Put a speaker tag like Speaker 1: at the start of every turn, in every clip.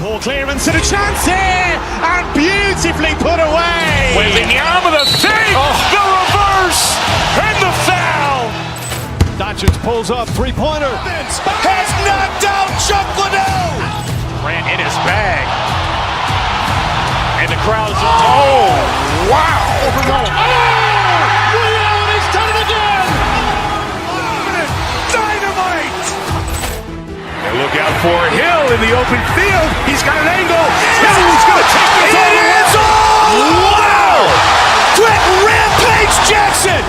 Speaker 1: Poor clearance and a chance here, and beautifully put away.
Speaker 2: Waving the arm of the fake, the reverse, and the foul.
Speaker 3: Doncic pulls up, three-pointer.
Speaker 2: Has knocked out Chuck Liddell. Ran in his bag. And the crowd's, oh, wow.
Speaker 1: Liddell, he's done it again.
Speaker 2: Dynamite. And look out for Hill in the open field. He's got an angle. He's going to take this all the way. Wow! Quick Rampage Jackson.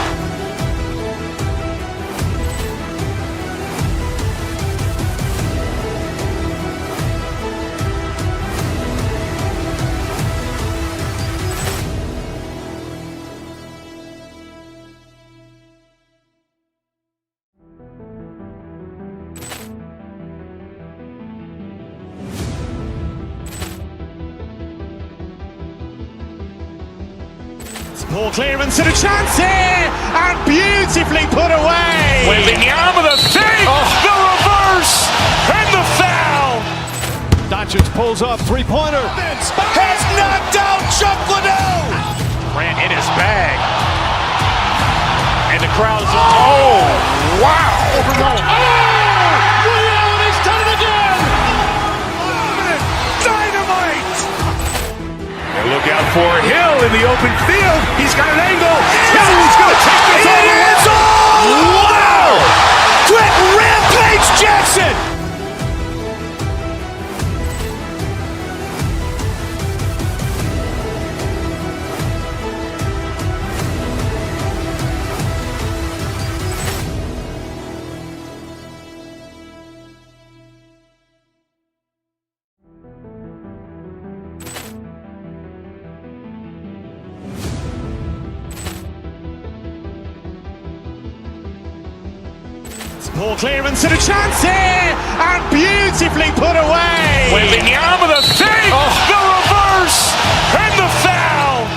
Speaker 1: Poor clearance and a chance here, and beautifully put away.
Speaker 2: Waving the arm of the fake, the reverse, and the foul.
Speaker 3: Doncic pulls up, three-pointer.
Speaker 2: Has knocked out Chuck Liddell. Ran in his bag. And the crowd's, oh, wow.
Speaker 1: Liddell, he's done it again.
Speaker 2: Dynamite. And look out for Hill in the open field. He's got an angle. He's going to take this all the way. Wow! Quick Rampage Jackson.
Speaker 1: Poor clearance and a chance here, and beautifully put away.
Speaker 2: Waving the arm of the fake, the reverse, and the foul.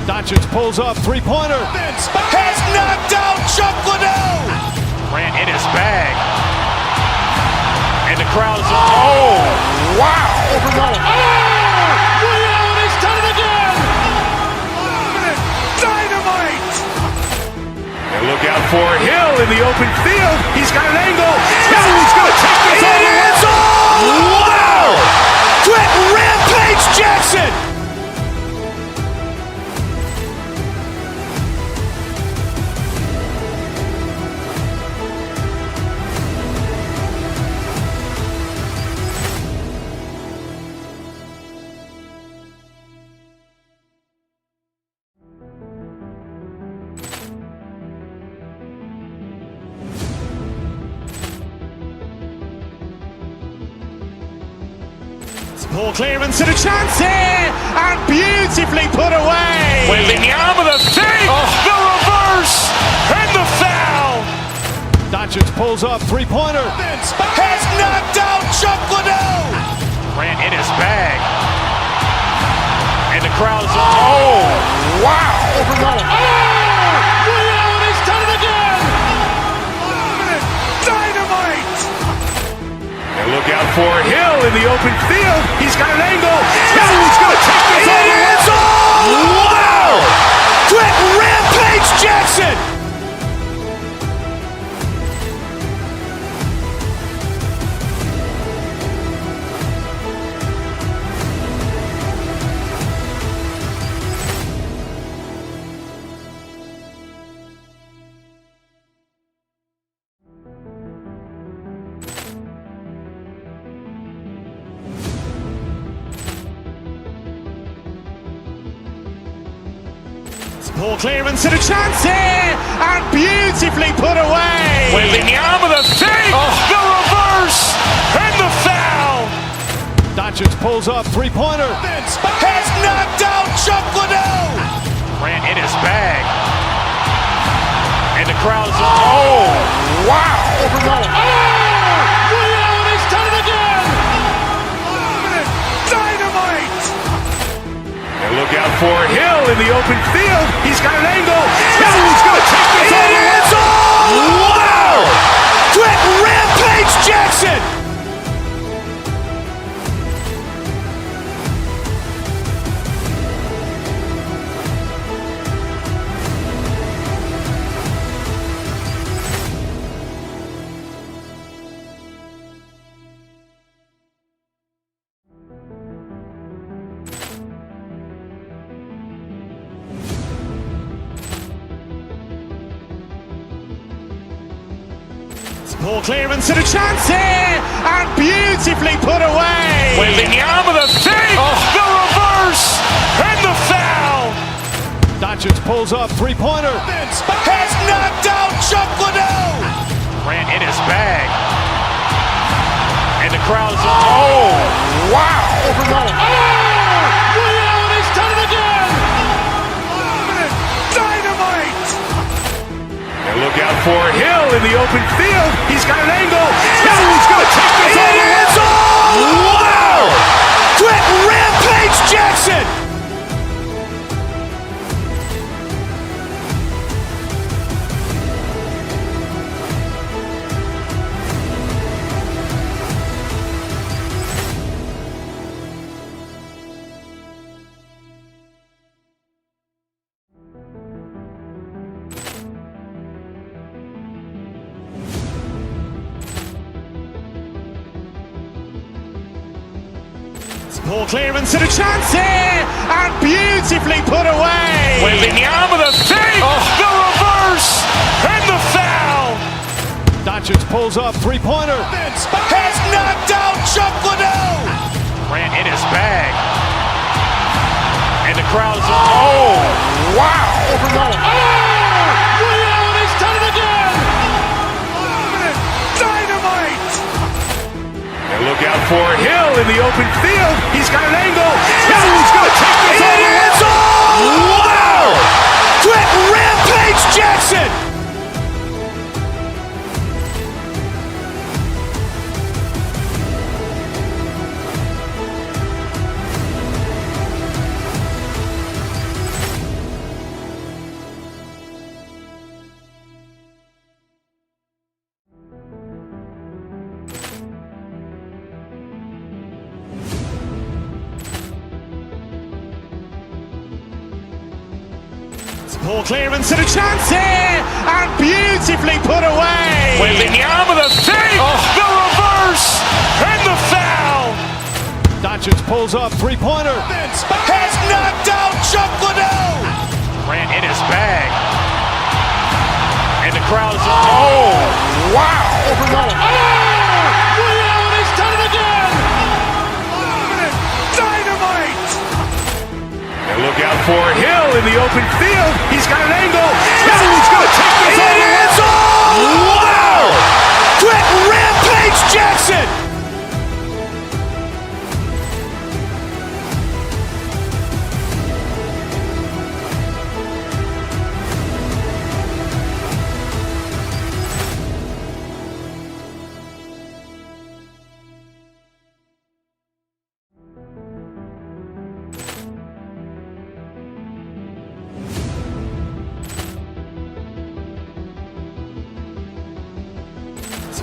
Speaker 3: Doncic pulls up, three-pointer.
Speaker 2: Has knocked out Chuck Liddell. Ran in his bag. And the crowd's, oh, wow.
Speaker 1: Liddell, he's done it again.
Speaker 2: Dynamite. And look out for Hill in the open field. He's got an angle. He's going to take this all the way. Wow! Quick Rampage Jackson.
Speaker 1: Poor clearance and a chance here, and beautifully put away.
Speaker 2: Waving the arm of the fake, the reverse, and the foul.
Speaker 3: Doncic pulls up, three-pointer.
Speaker 2: Has knocked out Chuck Liddell. Ran in his bag. And the crowd's, oh, wow.
Speaker 1: Liddell, he's done it again.
Speaker 2: Dynamite. And look out for Hill in the open field. He's got an angle. He's going to take this all the way. Wow! Quick Rampage Jackson.
Speaker 1: Poor clearance and a chance here, and beautifully put away.
Speaker 2: Waving the arm of the fake, the reverse, and the foul.
Speaker 3: Doncic pulls up, three-pointer.
Speaker 2: Has knocked out Chuck Liddell. Ran in his bag. And the crowd's, oh, wow.
Speaker 1: Liddell, he's done it again.
Speaker 2: Dynamite. And look out for Hill in the open field. He's got an angle. He's going to take this all the way. Wow! Quick Rampage Jackson.
Speaker 1: Ball clearance and a chance here, and beautifully put away.
Speaker 2: Wembanyama with a fake, the reverse, and the foul.
Speaker 3: Doncic pulls up, three-pointer.
Speaker 2: Has knocked out Chuck Liddell. Grant in his bag. And the crowd is, oh, wow.
Speaker 3: He's done it again.
Speaker 1: Dynamite!
Speaker 2: And look out for Hill in the open field. He's got an angle. Hill's going to take this all the way. Wow! Quick Rampage Jackson!
Speaker 1: Ball clearance and a chance here, and beautifully put away.
Speaker 2: Wembanyama with a fake, the reverse, and the foul.
Speaker 3: Doncic pulls up, three-pointer.
Speaker 2: Has knocked out Chuck Liddell. Grant in his bag. And the crowd is, oh, wow.
Speaker 3: He's done it again.
Speaker 1: Dynamite!
Speaker 2: And look out for Hill in the open field. He's got an angle. Hill's going to take this all the way. Wow! Quick Rampage Jackson!
Speaker 1: Ball clearance and a chance here, and beautifully put away.
Speaker 2: Wembanyama with a fake, the reverse, and the foul.
Speaker 3: Doncic pulls up, three-pointer.
Speaker 2: Has knocked out Chuck Liddell. Grant in his bag. And the crowd is, oh, wow.
Speaker 3: He's done it again.
Speaker 1: Dynamite!
Speaker 2: And look out for Hill in the open field. He's got an angle. Hill's going to take this all the way. Wow! Quick Rampage Jackson!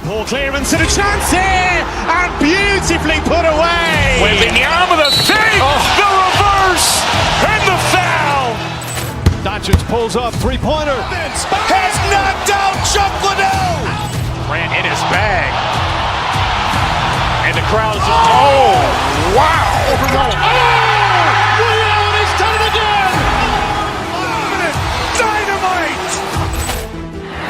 Speaker 1: Ball clearance and a chance here, and beautifully put away.
Speaker 2: Wembanyama with a fake, the reverse, and the foul.
Speaker 3: Doncic pulls up, three-pointer.
Speaker 2: Has knocked out Chuck Liddell. Grant in his bag. And the crowd is, oh, wow.
Speaker 3: He's done it again.
Speaker 1: Dynamite!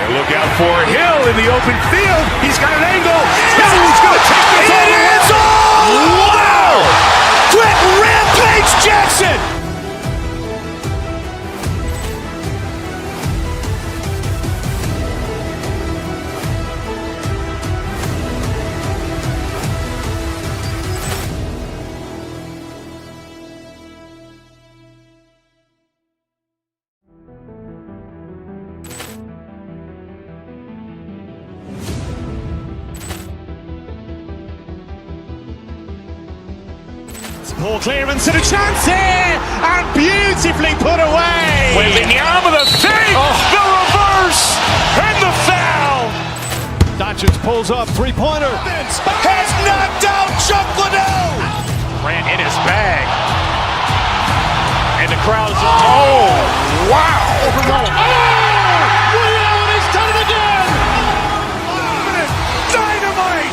Speaker 2: And look out for Hill in the open field. He's got an angle. Hill's going to take this all the way. Wow! Quick Rampage Jackson!
Speaker 1: Ball clearance and a chance here, and beautifully put away.
Speaker 2: Wembanyama with a fake, the reverse, and the foul.
Speaker 3: Doncic pulls up, three-pointer.
Speaker 2: Has knocked out Chuck Liddell. Grant in his bag. And the crowd is, oh, wow.
Speaker 3: He's done it again.
Speaker 1: Dynamite!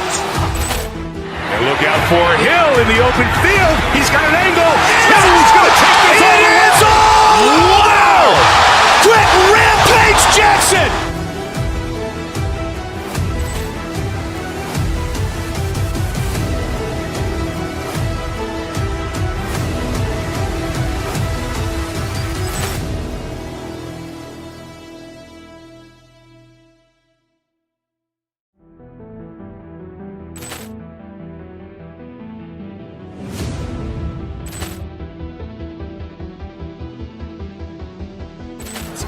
Speaker 2: And look out for Hill in the open field. He's got an angle. Hill's going to take this all the way. Wow! Quick Rampage Jackson!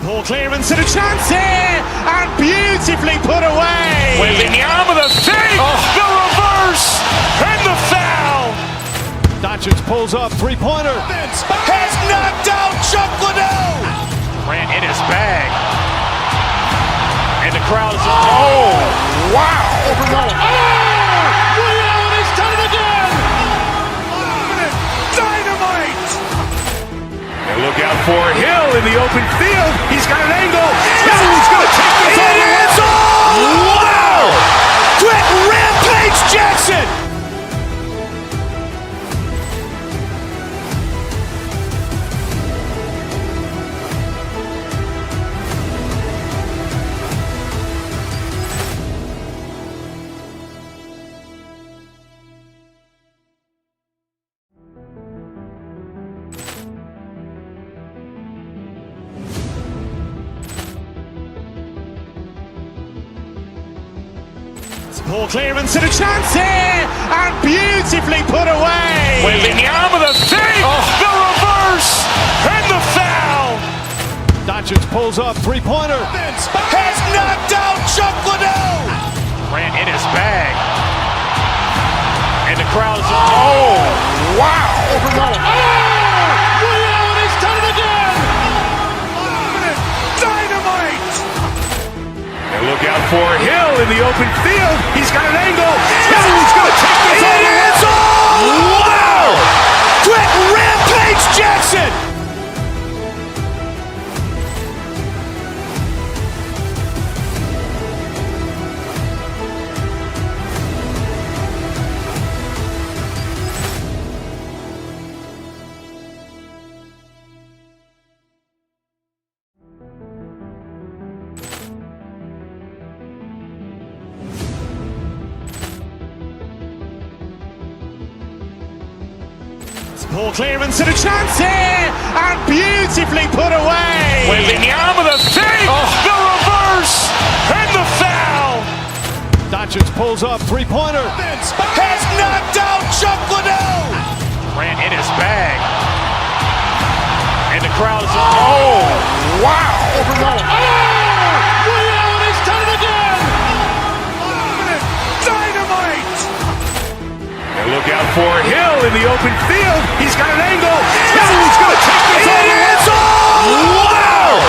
Speaker 1: Poor clearance and a chance here, and beautifully put away.
Speaker 2: Wembanyama the fake, the reverse, and the foul.
Speaker 3: Doncic pulls up, three-pointer.
Speaker 2: Has knocked out Chuck Liddell. Grant in his bag. And the crowd is, wow.
Speaker 3: Ray Allen has done it again.
Speaker 2: Dynamite. And look out for Hill in the open field. He's got an angle. He's going to take this all the way. Wow. Quick Rampage Jackson.
Speaker 1: Poor clearance and a chance here, and beautifully put away.
Speaker 2: Wembanyama the fake, the reverse, and the foul.
Speaker 3: Doncic pulls up, three-pointer.
Speaker 2: Has knocked out Chuck Liddell. Grant in his bag. And the crowd is, wow.
Speaker 3: Ray Allen has done it again.
Speaker 2: Dynamite. And look out for Hill in the open field. He's got an angle. He's going to take this all the way. Wow. Quick Rampage Jackson.
Speaker 1: Poor clearance and a chance here, and beautifully put away.
Speaker 2: Wembanyama the fake, the reverse, and the foul.
Speaker 3: Doncic pulls up, three-pointer.
Speaker 2: Has knocked out Chuck Liddell. Grant in his bag. And the crowd is, wow.
Speaker 3: Ray Allen has done it again.
Speaker 2: Dynamite. And look out for Hill in the open field. He's got an angle. He's going to take this all the way. Wow.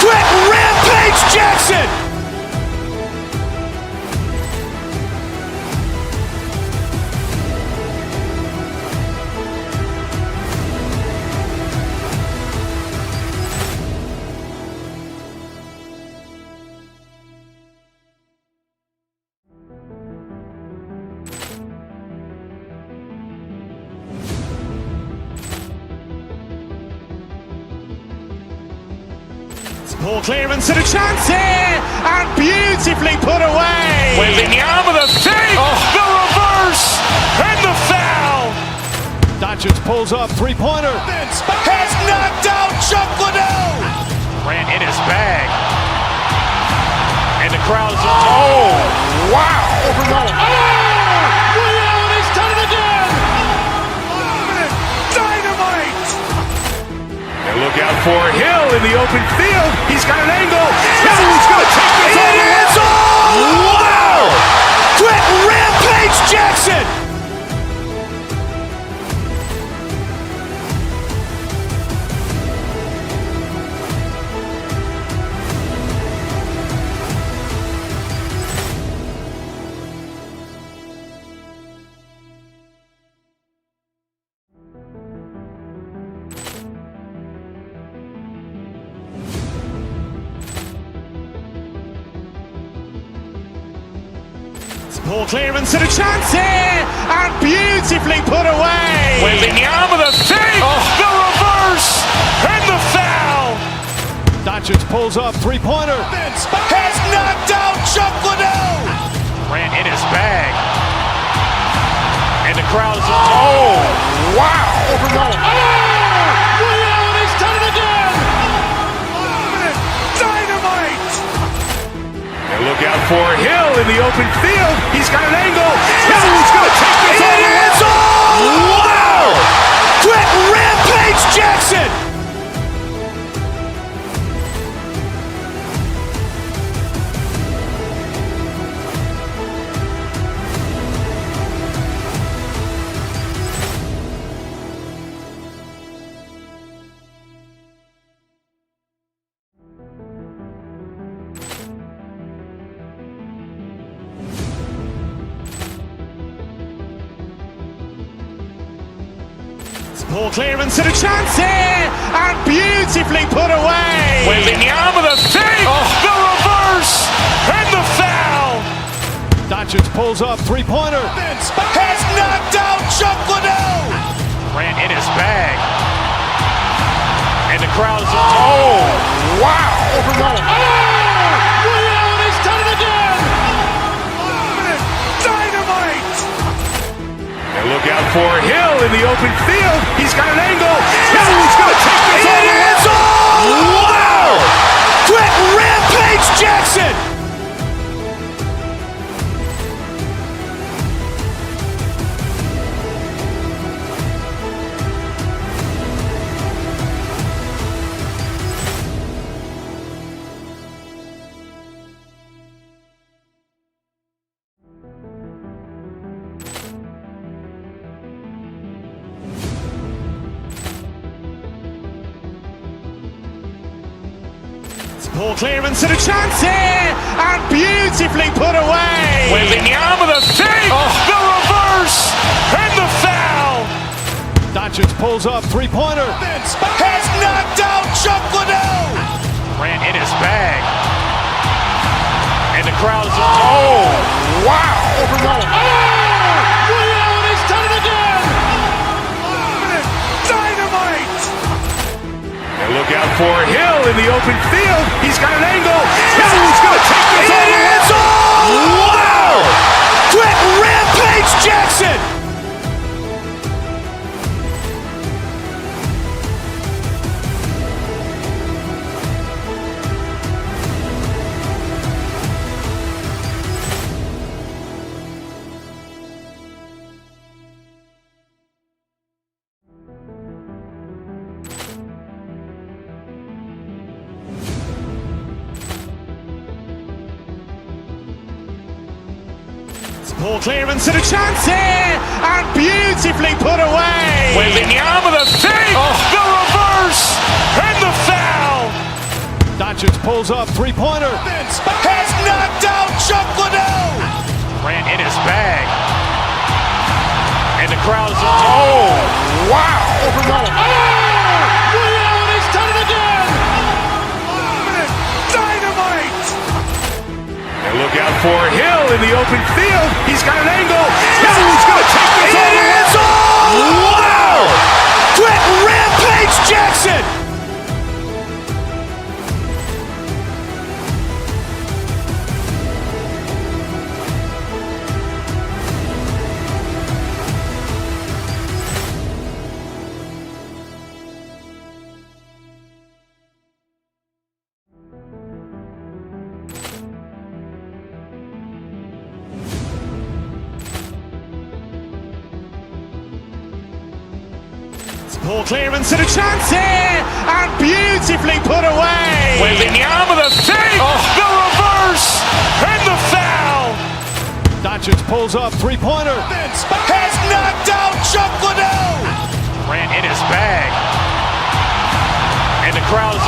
Speaker 2: Quick Rampage Jackson.
Speaker 1: Poor clearance and a chance here, and beautifully put away.
Speaker 2: Wembanyama the fake, the reverse, and the foul.
Speaker 3: Doncic pulls up, three-pointer.
Speaker 2: Has knocked out Chuck Liddell. Grant in his bag. And the crowd is, wow.
Speaker 3: Ray Allen has done it again.
Speaker 2: Dynamite. And look out for Hill in the open field. He's got an angle. He's going to take this all the way. Wow. Quick Rampage Jackson.
Speaker 1: Poor clearance and a chance here, and beautifully put away.
Speaker 2: Wembanyama the fake, the reverse, and the foul.
Speaker 3: Doncic pulls up, three-pointer.
Speaker 2: Has knocked out Chuck Liddell. Grant in his bag. And the crowd is, wow.
Speaker 3: Ray Allen has done it again.
Speaker 2: Dynamite. And look out for Hill in the open field. He's got an angle. He's going to take this all the way. Wow. Quick Rampage Jackson.
Speaker 1: Poor clearance and a chance here, and beautifully put away.
Speaker 2: Wembanyama the fake, the reverse, and the foul.
Speaker 3: Doncic pulls up, three-pointer.
Speaker 2: Has knocked out Chuck Liddell. Grant in his bag. And the crowd is, wow.
Speaker 3: Ray Allen has done it again.
Speaker 2: Dynamite. And look out for Hill in the open field. He's got an angle. Hill's going to take this all the way. Wow. Quick Rampage Jackson.
Speaker 1: Poor clearance and a chance here, and beautifully put away.
Speaker 2: Wembanyama the fake, the reverse, and the foul.
Speaker 3: Doncic pulls up, three-pointer.
Speaker 2: Has knocked out Chuck Liddell. Grant in his bag. And the crowd is, wow.
Speaker 3: Ray Allen has done it again.
Speaker 2: Dynamite. And look out for Hill in the open field. He's got an angle. Hill's going to take this all the way. Wow. Quick Rampage Jackson.
Speaker 1: Poor clearance and a chance here, and beautifully put away.
Speaker 2: Wembanyama the fake, the reverse, and the foul.
Speaker 3: Doncic pulls up, three-pointer.
Speaker 2: Has knocked out Chuck Liddell. Grant in his bag. And the crowd is, wow.
Speaker 3: Ray Allen has done it again.
Speaker 2: Dynamite. And look out for Hill in the open field. He's got an angle. Hill's going to take this all the way. Wow. Quick Rampage Jackson.
Speaker 1: Poor clearance and a chance here, and beautifully put away.
Speaker 2: Wembanyama the fake, the reverse, and the foul.
Speaker 3: Doncic pulls up, three-pointer.
Speaker 2: Has knocked out Chuck Liddell. Grant in his bag. And the crowd is,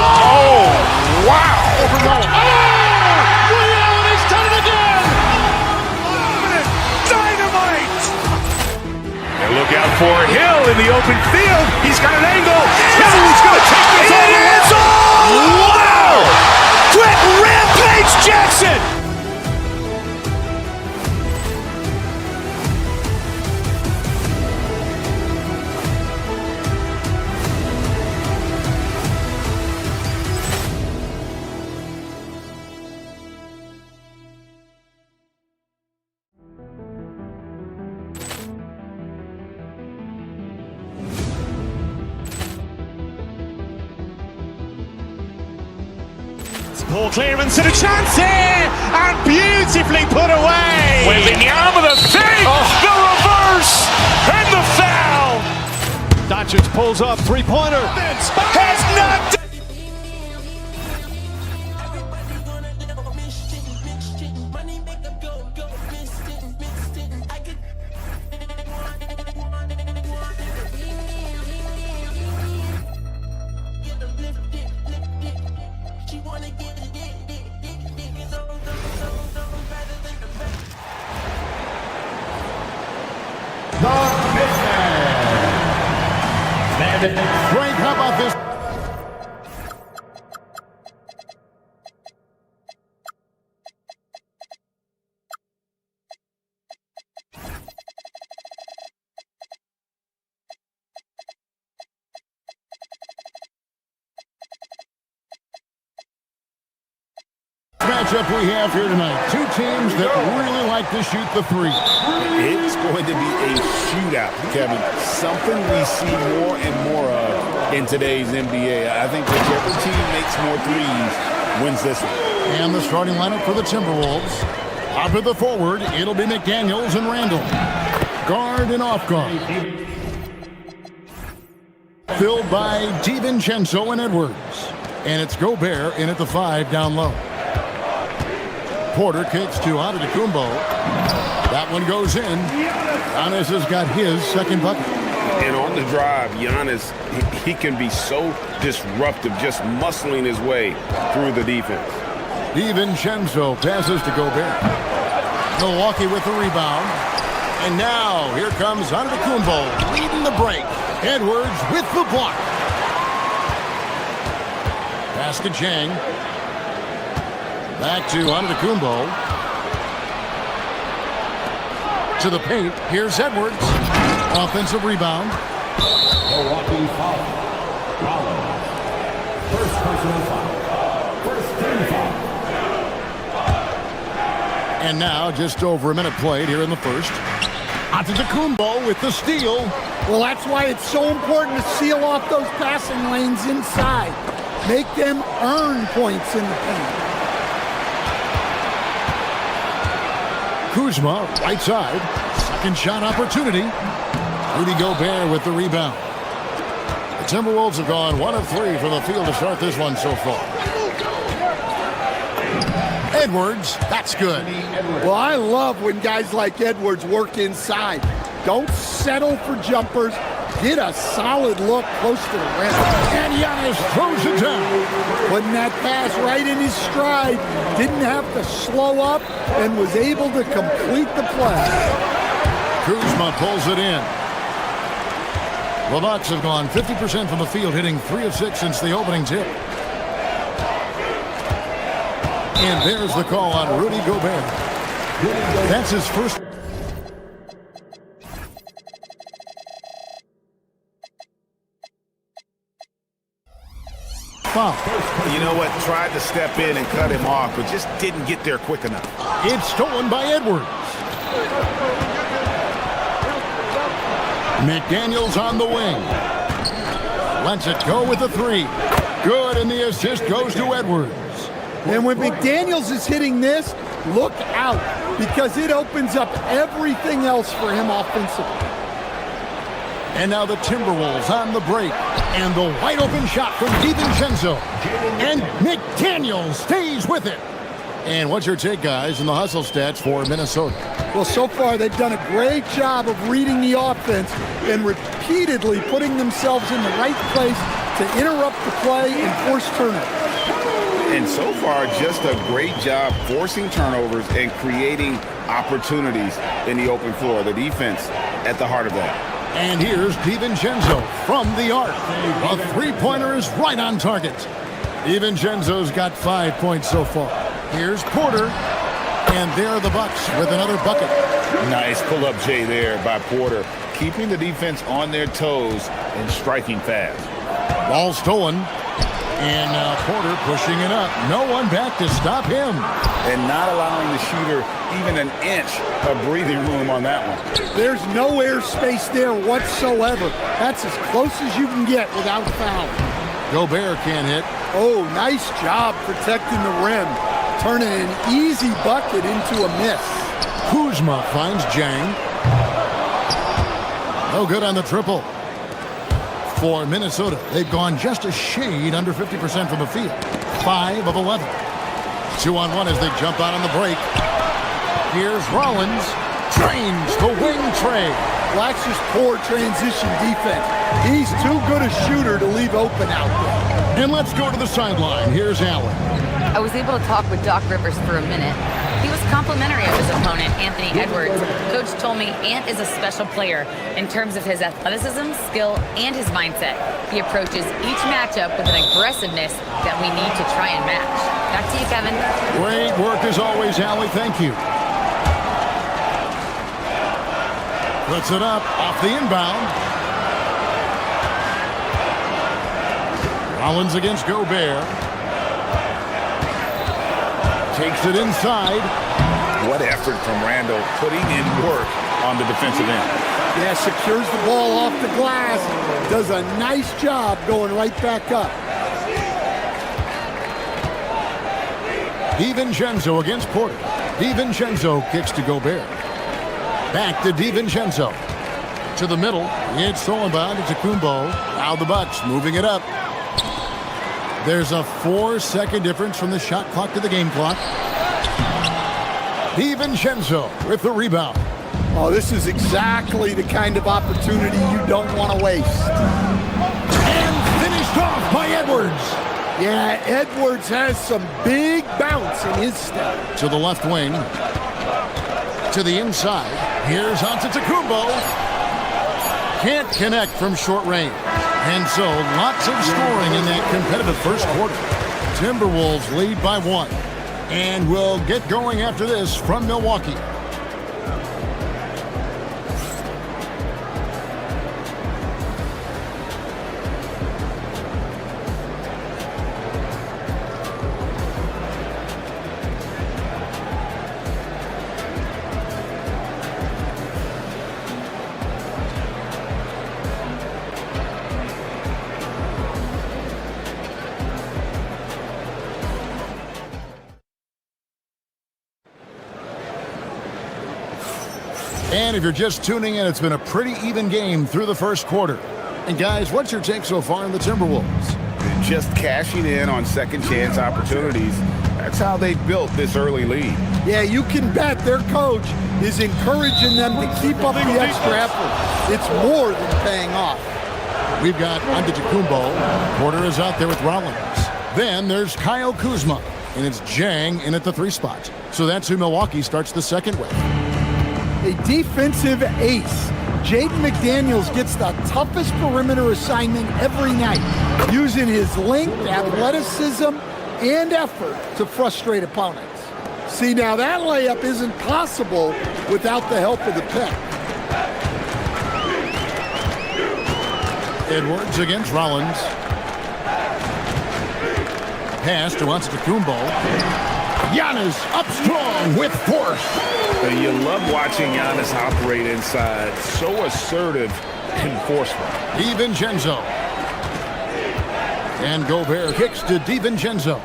Speaker 2: wow.
Speaker 3: Ray Allen has done it again.
Speaker 2: Dynamite. And look out for Hill in the open field. He's got an angle. Hill's going to take this all the way. Wow. Quick Rampage Jackson.
Speaker 1: Poor clearance and a chance here, and beautifully put away.
Speaker 2: Wembanyama the fake, the reverse, and the foul.
Speaker 3: Doncic pulls up, three-pointer.
Speaker 2: Has knocked.
Speaker 4: Frank, how about this? Matchup we have here tonight. Two teams that really like to shoot the three.
Speaker 2: It's going to be a shootout, Kevin. Something we see more and more of in today's NBA. I think whichever team makes more threes wins this one.
Speaker 4: And the starting lineup for the Timberwolves. Up at the forward, it'll be McDaniels and Randall. Guard and off guard. Filled by DiVincenzo and Edwards. And it's Gobert in at the 5 down low. Porter kicks to Antetokounmpo. That one goes in. Giannis has got his second bucket.
Speaker 2: And on the drive, Giannis, he can be so disruptive, just muscling his way through the defense.
Speaker 4: DiVincenzo passes to Gobert. Milwaukee with the rebound. And now here comes Antetokounmpo leading the break. Edwards with the block. Pass to Chang. Back to Antetokounmpo. To the paint. Here's Edwards. Offensive rebound.
Speaker 5: Milwaukee foul. First personal foul. First team foul.
Speaker 4: And now just over a minute played here in the first. Antetokounmpo with the steal.
Speaker 6: Well, that's why it's so important to seal off those passing lanes inside. Make them earn points in the paint.
Speaker 4: Kuzma, right side. Second shot opportunity. Rudy Gobert with the rebound. The Timberwolves have gone 1 of 3 from the field to start this one so far. Edwards, that's good.
Speaker 6: Well, I love when guys like Edwards work inside. Don't settle for jumpers. Get a solid look close to the rim.
Speaker 4: And Giannis throws it down.
Speaker 6: Putting that pass right in his stride. Didn't have to slow up and was able to complete the play.
Speaker 4: Kuzma pulls it in. The Bucks have gone 50% from the field, hitting 3 of 6 since the opening tip. And there's the call on Rudy Gobert. That's his first. Foul.
Speaker 2: You know what? Tried to step in and cut him off, but just didn't get there quick enough.
Speaker 4: It's stolen by Edwards. McDaniels on the wing. Lets it go with the 3. Good, and the assist goes to Edwards.
Speaker 6: And when McDaniels is hitting this, look out, because it opens up everything else for him offensively.
Speaker 4: And now the Timberwolves on the break. And the wide open shot from DiVincenzo. And McDaniels stays with it. And what's your take, guys, in the hustle stats for Minnesota?
Speaker 6: Well, so far they've done a great job of reading the offense and repeatedly putting themselves in the right place to interrupt the play and force turnovers.
Speaker 2: And so far, just a great job forcing turnovers and creating opportunities in the open floor. The defense at the heart of that.
Speaker 4: And here's DiVincenzo from the arc. A three-pointer is right on target. DiVincenzo's got 5 points so far. Here's Porter. And there are the Bucks with another bucket.
Speaker 2: Nice pull-up J there by Porter, keeping the defense on their toes and striking fast.
Speaker 4: Ball stolen. And now Porter pushing it up. No one back to stop him.
Speaker 2: And not allowing the shooter even an inch of breathing room on that one.
Speaker 6: There's no air space there whatsoever. That's as close as you can get without foul.
Speaker 4: Gobert can't hit.
Speaker 6: Oh, nice job protecting the rim. Turning an easy bucket into a miss.
Speaker 4: Kuzma finds Jang. No good on the triple. For Minnesota, they've gone just a shade under 50% from the field. 5 of 11. 2-on-1 as they jump out on the break. Here's Rollins. Trains the wing trade.
Speaker 6: That's just poor transition defense. He's too good a shooter to leave open out there.
Speaker 4: And let's go to the sideline. Here's Allen.
Speaker 7: I was able to talk with Doc Rivers for a minute. He was complimentary of his opponent, Anthony Edwards. Coach told me Ant is a special player in terms of his athleticism, skill, and his mindset. He approaches each matchup with an aggressiveness that we need to try and match. Back to you, Kevin.
Speaker 4: Great work as always, Allie. Thank you. Puts it up off the inbound. Rollins against Gobert. Takes it inside.
Speaker 2: What effort from Randall putting in work on the defensive end.
Speaker 6: Yeah, secures the ball off the glass. Does a nice job going right back up.
Speaker 4: DiVincenzo against Porter. DiVincenzo kicks to Gobert. Back to DiVincenzo. To the middle. It's stolen by Antetokounmpo. Now the Bucks moving it up. There's a 4-second difference from the shot clock to the game clock. DiVincenzo with the rebound.
Speaker 6: Oh, this is exactly the kind of opportunity you don't want to waste.
Speaker 4: And finished off by Edwards.
Speaker 6: Yeah, Edwards has some big bounce in his step.
Speaker 4: To the left wing. To the inside. Here's Antetokounmpo. Can't connect from short range. And so, lots of scoring in that competitive first quarter. Timberwolves lead by 1. And we'll get going after this from Milwaukee. And if you're just tuning in, it's been a pretty even game through the first quarter. And guys, what's your take so far on the Timberwolves?
Speaker 2: Just cashing in on second chance opportunities. That's how they built this early lead.
Speaker 6: Yeah, you can bet their coach is encouraging them to keep up the extra effort. It's more than paying off.
Speaker 4: We've got Antetokounmpo. Porter is out there with Rollins. Then there's Kyle Kuzma. And it's Jang in at the 3 spot. So that's who Milwaukee starts the second with.
Speaker 6: A defensive ace. Jaden McDaniels gets the toughest perimeter assignment every night, using his length, athleticism, and effort to frustrate opponents. See, now that layup isn't possible without the help of the pick.
Speaker 4: Edwards against Rollins. Pass to Antetokounmpo. Giannis up strong with force.
Speaker 2: You love watching Giannis operate inside. So assertive and forceful.
Speaker 4: DiVincenzo. And Gobert kicks to DiVincenzo.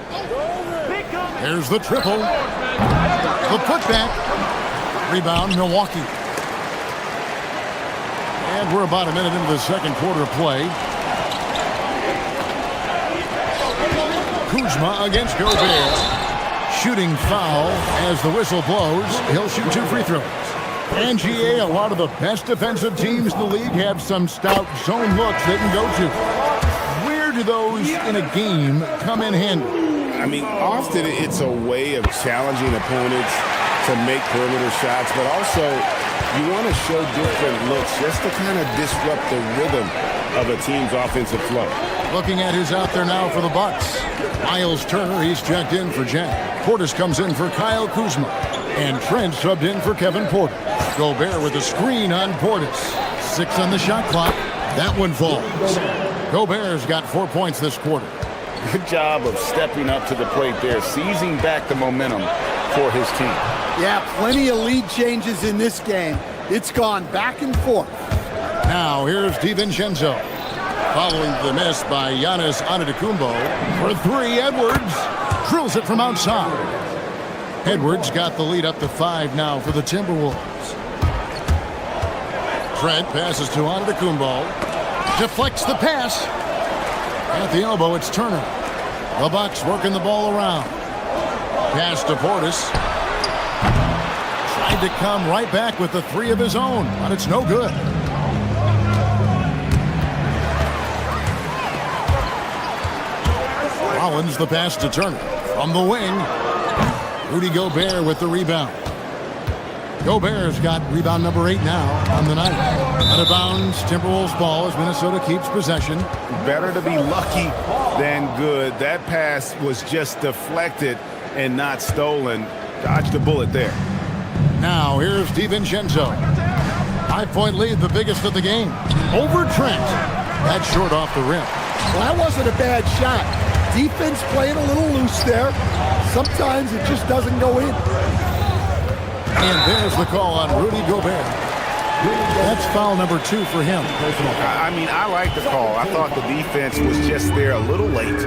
Speaker 4: There's the triple. The putback. Rebound, Milwaukee. And we're about a minute into the second quarter of play. Kuzma against Gobert. Shooting foul as the whistle blows. He'll shoot 2 free throws. And GA, a lot of the best defensive teams in the league have some stout zone looks they can go to. Where do those in a game come in handy?
Speaker 2: I mean, often it's a way of challenging opponents to make perimeter shots, but also you want to show different looks just to kind of disrupt the rhythm of a team's offensive flow.
Speaker 4: Looking at who's out there now for the Bucks. Miles Turner, he's checked in for Jack. Portis comes in for Kyle Kuzma. And Trent subbed in for Kevin Porter. Gobert with a screen on Portis. 6 on the shot clock. That one falls. Gobert's got 4 points this quarter.
Speaker 2: Good job of stepping up to the plate there, seizing back the momentum for his team.
Speaker 6: Yeah, plenty of lead changes in this game. It's gone back and forth.
Speaker 4: Now here's DiVincenzo. Following the miss by Giannis Antetokounmpo. For 3, Edwards drills it from outside. Edwards got the lead up to 5 now for the Timberwolves. Trent passes to Antetokounmpo. Deflects the pass. At the elbow, it's Turner. The Bucks working the ball around. Pass to Portis. Tried to come right back with the 3 of his own, but it's no good. Rollins the pass to Turner. From the wing, Rudy Gobert with the rebound. Gobert's got rebound number 8 now on the night. Out of bounds, Timberwolves ball as Minnesota keeps possession.
Speaker 2: Better to be lucky than good. That pass was just deflected and not stolen. Dodged the bullet there.
Speaker 4: Now here's DiVincenzo. 5-point lead, the biggest of the game. Over Trent. That's short off the rim.
Speaker 6: Well, that wasn't a bad shot. Defense playing a little loose there. Sometimes it just doesn't go in.
Speaker 4: And there's the call on Rudy Gobert. That's foul number 2 for him.
Speaker 2: I mean, I like the call. I thought the defense was just there a little late.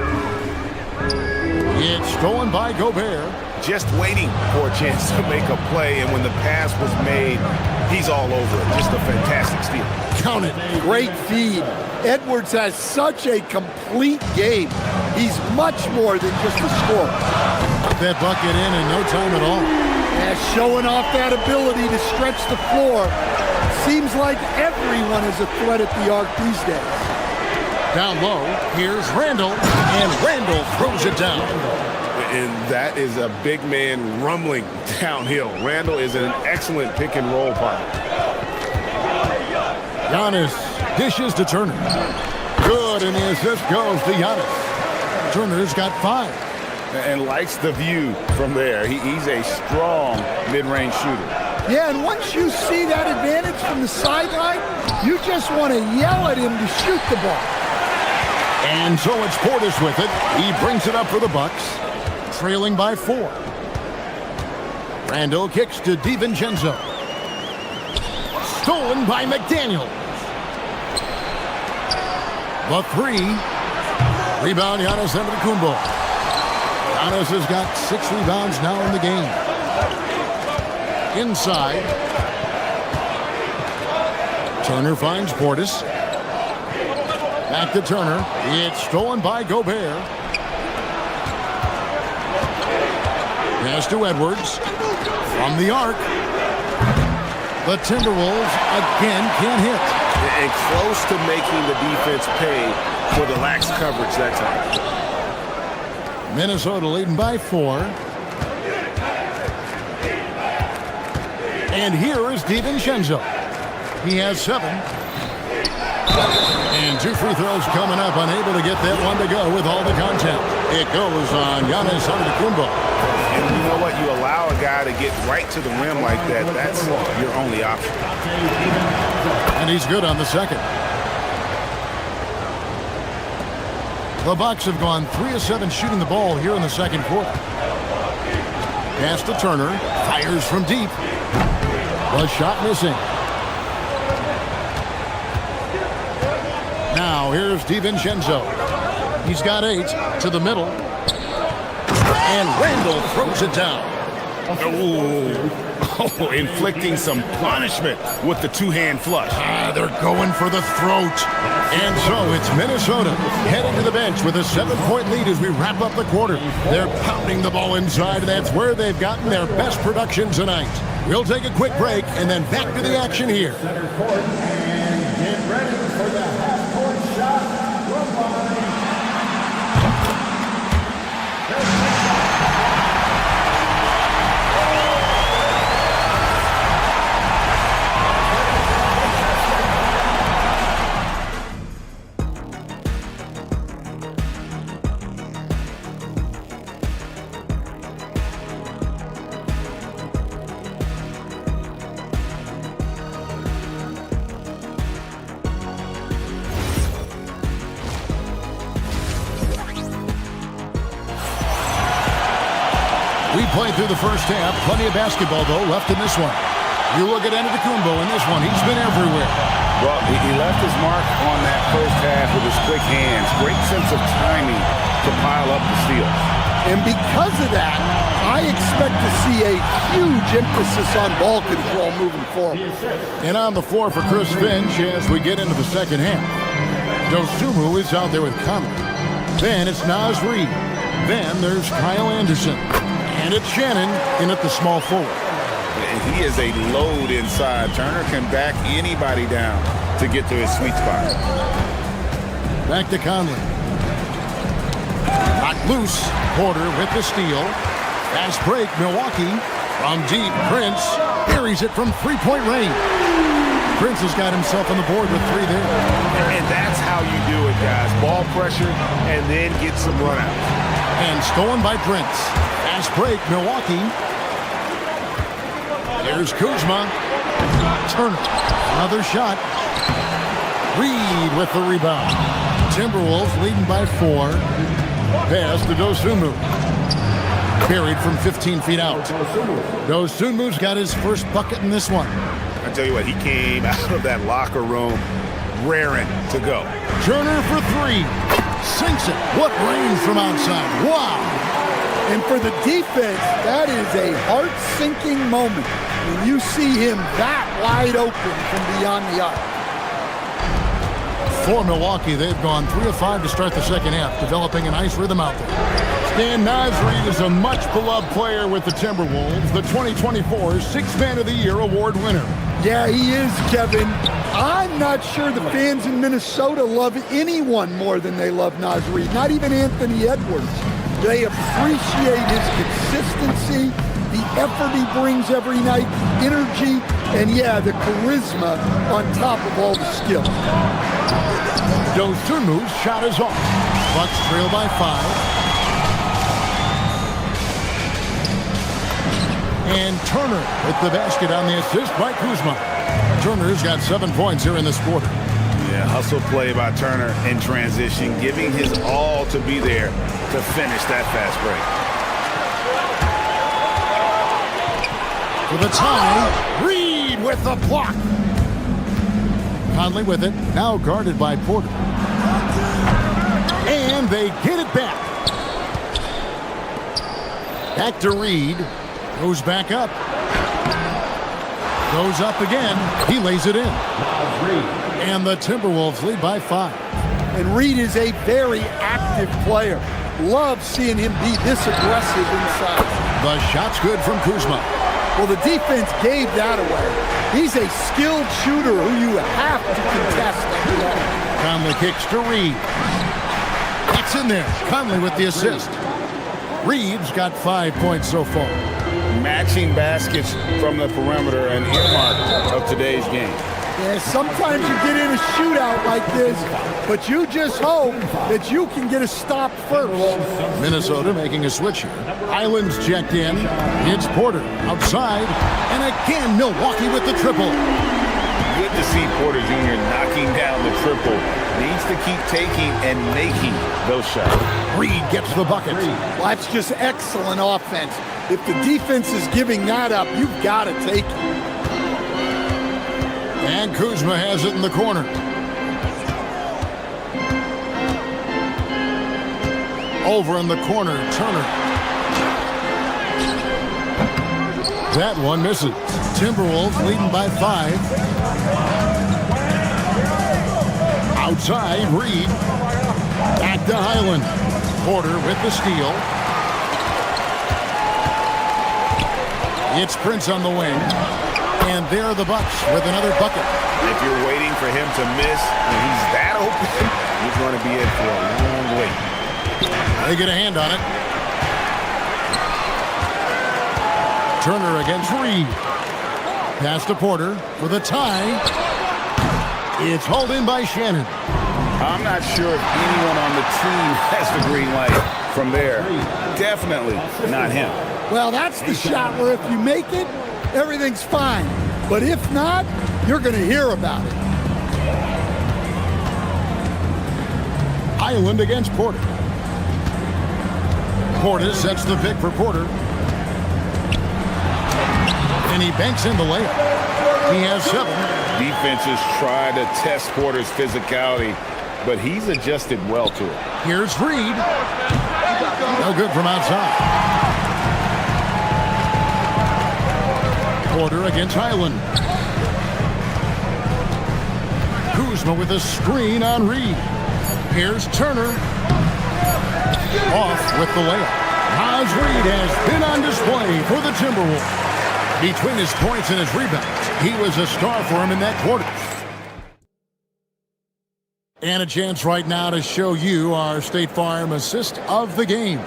Speaker 4: It's stolen by Gobert.
Speaker 2: Just waiting for a chance to make a play, and when the pass was made, he's all over it. Just a fantastic steal.
Speaker 4: Count it.
Speaker 6: Great feed. Edwards has such a complete game. He's much more than just a scorer.
Speaker 4: Put that bucket in no time at all.
Speaker 6: Yeah, showing off that ability to stretch the floor. Seems like everyone is a threat at the arc these days.
Speaker 4: Down low, here's Randall, and Randall throws it down.
Speaker 2: And that is a big man rumbling downhill. Randall is an excellent pick-and-roll partner.
Speaker 4: Giannis dishes to Turner. Good, and the assist goes to Giannis. Turner's got 5.
Speaker 2: And likes the view from there. He's a strong mid-range shooter.
Speaker 6: Yeah, and once you see that advantage from the sideline, you just want to yell at him to shoot the ball.
Speaker 4: And so it's Portis with it. He brings it up for the Bucks, trailing by 4. Randall kicks to DiVincenzo. Stolen by McDaniels. The 3. Rebound, Giannis Antetokounmpo. Giannis has got 6 rebounds now in the game. Inside. Turner finds Portis. Back to Turner. It's stolen by Gobert. Pass to Edwards. From the arc. The Timberwolves again can't hit.
Speaker 2: And close to making the defense pay for the lax coverage that time.
Speaker 4: Minnesota leading by 4. And here is DiVincenzo. He has 7. And 2 free throws coming up, unable to get that one to go with all the contact. It goes on Giannis Antetokounmpo.
Speaker 2: And you know what? You allow a guy to get right to the rim like that. That's your only option.
Speaker 4: And he's good on the second. The Bucks have gone 3 of 7 shooting the ball here in the second quarter. Pass to Turner. Fires from deep. The shot missing. Now here's DiVincenzo. He's got 8 to the middle. And Randall throws it down.
Speaker 2: Oh, inflicting some punishment with the 2-hand flush.
Speaker 4: They're going for the throat. And so it's Minnesota heading to the bench with a 7-point lead as we wrap up the quarter. They're pounding the ball inside, and that's where they've gotten their best production tonight. We'll take a quick break and then back to the action here.
Speaker 5: Center court and get ready for the half-court shot from line.
Speaker 4: We played through the first half. Plenty of basketball, though, left in this one. You look at Antetokounmpo in this one. He's been everywhere.
Speaker 2: Well, he left his mark on that first half with his quick hands. Great sense of timing to pile up the steals.
Speaker 6: And because of that, I expect to see a huge emphasis on ball control moving forward.
Speaker 4: And on the floor for Chris Finch as we get into the second half. Dosunmu is out there with Conley. Then it's Naz Reid. Then there's Kyle Anderson. And it's Shannon in at the small forward.
Speaker 2: And he is a load inside. Turner can back anybody down to get to his sweet spot.
Speaker 4: Back to Conley. Knocked loose. Porter with the steal. Fast break, Milwaukee. From deep, Prince. Buries it from three-point range. Prince has got himself on the board with 3 there.
Speaker 2: And that's how you do it, guys. Ball pressure and then get some runouts.
Speaker 4: And stolen by Prince. Fast break, Milwaukee. Here's Kuzma. Turner. Another shot. Reed with the rebound. Timberwolves leading by 4. Pass to Dosunmu. Carried from 15 feet out. Dosunmu's got his first bucket in this one.
Speaker 2: I tell you what, he came out of that locker room raring to go.
Speaker 4: Turner for 3. Sinks it. What range from outside. Wow.
Speaker 6: And for the defense, that is a heart-sinking moment when you see him that wide open from beyond the arc.
Speaker 4: For Milwaukee, they've gone 3 of 5 to start the second half, developing a nice rhythm out there. Stan Nasri is a much-beloved player with the Timberwolves, the 2024 Sixth Man of the Year award winner.
Speaker 6: Yeah, he is, Kevin. I'm not sure the fans in Minnesota love anyone more than they love Naz Reid, not even Anthony Edwards. They appreciate his consistency, the effort he brings every night, energy, and yeah, the charisma on top of all the skill.
Speaker 4: Dosunmu's shot is off. Bucks trail by 5. And Turner with the basket on the assist by Kuzma. Turner's got 7 points here in this quarter.
Speaker 2: Yeah, hustle play by Turner in transition, giving his all to be there to finish that fast break.
Speaker 4: For the tie, Reed with the block. Conley with it, now guarded by Porter. And they get it back. Back to Reed. Goes back up. Goes up again. He lays it in. And the Timberwolves lead by 5.
Speaker 6: And Reed is a very active player. Love seeing him be this aggressive inside.
Speaker 4: The shot's good from Kuzma.
Speaker 6: Well, the defense gave that away. He's a skilled shooter who you have to contest every day.
Speaker 4: Conley kicks to Reed. That's in there. Conley with the assist. Reed's got 5 points so far.
Speaker 2: Matching baskets from the perimeter, an earmark of today's game.
Speaker 6: Yeah, sometimes you get in a shootout like this, but you just hope that you can get a stop first.
Speaker 4: Minnesota making a switch here. Island's checked in. It's Porter outside. And again, Milwaukee with the triple.
Speaker 2: Good to see Porter Jr. knocking down the triple. Needs to keep taking and making those shots.
Speaker 4: Reed gets the bucket.
Speaker 6: Well, that's just excellent offense. If the defense is giving that up, you've got to take it.
Speaker 4: And Kuzma has it in the corner. Over in the corner, Turner. That one misses. Timberwolves leading by 5. Outside, Reed. Back to Highland. Porter with the steal. It's Prince on the wing. And there are the Bucks with another bucket.
Speaker 2: If you're waiting for him to miss when he's that open, he's going to be in for a long wait.
Speaker 4: They get a hand on it. Turner against Reed. Pass to Porter with a tie. It's hauled in by Shannon.
Speaker 2: I'm not sure if anyone on the team has the green light from there. Definitely not him.
Speaker 6: Well, that's the shot where if you make it, everything's fine. But if not, you're going to hear about it.
Speaker 4: Island against Porter. Porter sets the pick for Porter. And he banks in the layup. He has 7.
Speaker 2: Defenses try to test Porter's physicality, but he's adjusted well to it.
Speaker 4: Here's Reed. No good from outside. Porter against Highland. Kuzma with a screen on Reed. Here's Turner. Off with the layup. Naz Reid has been on display for the Timberwolves. Between his points and his rebounds, he was a star for him in that quarter. And a chance right now to show you our State Farm assist of the game.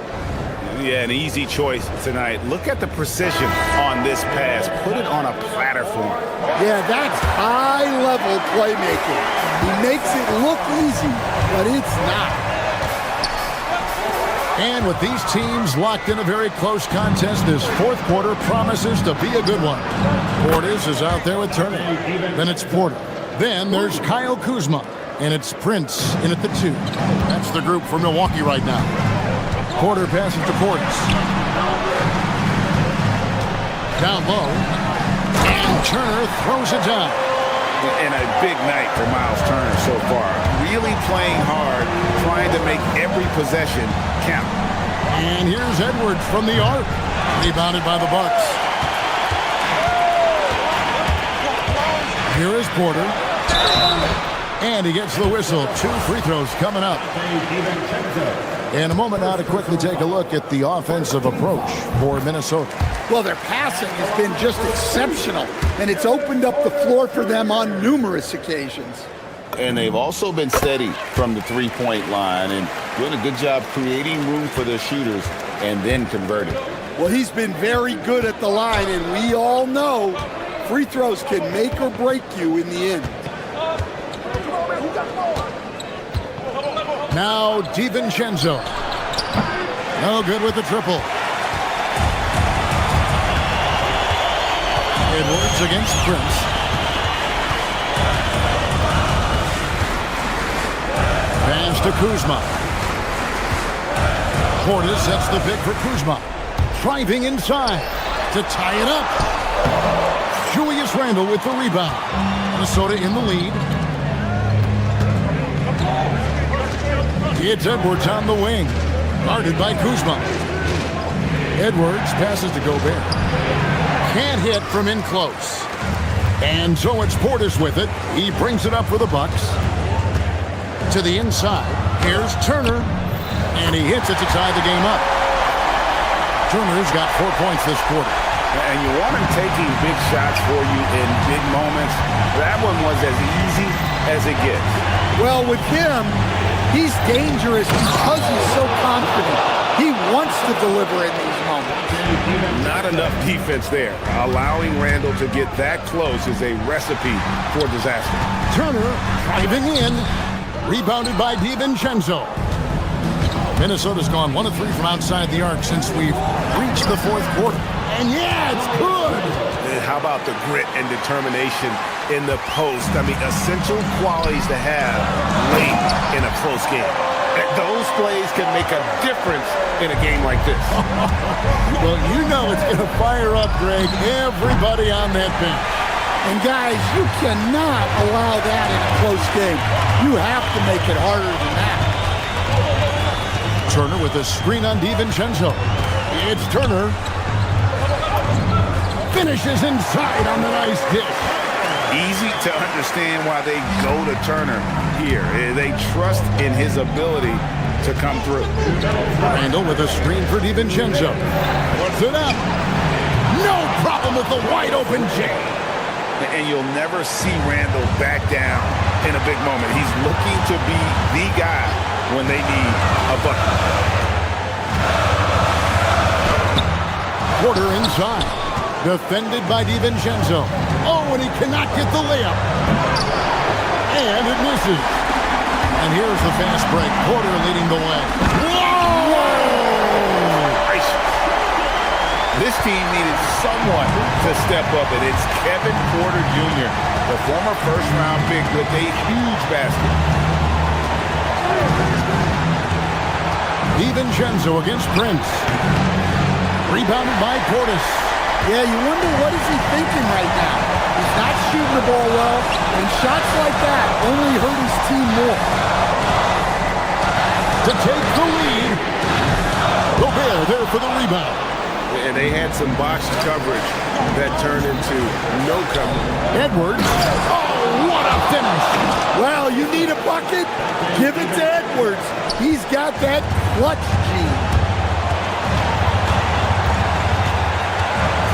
Speaker 2: Yeah, an easy choice tonight. Look at the precision on this pass. Put it on a platter for him.
Speaker 6: Yeah, that's high-level playmaking. He makes it look easy, but it's not.
Speaker 4: And with these teams locked in a very close contest, this fourth quarter promises to be a good one. Portis is out there with Turner. Then it's Porter. Then there's Kyle Kuzma. And it's Prince in at the 2. That's the group for Milwaukee right now. Porter passes to Portis. Down low. And Turner throws it down.
Speaker 2: And a big night for Miles Turner so far. Really playing hard, trying to make every possession count.
Speaker 4: And here's Edwards from the arc. Rebounded by the Bucks. Here is Porter. And he gets the whistle. 2 free throws coming up. In a moment now to quickly take a look at the offensive approach for Minnesota.
Speaker 6: Well, their passing has been just exceptional, and it's opened up the floor for them on numerous occasions.
Speaker 8: And they've also been steady from the three-point line and doing a good job creating room for their shooters and then converting.
Speaker 6: Well, he's been very good at the line, and we all know free throws can make or break you in the end.
Speaker 4: Now DiVincenzo. No good with the triple. Edwards against Prince. Pass to Kuzma. Portis sets the pick for Kuzma. Driving inside to tie it up. Julius Randle with the rebound. Minnesota in the lead. It's Edwards on the wing. Guarded by Kuzma. Edwards passes to Gobert. Can't hit from in close. And so it's Portis with it. He brings it up for the Bucks. To the inside. Here's Turner. And he hits it to tie the game up. Turner's got 4 points this quarter.
Speaker 2: And you want him taking big shots for you in big moments. That one was as easy as it gets.
Speaker 6: Well, with him, he's dangerous because he's so confident. He wants to deliver in these moments.
Speaker 2: Not enough defense there. Allowing Randle to get that close is a recipe for disaster.
Speaker 4: Turner driving in. Rebounded by DiVincenzo. Minnesota's gone 1 of 3 from outside the arc since we've reached the fourth quarter. And yeah, it's good.
Speaker 2: How about the grit and determination in the post? I mean, essential qualities to have late in a close game. Those plays can make a difference in a game like this.
Speaker 4: Well, you know it's going to fire up, Greg, everybody on that bench.
Speaker 6: And guys, you cannot allow that in a close game. You have to make it harder than that.
Speaker 4: Turner with a screen on DiVincenzo. It's Turner. Finishes inside on the nice dish.
Speaker 2: Easy to understand why they go to Turner here. They trust in his ability to come through.
Speaker 4: Randle with a screen for DiVincenzo. Puts it up. No problem with the wide open J.
Speaker 2: And you'll never see Randle back down in a big moment. He's looking to be the guy when they need a bucket.
Speaker 4: Porter inside. Defended by DiVincenzo. Oh, and he cannot get the layup. And it misses. And here's the fast break. Porter leading the way. Whoa!
Speaker 2: This team needed someone to step up, and it's Kevin Porter Jr., the former first-round pick with a huge basket.
Speaker 4: DiVincenzo against Prince. Rebounded by Portis.
Speaker 6: Yeah, you wonder what is he thinking right now. He's not shooting the ball well, and shots like that only hurt his team more.
Speaker 4: To take the lead. Gobert there for the rebound.
Speaker 2: And they had some boxed coverage that turned into no coverage.
Speaker 4: Edwards. Oh, what a finish.
Speaker 6: Well, you need a bucket? Give it to Edwards. He's got that clutch gene.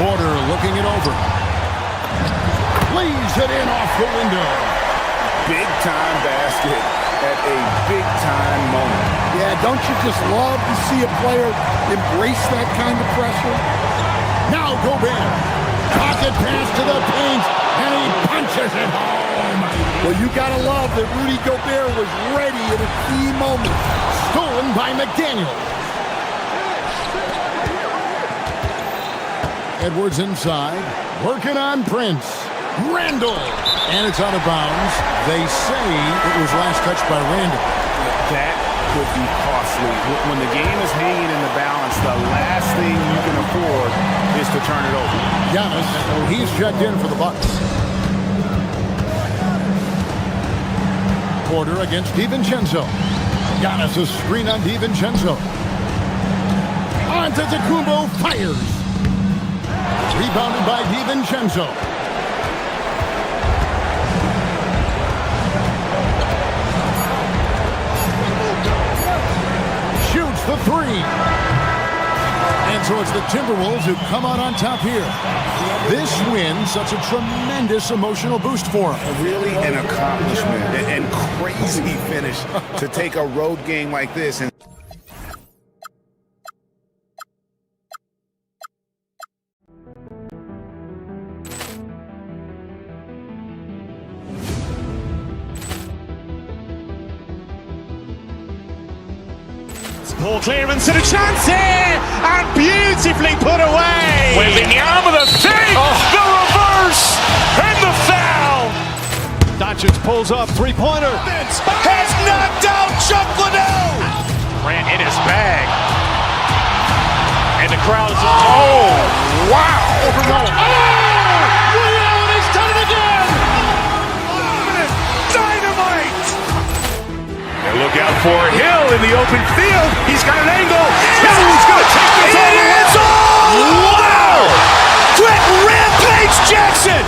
Speaker 4: Porter looking it over. Lays it in off the window.
Speaker 2: Big-time basket at a big-time moment.
Speaker 6: Yeah, don't you just love to see a player embrace that kind of pressure?
Speaker 4: Now Gobert. Pocket pass to the paint, and he punches it home.
Speaker 6: Well, you got to love that Rudy Gobert was ready at a key moment.
Speaker 4: Stolen by McDaniel. Edwards inside, working on Prince. Randall. And it's out of bounds. They say it was last touched by Randall.
Speaker 8: That could be costly. When the game is hanging in the balance, the last thing you can afford is to turn it over.
Speaker 4: Giannis, he's checked in for the Bucks. Porter against DiVincenzo. Giannis a screen on DiVincenzo. Antetokounmpo fires. Rebounded by DiVincenzo. Shoots the three. And so it's the Timberwolves who come out on top here. This win, such a tremendous emotional boost for them.
Speaker 8: Really an accomplishment and crazy finish to take a road game like this. And
Speaker 1: Poor clearance and a chance here, and beautifully put away.
Speaker 2: Wembanyama the fake, the reverse, and the foul.
Speaker 3: Doncic pulls up, three-pointer.
Speaker 2: Has knocked out Chuck Liddell. Ran in his bag. And the crowd is, oh, wow.
Speaker 3: Ray Allen has done it again.
Speaker 2: Dynamite. And look out for Hill in the open field. He's got an angle. Hill's going to take this all the way. Wow. Quick Rampage Jackson.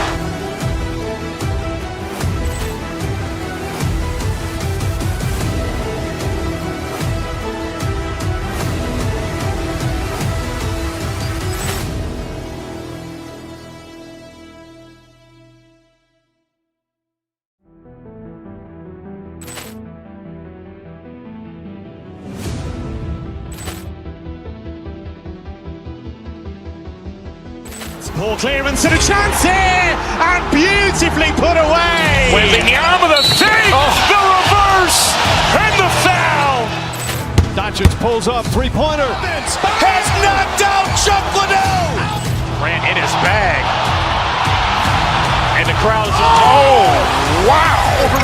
Speaker 1: Poor clearance and a chance here, and beautifully put away.
Speaker 2: Wembanyama the fake, the reverse, and the foul.
Speaker 3: Doncic pulls up, three-pointer.
Speaker 2: Has knocked out Chuck Liddell. Ran in his bag. And the crowd is, oh, wow.
Speaker 3: Ray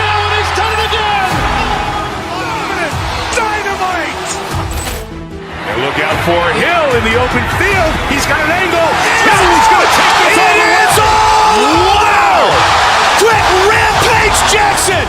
Speaker 3: Allen has done it again.
Speaker 2: Dynamite. And look out for Hill in the open field. He's got an angle. Hill's going to take this all the way. Wow. Quick Rampage Jackson.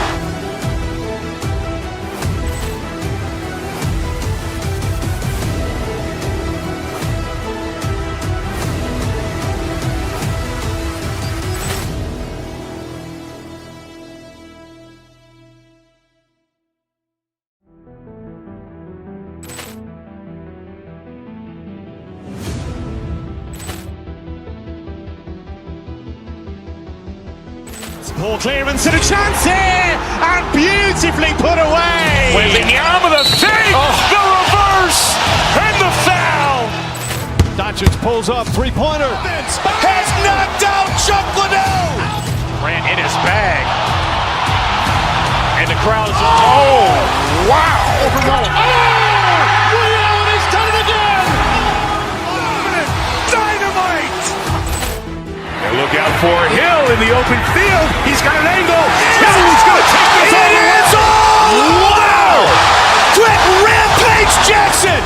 Speaker 1: Poor clearance and a chance here, and beautifully put away.
Speaker 2: Wembanyama the fake, the reverse, and the foul.
Speaker 3: Doncic pulls up, three-pointer.
Speaker 2: Has knocked out Chuck Liddell. Ran in his bag. And the crowd is, oh, wow.
Speaker 3: Ray Allen has done it again.
Speaker 2: Dynamite. And look out for Hill in the open field. He's got an angle. Hill's going to take this all the way. Wow. Quick Rampage Jackson.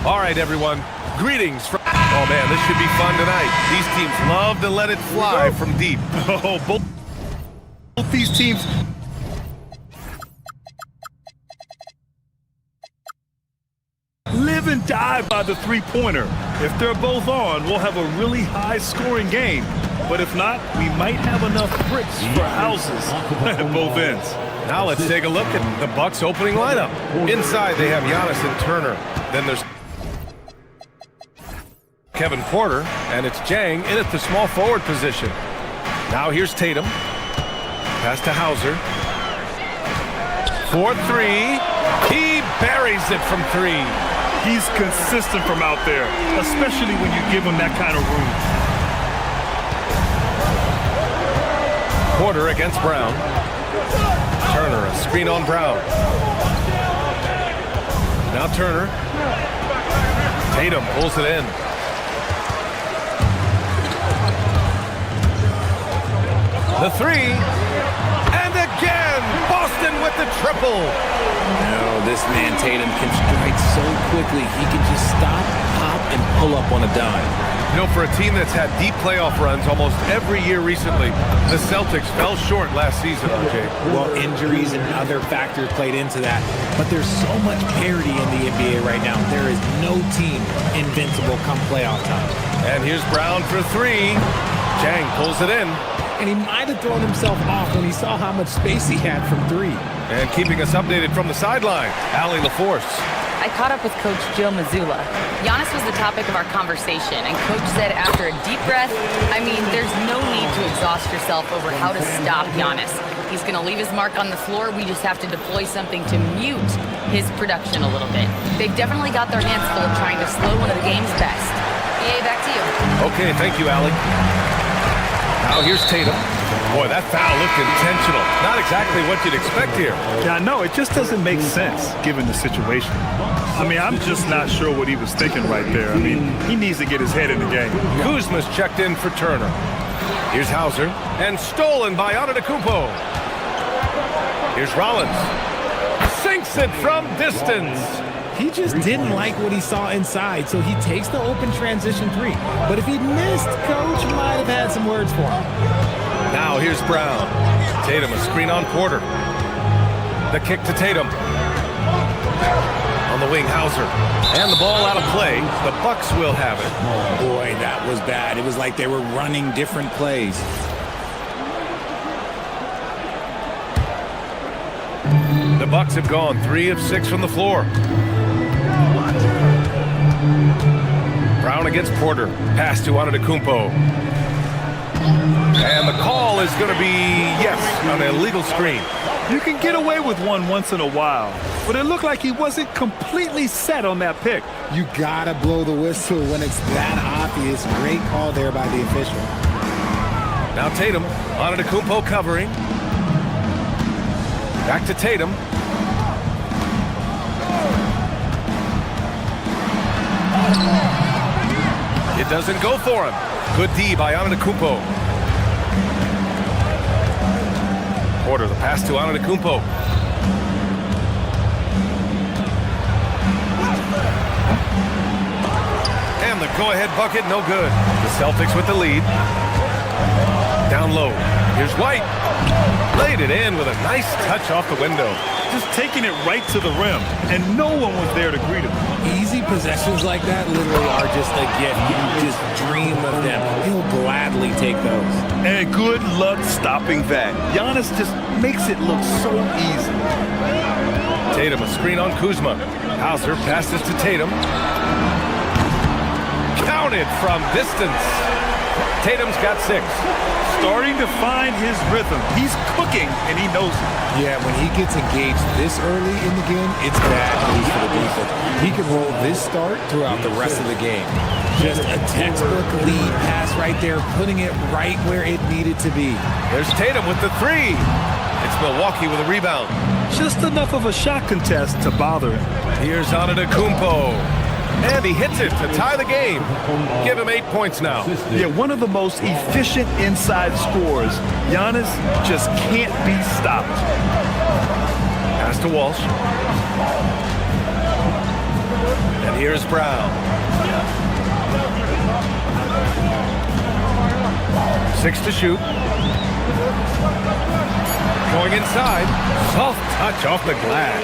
Speaker 9: All right, everyone. Greetings from... Oh, man, this should be fun tonight. These teams love to let it fly from deep. Oh, both these teams...
Speaker 10: Live and die by the three-pointer. If they're both on, we'll have a really high-scoring game. But if not, we might have enough bricks for houses at both ends.
Speaker 9: Now let's take a look at the Bucks' opening lineup. Inside, they have Giannis and Turner. Then there's Kevin Porter, and it's Jang in at the small forward position. Now here's Tatum. Pass to Hauser. 4-3. He buries it from 3.
Speaker 10: He's consistent from out there, especially when you give him that kind of room.
Speaker 9: Porter against Brown. Turner, a screen on Brown. Now Turner. Tatum pulls it in. The 3. And again, Boston with the triple.
Speaker 11: No, this man Tatum can strike so quickly. He can just stop, pop, and pull up on a dime.
Speaker 9: You know, for a team that's had deep playoff runs almost every year recently, the Celtics fell short last season, RJ.
Speaker 11: Well, injuries and other factors played into that. But there's so much parity in the NBA right now. There is no team invincible come playoff time.
Speaker 9: And here's Brown for 3. Jang pulls it in.
Speaker 11: And he might have thrown himself off when he saw how much space he had from 3.
Speaker 9: And keeping us updated from the sideline, Allie LaForce.
Speaker 7: I caught up with Coach Joe Mazzulla. Giannis was the topic of our conversation, and Coach said after a deep breath, I mean, there's no need to exhaust yourself over how to stop Giannis. He's going to leave his mark on the floor. We just have to deploy something to mute his production a little bit. They've definitely got their hands full trying to slow one of the game's best. BA, back to you.
Speaker 9: Okay, thank you, Allie. Now here's Tatum. Boy, that foul looked intentional. Not exactly what you'd expect here.
Speaker 10: Yeah, no, it just doesn't make sense given the situation. I mean, I'm just not sure what he was thinking right there. I mean, he needs to get his head in the game.
Speaker 9: Kuzma's checked in for Turner. Here's Hauser. And stolen by Antetokounmpo. Here's Rollins. Sinks it from distance.
Speaker 11: He just didn't like what he saw inside, so he takes the open transition 3. But if he'd missed, Coach might have had some words for him.
Speaker 9: Now here's Brown. Tatum, a screen on Porter. The kick to Tatum. On the wing, Hauser. And the ball out of play. The Bucks will have it.
Speaker 11: Oh, boy, that was bad. It was like they were running different plays.
Speaker 9: The Bucks have gone 3 of 6 from the floor. Brown against Porter. Pass to Antetokounmpo. And the call is going to be, yes, an illegal screen.
Speaker 10: You can get away with one once in a while, but it looked like he wasn't completely set on that pick.
Speaker 11: You gotta blow the whistle when it's that obvious. Great call there by the official.
Speaker 9: Now Tatum, Antetokounmpo covering. Back to Tatum. It doesn't go for him. Good D by Antetokounmpo. Porter, the pass to Antetokounmpo. And the go-ahead bucket, no good. The Celtics with the lead. Down low. Here's White. Laid it in with a nice touch off the window.
Speaker 10: Just taking it right to the rim, and no one was there to greet him.
Speaker 11: Easy possessions like that literally are just a gift. You just dream of them. He'll gladly take those.
Speaker 10: And good luck stopping that. Giannis just makes it look so easy.
Speaker 9: Tatum, a screen on Kuzma. Hauser passes to Tatum. Counted from distance. Tatum's got 6.
Speaker 10: Starting to find his rhythm. He's cooking, and he knows it.
Speaker 11: Yeah, when he gets engaged this early in the game, it's bad news for the defense. He can roll this start throughout the rest of the game. Just a textbook lead pass right there, putting it right where it needed to be.
Speaker 9: There's Tatum with the 3. It's Milwaukee with a rebound.
Speaker 10: Just enough of a shot contest to bother him.
Speaker 9: Here's Antetokounmpo. And he hits it to tie the game. Give him 8 points now.
Speaker 10: Yeah, one of the most efficient inside scorers. Giannis just can't be stopped.
Speaker 9: Pass to Walsh. And here's Brown. 6 to shoot. Going inside. Soft touch off the glass.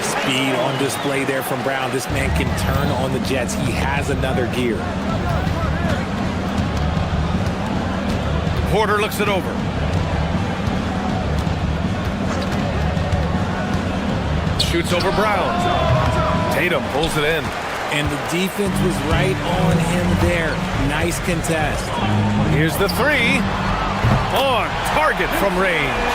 Speaker 11: Speed on display there from Brown. This man can turn on the Jets. He has another gear.
Speaker 9: Porter looks it over. Shoots over Brown. Tatum pulls it in.
Speaker 11: And the defense was right on him there. Nice contest.
Speaker 9: Here's the three. On target from range.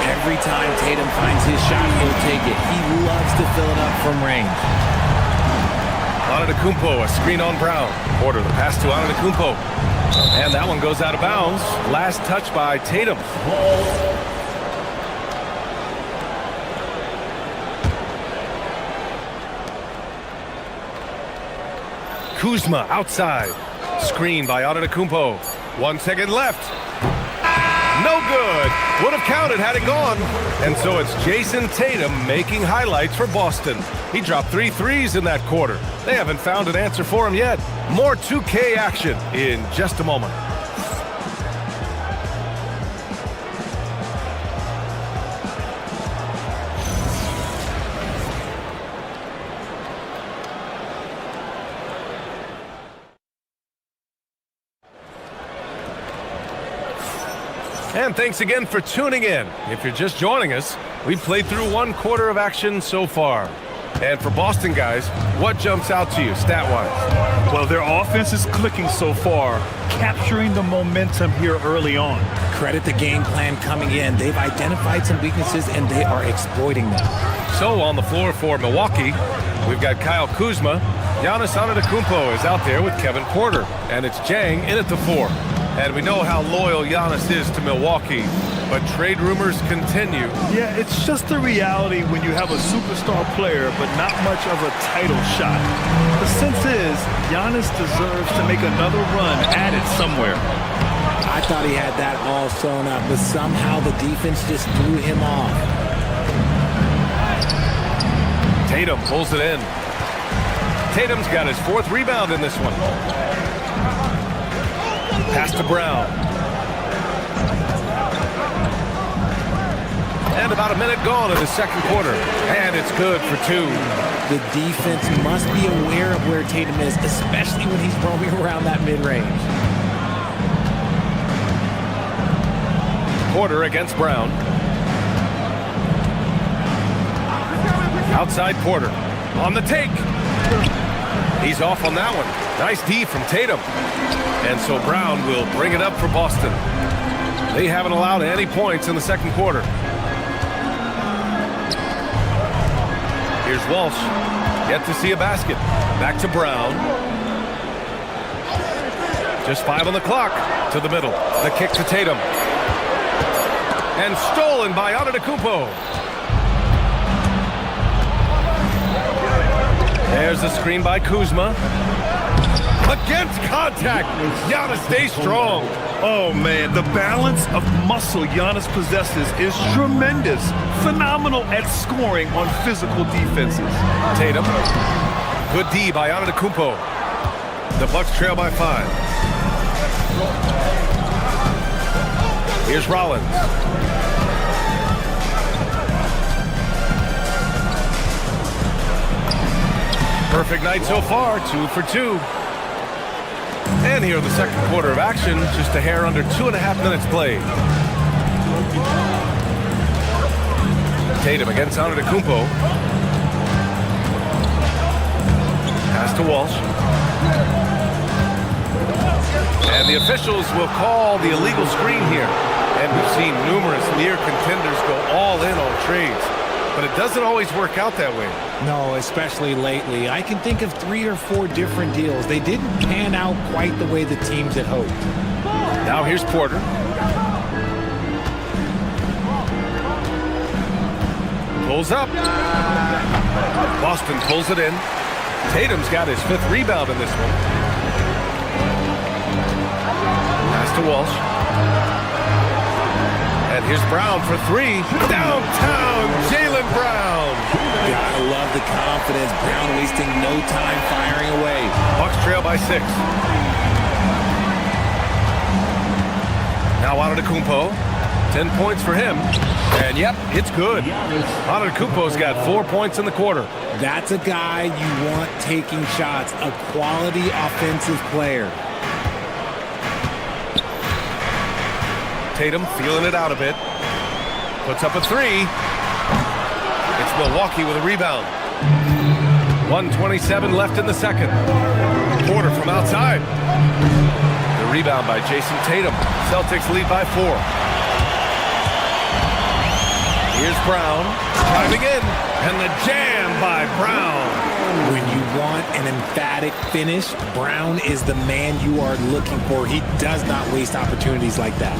Speaker 11: Every time Tatum finds his shot, he'll take it. He loves to fill it up from range.
Speaker 9: Antetokounmpo, a screen on Brown. Porter, the pass to Antetokounmpo. And that one goes out of bounds. Last touch by Tatum. Kuzma outside. Screen by Antetokounmpo. 1 second left. No good. Would have counted had it gone. And so it's Jason Tatum making highlights for Boston. He dropped 3 threes in that quarter. They haven't found an answer for him yet. More 2K action in just a moment. And thanks again for tuning in. If you're just joining us, we've played through 1 quarter of action so far. And for Boston guys, what jumps out to you stat-wise?
Speaker 10: Well, their offense is clicking so far, capturing the momentum here early on.
Speaker 11: Credit the game plan coming in. They've identified some weaknesses, and they are exploiting them.
Speaker 9: So on the floor for Milwaukee, we've got Kyle Kuzma. Giannis Antetokounmpo is out there with Kevin Porter. And it's Jang in at the 4. And we know how loyal Giannis is to Milwaukee, but trade rumors continue.
Speaker 10: Yeah, it's just the reality when you have a superstar player, but not much of a title shot. The sense is, Giannis deserves to make another run at it somewhere.
Speaker 11: I thought he had that all sewn up, but somehow the defense just threw him off.
Speaker 9: Tatum pulls it in. Tatum's got his 4th rebound in this one. Pass to Brown. And about a minute gone in the second quarter. And it's good for 2.
Speaker 11: The defense must be aware of where Tatum is, especially when he's roaming around that mid-range.
Speaker 9: Porter against Brown. Outside Porter. On the take. He's off on that one. Nice D from Tatum. And so Brown will bring it up for Boston. They haven't allowed any points in the second quarter. Here's Walsh. Yet to see a basket. Back to Brown. Just 5 on the clock. To the middle. The kick to Tatum. And stolen by Antetokounmpo. There's the screen by Kuzma. Against contact. Giannis stays strong.
Speaker 10: Oh, man, the balance of muscle Giannis possesses is tremendous. Phenomenal at scoring on physical defenses.
Speaker 9: Tatum. Good D by Antetokounmpo. The Bucks trail by 5. Here's Rollins. Perfect night so far, 2 for 2. And here in the second quarter of action, just a hair under 2.5 minutes played. Tatum against Antetokounmpo. Pass to Walsh. And the officials will call the illegal screen here. And we've seen numerous near contenders go all in on trades. But it doesn't always work out that way.
Speaker 11: No, especially lately. I can think of 3 or 4 different deals. They didn't pan out quite the way the teams had hoped.
Speaker 9: Now here's Porter. Pulls up. Boston pulls it in. Tatum's got his 5th rebound in this one. Pass to Walsh. And here's Brown for 3. Downtown, Jaylen Brown.
Speaker 11: Gotta love the confidence. Brown wasting no time firing away.
Speaker 9: Bucks trail by 6. Now Antetokounmpo. 10 points for him. And yep, it's good. Antetokounmpo's got 4 points in the quarter.
Speaker 11: That's a guy you want taking shots. A quality offensive player.
Speaker 9: Tatum feeling it out a bit. Puts up a 3. It's Milwaukee with a rebound. 1:27 left in the second. Porter from outside. The rebound by Jason Tatum. Celtics lead by 4. Here's Brown driving in, and the jam by Brown.
Speaker 11: When you want an emphatic finish, Brown is the man you are looking for. He does not waste opportunities like that.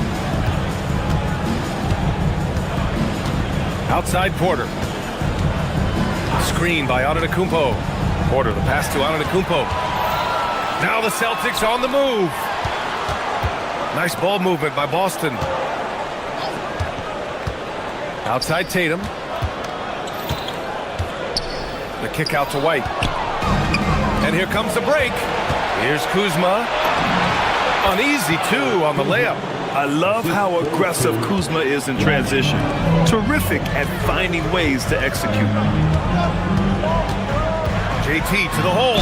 Speaker 9: Outside Porter. Screen by Antetokounmpo. Porter, the pass to Antetokounmpo. Now the Celtics on the move. Nice ball movement by Boston. Outside Tatum. The kick out to White. And here comes the break. Here's Kuzma. Uneasy, too, on the layup.
Speaker 10: I love how aggressive Kuzma is in transition. Terrific at finding ways to execute.
Speaker 9: JT to the hole.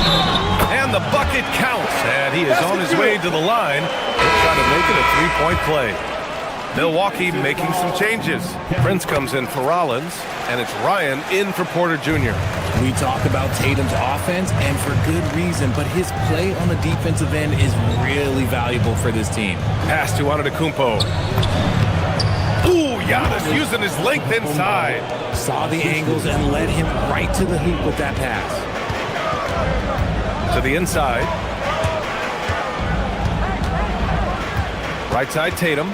Speaker 9: And the bucket counts. And he is on his way to the line. He'll try to make it a three-point play. Milwaukee making some changes. Prince comes in for Rollins, and it's Ryan in for Porter Jr.
Speaker 11: We talk about Tatum's offense, and for good reason, but his play on the defensive end is really valuable for this team.
Speaker 9: Pass to Antetokounmpo. Ooh, Giannis using his length inside.
Speaker 11: Saw the angles and led him right to the hoop with that pass.
Speaker 9: To the inside. Right side Tatum.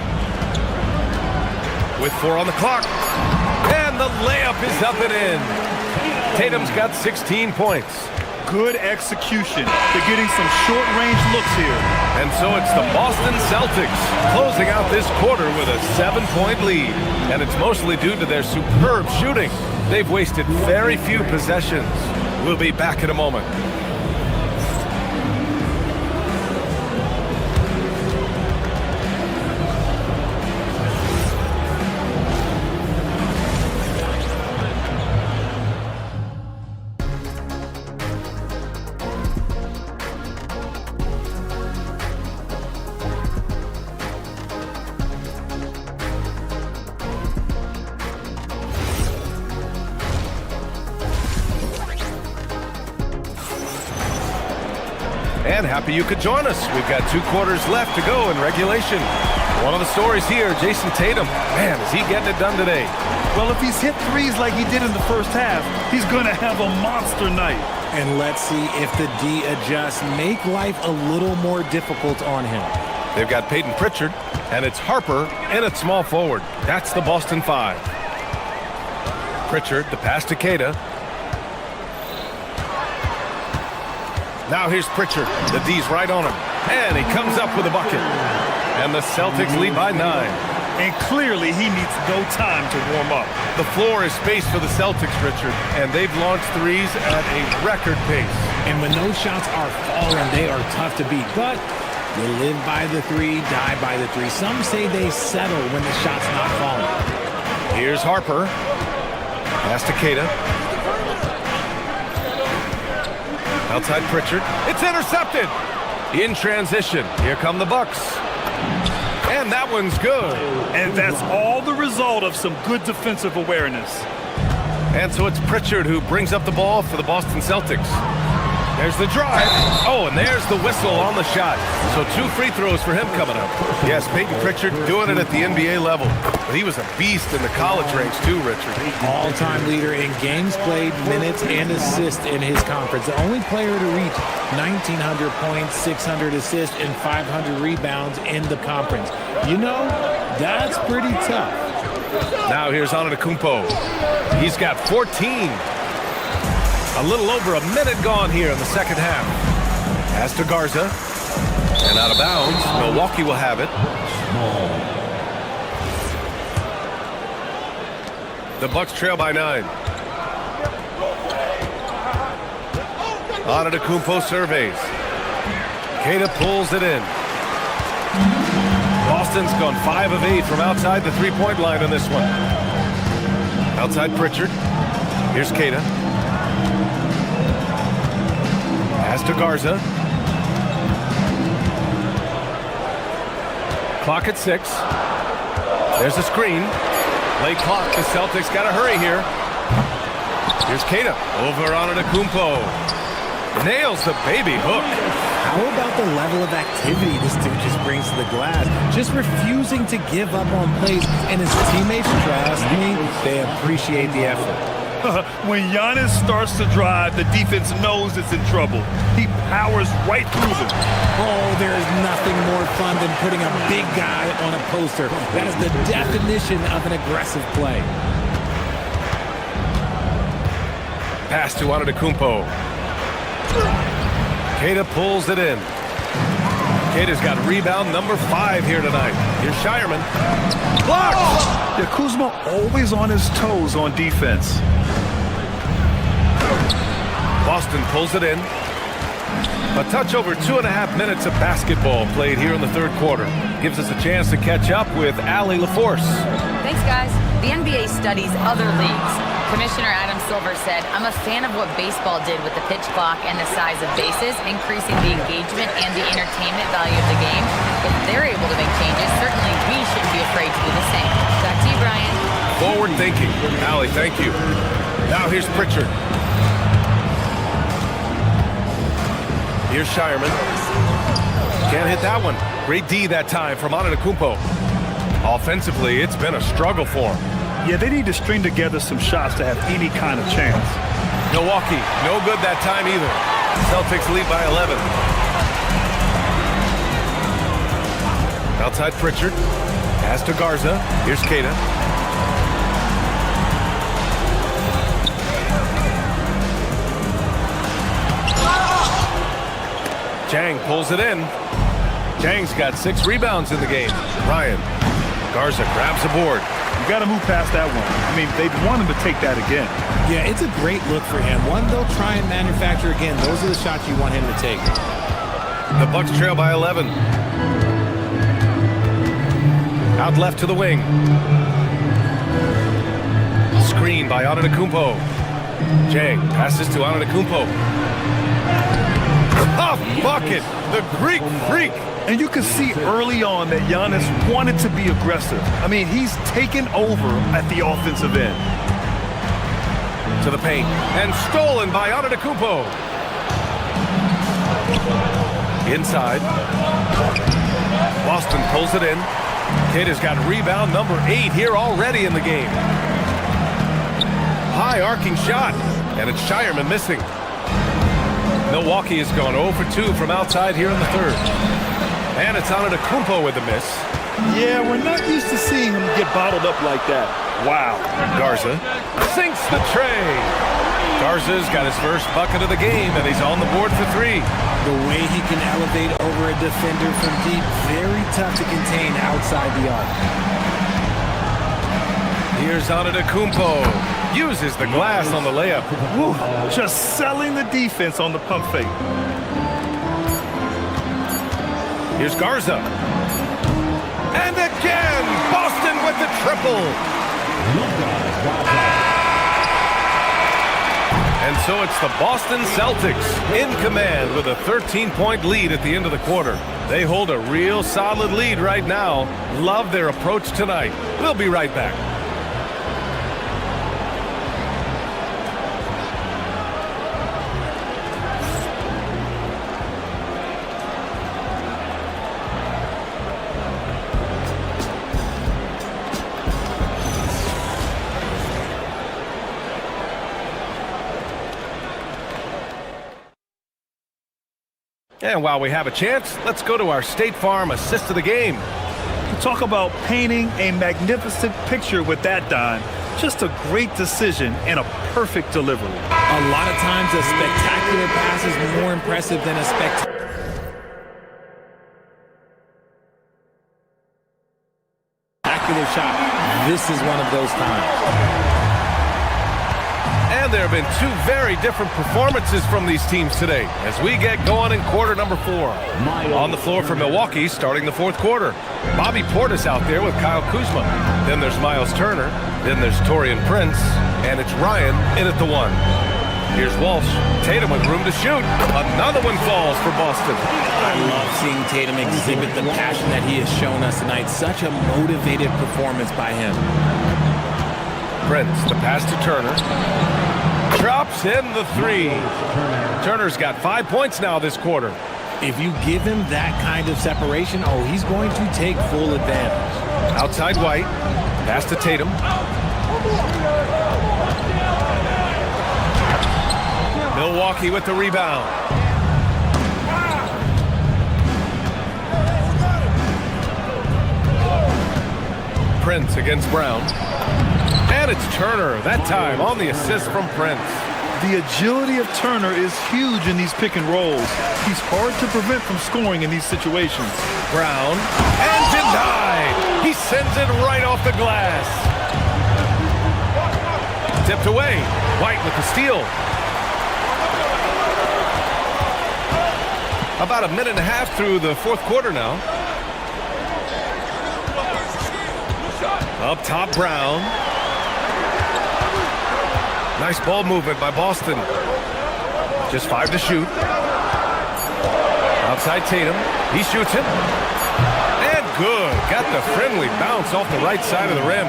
Speaker 9: With 4 on the clock. And the layup is up and in. Tatum's got 16 points.
Speaker 10: Good execution. They're getting some short-range looks here.
Speaker 9: And so it's the Boston Celtics closing out this quarter with a 7-point lead. And it's mostly due to their superb shooting. They've wasted very few possessions. We'll be back in a moment. And happy you could join us. We've got 2 quarters left to go in regulation. One of the stories here, Jason Tatum. Man, is he getting it done today?
Speaker 10: Well, if he's hit threes like he did in the first half, he's going to have a monster night.
Speaker 11: And let's see if the D adjusts, make life a little more difficult on him.
Speaker 9: They've got Peyton Pritchard, and it's Harper in at small forward. That's the Boston 5. Pritchard, the pass to Queta. Now here's Pritchard. The D's right on him. And he comes up with a bucket. And the Celtics lead by 9.
Speaker 10: And clearly he needs no time to warm up.
Speaker 9: The floor is space for the Celtics, Richard. And they've launched threes at a record pace.
Speaker 11: And when those shots are falling, they are tough to beat. But you live by the 3, die by the 3. Some say they settle when the shot's not falling.
Speaker 9: Here's Harper. Pass to Queta. Outside Pritchard. It's intercepted. In transition. Here come the Bucks. And that one's good.
Speaker 10: And that's all the result of some good defensive awareness.
Speaker 9: And so it's Pritchard who brings up the ball for the Boston Celtics. There's the drive. Oh, and there's the whistle on the shot. So 2 free throws for him coming up. Yes, Peyton Pritchard doing it at the NBA level. But he was a beast in the college ranks too, Richard.
Speaker 11: All-time leader in games played, minutes, and assists in his conference. The only player to reach 1,900 points, 600 assists, and 500 rebounds in the conference. You know, that's pretty tough.
Speaker 9: Now here's Antetokounmpo. He's got 14. A little over a minute gone here in the second half. Pass to Garza. And out of bounds. Milwaukee will have it. The Bucks trail by 9. Antetokounmpo surveys. Queta pulls it in. Boston's gone 5 of 8 from outside the 3-point line on this one. Outside Pritchard. Here's Queta. Pass to Garza. Clock at 6. There's a screen. Late clock. The Celtics got to hurry here. Here's Keita. Over on Antetokounmpo. Nails the baby hook.
Speaker 11: How about the level of activity this dude just brings to the glass? Just refusing to give up on plays, and his teammates, trust me, they appreciate the effort.
Speaker 10: When Giannis starts to drive, the defense knows it's in trouble. He powers right through them.
Speaker 11: Oh, there is nothing more fun than putting a big guy on a poster. That is the definition of an aggressive play.
Speaker 9: Pass to Antetokounmpo. Keita pulls it in. Keita's got rebound number 5 here tonight. Here's Shireman. Blocked!
Speaker 10: Yeah, Kuzma always on his toes on defense.
Speaker 9: Boston pulls it in. A touch over 2.5 minutes of basketball played here in the third quarter. Gives us a chance to catch up with Allie LaForce.
Speaker 7: Thanks, guys. The NBA studies other leagues. Commissioner Adam Silver said, I'm a fan of what baseball did with the pitch clock and the size of bases, increasing the engagement and the entertainment value of the game. If they're able to make changes, certainly we shouldn't be afraid to do the same. Back to you, Brian.
Speaker 9: Forward thinking. Allie, thank you. Now here's Pritchard. Here's Shireman. Can't hit that one. Great D that time from Antetokounmpo. Offensively, it's been a struggle for him.
Speaker 10: Yeah, they need to string together some shots to have any kind of chance.
Speaker 9: Milwaukee, no good that time either. Celtics lead by 11. Outside Pritchard. Pass to Garza. Here's Keita. Chang pulls it in. Chang's got 6 rebounds in the game. Ryan. Garza grabs the board.
Speaker 10: You got to move past that one. I mean, they want him to take that again.
Speaker 11: Yeah, it's a great look for him. One they'll try and manufacture again. Those are the shots you want him to take.
Speaker 9: The Bucks trail by 11. Out left to the wing. Screen by Antetokounmpo. Chang passes to Antetokounmpo. Tough bucket. The Greek freak.
Speaker 10: And you can see early on that Giannis wanted to be aggressive. I mean, he's taken over at the offensive end.
Speaker 9: To the paint. And stolen by Antetokounmpo. Inside. Boston pulls it in. Keita's got rebound number 8 here already in the game. High arcing shot. And it's Shireman missing. Milwaukee has gone 0 for 2 from outside here in the third. And it's Antetokounmpo with a miss.
Speaker 10: Yeah, we're not used to seeing him get bottled up like that. Wow.
Speaker 9: Garza sinks the tray. Garza's got his first bucket of the game, and he's on the board for 3.
Speaker 11: The way he can elevate over a defender from deep, very tough to contain outside the arc.
Speaker 9: Here's Antetokounmpo. Uses the glass on the layup.
Speaker 10: Woo, just selling the defense on the pump fake.
Speaker 9: Here's Garza. And again, Boston with the triple. And so it's the Boston Celtics in command with a 13-point lead at the end of the quarter. They hold a real solid lead right now. Love their approach tonight. We'll be right back. And while we have a chance, let's go to our State Farm assist of the game.
Speaker 10: Talk about painting a magnificent picture with that dime. Just a great decision and a perfect delivery.
Speaker 11: A lot of times a spectacular pass is more impressive than a spectacular shot. This is one of those times.
Speaker 9: And there have been 2 very different performances from these teams today as we get going in quarter number 4. On the floor for Milwaukee starting the 4th quarter. Bobby Portis out there with Kyle Kuzma. Then there's Miles Turner. Then there's Taurean Prince. And it's Ryan in at the 1. Here's Walsh. Tatum with room to shoot. Another one falls for Boston.
Speaker 11: I love seeing Tatum exhibit the passion that he has shown us tonight. Such a motivated performance by him.
Speaker 9: Prince, the pass to Turner. Drops in the three. Turner's got 5 points now this quarter.
Speaker 11: If you give him that kind of separation, oh, he's going to take full advantage.
Speaker 9: Outside White. Pass to Tatum. Milwaukee with the rebound. Prince against Brown. And it's Turner, that time on the assist from Prince.
Speaker 10: The agility of Turner is huge in these pick and rolls. He's hard to prevent from scoring in these situations.
Speaker 9: Brown, and denied. He sends it right off the glass. Tipped away. White with the steal. About a minute and a half through the fourth quarter now. Up top, Brown. Nice ball movement by Boston. Just 5 to shoot. Outside Tatum. He shoots it. And good. Got the friendly bounce off the right side of the rim.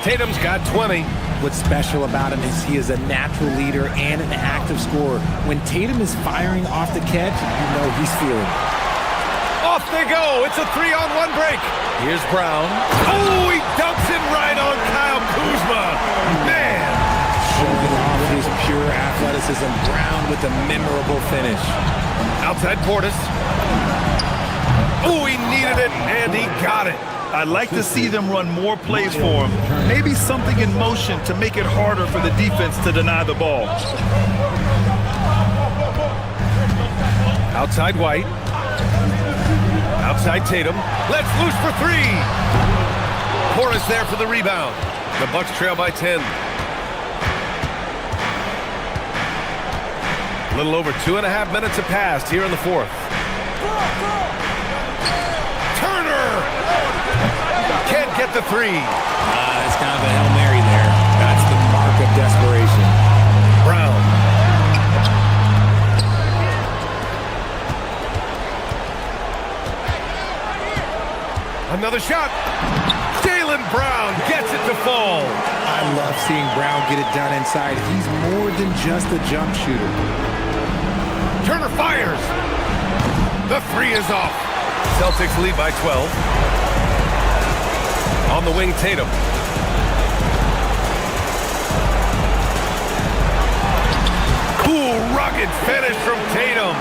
Speaker 9: Tatum's got 20.
Speaker 11: What's special about him is he is a natural leader and an active scorer. When Tatum is firing off the catch, you know he's feeling it.
Speaker 9: Off they go. It's a 3-on-1 break. Here's Brown. Oh, he dumps it right on Kyle Kuzma. Man.
Speaker 11: Showing off his pure athleticism. Brown with a memorable finish.
Speaker 9: Outside Portis. Oh, he needed it, and he got it.
Speaker 10: I'd like to see them run more plays for him. Maybe something in motion to make it harder for the defense to deny the ball.
Speaker 9: Outside White. Outside Tatum. Let's loose for 3. Portis there for the rebound. The Bucks trail by 10. A little over 2.5 minutes have passed here in the fourth. Turner! Can't get the 3.
Speaker 11: It's kind of a Hail Mary there. That's the mark of desperation.
Speaker 9: Brown. Another shot. Jaylen Brown gets it to fall.
Speaker 11: I love seeing Brown get it done inside. He's more than just a jump shooter.
Speaker 9: Turner fires. The 3 is off. Celtics lead by 12. On the wing, Tatum. Cool, rugged finish from Tatum.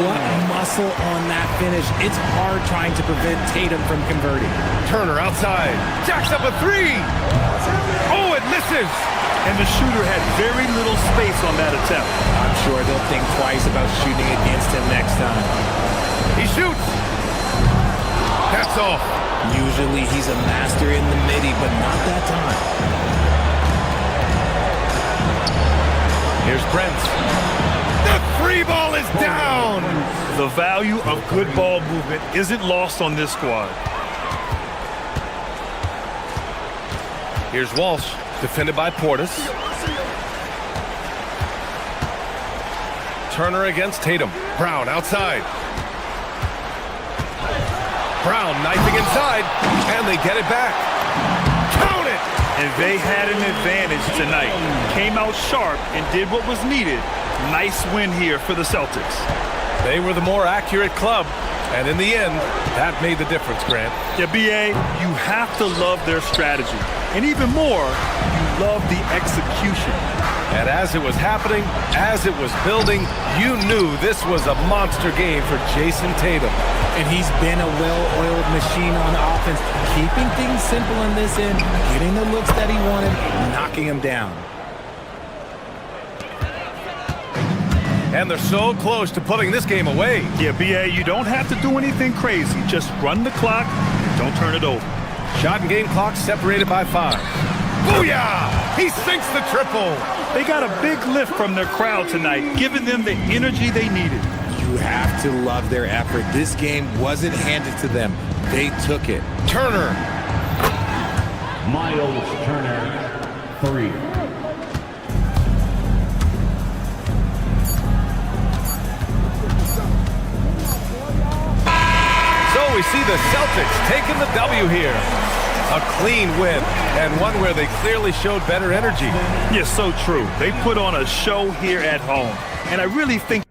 Speaker 11: What muscle on that finish. It's hard trying to prevent Tatum from converting.
Speaker 9: Turner outside. Jacks up a 3. Oh, it misses.
Speaker 10: And the shooter had very little space on that attempt.
Speaker 11: I'm sure they'll think twice about shooting against him next time.
Speaker 9: He shoots. That's off.
Speaker 11: Usually he's a master in the midi, but not that time.
Speaker 9: Here's Prince. The 3 ball is down.
Speaker 10: The value of good ball movement isn't lost on this squad.
Speaker 9: Here's Walsh, defended by Portis. Turner against Tatum. Brown outside. Brown knifing inside, and they get it back. Count it!
Speaker 10: And they had an advantage tonight. Came out sharp and did what was needed. Nice win here for the Celtics.
Speaker 9: They were the more accurate club, and in the end, that made the difference, Grant.
Speaker 10: Yeah, B.A., you have to love their strategy. And even more, you love the execution.
Speaker 9: And as it was happening, as it was building, you knew this was a monster game for Jason Tatum.
Speaker 11: And he's been a well-oiled machine on offense, keeping things simple in this end, getting the looks that he wanted, knocking him down.
Speaker 9: And they're so close to putting this game away.
Speaker 10: Yeah, B.A., you don't have to do anything crazy. Just run the clock and don't turn it over.
Speaker 9: Shot and game clock separated by 5. Booyah! He sinks the triple.
Speaker 10: They got a big lift from their crowd tonight, giving them the energy they needed.
Speaker 11: You have to love their effort. This game wasn't handed to them. They took it.
Speaker 9: Turner.
Speaker 5: Miles Turner, 3.
Speaker 9: So we see the Celtics taking the W here. A clean win, and one where they clearly showed better energy.
Speaker 10: Yeah, so true. They put on a show here at home, and I really think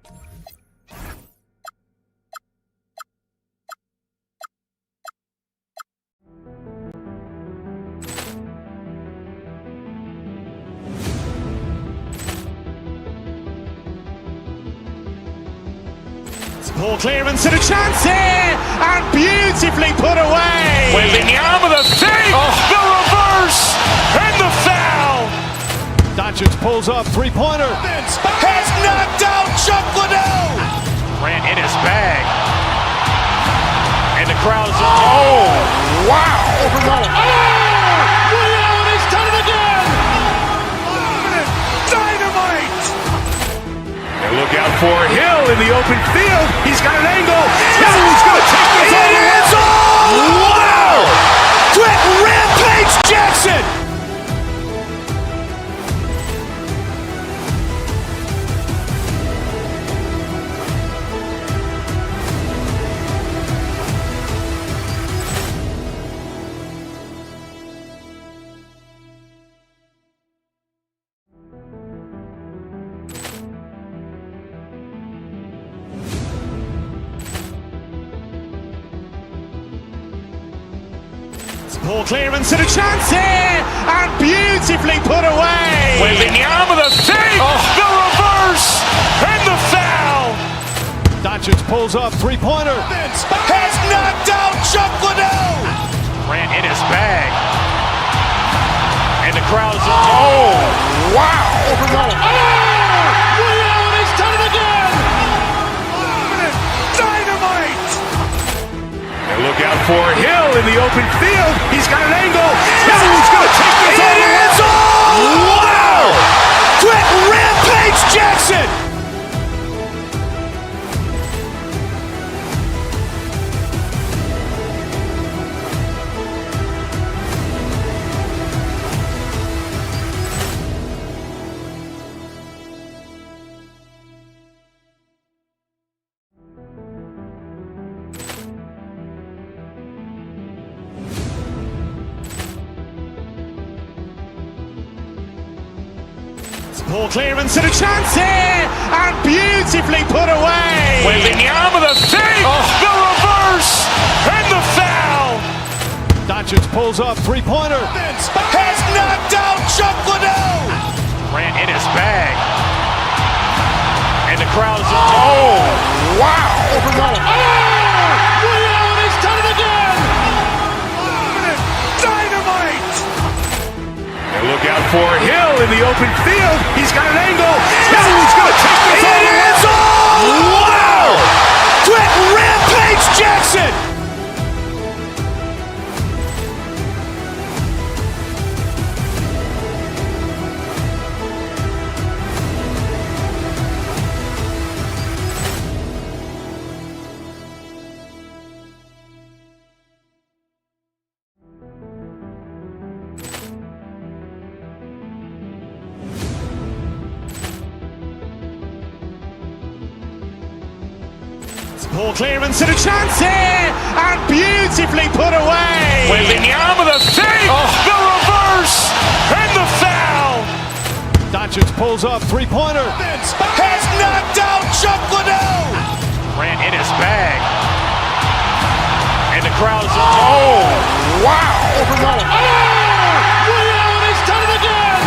Speaker 1: Ball clearance and a chance here, and beautifully put away.
Speaker 2: Wembanyama the save, the reverse, and the foul.
Speaker 3: Doncic pulls up, three-pointer.
Speaker 2: Has knocked out Chuck Liddell. Grant in his bag. And the crowd's, oh, wow.
Speaker 3: Ray Allen has done it again.
Speaker 2: Dynamite. And look out for Hill in the open field. He's got an angle. Hill's going to take this all the way. Wow. Quick Rampage Jackson.
Speaker 1: Ball clearance and a chance here, and beautifully put away.
Speaker 2: Wembanyama the save, the reverse, and the foul.
Speaker 3: Doncic pulls up, three-pointer.
Speaker 2: Has knocked out Chuck Liddell. Grant in his bag. And the crowd's, oh, wow.
Speaker 3: Ray Allen has done it again.
Speaker 2: Dynamite. And look out for Hill in the open field. He's got an angle. Hill's going to take this all the way. Wow. Quick Rampage Jackson.
Speaker 1: Ball clearance and a chance here, and beautifully put away.
Speaker 2: Wembanyama the save, the reverse, and the foul.
Speaker 3: Doncic pulls up, three-pointer.
Speaker 2: Has knocked out Chuck Liddell. Grant in his bag. And the crowd's, oh, wow.
Speaker 3: Ray Allen has done it again.
Speaker 2: Dynamite. And look out for Hill in the open field. He's got an angle. Hill's going to take this all the way. Wow. Quick Rampage Jackson.
Speaker 1: Ball clearance and a chance here, and beautifully put away.
Speaker 2: Wembanyama the save, the reverse, and the foul.
Speaker 3: Doncic pulls up, three-pointer.
Speaker 2: Has knocked out Chuck Liddell. Grant in his bag. And the crowd's, oh, wow.
Speaker 3: Ray Allen has done it again.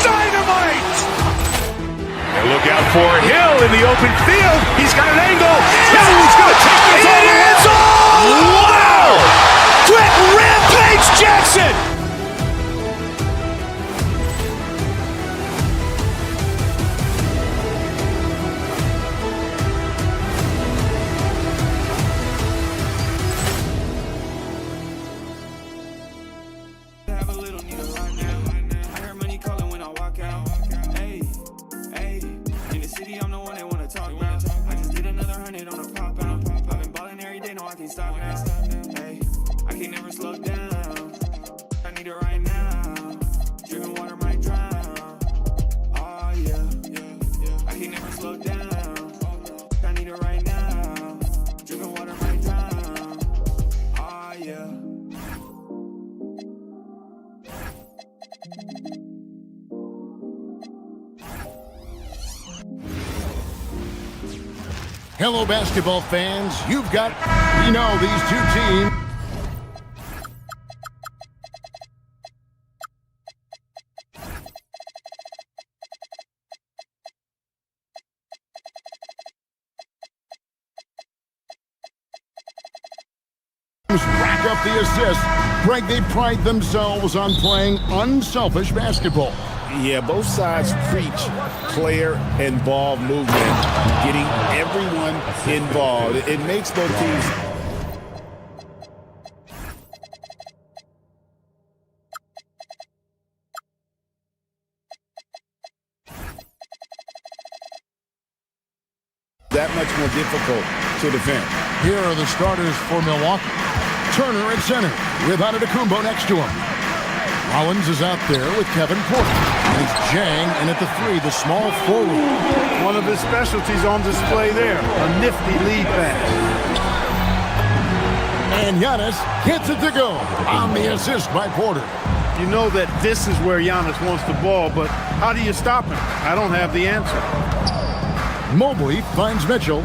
Speaker 2: Dynamite. And look out for Hill in the open field. He's got an angle. Hill's going to take this all the way. Wow. Quick Rampage Jackson.
Speaker 4: Hello, basketball fans. You've got, these two teams. Rack up the assists. Greg, they pride themselves on playing unselfish basketball.
Speaker 8: Yeah, both sides preach player and ball movement, getting everyone involved. It makes both teams. That much more difficult to defend.
Speaker 4: Here are the starters for Milwaukee. Turner at center with Antetokounmpo next to him. Rollins is out there with Kevin Porter. It's Jang in at the 3, the small forward.
Speaker 10: One of his specialties on display there, a nifty lead pass.
Speaker 4: And Giannis gets it to go on the assist by Porter.
Speaker 10: You know that this is where Giannis wants the ball, but how do you stop him? I don't have the answer.
Speaker 4: Mobley finds Mitchell.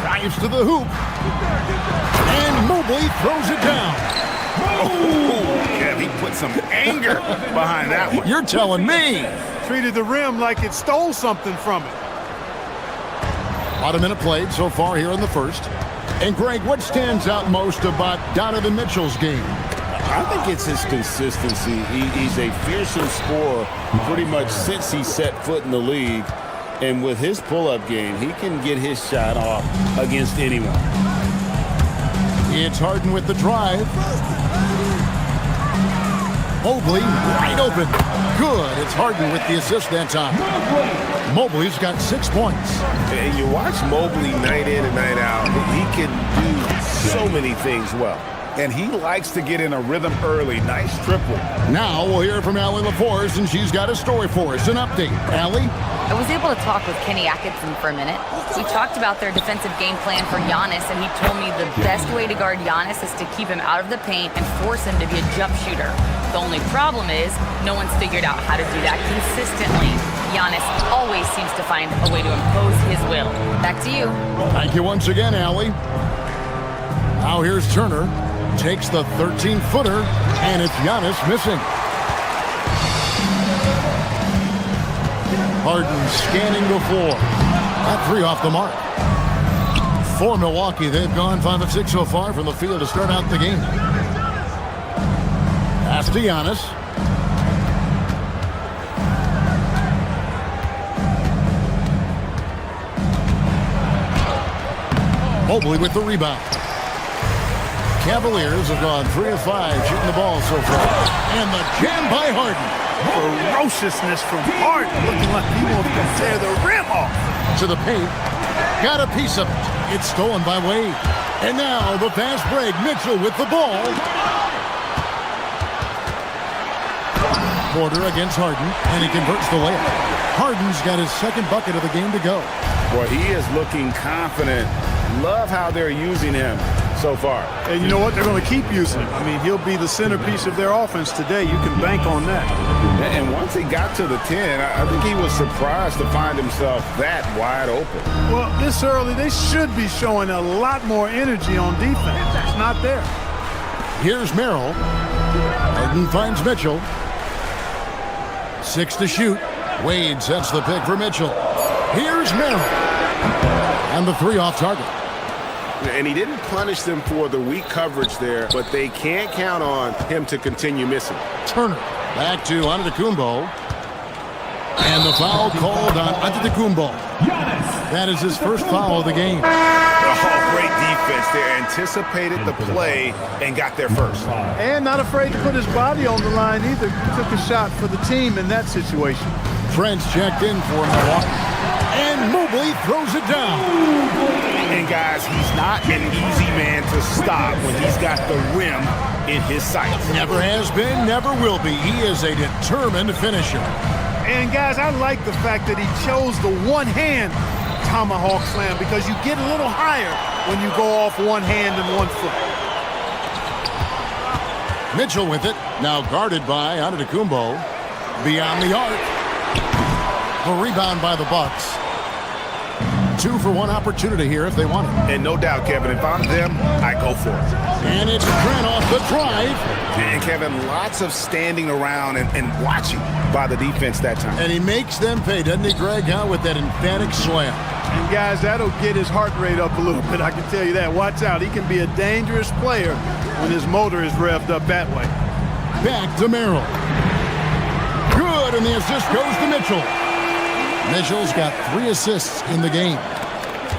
Speaker 4: Drives to the hoop. And Mobley throws it down.
Speaker 8: Yeah, he put some anger behind that one.
Speaker 4: You're telling me.
Speaker 10: Treated the rim like it stole something from it.
Speaker 4: About a minute played so far here in the first. And Greg, what stands out most about Donovan Mitchell's game?
Speaker 8: I think it's his consistency. He's a fearsome scorer pretty much since he set foot in the league. And with his pull-up game, he can get his shot off against anyone.
Speaker 4: It's Harden with the drive. Mobley wide open. Good. It's Harden with the assist that time. Mobley's got 6 points.
Speaker 9: And you watch Mobley night in and night out. He can do so many things well.
Speaker 8: And he likes to get in a rhythm early. Nice triple.
Speaker 4: Now we'll hear from Allie LaForce, and she's got a story for us. An update. Allie?
Speaker 7: I was able to talk with Kenny Atkinson for a minute. We talked about their defensive game plan for Giannis, and he told me the best way to guard Giannis is to keep him out of the paint and force him to be a jump shooter. The only problem is no one's figured out how to do that consistently. Giannis always seems to find a way to impose his will. Back to you.
Speaker 4: Thank you once again, Allie. Now here's Turner. Takes the 13-footer, and it's Giannis missing. Harden scanning the floor. That 3 off the mark. For Milwaukee, they've gone 5 of 6 so far from the field to start out the game. Pass to Giannis. Mobley with the rebound. Cavaliers have gone 3 of 5 shooting the ball so far. And the jam by Harden.
Speaker 10: Ferociousness from Harden, looking like he wants to tear the rim off.
Speaker 4: To the paint. Got a piece of it. It's stolen by Wade. And now the fast break. Mitchell with the ball. Porter against Harden, and he converts the layup. Harden's got his second bucket of the game to go.
Speaker 8: Boy, he is looking confident. Love how they're using him so far.
Speaker 10: And you know what? They're going to keep using him. I mean, he'll be the centerpiece of their offense today. You can bank on that.
Speaker 8: And once he got to the 10, I think he was surprised to find himself that wide open.
Speaker 10: Well, this early, they should be showing a lot more energy on defense. It's not there.
Speaker 4: Here's Merrill. Harden finds Mitchell. 6 to shoot. Wade sets the pick for Mitchell. Here's Merrill. And the 3 off target.
Speaker 9: And he didn't punish them for the weak coverage there, but they can't count on him to continue missing.
Speaker 4: Turner back to Antetokounmpo. And the foul called on Antetokounmpo. That is his first foul of the game.
Speaker 9: Oh, great defense there. Anticipated the play and got there first.
Speaker 10: And not afraid to put his body on the line either. Took a shot for the team in that situation.
Speaker 4: Trent's checked in for Milwaukee. And Mobley throws it down.
Speaker 8: And guys, he's not an easy man to stop when he's got the rim in his sights.
Speaker 4: Never has been, never will be. He is a determined finisher.
Speaker 10: And guys, I like the fact that he chose the one-hand tomahawk slam because you get a little higher when you go off one hand and 1 foot.
Speaker 4: Mitchell with it, now guarded by Antetokounmpo. Beyond the arc. The rebound by the Bucks. 2-for-1 opportunity here if they want it.
Speaker 2: And no doubt, Kevin, if I'm them, I go for it.
Speaker 4: And it's Grant off the drive.
Speaker 2: And Kevin, lots of standing around and watching by the defense that time.
Speaker 4: And he makes them pay, doesn't he, Greg, with that emphatic slam.
Speaker 3: And guys, that'll get his heart rate up a little bit, I can tell you that. Watch out. He can be a dangerous player when his motor is revved up that way.
Speaker 4: Back to Merrill. Good, and the assist goes to Mitchell. Mitchell's got 3 assists in the game.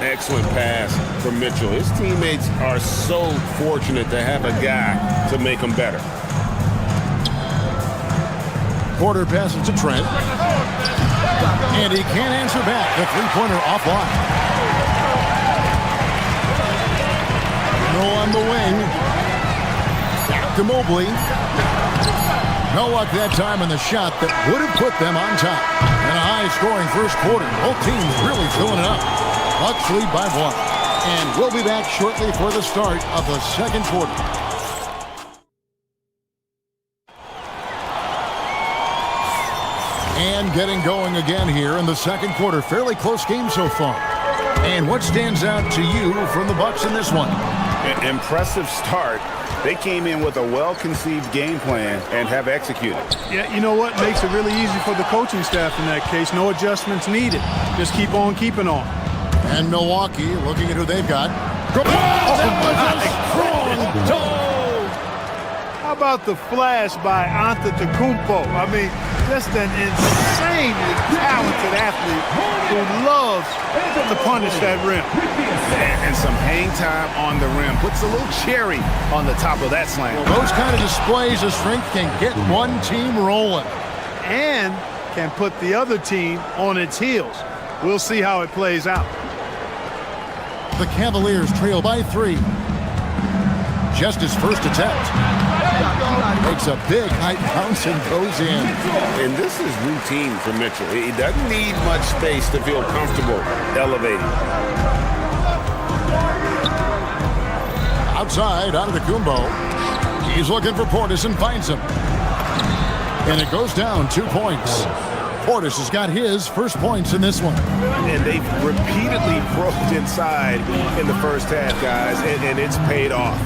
Speaker 8: Excellent pass from Mitchell. His teammates are so fortunate to have a guy to make them better.
Speaker 4: Porter passes to Trent. And he can't answer back. The three-pointer offline. No on the wing. Back to Mobley. No luck that time in the shot that would have put them on top. And a high-scoring first quarter. Both teams really filling it up. Bucks lead by 1. And we'll be back shortly for the start of the second quarter. And getting going again here in the second quarter. Fairly close game so far. And what stands out to you from the Bucks in this one?
Speaker 2: An impressive start. They came in with a well-conceived game plan and have executed.
Speaker 3: Yeah, you know what? Makes it really easy for the coaching staff in that case. No adjustments needed. Just keep on keeping on.
Speaker 4: And Milwaukee, looking at who they've got. That was a strong toe!
Speaker 3: How about the flash by Antetokounmpo? I mean, just an insanely talented athlete who loves to punish that rim.
Speaker 2: And some hang time on the rim. Puts a little cherry on the top of that slam.
Speaker 4: Well, those kind of displays of strength can get one team rolling.
Speaker 3: And can put the other team on its heels. We'll see how it plays out.
Speaker 4: The Cavaliers trail by 3. Just his first attempt. Makes a big high bounce and goes in.
Speaker 8: And this is routine for Mitchell. He doesn't need much space to feel comfortable elevating.
Speaker 4: Outside, Antetokounmpo. He's looking for Portis and finds him. And it goes down 2 points. Portis has got his first points in this one.
Speaker 2: And they've repeatedly broke inside in the first half, guys, and it's paid off.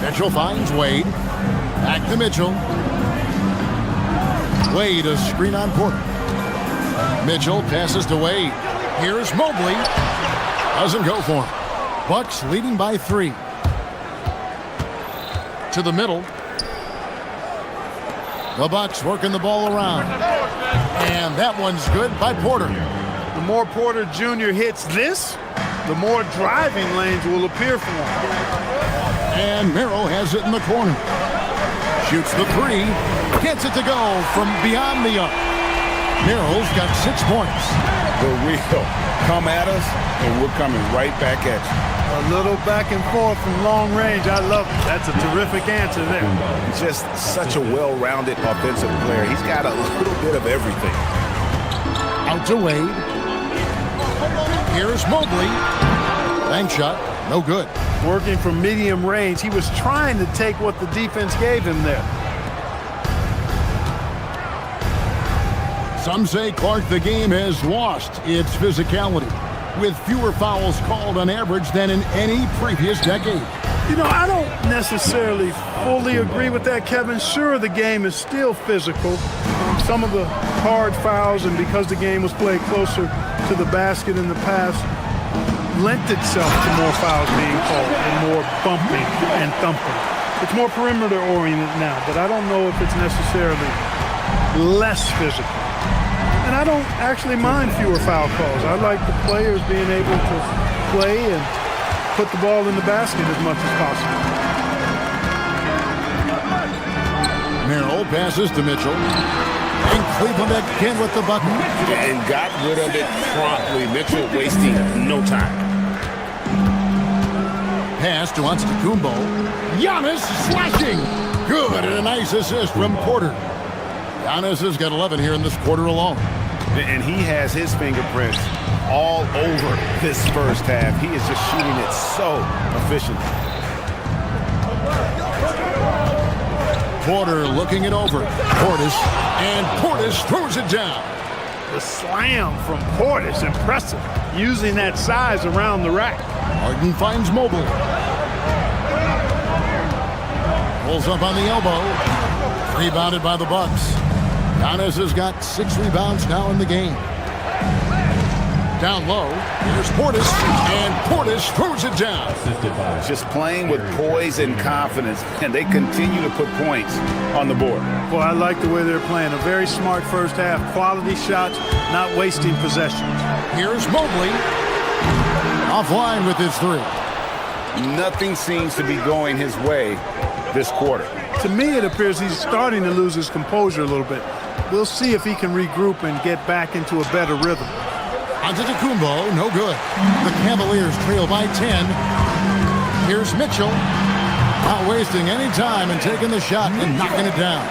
Speaker 4: Mitchell finds Wade. Back to Mitchell. Wade a screen on Porter. Mitchell passes to Wade. Here's Mobley. Doesn't go for him. Bucks leading by 3. To the middle. The Bucks working the ball around. And that one's good by Porter.
Speaker 3: The more Porter Jr. hits this, the more driving lanes will appear for him.
Speaker 4: And Merrill has it in the corner. Shoots the 3. Gets it to go from beyond the arc. Merrill's got 6 points.
Speaker 2: The real come at us, and we're coming right back at you.
Speaker 3: A little back and forth from long range. I love it. That's a terrific answer there.
Speaker 2: Just such a well-rounded offensive player. He's got a little bit of everything.
Speaker 4: Out to Wade. Here's Mobley. Bank shot. No good.
Speaker 3: Working from medium range. He was trying to take what the defense gave him there.
Speaker 4: Some say, Clark, the game has lost its physicality, with fewer fouls called on average than in any previous decade.
Speaker 3: You know, I don't necessarily fully agree with that, Kevin. Sure, the game is still physical. Some of the hard fouls, and because the game was played closer to the basket in the past, lent itself to more fouls being called and more bumping and thumping. It's more perimeter-oriented now, but I don't know if it's necessarily less physical. And I don't actually mind fewer foul calls. I like the players being able to play and put the ball in the basket as much as possible.
Speaker 4: Merrill passes to Mitchell. And Cleveland again with the button.
Speaker 8: And got rid of it promptly. Mitchell wasting no time.
Speaker 4: Pass to Antetokounmpo. Giannis slashing. Good, and a nice assist from Porter. Giannis has got 11 here in this quarter alone.
Speaker 2: And he has his fingerprints all over this first half. He is just shooting it so efficiently.
Speaker 4: Porter looking it over. Portis throws it down.
Speaker 3: The slam from Portis, impressive. Using that size around the rack.
Speaker 4: Harden finds Mobley. Pulls up on the elbow. Rebounded by the Bucks. Giannis has got 6 rebounds now in the game. Down low, here's Portis, and Portis throws it down.
Speaker 8: Just playing with poise and confidence, and they continue to put points on the board.
Speaker 3: Boy, I like the way they're playing. A very smart first half. Quality shots, not wasting possessions.
Speaker 4: Here's Mobley. Offline with his 3.
Speaker 8: Nothing seems to be going his way this quarter.
Speaker 3: To me, it appears he's starting to lose his composure a little bit. We'll see if he can regroup and get back into a better rhythm.
Speaker 4: Antetokounmpo, no good. The Cavaliers trail by 10. Here's Mitchell. Not wasting any time and taking the shot and knocking it down.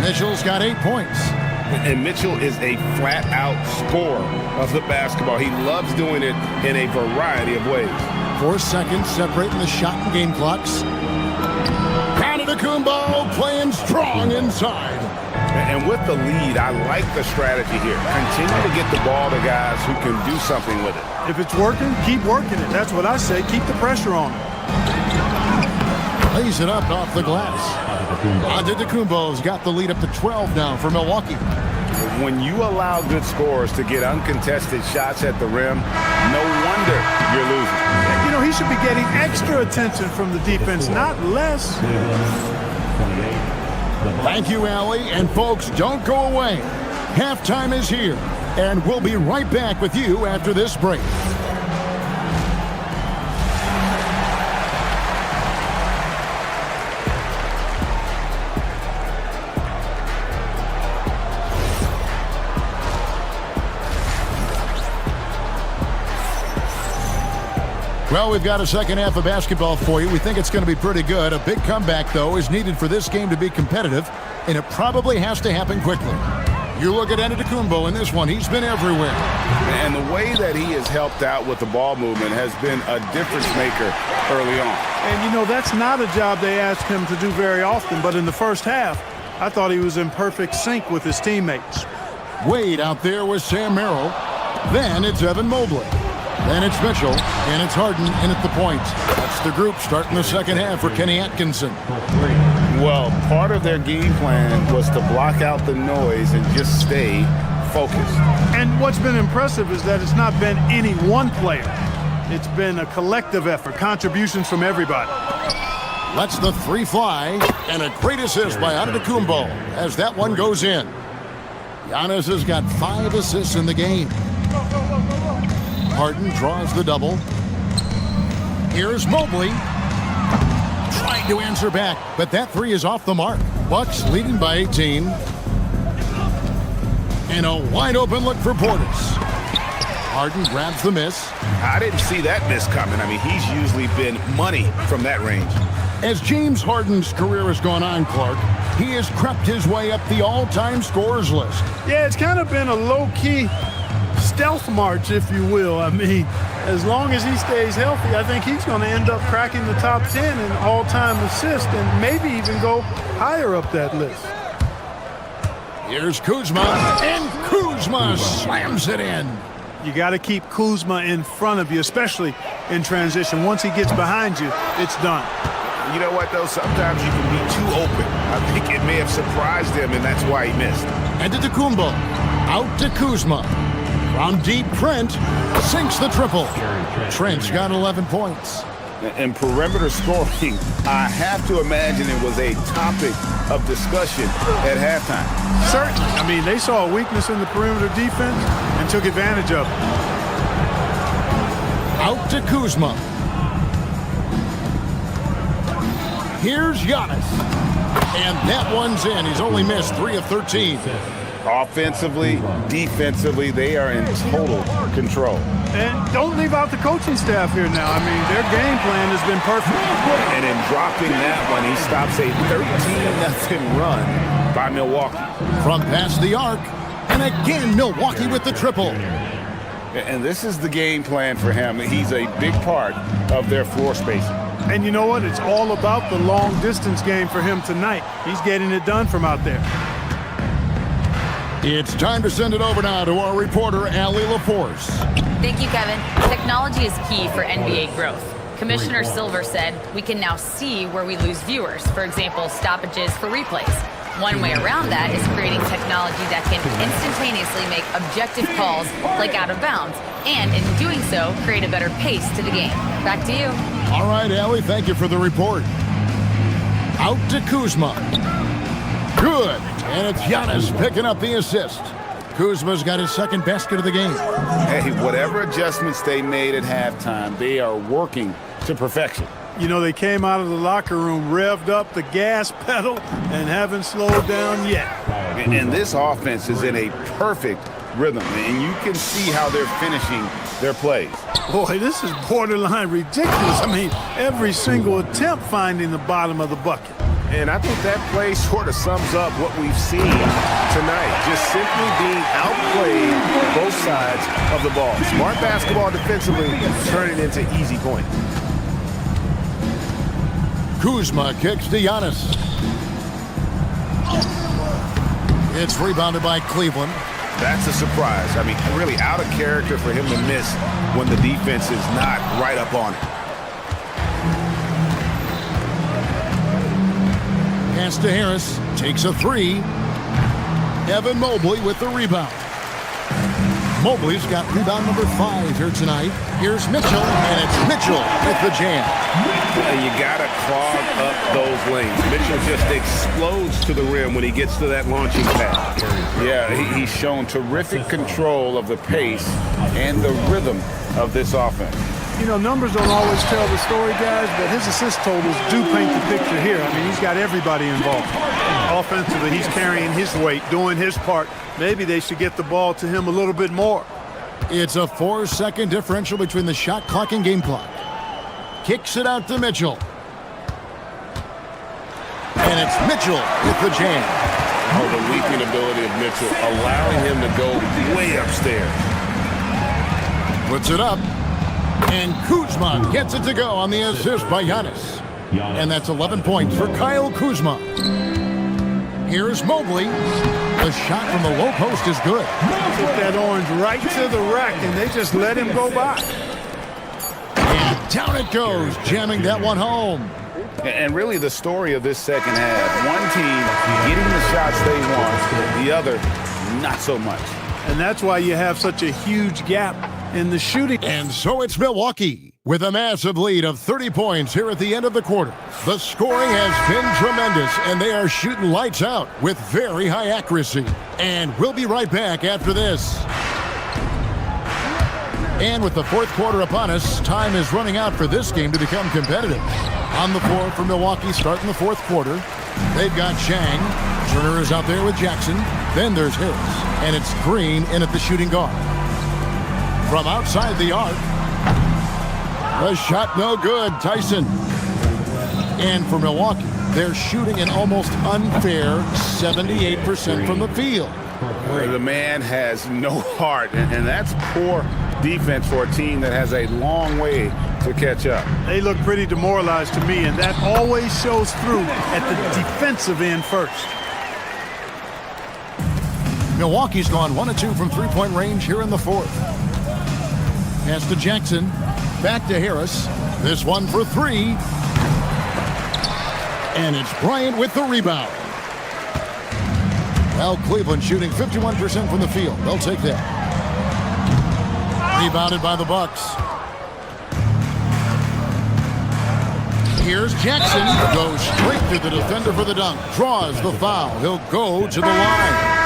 Speaker 4: Mitchell's got 8 points.
Speaker 8: And Mitchell is a flat-out scorer of the basketball. He loves doing it in a variety of ways.
Speaker 4: 4 seconds separating the shot and game clocks. Antetokounmpo playing strong inside.
Speaker 8: And with the lead, I like the strategy here. Continue to get the ball to guys who can do something with it.
Speaker 3: If it's working, keep working it. That's what I say. Keep the pressure on him.
Speaker 4: Lays it up off the glass. Antetokounmpo's got the lead up to 12 now for Milwaukee.
Speaker 8: When you allow good scorers to get uncontested shots at the rim, no wonder you're losing.
Speaker 3: You know, he should be getting extra attention from the defense, not less.
Speaker 4: Thank you, Allie. And folks, don't go away. Halftime is here, and we'll be right back with you after this break. Well, we've got a second half of basketball for you. We think it's going to be pretty good. A big comeback, though, is needed for this game to be competitive, and it probably has to happen quickly. You look at Antetokounmpo in this one. He's been everywhere.
Speaker 8: And the way that he has helped out with the ball movement has been a difference maker early on.
Speaker 3: And, you know, that's not a job they ask him to do very often, but in the first half, I thought he was in perfect sync with his teammates.
Speaker 4: Wade out there with Sam Merrill. Then it's Evan Mobley. Then it's Mitchell, and it's Harden in at the point. That's the group starting the second half for Kenny Atkinson.
Speaker 8: Well, part of their game plan was to block out the noise and just stay focused.
Speaker 3: And what's been impressive is that it's not been any one player. It's been a collective effort, contributions from everybody.
Speaker 4: Lets the 3 fly, and a great assist by Antetokounmpo as that one goes in. Giannis has got 5 assists in the game. Harden draws the double. Here's Mobley. Trying to answer back, but that 3 is off the mark. Bucks leading by 18. And a wide open look for Portis. Harden grabs the miss.
Speaker 8: I didn't see that miss coming. I mean, he's usually been money from that range.
Speaker 4: As James Harden's career has gone on, Clark, he has crept his way up the all-time scorers list.
Speaker 3: Yeah, it's kind of been a low-key stealth march, if you will. I mean, as long as he stays healthy, I think he's going to end up cracking the top 10 in all-time assists and maybe even go higher up that list.
Speaker 4: Here's Kuzma, and Kuzma slams it in.
Speaker 3: You got to keep Kuzma in front of you, especially in transition. Once he gets behind you, it's done.
Speaker 8: You know what, though? Sometimes you can be too open. I think it may have surprised him, and that's why he missed.
Speaker 4: Antetokounmpo out to Kuzma. From deep, Trent sinks the triple. Trent's got 11 points.
Speaker 8: And perimeter scoring, I have to imagine it was a topic of discussion at halftime.
Speaker 3: Certainly. I mean, they saw a weakness in the perimeter defense and took advantage of it.
Speaker 4: Out to Kuzma. Here's Giannis. And that one's in. He's only missed 3 of 13.
Speaker 8: Offensively, defensively, they are in total control.
Speaker 3: And don't leave out the coaching staff here now. I mean, their game plan has been perfect.
Speaker 8: And in dropping that one, he stops a 13-0 run by Milwaukee.
Speaker 4: From past the arc, and again, Milwaukee with the triple.
Speaker 8: And this is the game plan for him. He's a big part of their floor spacing.
Speaker 3: And you know what? It's all about the long-distance game for him tonight. He's getting it done from out there.
Speaker 4: It's time to send it over now to our reporter, Allie LaForce.
Speaker 7: Thank you, Kevin. Technology is key for NBA growth. Commissioner Silver said we can now see where we lose viewers, for example, stoppages for replays. One way around that is creating technology that can instantaneously make objective calls like out of bounds, and in doing so, create a better pace to the game. Back to you.
Speaker 4: All right, Allie, thank you for the report. Out to Kuzma. Good. And it's Giannis picking up the assist. Kuzma's got his second basket of the game.
Speaker 8: Hey, whatever adjustments they made at halftime, they are working to perfection.
Speaker 3: You know, they came out of the locker room, revved up the gas pedal, and haven't slowed down yet.
Speaker 8: And this offense is in a perfect rhythm, and you can see how they're finishing their plays.
Speaker 3: Boy, this is borderline ridiculous. I mean, every single attempt finding the bottom of the bucket.
Speaker 2: And I think that play sort of sums up what we've seen tonight. Just simply being outplayed both sides of the ball. Smart basketball defensively, turning into easy points.
Speaker 4: Kuzma kicks to Giannis. It's rebounded by Cleveland.
Speaker 2: That's a surprise. I mean, really out of character for him to miss when the defense is not right up on it.
Speaker 4: Pass to Harris. Takes a three. Evan Mobley with the rebound. Mobley's got rebound number 5 here tonight. Here's Mitchell, and it's Mitchell with the jam.
Speaker 2: You gotta clog up those lanes. Mitchell just explodes to the rim when he gets to that launching pad.
Speaker 8: Yeah, he's shown terrific control of the pace and the rhythm of this offense.
Speaker 3: You know, numbers don't always tell the story, guys, but his assist totals do paint the picture here. I mean, he's got everybody involved. Offensively, he's carrying his weight, doing his part. Maybe they should get the ball to him a little bit more.
Speaker 4: It's a 4-second differential between the shot clock and game clock. Kicks it out to Mitchell. And it's Mitchell with the jam.
Speaker 8: Oh, the leaping ability of Mitchell, allowing him to go way upstairs.
Speaker 4: Puts it up. And Kuzma gets it to go on the assist by Giannis. And that's 11 points for Kyle Kuzma. Here's Mobley. The shot from the low post is good.
Speaker 3: Took that orange right to the rack, and they just let him go by.
Speaker 4: And down it goes, jamming that one home.
Speaker 8: And really the story of this second half, one team getting the shots they want, the other not so much.
Speaker 3: And that's why you have such a huge gap in the shooting.
Speaker 4: And so it's Milwaukee with a massive lead of 30 points here at the end of the quarter. The scoring has been tremendous, and they are shooting lights out with very high accuracy. And we'll be right back after this. And with the fourth quarter upon us, time is running out for this game to become competitive. On the floor for Milwaukee starting the fourth quarter, they've got Chang. Turner is out there with Jackson. Then there's Harris. And it's Green in at the shooting guard. From outside the arc, the shot no good, Tyson. And for Milwaukee, they're shooting an almost unfair 78% from the field.
Speaker 8: The man has no heart, and that's poor defense for a team that has a long way to catch up.
Speaker 3: They look pretty demoralized to me, and that always shows through at the defensive end first.
Speaker 4: Milwaukee's gone 1 of 2 from three-point range here in the fourth. Pass to Jackson. Back to Harris. This one for 3. And it's Bryant with the rebound. Well, Cleveland shooting 51% from the field. They'll take that. Rebounded by the Bucks. Here's Jackson. Goes straight to the defender for the dunk. Draws the foul. He'll go to the line.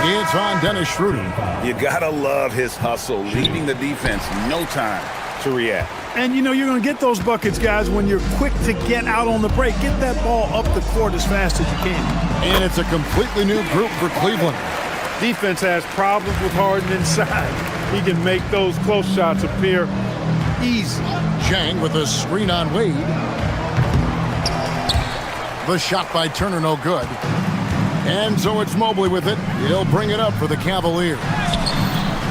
Speaker 4: It's on Dennis Schroeder.
Speaker 8: You gotta love his hustle, leaving the defense no time to react.
Speaker 3: And you know you're going to get those buckets, guys, when you're quick to get out on the break. Get that ball up the court as fast as you can.
Speaker 4: And it's a completely new group for Cleveland.
Speaker 3: Defense has problems with Harden inside. He can make those close shots appear easy.
Speaker 4: Chang with a screen on Wade. The shot by Turner no good. And so it's Mobley with it. He'll bring it up for the Cavaliers.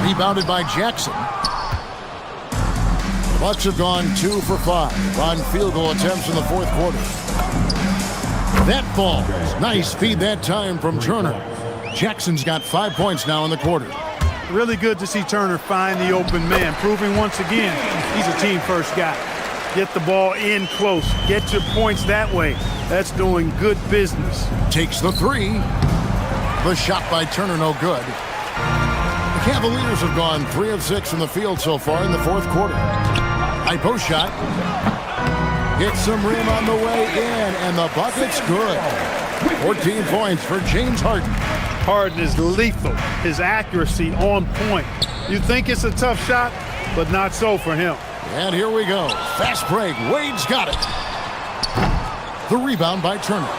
Speaker 4: Rebounded by Jackson. Bucks have gone 2 for 5 on field goal attempts in the fourth quarter. That falls. Nice feed that time from Turner. Jackson's got 5 points now in the quarter.
Speaker 3: Really good to see Turner find the open man, proving once again he's a team-first guy. Get the ball in close. Get your points that way. That's doing good business.
Speaker 4: Takes the three. The shot by Turner, no good. The Cavaliers have gone 3 of 6 from the field so far in the fourth quarter. High post shot. Hits some rim on the way in, and the bucket's good. 14 points for James Harden.
Speaker 3: Harden is lethal. His accuracy on point. You think it's a tough shot, but not so for him.
Speaker 4: And here we go. Fast break. Wade's got it. The rebound by Turner.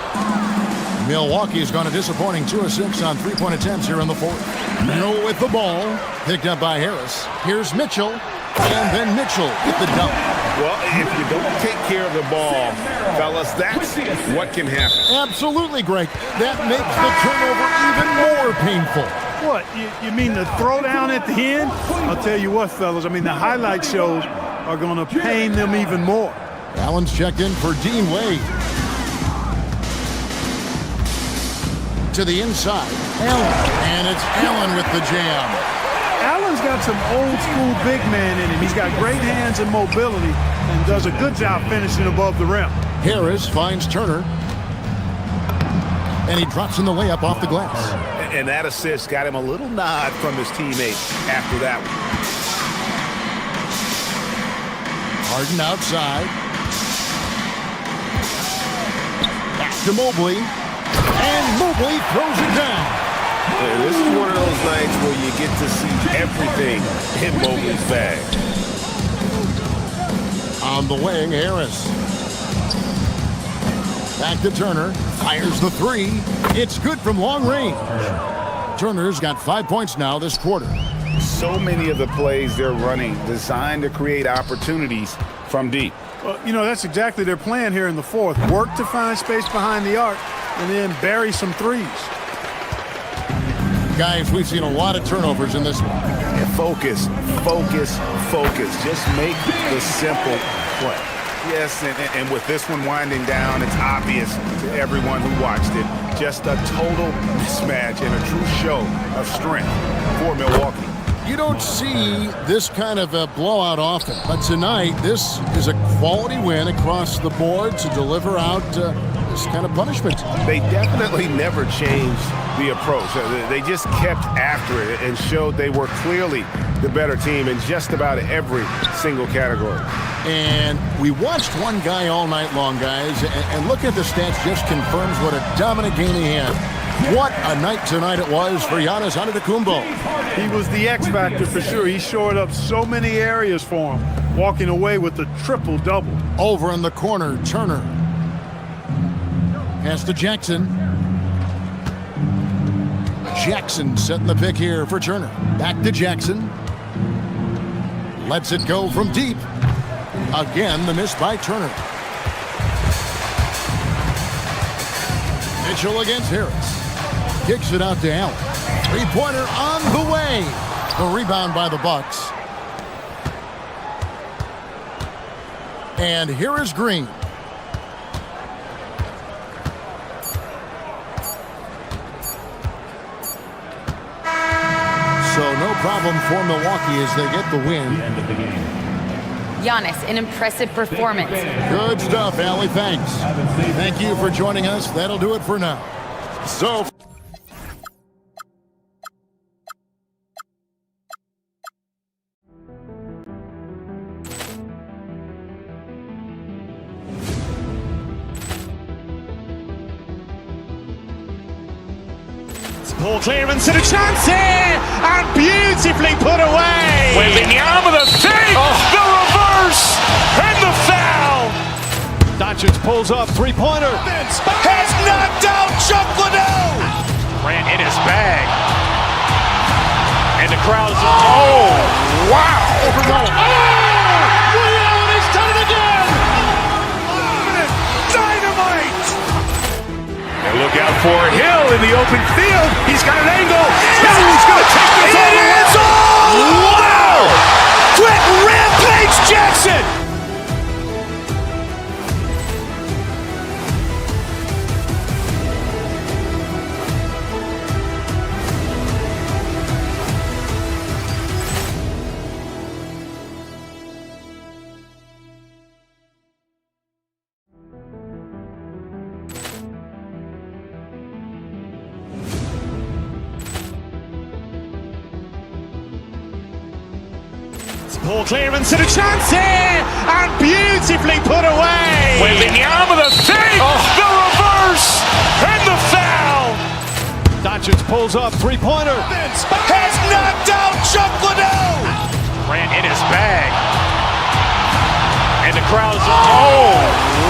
Speaker 4: Milwaukee's gone a disappointing 2 of 6 on three-point attempts here in the fourth. Mill with the ball. Picked up by Harris. Here's Mitchell. And then Mitchell with the dunk.
Speaker 2: Well, if you don't take care of the ball, fellas, that's what can happen.
Speaker 4: Absolutely, Greg. That makes the turnover even more painful.
Speaker 3: What, you mean the throwdown at the end? I'll tell you what, fellas, I mean the highlight shows are going to pain them even more.
Speaker 4: Allen's checked in for Dean Wade. To the inside, Allen. And it's Allen with the jam.
Speaker 3: Allen's got some old-school big man in him. He's got great hands and mobility and does a good job finishing above the rim.
Speaker 4: Harris finds Turner. And he drops in the layup off the glass.
Speaker 2: And that assist got him a little nod from his teammate after that one.
Speaker 4: Harden outside. Back to Mobley. And Mobley throws it down.
Speaker 2: This is one of those nights where you get to see everything in Mobley's bag.
Speaker 4: On the wing, Harris. Back to Turner. Fires the three. It's good from long range. Turner's got 5 points now this quarter.
Speaker 2: So many of the plays they're running designed to create opportunities from deep.
Speaker 3: Well, you know, that's exactly their plan here in the fourth. Work to find space behind the arc and then bury some threes.
Speaker 4: Guys, we've seen a lot of turnovers in this one.
Speaker 2: And focus, focus, focus. Just make the simple play. Yes, and with this one winding down, it's obvious to everyone who watched it. Just a total mismatch and a true show of strength for Milwaukee.
Speaker 4: You don't see this kind of a blowout often, but tonight this is a quality win across the board to deliver out this kind of punishment.
Speaker 2: They definitely never changed the approach. They just kept after it and showed they were clearly the better team in just about every single category.
Speaker 4: And we watched one guy all night long, guys, and look at the stats just confirms what a dominant game he had. What a night tonight it was for Giannis Antetokounmpo.
Speaker 3: He was the X factor for sure. He shored up so many areas for him, walking away with a triple-double.
Speaker 4: Over in the corner, Turner. Pass to Jackson. Jackson setting the pick here for Turner. Back to Jackson. Lets it go from deep. Again, the miss by Turner. Mitchell against Harris. Kicks it out to Allen. Three-pointer on the way. The rebound by the Bucks. And here is Green. So no problem for Milwaukee as they get the win.
Speaker 7: Giannis, an impressive performance.
Speaker 4: Good stuff, Allie. Thanks. Thank you for joining us. That'll do it for now. So...
Speaker 1: Ball clearance and a chance here, and beautifully put away.
Speaker 2: Wembanyama the save, the reverse, and the foul.
Speaker 1: Doncic pulls up, three-pointer.
Speaker 2: Has knocked out Chuck Liddell.
Speaker 1: Ran in his bag. And the crowd is...
Speaker 2: Oh, wow.
Speaker 1: He's done it again.
Speaker 2: Dynamite. And look out for Hill in the open field. He's got an angle. Hill's going to take this all the way. Wow! Quick rampage Jackson.
Speaker 1: Poor clearance and a chance here, and beautifully put away.
Speaker 2: Wembanyama the fake, the reverse, and the foul.
Speaker 1: Doncic pulls up, three-pointer.
Speaker 2: Has knocked out Chuck Liddell. Ran in his bag. And the crowd's, oh,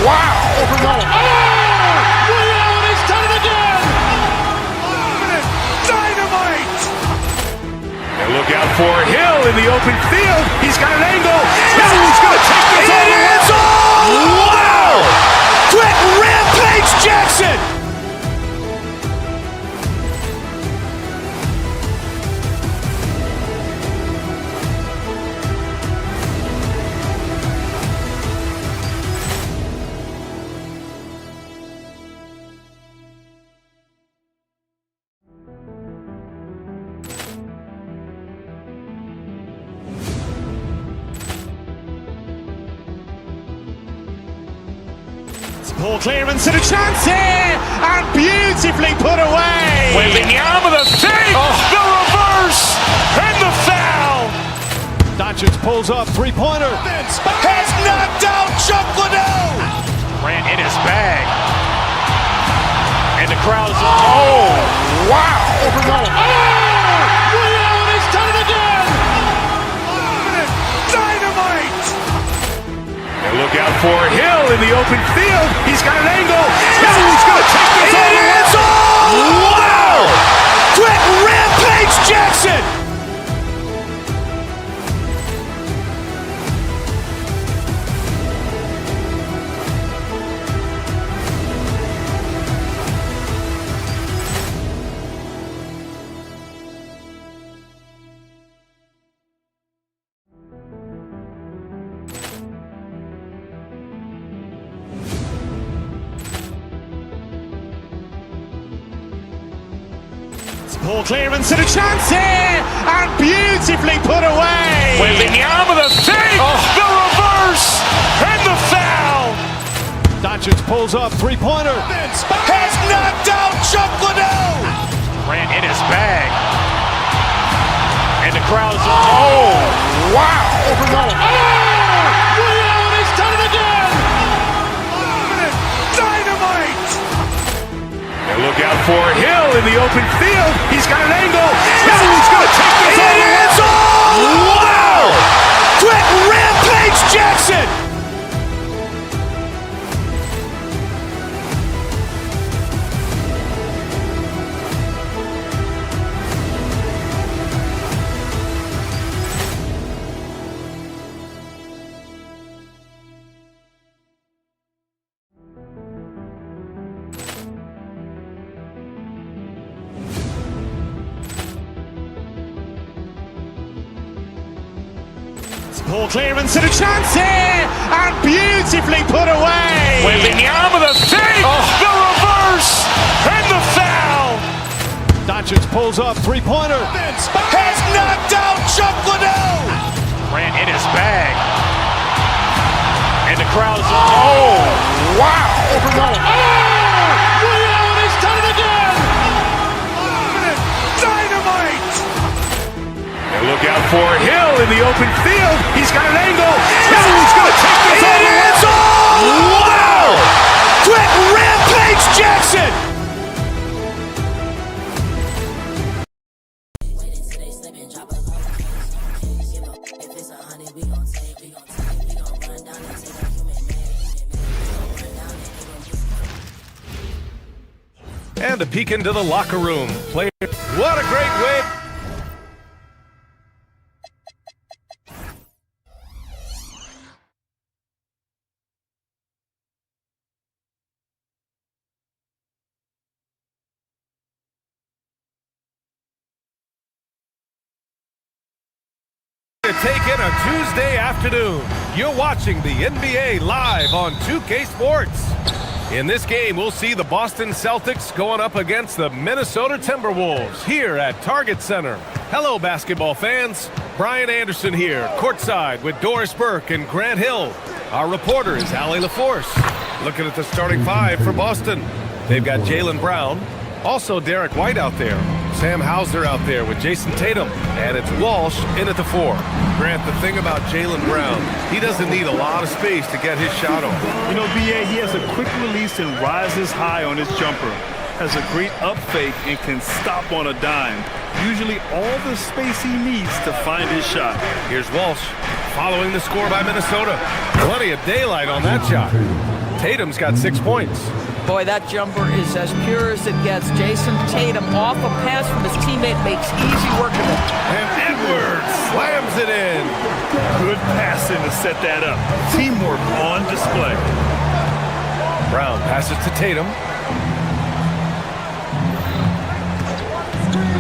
Speaker 2: wow.
Speaker 1: Ray Allen has done it again.
Speaker 2: Dynamite. And look out for Hill in the open field. He's got an angle. Hill's going to take this all the way. Wow. Quick rampage Jackson.
Speaker 1: Poor clearance and a chance here, and beautifully put away.
Speaker 2: Wembanyama the fake, the reverse, and the foul.
Speaker 1: Doncic pulls up, three-pointer.
Speaker 2: Has knocked out Chuck Liddell. Ran in his bag. And the crowd's, oh, wow.
Speaker 1: Ray Allen has done it again.
Speaker 2: Dynamite. And look out for Hill in the open field. He's got an angle. Hill's going to take this all the way. Wow. Quick rampage Jackson.
Speaker 1: Poor clearance and a chance here, and beautifully put away.
Speaker 2: Wembanyama the fake, the reverse, and the foul.
Speaker 1: Doncic pulls up, three-pointer.
Speaker 2: Has knocked out Chuck Liddell. Ran in his bag. And the crowd's, oh, wow.
Speaker 1: Ray Allen has done it again.
Speaker 2: Dynamite. And look out for Hill in the open field. He's got an angle. Hill's going to take this all the way. Wow. Quick rampage Jackson.
Speaker 1: Poor clearance and a chance here, and beautifully put away.
Speaker 2: Wembanyama the fake, the reverse, and the foul.
Speaker 1: Doncic pulls up, three-pointer.
Speaker 2: Has knocked out Chuck Liddell. Ran in his bag. And the crowd's, oh, wow.
Speaker 1: Ray Allen has done it again.
Speaker 2: Dynamite. And look out for Hill in the open field. He's got an angle. Hill's going to take this all the way. Wow. Quick rampage Jackson.
Speaker 9: And a peek into the locker room. What a great way. Take in a Tuesday afternoon. You're watching the NBA live on 2K Sports. In this game, we'll see the Boston Celtics going up against the Minnesota Timberwolves here at Target Center. Hello, basketball fans. Brian Anderson here, courtside with Doris Burke and Grant Hill. Our reporter is Allie LaForce. Looking at the starting five for Boston. They've got Jaylen Brown, also Derek White out there. Sam Hauser out there with Jason Tatum, and it's Walsh in at the 4. Grant, the thing about Jaylen Brown, he doesn't need a lot of space to get his shot off.
Speaker 10: You know, B.A., he has a quick release and rises high on his jumper. Has a great up fake and can stop on a dime. Usually all the space he needs to find his shot.
Speaker 9: Here's Walsh following the score by Minnesota. Plenty of daylight on that shot. Tatum's got 6 points.
Speaker 12: Boy, that jumper is as pure as it gets. Jason Tatum off a pass from his teammate makes easy work of it.
Speaker 9: And Edwards slams it in.
Speaker 10: Good passing to set that up. Teamwork on display.
Speaker 9: Brown passes to Tatum.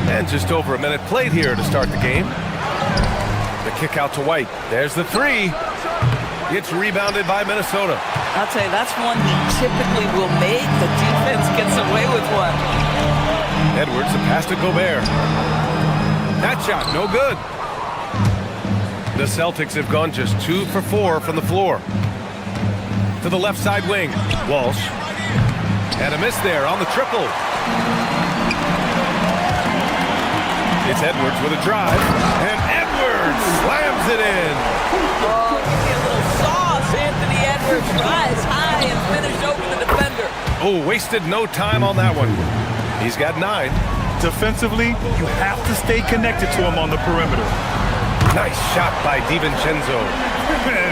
Speaker 9: And just over a minute played here to start the game. The kick out to White. There's the 3. It's rebounded by Minnesota.
Speaker 12: I'll tell you, that's one he typically will make. The defense gets away with one.
Speaker 9: Edwards, a pass to Gobert. That shot, no good. The Celtics have gone just 2 for 4 from the floor. To the left side wing, Walsh. And a miss there on the triple. It's Edwards with a drive. And Edwards slams it in.
Speaker 12: Oh, give me a little sauce. Anthony Edwards rise high and finish over the defender.
Speaker 9: Oh, wasted no time on that one. He's got 9.
Speaker 10: Defensively, you have to stay connected to him on the perimeter.
Speaker 9: Nice shot by DiVincenzo.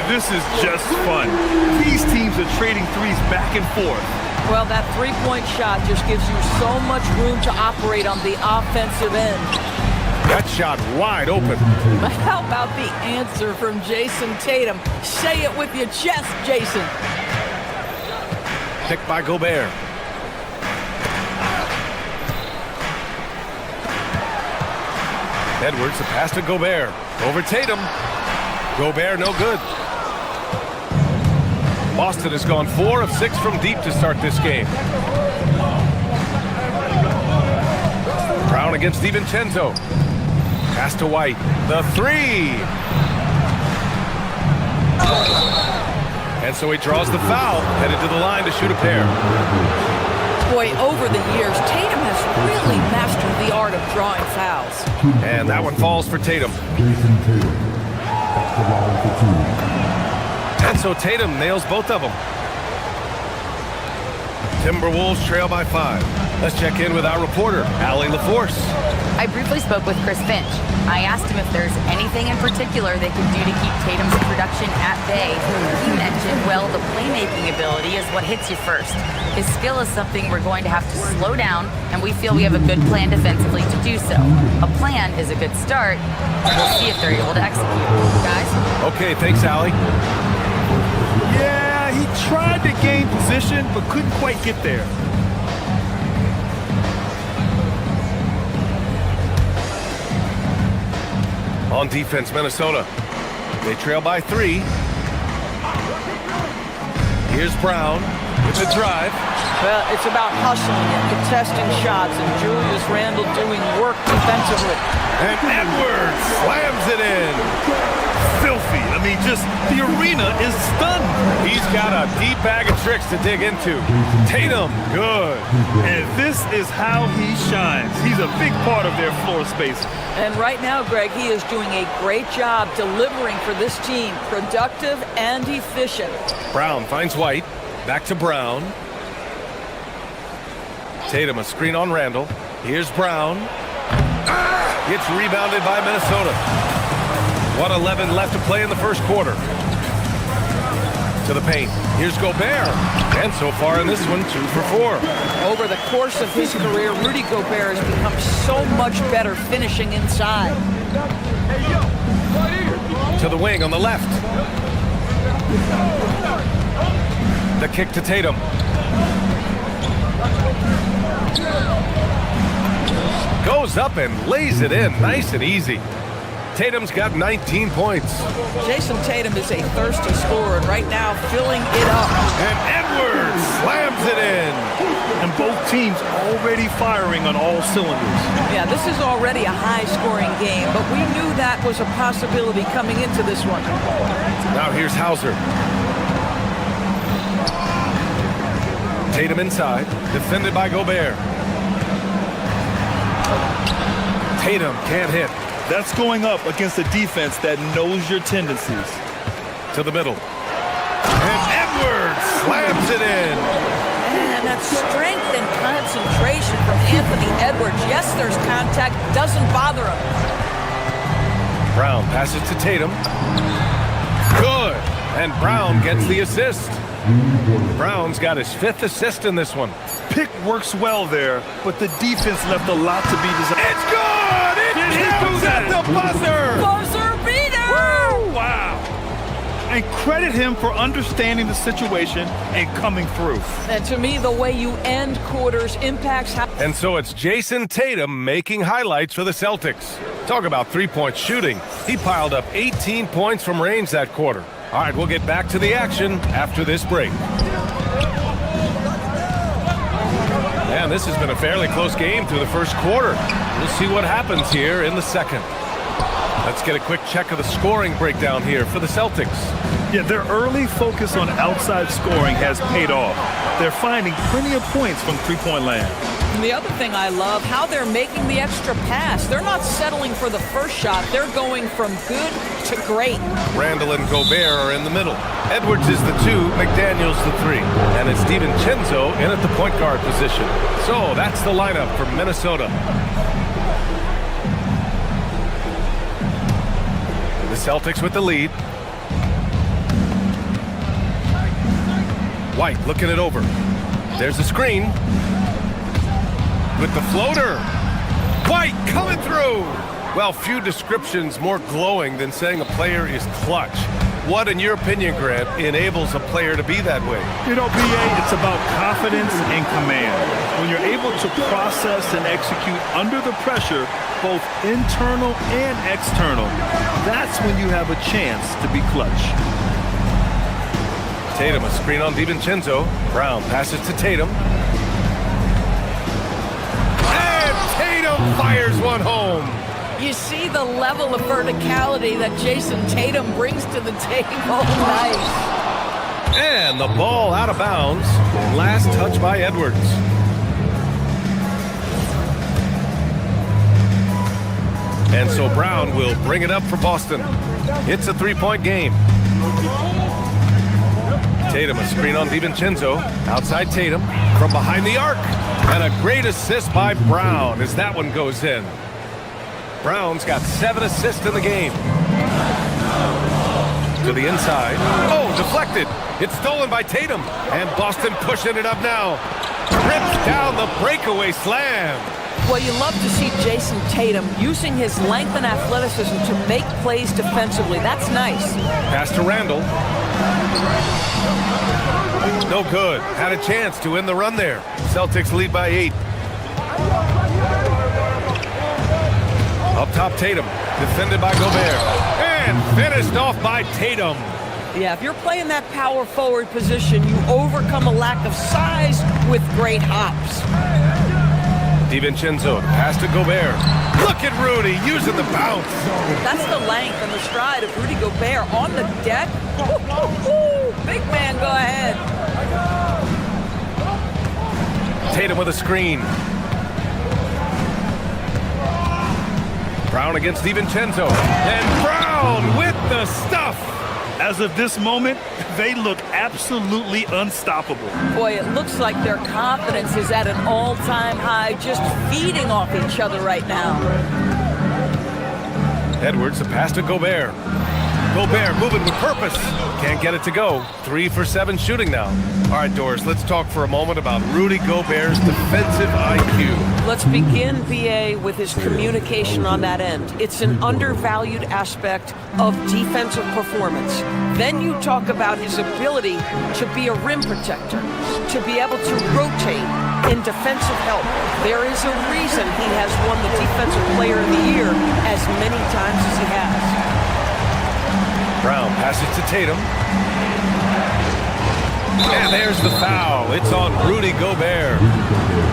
Speaker 10: This is just fun. These teams are trading threes back and forth.
Speaker 12: Well, that three-point shot just gives you so much room to operate on the offensive end.
Speaker 9: That shot wide open.
Speaker 12: But how about the answer from Jason Tatum? Say it with your chest, Jason.
Speaker 9: Picked by Gobert. Edwards, a pass to Gobert. Over Tatum. Gobert, no good. Boston has gone 4 of 6 from deep to start this game. Brown against DiVincenzo. Pass to White. The 3. And so he draws the foul, headed to the line to shoot a pair.
Speaker 12: Boy, over the years, Tatum has really mastered the art of drawing fouls.
Speaker 9: And that one falls for Tatum. And so Tatum nails both of them. Timberwolves trail by 5. Let's check in with our reporter, Allie LaForce.
Speaker 7: I briefly spoke with Chris Finch. I asked him if there's anything in particular they could do to keep Tatum's production at bay. He mentioned, well, the playmaking ability is what hits you first. His skill is something we're going to have to slow down, and we feel we have a good plan defensively to do so. A plan is a good start. We'll see if they're able to execute. Guys?
Speaker 9: Okay, thanks, Allie.
Speaker 10: Yeah, he tried to gain position, but couldn't quite get there.
Speaker 9: On defense, Minnesota. They trail by 3. Here's Brown with the drive.
Speaker 12: Well, it's about hustling and contesting shots, and Julius Randle doing work defensively.
Speaker 9: And Edwards slams it in.
Speaker 10: Filthy. I mean, just the arena is stunned.
Speaker 9: He's got a deep bag of tricks to dig into. Tatum, good.
Speaker 10: And this is how he shines. He's a big part of their floor space.
Speaker 12: And right now, Greg, he is doing a great job delivering for this team. Productive and efficient.
Speaker 9: Brown finds White. Back to Brown. Tatum, a screen on Randle. Here's Brown. Gets rebounded by Minnesota. 1:11 left to play in the first quarter. To the paint. Here's Gobert. And so far in this one, 2 for 4.
Speaker 12: Over the course of his career, Rudy Gobert has become so much better finishing inside.
Speaker 9: To the wing on the left. The kick to Tatum. Goes up and lays it in nice and easy. Tatum's got 19 points.
Speaker 12: Jason Tatum is a thirsty scorer, and right now filling it up.
Speaker 9: And Edwards slams it in.
Speaker 10: And both teams already firing on all cylinders.
Speaker 12: Yeah, this is already a high-scoring game, but we knew that was a possibility coming into this one.
Speaker 9: Now here's Hauser. Tatum inside, defended by Gobert. Tatum can't hit.
Speaker 10: That's going up against a defense that knows your tendencies.
Speaker 9: To the middle. And Edwards slams it in.
Speaker 12: And that strength and concentration from Anthony Edwards. Yes, there's contact. Doesn't bother him.
Speaker 9: Brown passes to Tatum. Good. And Brown gets the assist. Brown's got his 5th assist in this one.
Speaker 10: Pick works well there, but the defense left a lot to be desired.
Speaker 9: It's good! It counts at the buzzer!
Speaker 12: Buzzer beater!
Speaker 10: Woo! Wow. And credit him for understanding the situation and coming through.
Speaker 12: And to me, the way you end quarters impacts how...
Speaker 9: And so it's Jason Tatum making highlights for the Celtics. Talk about three-point shooting. He piled up 18 points from range that quarter. All right, we'll get back to the action after this break. And this has been a fairly close game through the first quarter. We'll see what happens here in the second. Let's get a quick check of the scoring breakdown here for the Celtics.
Speaker 10: Yeah, their early focus on outside scoring has paid off. They're finding plenty of points from three-point land.
Speaker 12: And the other thing I love, how they're making the extra pass. They're not settling for the first shot. They're going from good to great.
Speaker 9: Randall and Gobert are in the middle. Edwards is the 2, McDaniels the 3. And it's DiVincenzo in at the point guard position. So that's the lineup for Minnesota. The Celtics with the lead. White looking it over. There's the screen. With the floater. White coming through. Well, few descriptions more glowing than saying a player is clutch. What, in your opinion, Grant, enables a player to be that way?
Speaker 10: You know, BA, it's about confidence and command. When you're able to process and execute under the pressure, both internal and external, that's when you have a chance to be clutch.
Speaker 9: Tatum, a screen on DiVincenzo. Brown passes to Tatum. And Tatum fires one home.
Speaker 12: You see the level of verticality that Jason Tatum brings to the table. Nice.
Speaker 9: And the ball out of bounds. Last touch by Edwards. And so Brown will bring it up for Boston. It's a three-point game. Tatum, a screen on DiVincenzo. Outside Tatum from behind the arc. And a great assist by Brown as that one goes in. Brown's got 7 assists in the game. To the inside. Oh, deflected. It's stolen by Tatum. And Boston pushing it up now. Rips down the breakaway slam.
Speaker 12: Well, you love to see Jason Tatum using his length and athleticism to make plays defensively. That's nice.
Speaker 9: Pass to Randall. No good. Had a chance to end the run there. Celtics lead by 8. Up top, Tatum. Defended by Gobert. And finished off by Tatum.
Speaker 12: Yeah, if you're playing that power forward position, you overcome a lack of size with great hops.
Speaker 9: DiVincenzo, pass to Gobert. Look at Rudy using the bounce.
Speaker 12: That's the length and the stride of Rudy Gobert on the deck. Big man, go ahead.
Speaker 9: Tatum with a screen. Brown against DiVincenzo. And Brown with the stuff.
Speaker 10: As of this moment, they look absolutely unstoppable.
Speaker 12: Boy, it looks like their confidence is at an all-time high, just feeding off each other right now.
Speaker 9: Edwards, a pass to Gobert. Gobert moving with purpose. Can't get it to go. 3 for 7 shooting now. All right, Doris, let's talk for a moment about Rudy Gobert's defensive IQ.
Speaker 12: Let's begin, BA, with his communication on that end. It's an undervalued aspect of defensive performance. Then you talk about his ability to be a rim protector, to be able to rotate in defensive help. There is a reason he has won the Defensive Player of the Year as many times as he has.
Speaker 9: Brown passes to Tatum. And there's the foul. It's on Rudy Gobert.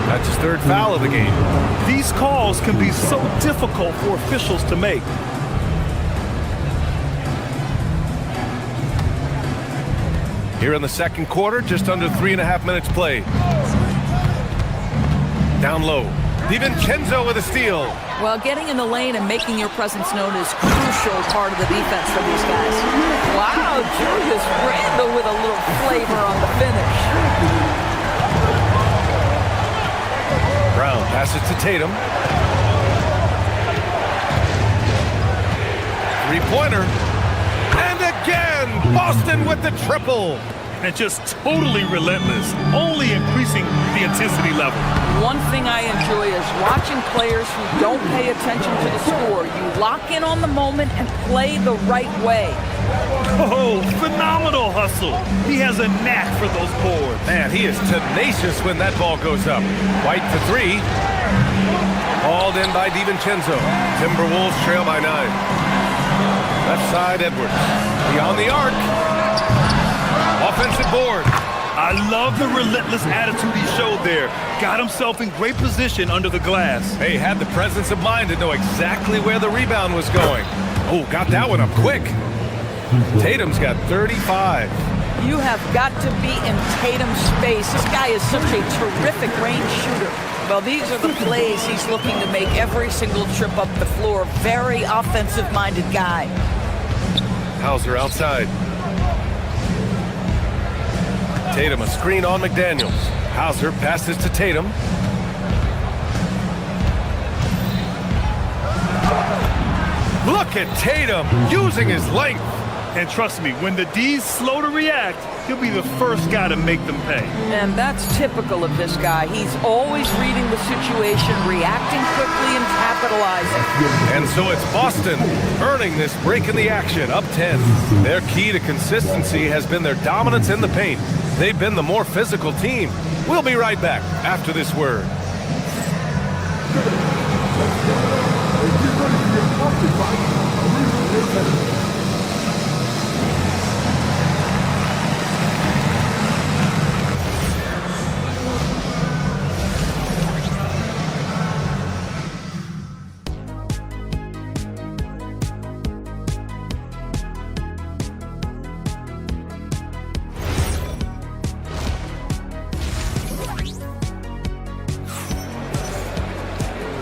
Speaker 9: That's his 3rd foul of the game.
Speaker 10: These calls can be so difficult for officials to make.
Speaker 9: Here in the second quarter, just under 3.5 minutes played. Down low. DiVincenzo with a steal.
Speaker 13: Well, getting in the lane and making your presence known is crucial part of the defense for these guys.
Speaker 12: Wow, Julius Randle with a little flavor on the finish.
Speaker 9: Brown passes to Tatum. Three-pointer. And again, Boston with the triple.
Speaker 10: And just totally relentless, only increasing the intensity level.
Speaker 12: One thing I enjoy is watching players who don't pay attention to the score. You lock in on the moment and play the right way.
Speaker 10: Oh, phenomenal hustle. He has a knack for those boards.
Speaker 9: Man, he is tenacious when that ball goes up. White for three. Hauled in by DiVincenzo. Timberwolves trail by 9. Left side, Edwards. Beyond the arc. Offensive board.
Speaker 10: I love the relentless attitude he showed there. Got himself in great position under the glass.
Speaker 9: Hey, had the presence of mind to know exactly where the rebound was going. Oh, got that one up quick. Tatum's got 35.
Speaker 12: You have got to be in Tatum's space. This guy is such a terrific range shooter. Well, these are the plays he's looking to make every single trip up the floor. Very offensive-minded guy.
Speaker 9: Hauser outside. Tatum, a screen on McDaniels. Hauser passes to Tatum. Look at Tatum using his length.
Speaker 10: And trust me, when the D's slow to react, he'll be the first guy to make them pay.
Speaker 12: And that's typical of this guy. He's always reading the situation, reacting quickly and capitalizing.
Speaker 9: And so it's Boston earning this break in the action, up 10. Their key to consistency has been their dominance in the paint. They've been the more physical team. We'll be right back after this word.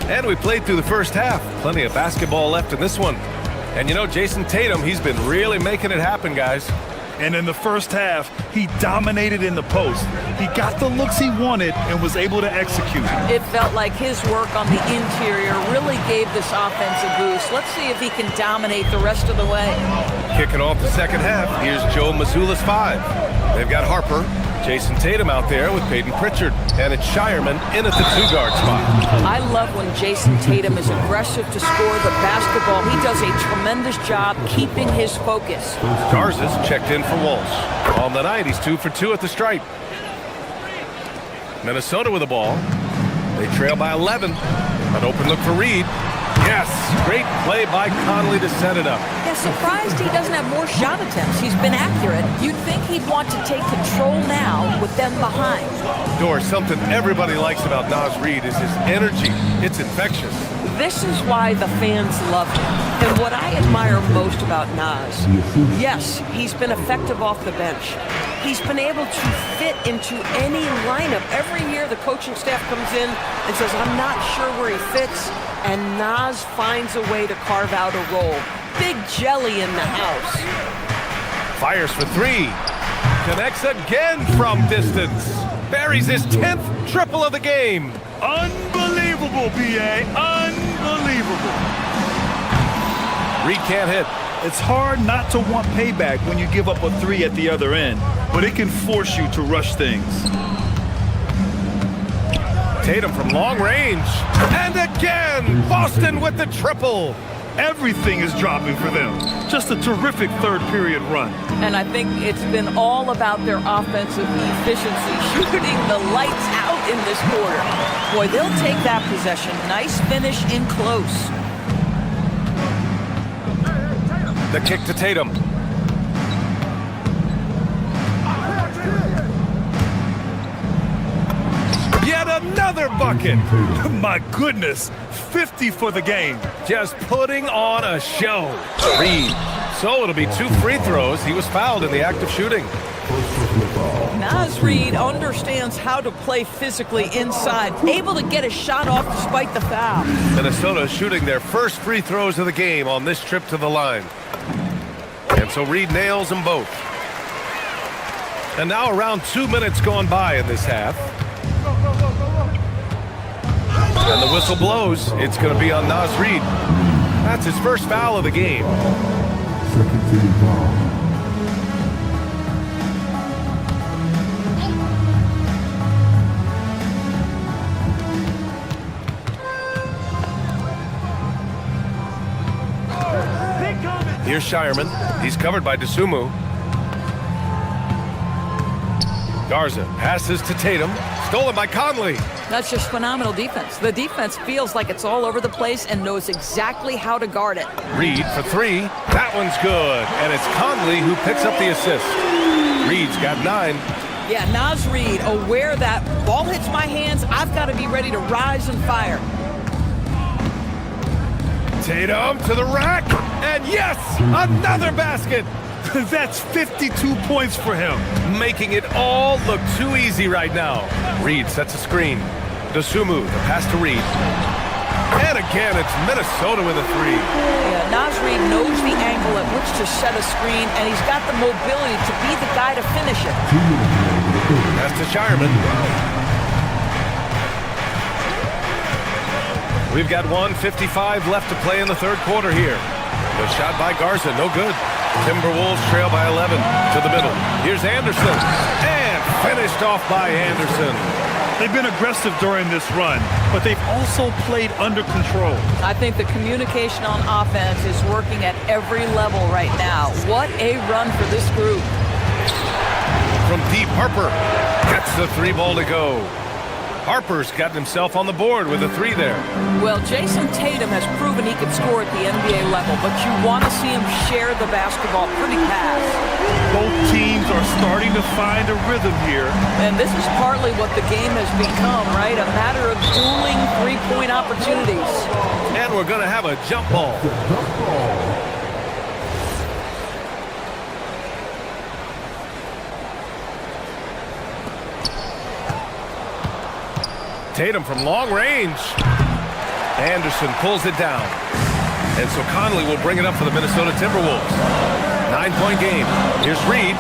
Speaker 9: And we played through the first half. Plenty of basketball left in this one. And you know, Jason Tatum, he's been really making it happen, guys.
Speaker 10: And in the first half, he dominated in the post. He got the looks he wanted and was able to execute.
Speaker 12: It felt like his work on the interior really gave this offense a boost. Let's see if he can dominate the rest of the way.
Speaker 9: Kicking off the second half, here's Joe Mazzulla's 5. They've got Harper, Jason Tatum out there with Peyton Pritchard, and it's Shireman in at the 2-guard spot.
Speaker 12: I love when Jason Tatum is aggressive to score the basketball. He does a tremendous job keeping his focus.
Speaker 9: Garza's checked in for Walsh. On the night, he's 2 for 2 at the stripe. Minnesota with the ball. They trail by 11. An open look for Reed. Yes, great play by Conley to set it up.
Speaker 13: Yeah, surprised he doesn't have more shot attempts. He's been accurate. You'd think he'd want to take control now with them behind.
Speaker 9: Dor, something everybody likes about Naz Reid is his energy. It's infectious.
Speaker 12: This is why the fans love him. And what I admire most about Naz, yes, he's been effective off the bench. He's been able to fit into any lineup. Every year the coaching staff comes in and says, I'm not sure where he fits, and Naz finds a way to carve out a role. Big jelly in the house.
Speaker 9: Fires for 3. Connects again from distance. Buries his 10th triple of the game.
Speaker 10: Unbelievable, B.A. Unbelievable.
Speaker 9: Reed can't hit.
Speaker 10: It's hard not to want payback when you give up a 3 at the other end, but it can force you to rush things.
Speaker 9: Tatum from long range. And again, Boston with the triple.
Speaker 10: Everything is dropping for them. Just a terrific third period run.
Speaker 12: And I think it's been all about their offensive efficiency, shooting the lights out in this quarter. Boy, they'll take that possession. Nice finish in close.
Speaker 9: The kick to Tatum. Yet another bucket.
Speaker 10: My goodness, 50 for the game.
Speaker 9: Just putting on a show. Reed. So it'll be 2 free throws. He was fouled in the act of shooting.
Speaker 12: Naz Reid understands how to play physically inside, able to get a shot off despite the foul.
Speaker 9: Minnesota shooting their first free throws of the game on this trip to the line. And so Reid nails them both. And now around 2 minutes gone by in this half. And the whistle blows. It's going to be on Naz Reid. That's his first foul of the game.
Speaker 5: Second team foul.
Speaker 9: Here's Shireman. He's covered by Dosunmu. Garza passes to Tatum. Stolen by Conley.
Speaker 13: That's just phenomenal defense. The defense feels like it's all over the place and knows exactly how to guard it.
Speaker 9: Reid for three. That one's good. And it's Conley who picks up the assist. Reid's got 9.
Speaker 12: Yeah, Naz Reid, aware that ball hits my hands, I've got to be ready to rise and fire.
Speaker 9: Tatum to the rack. And yes, another basket.
Speaker 10: That's 52 points for him.
Speaker 9: Making it all look too easy right now. Reid sets a screen. Dosunmu, the pass to Reid. And again, it's Minnesota with a 3.
Speaker 12: Yeah, Naz Reid knows the angle at which to set a screen, and he's got the mobility to be the guy to finish it.
Speaker 9: Pass to Shireman. We've got 1:55 left to play in the third quarter here. The shot by Garza, no good. Timberwolves trail by 11 to the middle. Here's Anderson. And finished off by Anderson.
Speaker 10: They've been aggressive during this run, but they've also played under control.
Speaker 13: I think the communication on offense is working at every level right now. What a run for this group.
Speaker 9: From deep, Harper gets the 3 ball to go. Harper's gotten himself on the board with a 3 there.
Speaker 12: Well, Jason Tatum has proven he can score at the NBA level, but you want to see him share the basketball pretty fast.
Speaker 10: Both teams are starting to find a rhythm here.
Speaker 12: And this is partly what the game has become, right? A matter of dueling three-point opportunities.
Speaker 9: And we're going to have a jump ball. Tatum from long range. Anderson pulls it down. And so Conley will bring it up for the Minnesota Timberwolves. 9-point game. Here's Reid.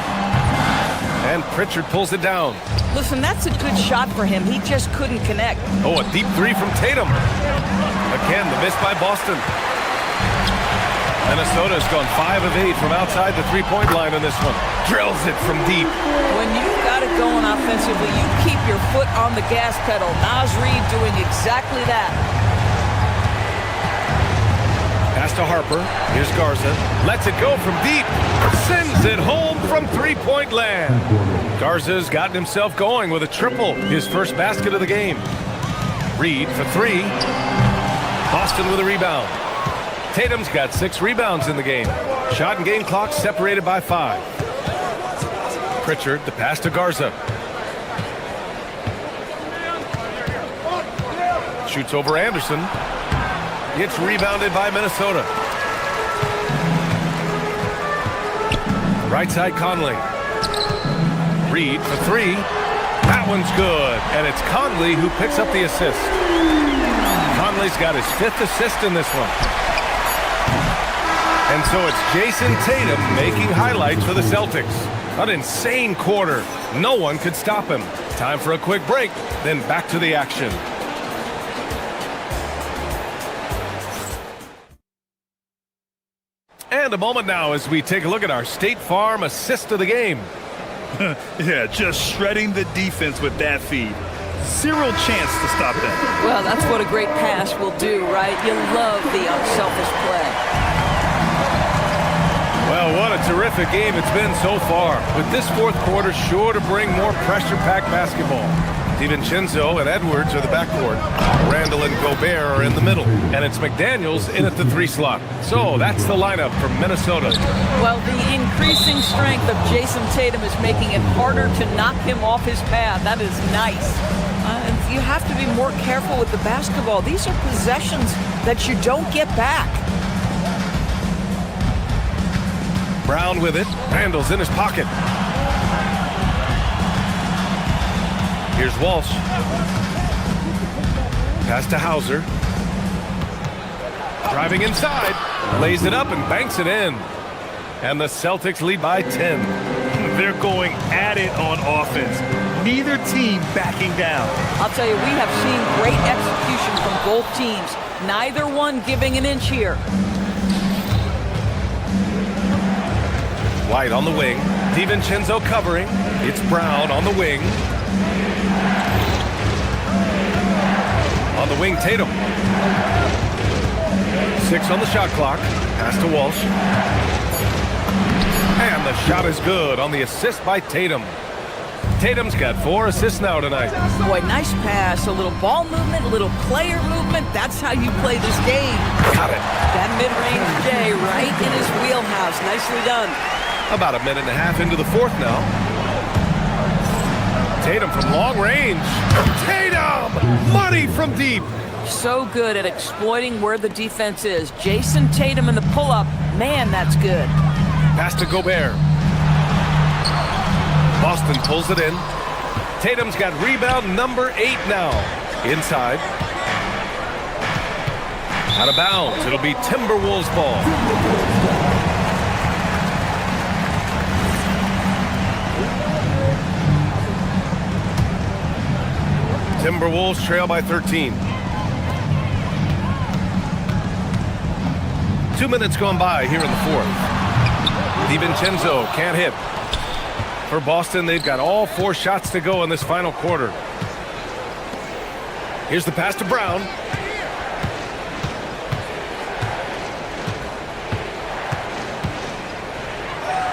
Speaker 9: And Pritchard pulls it down.
Speaker 12: Listen, that's a good shot for him. He just couldn't connect.
Speaker 9: Oh, a deep 3 from Tatum. Again, the miss by Boston. Minnesota's gone 5 of 8 from outside the 3-point line in this one. Drills it from deep.
Speaker 12: When you've got it going offensively, you keep your foot on the gas pedal. Naz Reid doing exactly that.
Speaker 9: Pass to Harper. Here's Garza. Lets it go from deep. Sends it home from 3-point land. Garza's gotten himself going with a triple. His first basket of the game. Reid for 3. Boston with a rebound. Tatum's got 6 rebounds in the game. Shot and game clock separated by 5. Pritchard, the pass to Garza. Shoots over Anderson. It's rebounded by Minnesota. Right side Conley. Reid for 3. That one's good. And it's Conley who picks up the assist. Conley's got his 5th assist in this one. And so it's Jason Tatum making highlights for the Celtics. An insane quarter. No one could stop him. Time for a quick break, then back to the action. And a moment now as we take a look at our State Farm assist of the game.
Speaker 10: Yeah, just shredding the defense with that feed. Zero chance to stop that.
Speaker 12: Well, that's what a great pass will do, right? You love the unselfish play.
Speaker 9: Well, what a terrific game it's been so far. With this fourth quarter sure to bring more pressure-packed basketball. DiVincenzo and Edwards are the backcourt. Randall and Gobert are in the middle. And it's McDaniels in at the 3 slot. So that's the lineup from Minnesota.
Speaker 12: Well, the increasing strength of Jason Tatum is making it harder to knock him off his path. That is nice. And you have to be more careful with the basketball. These are possessions that you don't get back.
Speaker 9: Brown with it. Randall's in his pocket. Here's Walsh. Pass to Hauser. Driving inside. Lays it up and banks it in. And the Celtics lead by 10.
Speaker 10: They're going at it on offense. Neither team backing down.
Speaker 12: I'll tell you, we have seen great execution from both teams. Neither one giving an inch here.
Speaker 9: White on the wing. DiVincenzo covering. It's Brown on the wing. On the wing, Tatum. 6 on the shot clock. Pass to Walsh. And the shot is good on the assist by Tatum. Tatum's got 4 assists now tonight.
Speaker 12: Boy, nice pass. A little ball movement, a little player movement. That's how you play this game.
Speaker 9: Got it.
Speaker 12: That mid-range J right in his wheelhouse. Nicely done.
Speaker 9: About a minute and a half into the fourth now. Tatum from long range. Tatum! Money from deep.
Speaker 12: So good at exploiting where the defense is. Jason Tatum in the pull-up. Man, that's good.
Speaker 9: Pass to Gobert. Boston pulls it in. Tatum's got rebound number 8 now. Inside. Out of bounds. It'll be Timberwolves ball. Timberwolves trail by 13. 2 minutes gone by here in the fourth. DiVincenzo can't hit. For Boston, they've got all 4 shots to go in this final quarter. Here's the pass to Brown.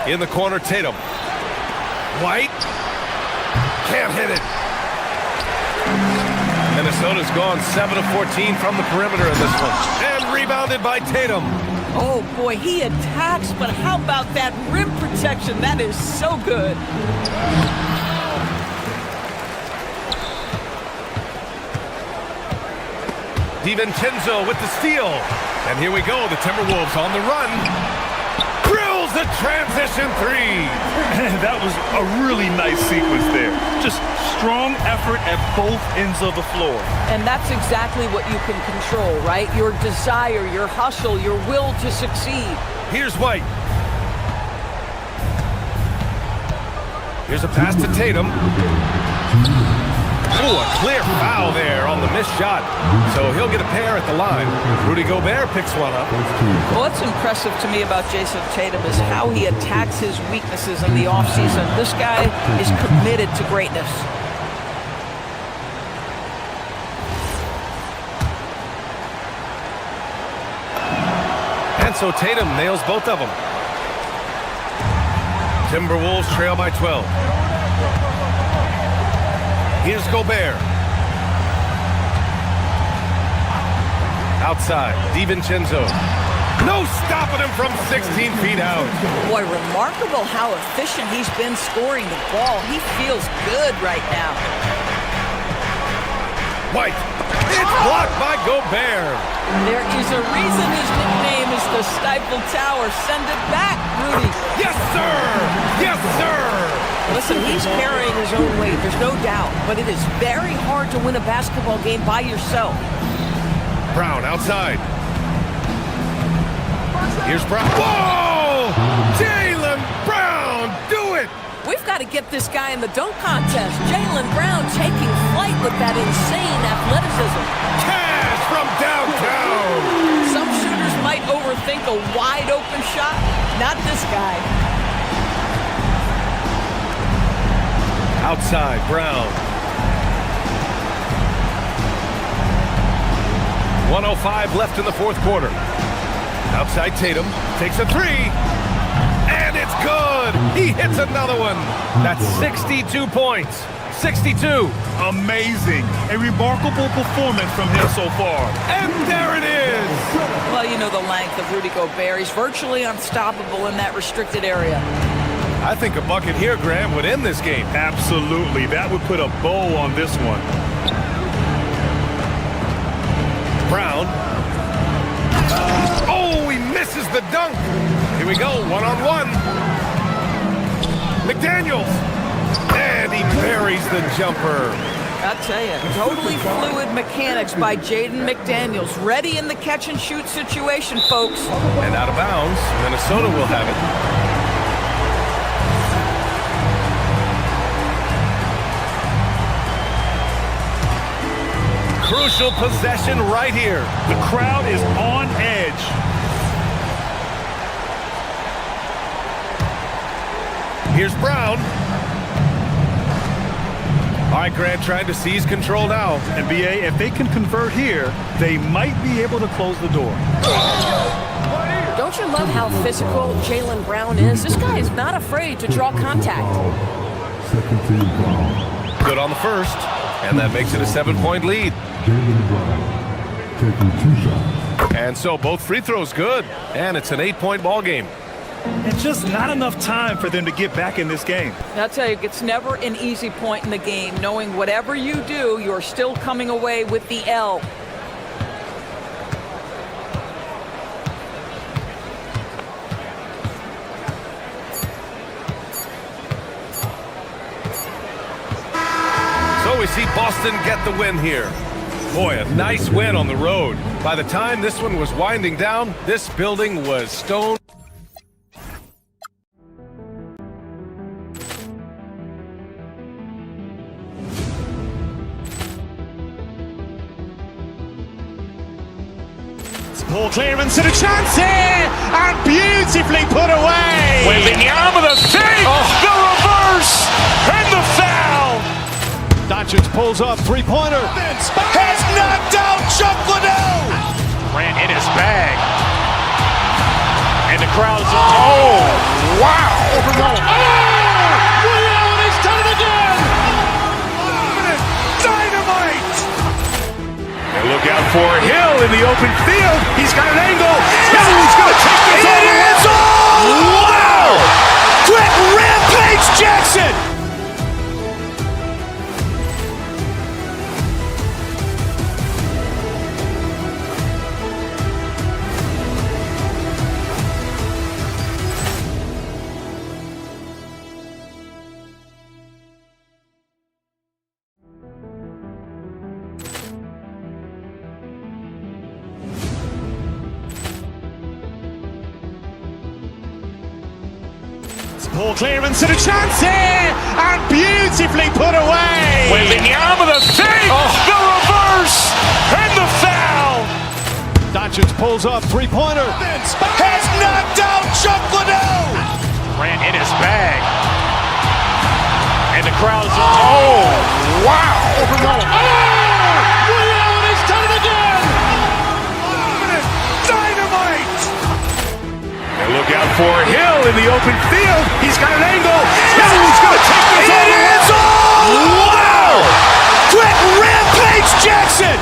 Speaker 9: In the corner, Tatum. White. Can't hit it. Minnesota's gone 7 of 14 from the perimeter in this one. And rebounded by Tatum.
Speaker 12: Oh, boy, he attacks, but how about that rim protection? That is so good.
Speaker 9: DiVincenzo with the steal. And here we go, the Timberwolves on the run. Drills the transition 3.
Speaker 10: That was a really nice sequence there. Just strong effort at both ends of the floor.
Speaker 12: And that's exactly what you can control, right? Your desire, your hustle, your will to succeed.
Speaker 9: Here's White. Here's a pass to Tatum. Oh, a clear foul there on the missed shot. So he'll get a pair at the line. Rudy Gobert picks one up.
Speaker 12: What's impressive to me about Jason Tatum is how he attacks his weaknesses in the offseason. This guy is committed to greatness.
Speaker 9: And so Tatum nails both of them. Timberwolves trail by 12. Here's Gobert. Outside, DiVincenzo. No stopping him from 16 feet out.
Speaker 12: Boy, remarkable how efficient he's been scoring the ball. He feels good right now.
Speaker 9: White. It's blocked by Gobert.
Speaker 12: There is a reason his nickname is the Stifle Tower. Send it back, Rudy.
Speaker 9: Yes, sir. Yes, sir.
Speaker 12: Listen, he's carrying his own weight, there's no doubt, but it is very hard to win a basketball game by yourself.
Speaker 9: Brown outside. Here's Brown. Whoa! Jaylen Brown, do it!
Speaker 12: We've got to get this guy in the dunk contest. Jaylen Brown taking flight with that insane athleticism.
Speaker 9: Cash from downtown!
Speaker 12: Some shooters might overthink a wide open shot. Not this guy.
Speaker 9: Outside, Brown. 1:05 left in the fourth quarter. Outside, Tatum takes a 3. And it's good! He hits another one. That's 62 points. 62.
Speaker 10: Amazing. A remarkable performance from him so far.
Speaker 9: And there it is!
Speaker 12: Well, you know the length of Rudy Gobert. He's virtually unstoppable in that restricted area.
Speaker 9: I think a bucket here, Graham, would end this game.
Speaker 10: Absolutely. That would put a bow on this one.
Speaker 9: Brown. Oh, he misses the dunk. Here we go, one-on-one. McDaniels. And he buries the jumper.
Speaker 12: I'll tell you, totally fluid mechanics by Jaden McDaniels. Ready in the catch-and-shoot situation, folks.
Speaker 9: And out of bounds, Minnesota will have it. Crucial possession right here.
Speaker 10: The crowd is on edge.
Speaker 9: Here's Brown. All right, Grant trying to seize control now.
Speaker 10: And BA, if they can convert here, they might be able to close the door.
Speaker 12: Don't you love how physical Jaylen Brown is? This guy is not afraid to draw contact.
Speaker 9: Good on the first, and that makes it a 7-point lead. And so both free throws good, and it's an 8-point ball game.
Speaker 10: And just not enough time for them to get back in this game.
Speaker 12: I'll tell you, it's never an easy point in the game, knowing whatever you do, you're still coming away with the L.
Speaker 9: So we see Boston get the win here. Boy, a nice win on the road. By the time this one was winding down, this building was stone.
Speaker 1: Ball clearance and a chance here, and beautifully put away.
Speaker 2: Wembanyama the save, the reverse, and the foul.
Speaker 1: Doncic pulls up, three-pointer.
Speaker 2: Has knocked out Chuck Liddell. Grant in his bag. And the crowd is, oh, wow. He's done it again. Dynamite. And look out for Hill in the open field. He's got an angle. He's going to take this all the way. Wow. Quick rampage Jackson.
Speaker 1: Ball clearance and a chance here, and beautifully put away.
Speaker 2: Wembanyama the save, the reverse, and the foul.
Speaker 1: Doncic pulls up, three-pointer.
Speaker 2: Has knocked out Chuck Liddell. Grant in his bag. And the crowd is, oh, wow. He's done it again. Dynamite. And look out for Hill in the open field. He's got an angle. He's going to take this all the way. Wow. Quick rampage Jackson.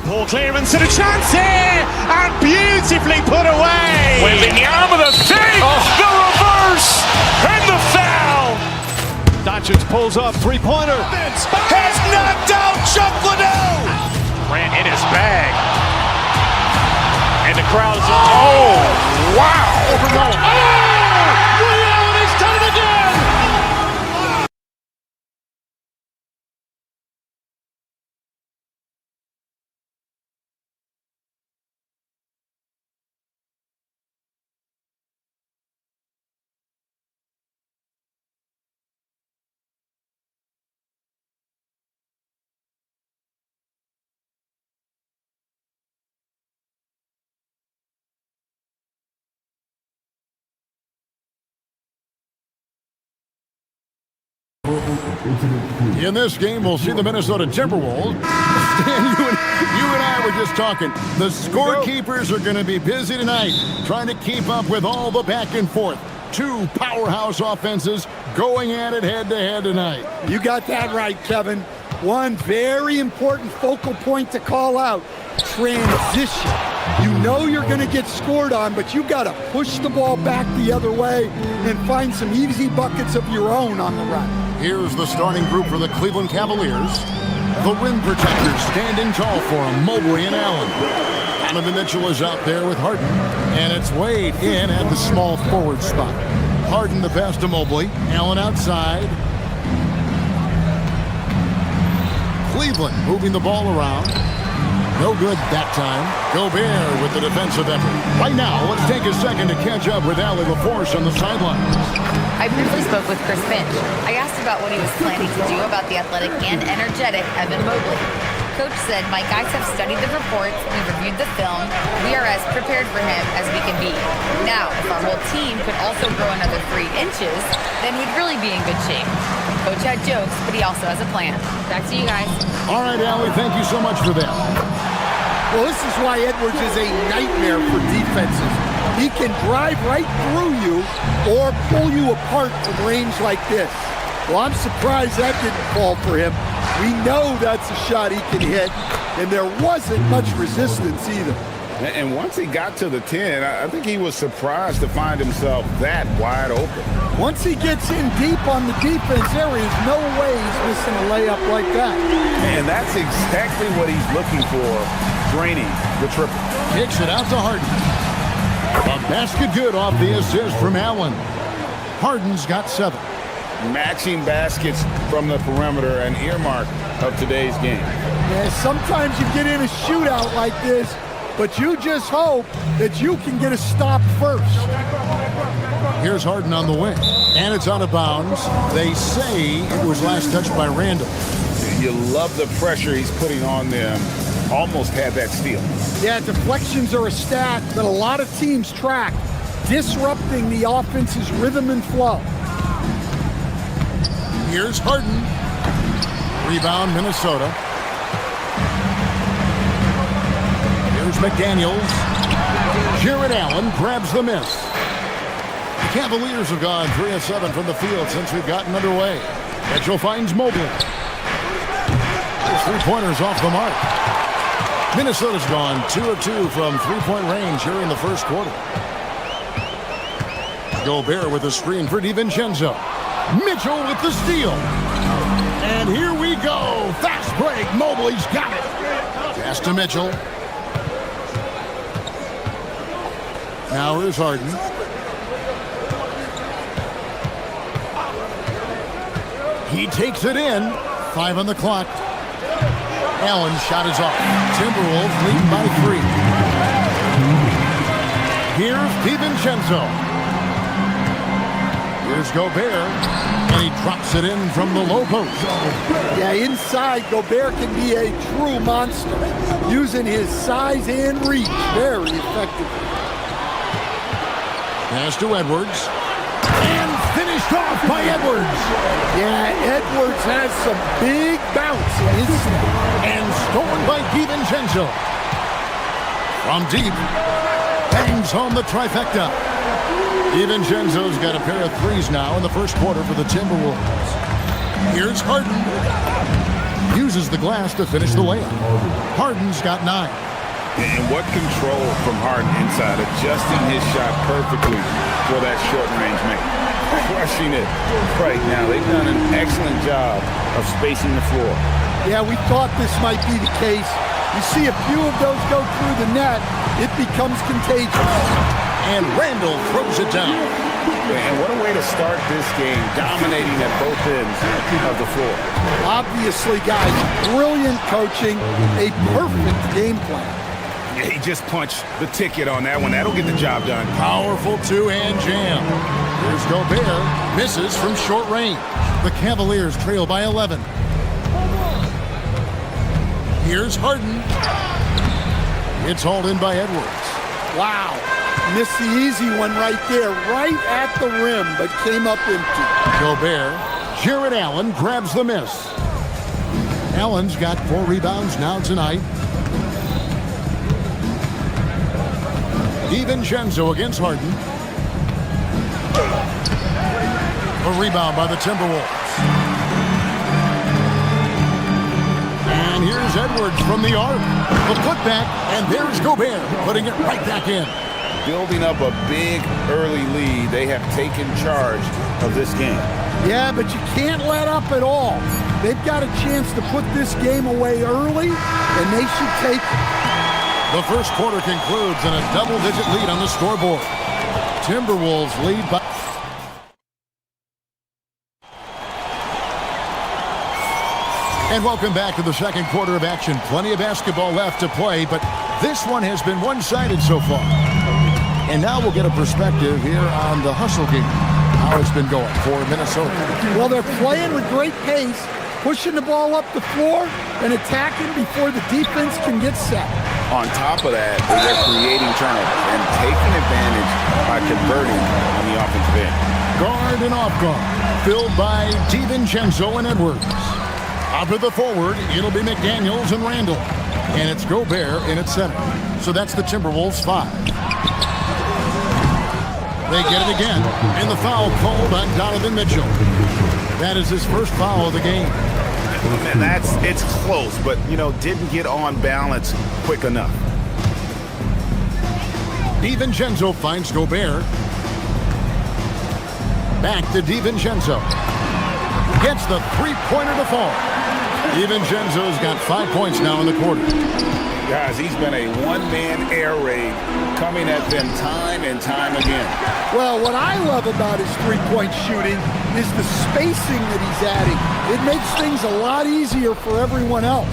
Speaker 1: Ball clearance and a chance here, and beautifully put away.
Speaker 2: Wembanyama the save, the reverse, and the foul.
Speaker 1: Doncic pulls up, three-pointer.
Speaker 2: Has knocked out Chuck Liddell. Grant in his bag. And the crowd is, oh, wow. He's done it again.
Speaker 4: In this game, we'll see the Minnesota Timberwolves. Stan, you and I were just talking. The scorekeepers are going to be busy tonight trying to keep up with all the back and forth. Two powerhouse offenses going at it head-to-head tonight.
Speaker 6: You got that right, Kevin. One very important focal point to call out, transition. You know you're going to get scored on, but you got to push the ball back the other way and find some easy buckets of your own on the run.
Speaker 4: Here's the starting group for the Cleveland Cavaliers. The rim protectors standing tall for him, Mobley and Allen. Donovan Mitchell is out there with Harden, and it's Wade in at the small forward spot. Harden the pass to Mobley, Allen outside. Cleveland moving the ball around. No good that time. Gobert with the defensive effort. Right now, let's take a second to catch up with Allie LaForce on the sidelines.
Speaker 7: I briefly spoke with Chris Finch. I asked about what he was planning to do about the athletic and energetic Evan Mobley. Coach said, "My guys have studied the reports, we've reviewed the film, we are as prepared for him as we can be. Now, if our whole team could also grow another 3 inches, then we'd really be in good shape." Coach had jokes, but he also has a plan. Back to you guys.
Speaker 4: All right, Allie, thank you so much for that.
Speaker 6: Well, this is why Edwards is a nightmare for defenses. He can drive right through you or pull you apart from range like this. Well, I'm surprised that didn't fall for him. We know that's a shot he can hit, and there wasn't much resistance either.
Speaker 8: And once he got to the 10, I think he was surprised to find himself that wide open.
Speaker 6: Once he gets in deep on the defense, there is no way he's missing a layup like that.
Speaker 8: And that's exactly what he's looking for, draining the triple.
Speaker 4: Kicks it out to Harden. A basket good off the assist from Allen. Harden's got 7.
Speaker 8: Matching baskets from the perimeter, an earmark of today's game.
Speaker 6: Yeah, sometimes you get in a shootout like this, but you just hope that you can get a stop first.
Speaker 4: Here's Harden on the wing, and it's out of bounds. They say it was last touched by Randall.
Speaker 8: You love the pressure he's putting on them. Almost had that steal.
Speaker 6: Yeah, deflections are a stat that a lot of teams track, disrupting the offense's rhythm and flow.
Speaker 4: Here's Harden. Rebound, Minnesota. Here's McDaniels. Jared Allen grabs the miss. The Cavaliers have gone 3 of 7 from the field since we've gotten underway. Mitchell finds Mobley. His 3-pointers off the mark. Minnesota's gone 2 of 2 from 3-point range here in the first quarter. Gobert with a screen for DiVincenzo. Mitchell with the steal. And here we go. Fast break. Mobley's got it. Pass to Mitchell. Now here's Harden. He takes it in. 5 on the clock. Allen's shot is off. Timberwolves lead by 3. Here's DiVincenzo. Here's Gobert, and he drops it in from the low post.
Speaker 6: Yeah, inside, Gobert can be a true monster, using his size and reach very effectively.
Speaker 4: Pass to Edwards, and finished off by Edwards.
Speaker 6: Yeah, Edwards has some big bounce in his step.
Speaker 4: And stolen by DiVincenzo. From deep, bangs home the trifecta. DiVincenzo's got a pair of threes now in the first quarter for the Timberwolves. Here's Harden. Uses the glass to finish the layup. Harden's got 9.
Speaker 8: And what control from Harden inside, adjusting his shot perfectly for that short-range make. Crushing it right now. They've done an excellent job of spacing the floor.
Speaker 6: Yeah, we thought this might be the case. You see a few of those go through the net, it becomes contagious.
Speaker 4: And Randall throws it down.
Speaker 8: And what a way to start this game, dominating at both ends of the floor.
Speaker 6: Obviously, guys, brilliant coaching, a perfect game plan.
Speaker 2: Yeah, he just punched the ticket on that one. That'll get the job done.
Speaker 4: Powerful two-hand jam. Here's Gobert. Misses from short range. The Cavaliers trail by 11. Here's Harden. It's hauled in by Edwards.
Speaker 6: Wow. Missed the easy one right there, right at the rim, but came up empty.
Speaker 4: Gobert. Jared Allen grabs the miss. Allen's got 4 rebounds now tonight. DiVincenzo against Harden. A rebound by the Timberwolves. Here's Edwards from the arc. The putback, and there's Gobert putting it right back in.
Speaker 8: Building up a big early lead. They have taken charge of this game.
Speaker 6: Yeah, but you can't let up at all. They've got a chance to put this game away early, and they should take it.
Speaker 4: The first quarter concludes in a double-digit lead on the scoreboard. Timberwolves lead by... And welcome back to the second quarter of action. Plenty of basketball left to play, but this one has been one-sided so far. And now we'll get a perspective here on the hustle game, how it's been going for Minnesota.
Speaker 6: Well, they're playing with great pace, pushing the ball up the floor and attacking before the defense can get set.
Speaker 8: On top of that, they're creating turnovers and taking advantage by converting on the offensive end.
Speaker 4: Guard and off guard, filled by DiVincenzo and Edwards. Out to the forward, it'll be McDaniels and Randall. And it's Gobert in at center. So that's the Timberwolves 5. They get it again. And the foul called on Donovan Mitchell. That is his first foul of the game.
Speaker 2: And it's close, but, didn't get on balance quick enough.
Speaker 4: DiVincenzo finds Gobert. Back to DiVincenzo. Gets the three-pointer to fall. DiVincenzo's got 5 points now in the quarter.
Speaker 8: Guys, he's been a one-man air raid coming at them time and time again.
Speaker 6: Well, what I love about his three-point shooting is the spacing that he's adding. It makes things a lot easier for everyone else.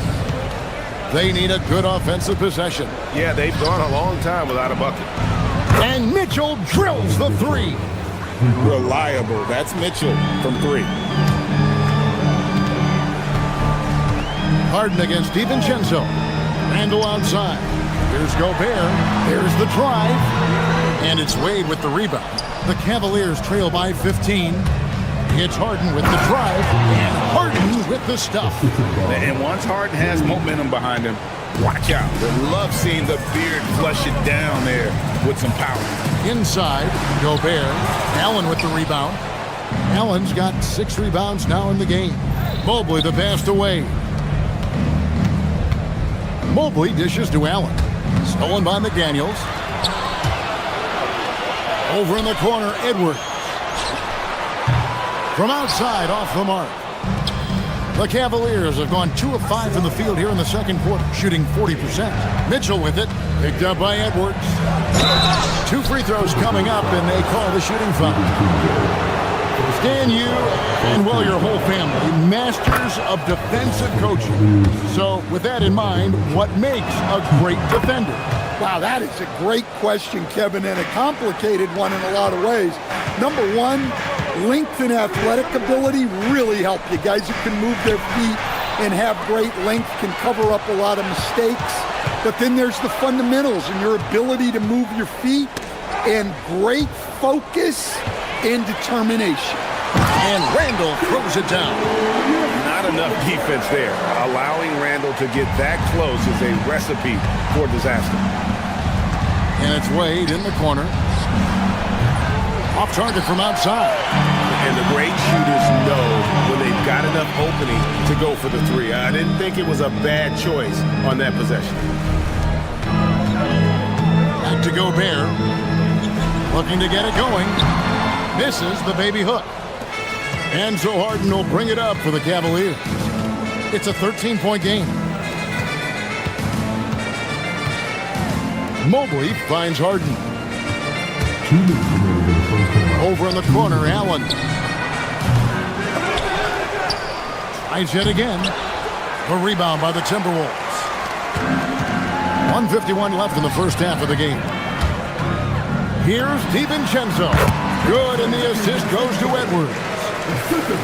Speaker 4: They need a good offensive possession.
Speaker 2: Yeah, they've gone a long time without a bucket.
Speaker 4: And Mitchell drills the three.
Speaker 8: Reliable. That's Mitchell from 3.
Speaker 4: Harden against DiVincenzo. Randall outside. Here's Gobert. Here's the drive. And it's Wade with the rebound. The Cavaliers trail by 15. It's Harden with the drive. And Harden with the stuff.
Speaker 2: And once Harden has momentum behind him, watch out. They love seeing the beard flush it down there with some power.
Speaker 4: Inside, Gobert. Allen with the rebound. Allen's got 6 rebounds now in the game. Mobley the pass to Wade. Mobley dishes to Allen. Stolen by McDaniels. Over in the corner, Edwards. From outside, off the mark. The Cavaliers have gone 2 of 5 from the field here in the second quarter, shooting 40%. Mitchell with it, picked up by Edwards. 2 free throws coming up, and they call the shooting foul. Stan, you and, well, your whole family, masters of defensive coaching. So, with that in mind, what makes a great defender?
Speaker 6: Wow, that is a great question, Kevin, and a complicated one in a lot of ways. Number one, length and athletic ability really help you. Guys who can move their feet and have great length can cover up a lot of mistakes. But then there's the fundamentals and your ability to move your feet and great focus and determination.
Speaker 4: And Randall throws it down.
Speaker 2: Not enough defense there. Allowing Randall to get that close is a recipe for disaster.
Speaker 4: And it's Wade in the corner. Off target from outside.
Speaker 2: And the great shooters know when they've got enough opening to go for the 3. I didn't think it was a bad choice on that possession.
Speaker 4: Back to Gobert. Looking to get it going. Misses the baby hook. And so Harden will bring it up for the Cavaliers. It's a 13-point game. Mobley finds Harden. Over in the corner, Allen. Tries yet again. A rebound by the Timberwolves. 1:51 left in the first half of the game. Here's DiVincenzo. Good, and the assist goes to Edwards.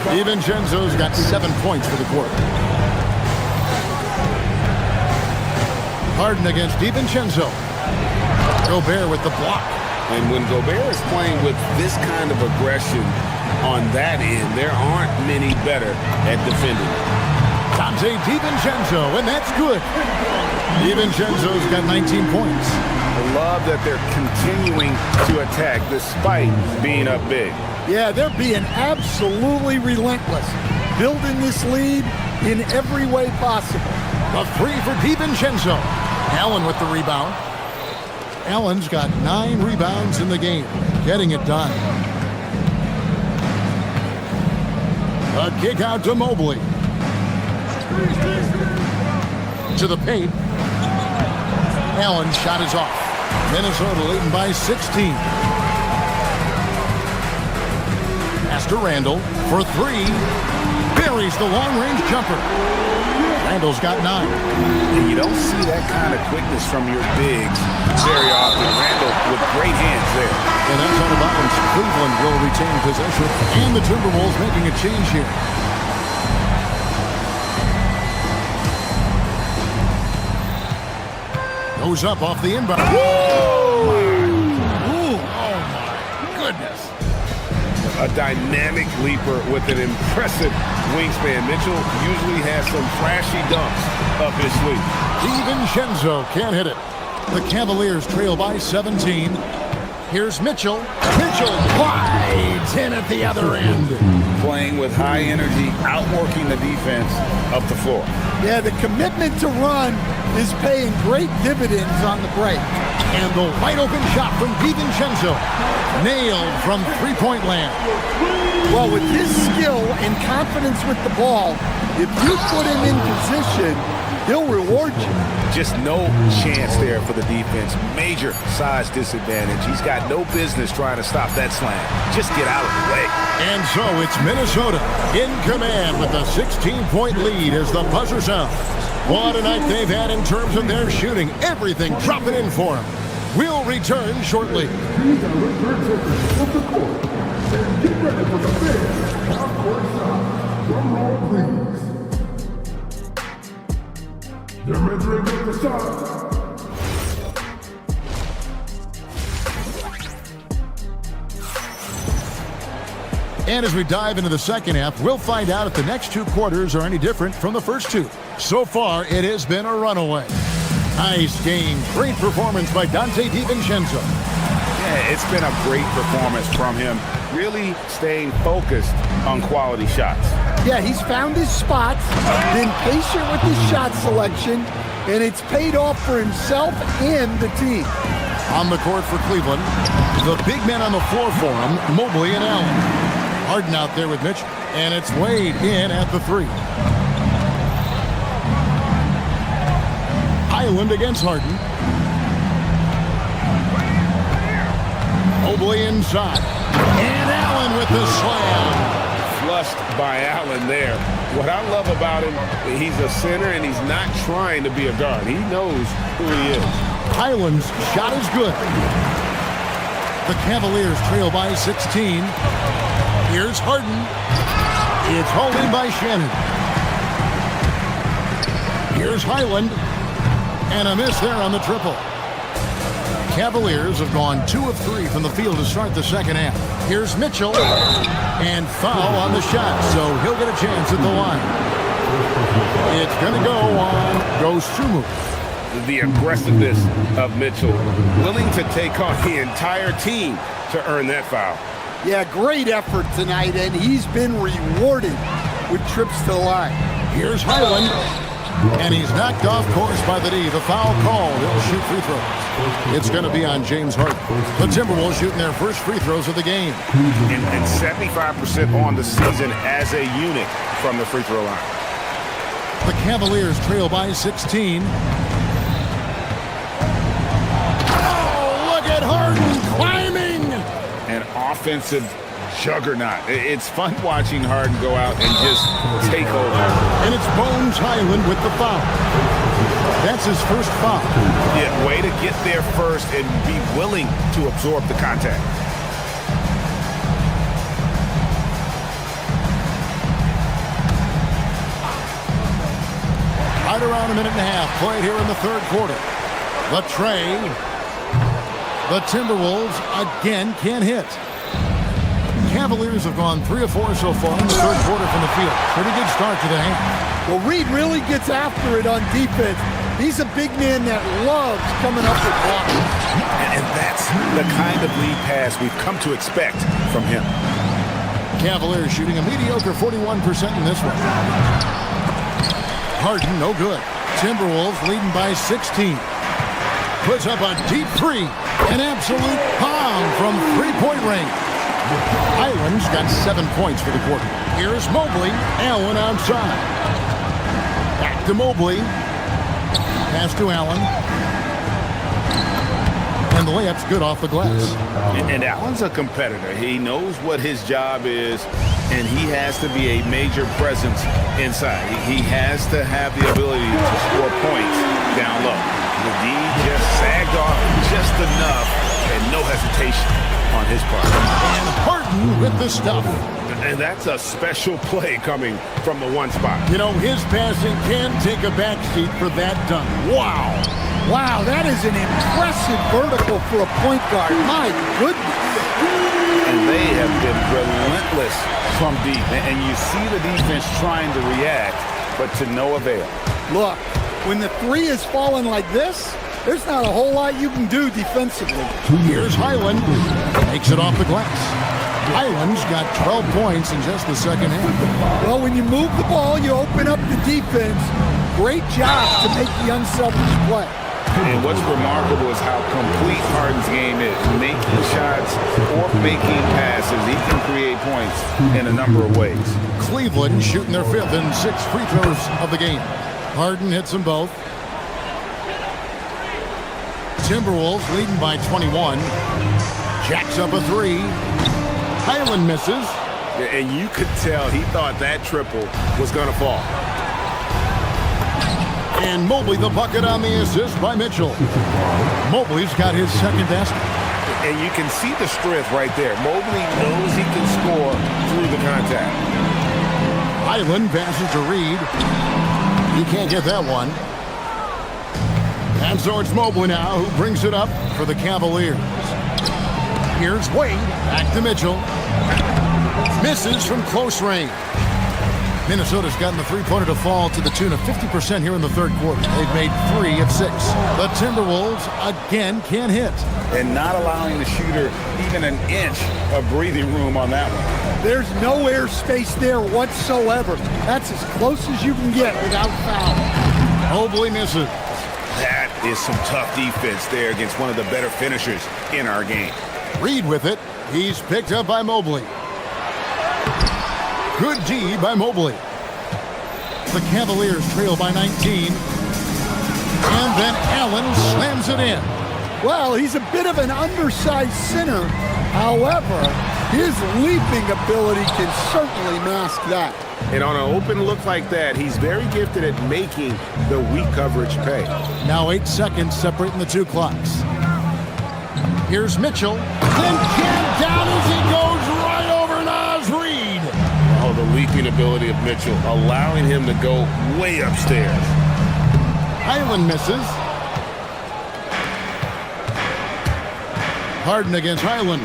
Speaker 4: DiVincenzo's got 7 points for the quarter. Harden against DiVincenzo. Gobert with the block.
Speaker 8: And when Gobert is playing with this kind of aggression on that end, there aren't many better at defending.
Speaker 4: Dante DiVincenzo, and that's good. DiVincenzo's got 19 points.
Speaker 2: I love that they're continuing to attack despite being up big.
Speaker 6: Yeah, they're being absolutely relentless, building this lead in every way possible.
Speaker 4: A three for DiVincenzo. Allen with the rebound. Allen's got 9 rebounds in the game, getting it done. A kick out to Mobley. To the paint. Allen's shot is off. Minnesota leading by 16. Pass to Randall for 3. Buries the long-range jumper. Randall's got 9.
Speaker 2: And you don't see that kind of quickness from your bigs very often. Randall with great hands there.
Speaker 4: And that's out of bounds. Cleveland will retain possession. And the Timberwolves making a change here. Goes up off the inbound. Whoa! Ooh, oh my goodness.
Speaker 9: A dynamic leaper with an impressive wingspan. Mitchell usually has some flashy dunks up his sleeve.
Speaker 4: DiVincenzo can't hit it. The Cavaliers trail by 17. Here's Mitchell. Mitchell glides in at the other end.
Speaker 2: Playing with high energy, outworking the defense up the floor.
Speaker 6: Yeah, the commitment to run is paying great dividends on the break.
Speaker 4: And the wide open shot from DiVincenzo. Nailed from three-point land.
Speaker 6: Well, with his skill and confidence with the ball, if you put him in position, he'll reward you.
Speaker 2: Just no chance there for the defense. Major size disadvantage. He's got no business trying to stop that slam. Just get out of the way.
Speaker 4: And so it's Minnesota in command with a 16-point lead as the buzzer sounds. What a night they've had in terms of their shooting. Everything dropping in for them. We'll return shortly. And as we dive into the second half, we'll find out if the next 2 quarters are any different from the first 2. So far, it has been a runaway. Nice game. Great performance by Dante DiVincenzo.
Speaker 2: Yeah, it's been a great performance from him. Really staying focused on quality shots.
Speaker 6: Yeah, he's found his spots, been patient with his shot selection, and it's paid off for himself and the team.
Speaker 4: On the court for Cleveland, the big men on the floor for him, Mobley and Allen. Harden out there with Mitchell, and it's Wade in at the 3. Highland against Harden. Mobley inside. And Allen with the slam.
Speaker 9: Flushed by Allen there. What I love about him, he's a center and he's not trying to be a guard. He knows who he is.
Speaker 4: Highland's shot is good. The Cavaliers trail by 16. Here's Harden. It's hauled in by Shannon. Here's Highland. And a miss there on the triple. Cavaliers have gone 2 of 3 from the field to start the second half. Here's Mitchell. And foul on the shot, so he'll get a chance at the line. It's going to go on Gosumu.
Speaker 9: The aggressiveness of Mitchell, willing to take on the entire team to earn that foul.
Speaker 6: Yeah, great effort tonight, and he's been rewarded with trips to the line.
Speaker 4: Here's Highland, and he's knocked off course by the D. The foul called. He'll shoot free throws. It's going to be on James Harden. The Timberwolves shooting their first free throws of the game.
Speaker 2: And 75% on the season as a unit from the free throw line.
Speaker 4: The Cavaliers trail by 16. Look at Harden climbing!
Speaker 2: An offensive juggernaut. It's fun watching Harden go out and just take over.
Speaker 4: And it's Bones Highland with the foul. That's his first foul.
Speaker 2: Yeah, way to get there first and be willing to absorb the contact.
Speaker 4: Right around a minute and a half played here in the third quarter. The tray. The Timberwolves again can't hit. Cavaliers have gone 3 of 4 so far in the third quarter from the field. Pretty good start to the half.
Speaker 6: Well, Reed really gets after it on defense. He's a big man that loves coming up with blocks.
Speaker 2: And that's the kind of lead pass we've come to expect from him.
Speaker 4: Cavaliers shooting a mediocre 41% in this one. Harden, no good. Timberwolves leading by 16. Puts up a deep three. An absolute bomb from three-point range. Highland's got 7 points for the quarter. Here's Mobley. Allen outside. Back to Mobley. Pass to Allen. And the layup's good off the glass.
Speaker 8: And Allen's a competitor. He knows what his job is, and he has to be a major presence inside. He has to have the ability to score points down low. The D just sagged off just enough, and no hesitation on his part.
Speaker 4: And Harden with the stuff.
Speaker 8: And that's a special play coming from the one spot.
Speaker 4: You know, his passing can take a backseat for that dunk. Wow.
Speaker 6: Wow, that is an impressive vertical for a point guard. My goodness.
Speaker 8: And they have been relentless from deep. And you see the defense trying to react, but to no avail.
Speaker 6: Look, when the three is falling like this, there's not a whole lot you can do defensively.
Speaker 4: Here's Highland. Makes it off the glass. Highland's got 12 points in just the second half.
Speaker 6: Well, when you move the ball, you open up the defense. Great job to make the unselfish play.
Speaker 8: And what's remarkable is how complete Harden's game is. Making shots or making passes, he can create points in a number of ways.
Speaker 4: Cleveland shooting their 5th and 6th free throws of the game. Harden hits them both. Timberwolves leading by 21. Jacks up a 3. Highland misses.
Speaker 8: And you could tell he thought that triple was going to fall.
Speaker 4: And Mobley the bucket on the assist by Mitchell. Mobley's got his second basket.
Speaker 8: And you can see the strength right there. Mobley knows he can score through the contact.
Speaker 4: Highland passes to Reed. He can't get that one. And so it's Mobley now who brings it up for the Cavaliers. Here's Wade. Back to Mitchell. Misses from close range. Minnesota's gotten the three-pointer to fall to the tune of 50% here in the third quarter. They've made 3 of 6. The Timberwolves again can't hit.
Speaker 8: And not allowing the shooter even an inch of breathing room on that one.
Speaker 6: There's no air space there whatsoever. That's as close as you can get without foul.
Speaker 4: Mobley misses.
Speaker 8: That is some tough defense there against one of the better finishers in our game.
Speaker 4: Reed with it. He's picked up by Mobley. Good D by Mobley. The Cavaliers trail by 19. And then Allen slams it in.
Speaker 6: Well, he's a bit of an undersized center. However, his leaping ability can certainly mask that.
Speaker 8: And on an open look like that, he's very gifted at making the weak coverage pay.
Speaker 4: Now 8 seconds separating the 2 clocks. Here's Mitchell. Then jammed down as he goes right over Naz Reed.
Speaker 8: Oh, the leaping ability of Mitchell, allowing him to go way upstairs.
Speaker 4: Highland misses. Harden against Highland.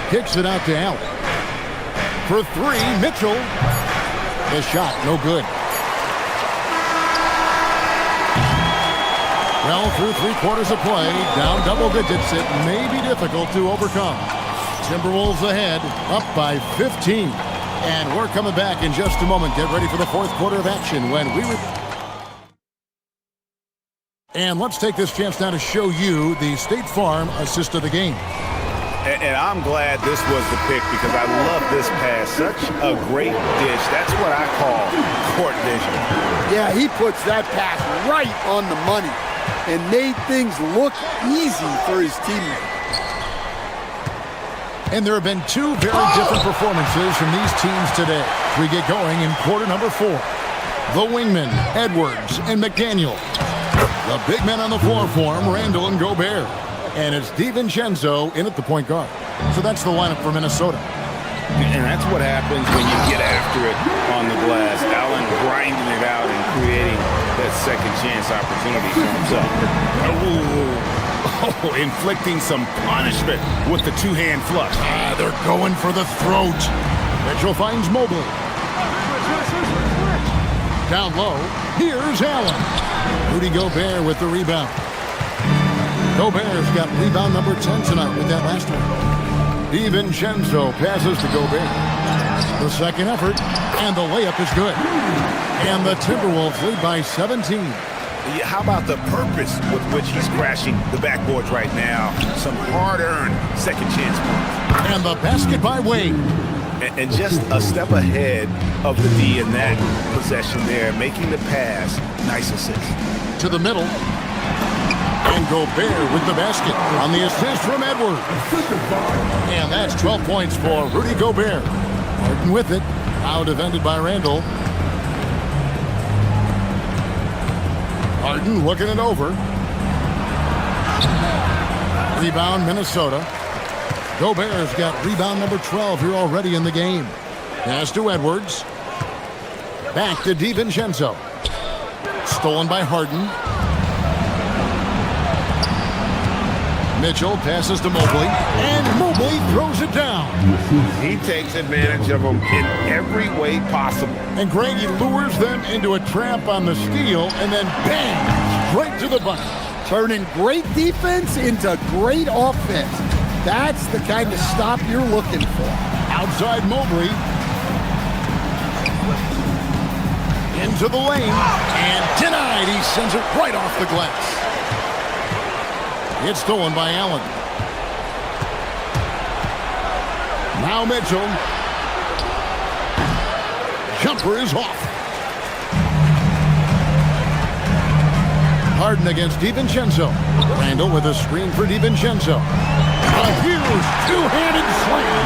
Speaker 4: Kicks it out to Allen. For 3, Mitchell. The shot, no good. Well, through 3 quarters of play, down double digits, it may be difficult to overcome. Timberwolves ahead, up by 15. And we're coming back in just a moment. Get ready for the 4th quarter of action when we... And let's take this chance now to show you the State Farm assist of the game.
Speaker 8: And I'm glad this was the pick because I love this pass. Such a great dish. That's what I call court vision.
Speaker 6: Yeah, he puts that pass right on the money and made things look easy for his teammates.
Speaker 4: And there have been 2 very different performances from these teams today. We get going in quarter number 4. The wingmen, Edwards and McDaniel. The big men on the floor for him, Randall and Gobert. And it's DiVincenzo in at the point guard. So that's the lineup for Minnesota.
Speaker 8: And that's what happens when you get after it on the glass. Allen grinding it out and creating that second chance opportunity for himself. Oh, inflicting some punishment with the 2-hand flush.
Speaker 4: They're going for the throat. Mitchell finds Mobley. Down low, here's Allen. Rudy Gobert with the rebound. Gobert's got rebound number 10 tonight with that last one. DiVincenzo passes to Gobert. The second effort, and the layup is good. And the Timberwolves lead by 17.
Speaker 2: Yeah, how about the purpose with which he's crashing the backboards right now? Some hard-earned second chance points.
Speaker 4: And the basket by Wade.
Speaker 2: And just a step ahead of the D in that possession there, making the pass. Nice assist.
Speaker 4: To the middle. And Gobert with the basket on the assist from Edwards. And that's 12 points for Rudy Gobert. Harden with it. Now defended by Randall. Harden looking it over. Rebound, Minnesota. Gobert's got rebound number 12 here already in the game. Pass to Edwards. Back to DiVincenzo. Stolen by Harden. Mitchell passes to Mobley. And Mobley throws it down.
Speaker 2: He takes advantage of them in every way possible.
Speaker 4: And Greg, he lures them into a trap on the steal, and then bang, straight to the bucket.
Speaker 6: Turning great defense into great offense. That's the kind of stop you're looking for.
Speaker 4: Outside Mobley. Into the lane. And denied. He sends it right off the glass. It's stolen by Allen. Now Mitchell. Jumper is off. Harden against DiVincenzo. Randall with a screen for DiVincenzo. A huge two-handed slam.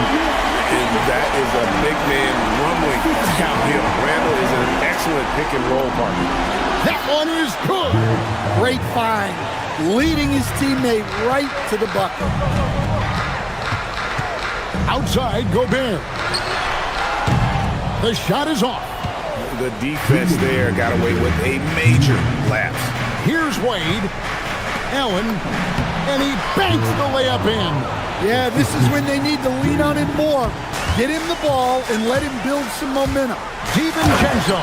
Speaker 2: And that is a big man rumbling downhill. Randall is an excellent pick-and-roll partner.
Speaker 6: That one is good. Great find. Leading his teammate right to the bucket.
Speaker 4: Outside, Gobert. The shot is off.
Speaker 2: The defense there got away with a major lapse.
Speaker 4: Here's Wade. Allen. And he banks the layup in.
Speaker 6: Yeah, this is when they need to lean on him more. Get him the ball and let him build some momentum.
Speaker 4: DiVincenzo.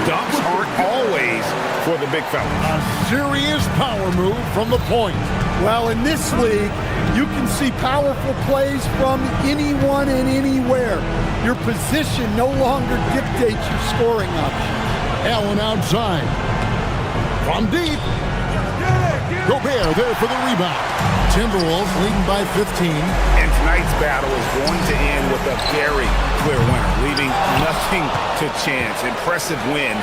Speaker 2: Dunks aren't always for the big fella.
Speaker 4: A serious power move from the point.
Speaker 6: Well, in this league, you can see powerful plays from anyone and anywhere. Your position no longer dictates your scoring option.
Speaker 4: Allen outside. From deep. Gobert there for the rebound. Timberwolves leading by 15.
Speaker 2: And tonight's battle is going to end with a very clear winner, leaving nothing to chance. Impressive win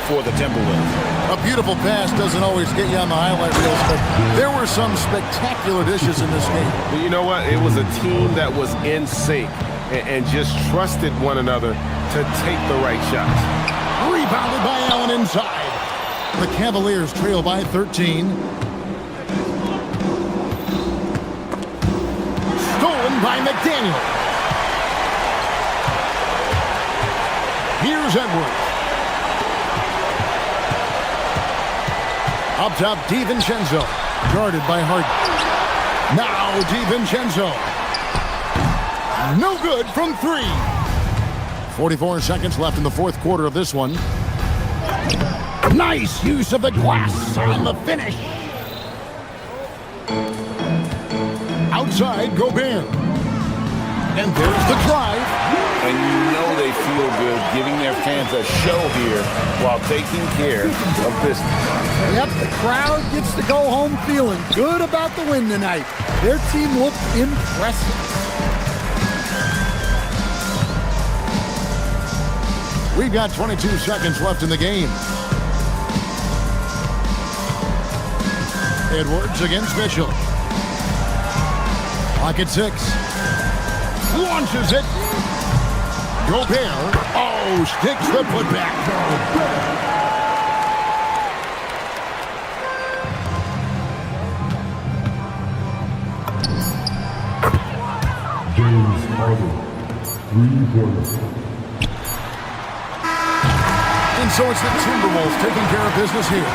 Speaker 2: for the Timberwolves.
Speaker 4: A beautiful pass doesn't always get you on the highlight reels, but there were some spectacular dishes in this game.
Speaker 9: You know what? It was a team that was in sync and just trusted one another to take the right shots.
Speaker 4: Rebounded by Allen inside. The Cavaliers trail by 13. Stolen by McDaniel. Here's Edwards. Up top, DiVincenzo. Guarded by Harden. Now DiVincenzo. No good from three. 44 seconds left in the fourth quarter of this one. Nice use of the glass on the finish. Outside, Gobert. And there's the drive.
Speaker 8: And you know they feel good giving their fans a show here while taking care of business.
Speaker 6: Yep, the crowd gets to go home feeling good about the win tonight. Their team looked impressive.
Speaker 4: We've got 22 seconds left in the game. Edwards against Mitchell. Clock at 6. Launches it. Gobert. Oh, sticks the putback.
Speaker 5: James Harden, 3 points.
Speaker 4: And so it's the Timberwolves taking care of business here.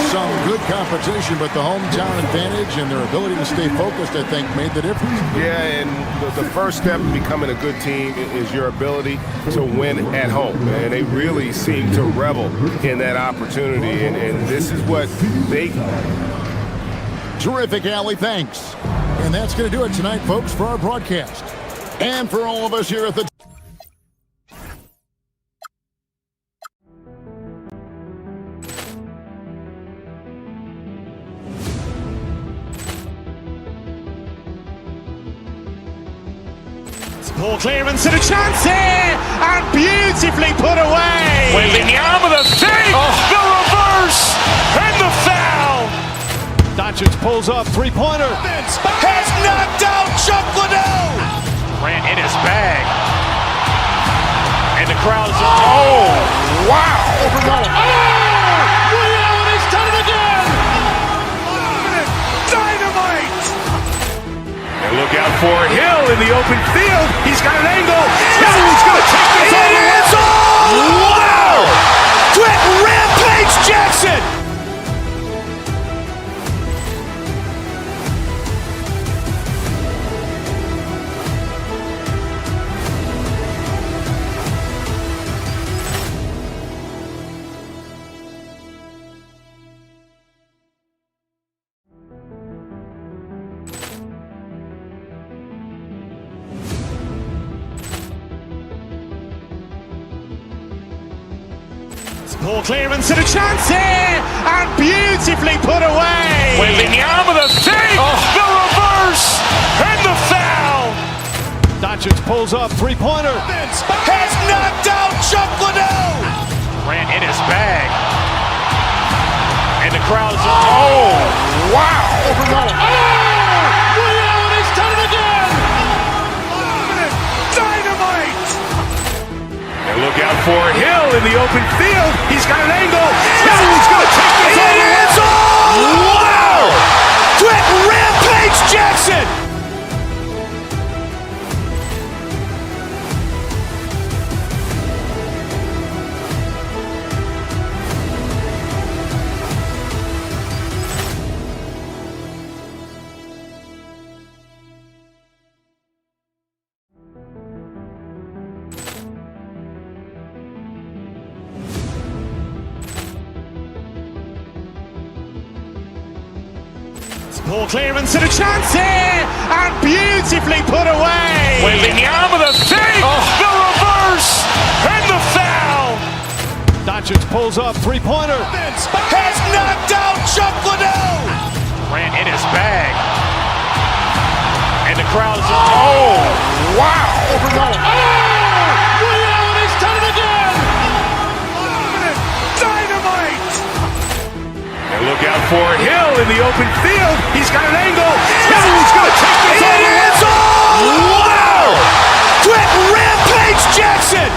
Speaker 4: Some good competition, but the hometown advantage and their ability to stay focused, I think, made the difference.
Speaker 9: Yeah, and the first step in becoming a good team is your ability to win at home. And they really seem to revel in that opportunity, and this is what they...
Speaker 4: Terrific, Allie. Thanks. And that's going to do it tonight, folks, for our broadcast. And for all of us here at the...
Speaker 1: Ball clearance and a chance here, and beautifully put away.
Speaker 2: Wembanyama the save, the reverse, and the foul.
Speaker 1: Doncic pulls up, three-pointer.
Speaker 2: Has knocked out Chuck Liddell. Grant in his bag. And the crowd's, oh, wow. He's done it again. Dynamite. And look out for Hill in the open field. He's got an angle. He's going to take this all the way. Wow. Quick rampage Jackson.
Speaker 1: Ball clearance and a chance here, and beautifully put away.
Speaker 2: Wembanyama the save, the reverse, and the foul.
Speaker 1: Doncic pulls up, three-pointer.
Speaker 2: Has knocked out Chuck Liddell. Grant in his bag. And the crowd's, oh, wow. He's done it again. Dynamite. And look out for Hill in the open field. He's got an angle. He's going to take this all the way. Wow. Quick rampage Jackson.
Speaker 1: Ball clearance and a chance here, and beautifully put away.
Speaker 2: Wembanyama the save, the reverse, and the foul.
Speaker 1: Doncic pulls up, three-pointer.
Speaker 2: Has knocked out Chuck Liddell. Grant in his bag. And the crowd's, oh, wow. He's done it again. Dynamite. And look out for Hill in the open field. He's got an angle. He's going to take this all the way. Wow. Quick rampage Jackson.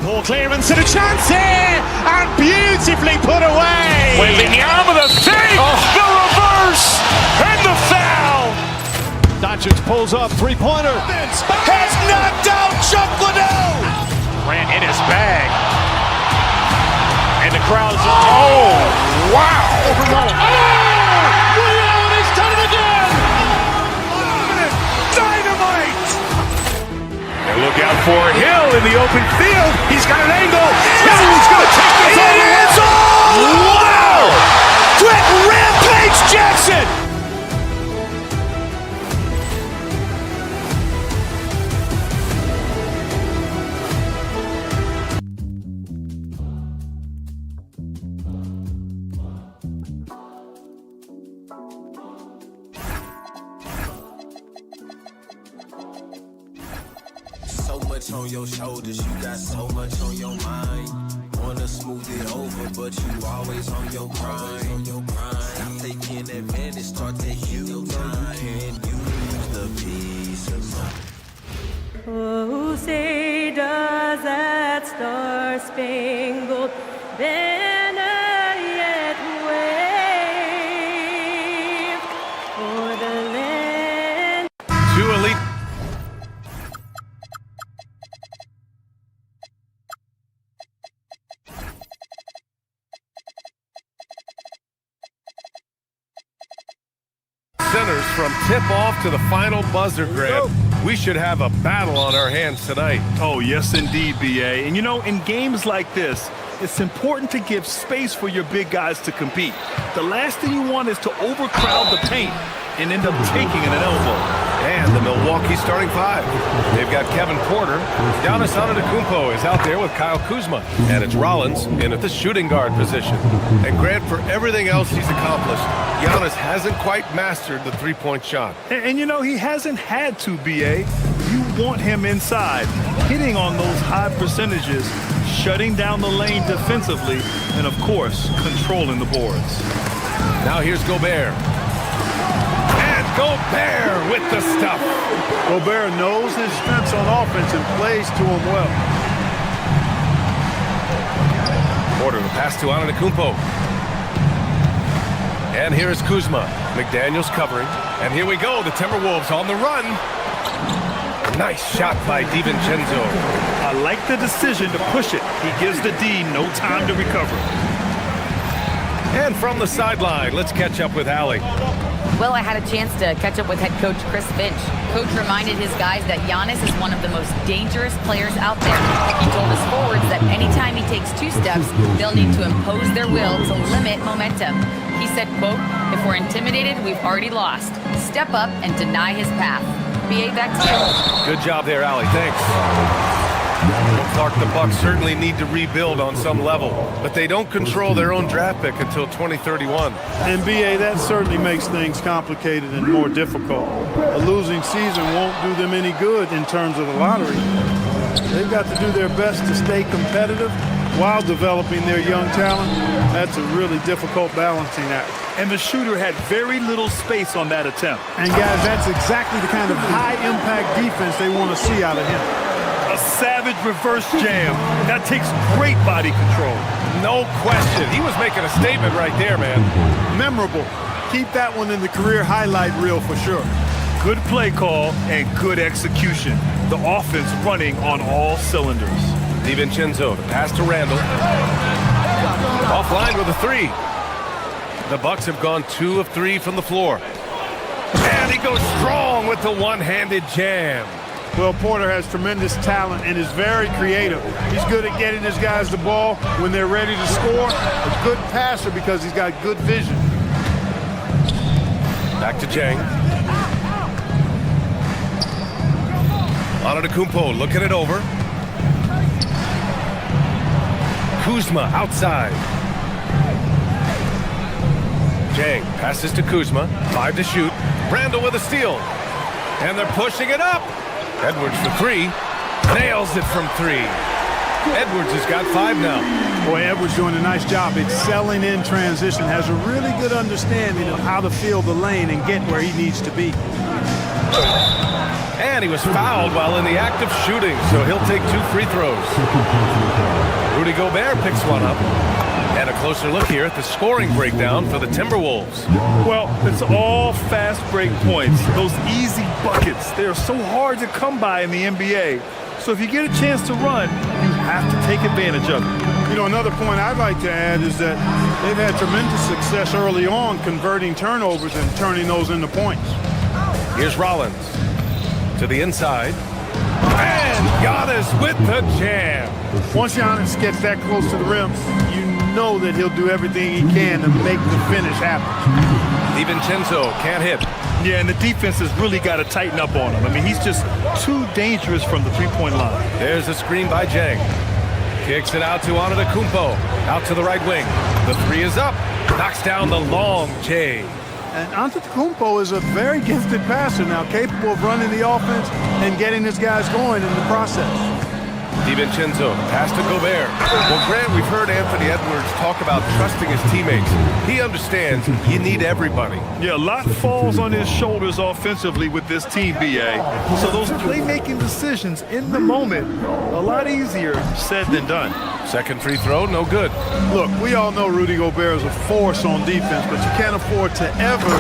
Speaker 1: Ball clearance and a chance here, and beautifully put away.
Speaker 2: Wembanyama the save, the reverse, and the foul.
Speaker 1: Doncic pulls up, three-pointer.
Speaker 2: Has knocked out Chuck Liddell. Grant in his bag. And the crowd's, oh, wow. He's done it again. Dynamite. And look out for Hill in the open field. He's got an angle. He's going to take this all the way. Wow. Quick rampage Jackson.
Speaker 14: So much on your shoulders, you got so much on your mind. Wanna smooth it over, but you always on your grind. Stop taking advantage, start taking your time. You can use the peace of mind.
Speaker 15: Oh, say does that star-spangled banner yet wave for the land?
Speaker 9: Two elite. from tip-off to the final buzzer, Grant. We should have a battle on our hands tonight.
Speaker 10: Oh, yes, indeed, B.A. And, you know, in games like this, it's important to give space for your big guys to compete. The last thing you want is to overcrowd the paint and end up taking an elbow.
Speaker 9: And the Milwaukee starting five. They've got Kevin Porter. Giannis Antetokounmpo is out there with Kyle Kuzma. And it's Rollins in at the shooting guard position. And Grant, for everything else he's accomplished, Giannis hasn't quite mastered the three-point shot.
Speaker 10: And you know, he hasn't had to, B.A. You want him inside, hitting on those high percentages, shutting down the lane defensively, and, of course, controlling the boards.
Speaker 9: Now here's Gobert. Gobert with the stuff.
Speaker 3: Gobert knows his strengths on offense and plays to him well.
Speaker 9: Porter, the pass to Antetokounmpo. And here is Kuzma. McDaniels covering. And here we go, the Timberwolves on the run. Nice shot by DiVincenzo.
Speaker 10: I like the decision to push it. He gives the D no time to recover.
Speaker 9: And from the sideline, let's catch up with Allie.
Speaker 7: Well, I had a chance to catch up with head coach Chris Finch. Coach reminded his guys that Giannis is one of the most dangerous players out there. He told his forwards that anytime he takes two steps, they'll need to impose their will to limit momentum. He said, quote, "If we're intimidated, we've already lost. Step up and deny his path." BA, back to you.
Speaker 9: Good job there, Allie. Thanks. Well, Clark, the Bucks certainly need to rebuild on some level, but they don't control their own draft pick until 2031.
Speaker 3: And, B.A., that certainly makes things complicated and more difficult. A losing season won't do them any good in terms of the lottery. They've got to do their best to stay competitive while developing their young talent. That's a really difficult balancing act.
Speaker 10: And the shooter had very little space on that attempt.
Speaker 3: And, guys, that's exactly the kind of high-impact defense they want to see out of him.
Speaker 10: A savage reverse jam. That takes great body control.
Speaker 9: No question. He was making a statement right there, man.
Speaker 3: Memorable. Keep that one in the career highlight reel for sure.
Speaker 10: Good play call and good execution. The offense running on all cylinders.
Speaker 9: DiVincenzo, the pass to Randall. Offline with a three. The Bucks have gone 2 of 3 from the floor. And he goes strong with the one-handed jam.
Speaker 3: Well, Porter has tremendous talent and is very creative. He's good at getting his guys the ball when they're ready to score. A good passer because he's got good vision.
Speaker 9: Back to Jang. Antetokounmpo looking it over. Kuzma outside. Jang passes to Kuzma. 5 to shoot. Randall with a steal. And they're pushing it up. Edwards for 3. Nails it from 3. Edwards has got 5 now.
Speaker 3: Boy, Edwards doing a nice job excelling in transition. Has a really good understanding of how to fill the lane and get where he needs to be.
Speaker 9: And he was fouled while in the act of shooting, so he'll take 2 free throws. Rudy Gobert picks one up. And a closer look here at the scoring breakdown for the Timberwolves.
Speaker 10: Well, it's all fast break points. Those easy buckets, they're so hard to come by in the NBA. So if you get a chance to run, you have to take advantage of it.
Speaker 3: You know, another point I'd like to add is that they've had tremendous success early on converting turnovers and turning those into points.
Speaker 9: Here's Rollins to the inside. And Giannis with the jam.
Speaker 3: Once Giannis gets that close to the rim, you know that he'll do everything he can to make the finish happen.
Speaker 9: DiVincenzo can't hit.
Speaker 10: Yeah, and the defense has really got to tighten up on him. I mean, he's just too dangerous from the three-point line.
Speaker 9: There's a screen by Jang. Kicks it out to Antetokounmpo. Out to the right wing. The 3 is up. Knocks down the long J.
Speaker 3: And Antetokounmpo is a very gifted passer now, capable of running the offense and getting his guys going in the process.
Speaker 9: DiVincenzo, pass to Gobert. Well, Grant, we've heard Anthony Edwards talk about trusting his teammates. He understands you need everybody.
Speaker 10: Yeah, a lot falls on his shoulders offensively with this team, BA. So those playmaking decisions in the moment, a lot easier said than done.
Speaker 9: Second free throw, no good.
Speaker 3: Look, we all know Rudy Gobert is a force on defense, but you can't afford to ever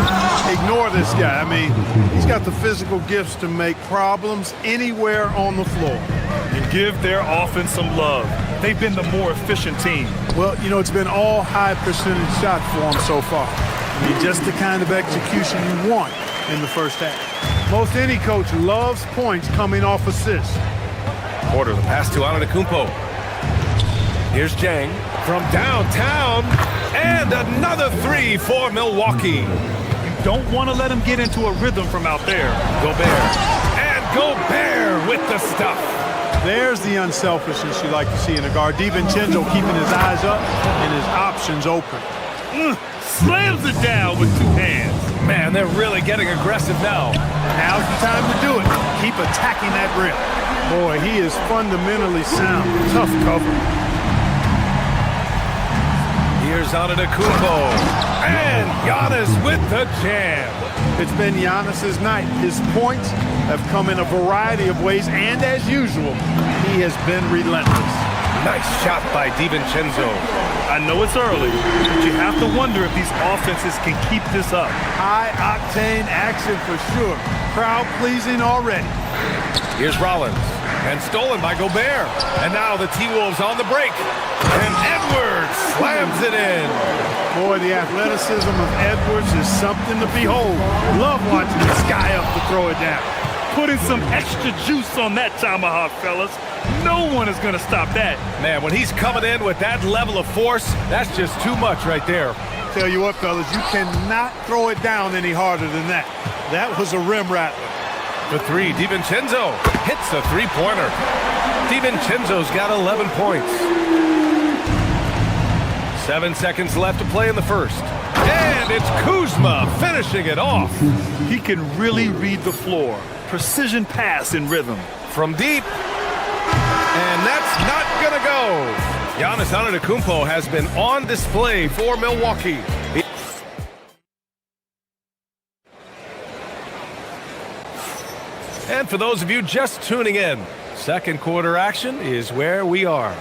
Speaker 3: ignore this guy. I mean, he's got the physical gifts to make problems anywhere on the floor.
Speaker 10: And give their offense some love. They've been the more efficient team.
Speaker 3: Well, you know, it's been all high percentage shots for them so far. I mean, just the kind of execution you want in the first half. Most any coach loves points coming off assists.
Speaker 9: Porter, the pass to Antetokounmpo. Here's Jang from downtown, and another three for Milwaukee.
Speaker 10: You don't want to let him get into a rhythm from out there.
Speaker 9: Gobert, and Gobert with the stuff.
Speaker 3: There's the unselfishness you like to see in a guard. DiVincenzo keeping his eyes up and his options open.
Speaker 10: Slams it down with two hands.
Speaker 9: Man, they're really getting aggressive now.
Speaker 3: Now's the time to do it. Keep attacking that rim. Boy, he is fundamentally sound. Tough cover.
Speaker 9: Here's Antetokounmpo, and Giannis with the jam.
Speaker 3: It's been Giannis's night. His points have come in a variety of ways, and as usual, he has been relentless.
Speaker 9: Nice shot by DiVincenzo.
Speaker 10: I know it's early, but you have to wonder if these offenses can keep this up.
Speaker 3: High-octane action for sure. Crowd-pleasing already.
Speaker 9: Here's Rollins, and stolen by Gobert. And now the T-Wolves on the break. And Edwards slams it in.
Speaker 3: Boy, the athleticism of Edwards is something to behold. Love watching this guy up to throw it down.
Speaker 10: Putting some extra juice on that tomahawk, fellas. No one is going to stop that.
Speaker 9: Man, when he's coming in with that level of force, that's just too much right there.
Speaker 3: Tell you what, fellas, you cannot throw it down any harder than that. That was a rim rattler.
Speaker 9: The three, DiVincenzo hits the three-pointer. DiVincenzo's got 11 points. 7 seconds left to play in the first. And it's Kuzma finishing it off.
Speaker 10: He can really read the floor. Precision pass in rhythm.
Speaker 9: From deep. And that's not going to go. Giannis Antetokounmpo has been on display for Milwaukee. And for those of you just tuning in, second quarter action is where we are.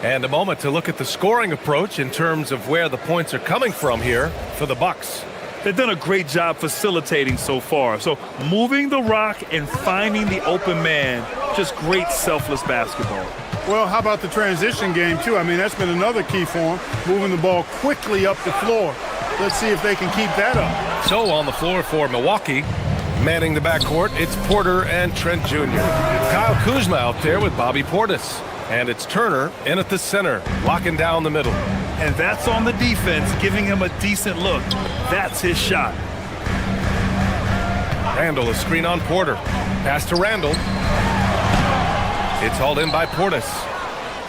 Speaker 9: And a moment to look at the scoring approach in terms of where the points are coming from here for the Bucks.
Speaker 10: They've done a great job facilitating so far. So moving the rock and finding the open man, just great selfless basketball.
Speaker 3: Well, how about the transition game, too? I mean, that's been another key for them, moving the ball quickly up the floor. Let's see if they can keep that up.
Speaker 9: So on the floor for Milwaukee, manning the backcourt, it's Porter and Trent Jr. Kyle Kuzma out there with Bobby Portis. And it's Turner in at the center, locking down the middle.
Speaker 10: And that's on the defense, giving him a decent look. That's his shot.
Speaker 9: Randall, a screen on Porter. Pass to Randall. It's hauled in by Portis.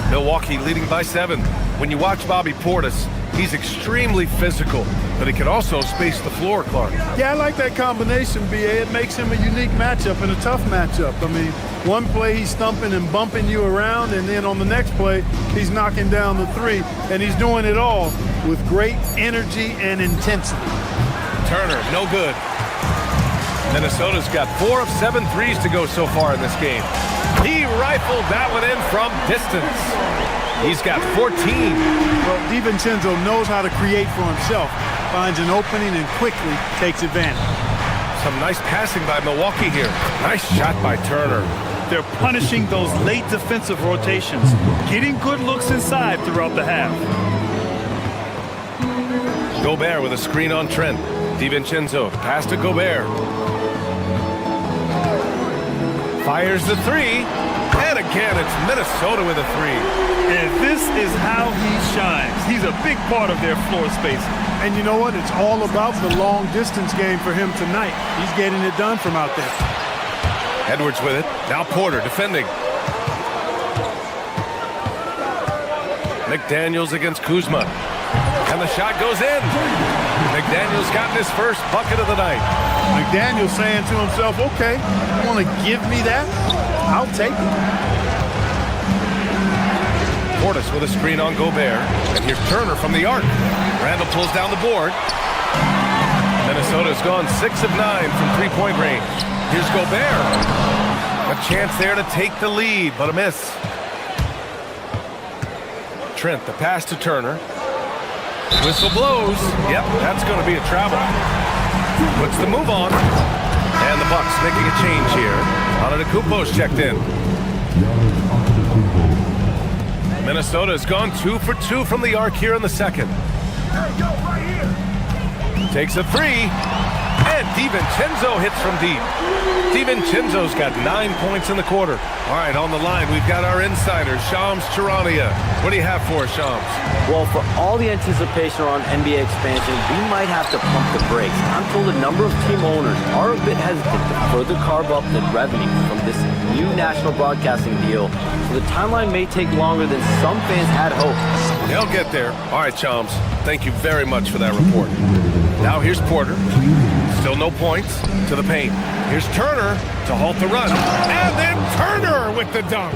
Speaker 9: Milwaukee leading by 7. When you watch Bobby Portis, he's extremely physical, but he can also space the floor, Clark.
Speaker 3: Yeah, I like that combination, B.A. It makes him a unique matchup and a tough matchup. I mean, one play he's stumping and bumping you around, and then on the next play, he's knocking down the three, and he's doing it all with great energy and intensity.
Speaker 9: Turner, no good. Minnesota's got 4 of 7 threes to go so far in this game. He rifled that one in from distance. He's got 14.
Speaker 3: Well, DiVincenzo knows how to create for himself, finds an opening and quickly takes advantage.
Speaker 9: Some nice passing by Milwaukee here. Nice shot by Turner.
Speaker 10: They're punishing those late defensive rotations, getting good looks inside throughout the half.
Speaker 9: Gobert with a screen on Trent. DiVincenzo, pass to Gobert. Fires the three. And again, it's Minnesota with a three.
Speaker 10: And this is how he shines. He's a big part of their floor space.
Speaker 3: And you know what? It's all about the long distance game for him tonight. He's getting it done from out there.
Speaker 9: Edwards with it. Now Porter defending. McDaniels against Kuzma. And the shot goes in. McDaniels got his first bucket of the night.
Speaker 3: McDaniels saying to himself, okay, you want to give me that? I'll take it.
Speaker 9: Portis with a screen on Gobert. And here's Turner from the arc. Randall pulls down the board. Minnesota's gone 6 of 9 from three-point range. Here's Gobert. A chance there to take the lead, but a miss. Trent, the pass to Turner. Whistle blows. Yep, that's going to be a travel. Puts the move on. And the Bucks making a change here. Antetokounmpo's checked in. Minnesota's gone 2 for 2 from the arc here in the second. Takes a three. And DiVincenzo hits from deep. DiVincenzo's got 9 points in the quarter. All right, on the line, we've got our insider, Shams Charania. What do you have for us, Shams?
Speaker 16: Well, for all the anticipation around NBA expansion, we might have to pump the brakes. I'm told a number of team owners are a bit hesitant to further carve up the revenue from this new national broadcasting deal, so the timeline may take longer than some fans had hoped.
Speaker 9: They'll get there. All right, Shams, thank you very much for that report. Now here's Porter. Still no points to the paint. Here's Turner to halt the run. And then Turner with the dunk.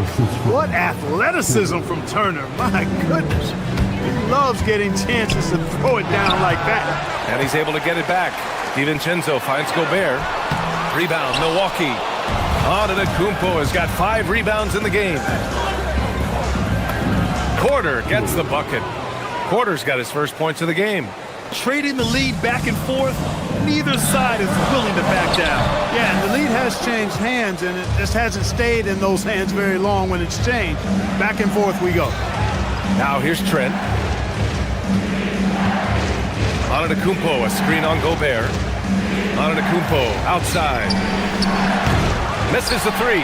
Speaker 3: What athleticism from Turner. My goodness. He loves getting chances to throw it down like that.
Speaker 9: And he's able to get it back. DiVincenzo finds Gobert. Rebound, Milwaukee. Antetokounmpo has got 5 rebounds in the game. Porter gets the bucket. Porter's got his first points of the game.
Speaker 10: Trading the lead back and forth, neither side is willing to back down.
Speaker 3: Yeah, and the lead has changed hands, and it just hasn't stayed in those hands very long when it's changed. Back and forth we go.
Speaker 9: Now here's Trent. Antetokounmpo, a screen on Gobert. Antetokounmpo outside. Misses the 3.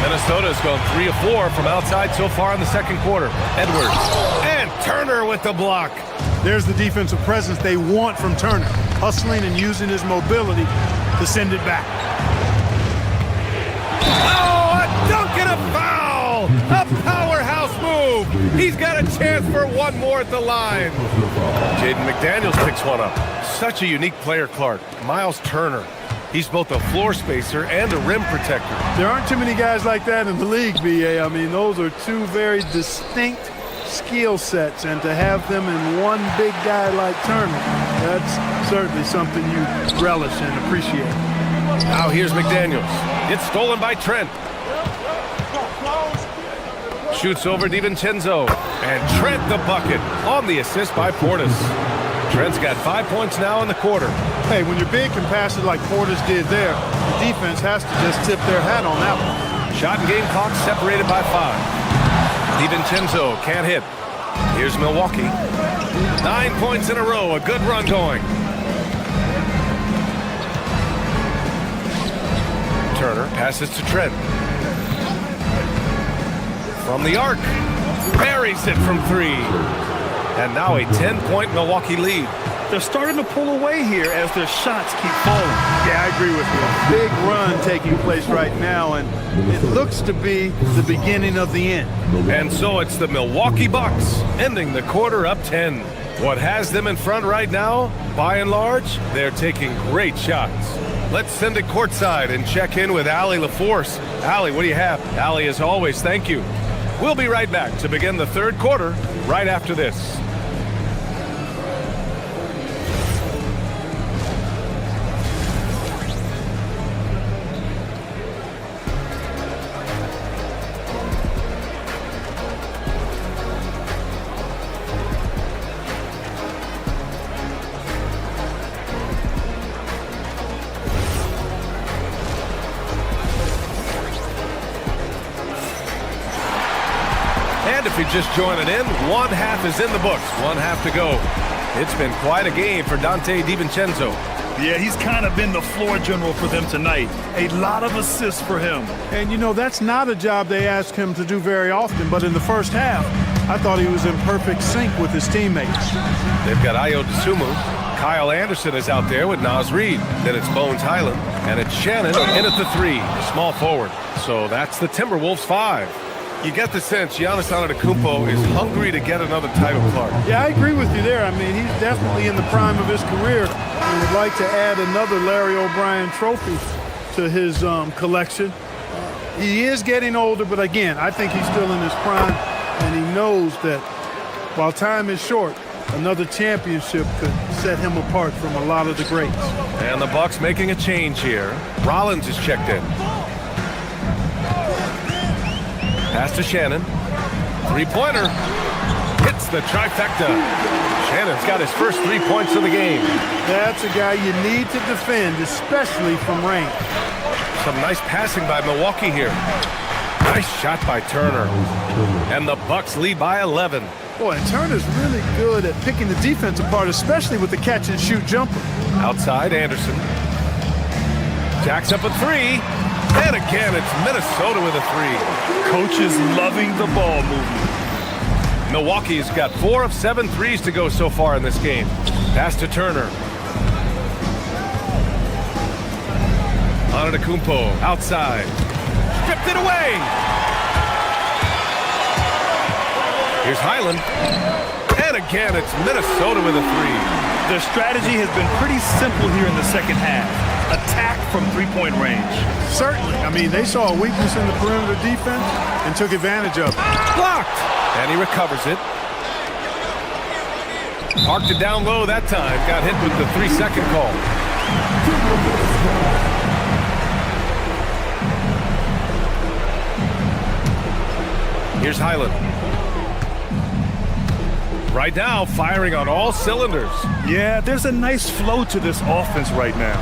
Speaker 9: Minnesota's gone 3 of 4 from outside so far in the second quarter. Edwards and Turner with the block.
Speaker 3: There's the defensive presence they want from Turner, hustling and using his mobility to send it back.
Speaker 9: Oh, a dunk and a foul! A powerhouse move. He's got a chance for one more at the line. Jaden McDaniels picks one up. Such a unique player, Clark. Miles Turner. He's both a floor spacer and a rim protector.
Speaker 3: There aren't too many guys like that in the league, B.A. I mean, those are two very distinct skill sets, and to have them in one big guy like Turner, that's certainly something you relish and appreciate.
Speaker 9: Now here's McDaniels. It's stolen by Trent. Shoots over DiVincenzo. And Trent the bucket on the assist by Portis. Trent's got 5 points now in the quarter.
Speaker 3: Hey, when you're big and pass it like Portis did there, the defense has to just tip their hat on that one.
Speaker 9: Shot and game clock separated by 5. DiVincenzo can't hit. Here's Milwaukee. 9 points in a row, a good run going. Turner passes to Trent. From the arc. Buries it from 3. And now a 10-point Milwaukee lead.
Speaker 10: They're starting to pull away here as their shots keep falling.
Speaker 3: Yeah, I agree with you. Big run taking place right now, and it looks to be the beginning of the end.
Speaker 9: And so it's the Milwaukee Bucks ending the quarter up 10. What has them in front right now, by and large, they're taking great shots. Let's send it courtside and check in with Allie LaForce. Allie, what do you have? Allie, as always, thank you. We'll be right back to begin the third quarter right after this. If you're just joining in, one half is in the books, one half to go. It's been quite a game for Dante DiVincenzo.
Speaker 10: Yeah, he's kind of been the floor general for them tonight. A lot of assists for him.
Speaker 3: And, you know, that's not a job they ask him to do very often, but in the first half, I thought he was in perfect sync with his teammates.
Speaker 9: They've got Ayo Dosunmu. Kyle Anderson is out there with Naz Reid. Then it's Bones Highland, and it's Shannon in at the 3, small forward. So that's the Timberwolves 5. You get the sense Giannis Antetokounmpo is hungry to get another title, Clark.
Speaker 3: Yeah, I agree with you there. I mean, he's definitely in the prime of his career. He would like to add another Larry O'Brien trophy to his collection. He is getting older, but again, I think he's still in his prime, and he knows that while time is short, another championship could set him apart from a lot of the greats.
Speaker 9: And the Bucks making a change here. Rollins is checked in. Pass to Shannon. Three-pointer. Hits the trifecta. Shannon's got his first 3 points of the game.
Speaker 3: That's a guy you need to defend, especially from range.
Speaker 9: Some nice passing by Milwaukee here. Nice shot by Turner. And the Bucks lead by 11.
Speaker 3: Boy, and Turner's really good at picking the defense apart, especially with the catch-and-shoot jumper.
Speaker 9: Outside, Anderson. Jacks up a three. And again, it's Minnesota with a three.
Speaker 10: Coach is loving the ball movement.
Speaker 9: Milwaukee's got 4 of 7 threes to go so far in this game. Pass to Turner. Antetokounmpo outside. Stripped it away. Here's Highland. And again, it's Minnesota with a three.
Speaker 10: Their strategy has been pretty simple here in the second half. Attack from three-point range.
Speaker 3: Certainly. I mean, they saw a weakness in the perimeter defense and took advantage of it.
Speaker 9: Blocked. And he recovers it. Parked it down low that time. Got hit with the 3-second call. Here's Highland. Right now, firing on all cylinders.
Speaker 10: Yeah, there's a nice flow to this offense right now.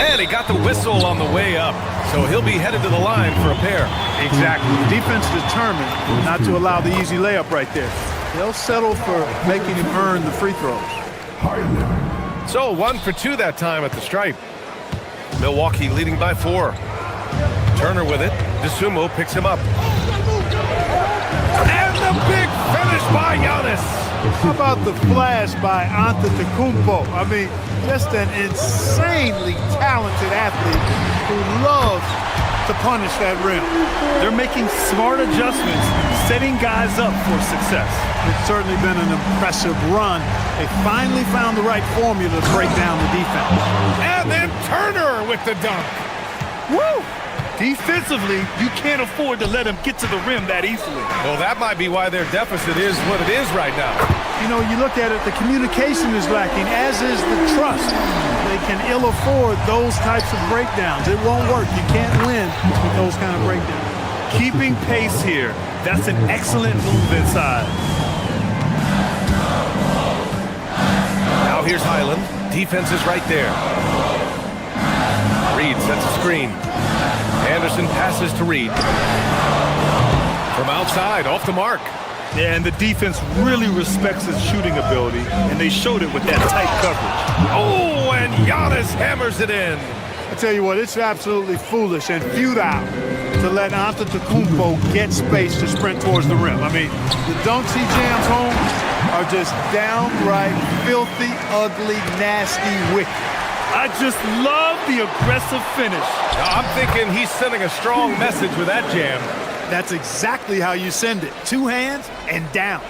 Speaker 9: And he got the whistle on the way up, so he'll be headed to the line for a pair.
Speaker 3: Exactly. The defense determined not to allow the easy layup right there. They'll settle for making him earn the free throws.
Speaker 9: So 1 for 2 that time at the stripe. Milwaukee leading by 4. Turner with it. DeSumo picks him up. And the big finish by Giannis.
Speaker 3: How about the flash by Antetokounmpo? I mean, just an insanely talented athlete who loves to punish that rim.
Speaker 10: They're making smart adjustments, setting guys up for success.
Speaker 3: It's certainly been an impressive run. They finally found the right formula to break down the defense.
Speaker 9: And then Turner with the dunk.
Speaker 10: Woo! Defensively, you can't afford to let him get to the rim that easily.
Speaker 9: Well, that might be why their deficit is what it is right now.
Speaker 3: You know, you look at it, the communication is lacking, as is the trust. They can ill afford those types of breakdowns. It won't work. You can't win with those kind of breakdowns.
Speaker 10: Keeping pace here. That's an excellent move inside.
Speaker 9: Now here's Highland. Defense is right there. Reed sets a screen. Anderson passes to Reed. From outside, off the mark.
Speaker 10: Yeah, and the defense really respects his shooting ability, and they showed it with that tight coverage.
Speaker 9: Oh, and Giannis hammers it in.
Speaker 3: I tell you what, it's absolutely foolish and futile to let Antetokounmpo get space to sprint towards the rim. I mean, the dunks he jams home are just downright filthy, ugly, nasty, wicked.
Speaker 10: I just love the aggressive finish.
Speaker 9: Now, I'm thinking he's sending a strong message with that jam.
Speaker 3: That's exactly how you send it. 2 hands and down.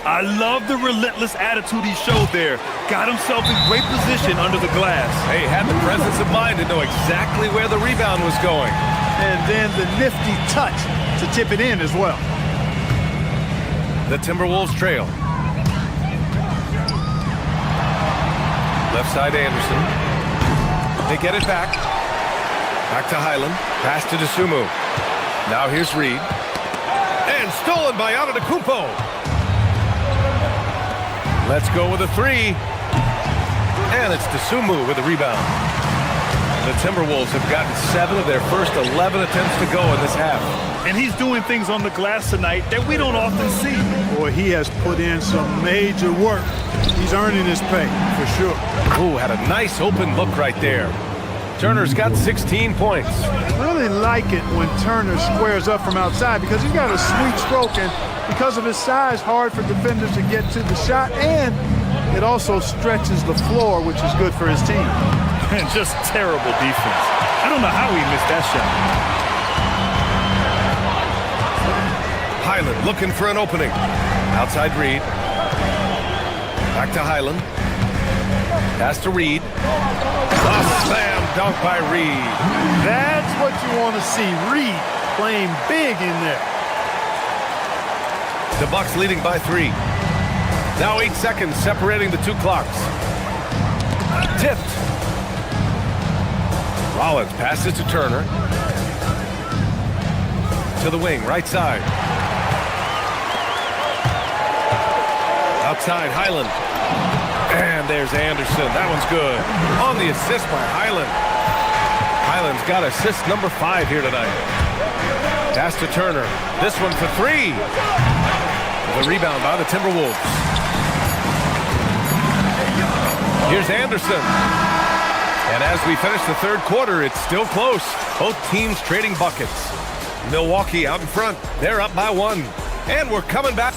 Speaker 10: I love the relentless attitude he showed there. Got himself in great position under the glass.
Speaker 9: Hey, had the presence of mind to know exactly where the rebound was going.
Speaker 3: And then the nifty touch to tip it in as well.
Speaker 9: The Timberwolves trail. Left side Anderson. They get it back. Back to Highland. Pass to DeSumo. Now here's Reed. And stolen by Antetokounmpo. Let's go with a 3. And it's DeSumo with the rebound. The Timberwolves have gotten 7 of their first 11 attempts to go in this half.
Speaker 10: And he's doing things on the glass tonight that we don't often see.
Speaker 3: Boy, he has put in some major work. He's earning his pay, for sure.
Speaker 9: Ooh, had a nice open look right there. Turner's got 16 points.
Speaker 3: I really like it when Turner squares up from outside because he's got a sweet stroke, and because of his size, hard for defenders to get to the shot, and it also stretches the floor, which is good for his team.
Speaker 10: And just terrible defense. I don't know how he missed that shot.
Speaker 9: Highland looking for an opening. Outside Reed. Back to Highland. Pass to Reed. A slam dunk by Reed.
Speaker 3: That's what you want to see. Reed playing big in there.
Speaker 9: The Bucks leading by 3. Now 8 seconds separating the 2 clocks. Tipped. Rollins passes to Turner. To the wing, right side. Outside, Highland. And there's Anderson. That one's good. On the assist by Highland. Highland's got assist number 5 here tonight. Pass to Turner. This one for 3. The rebound by the Timberwolves. Here's Anderson. And as we finish the third quarter, it's still close. Both teams trading buckets. Milwaukee out in front. They're up by 1. And we're coming back.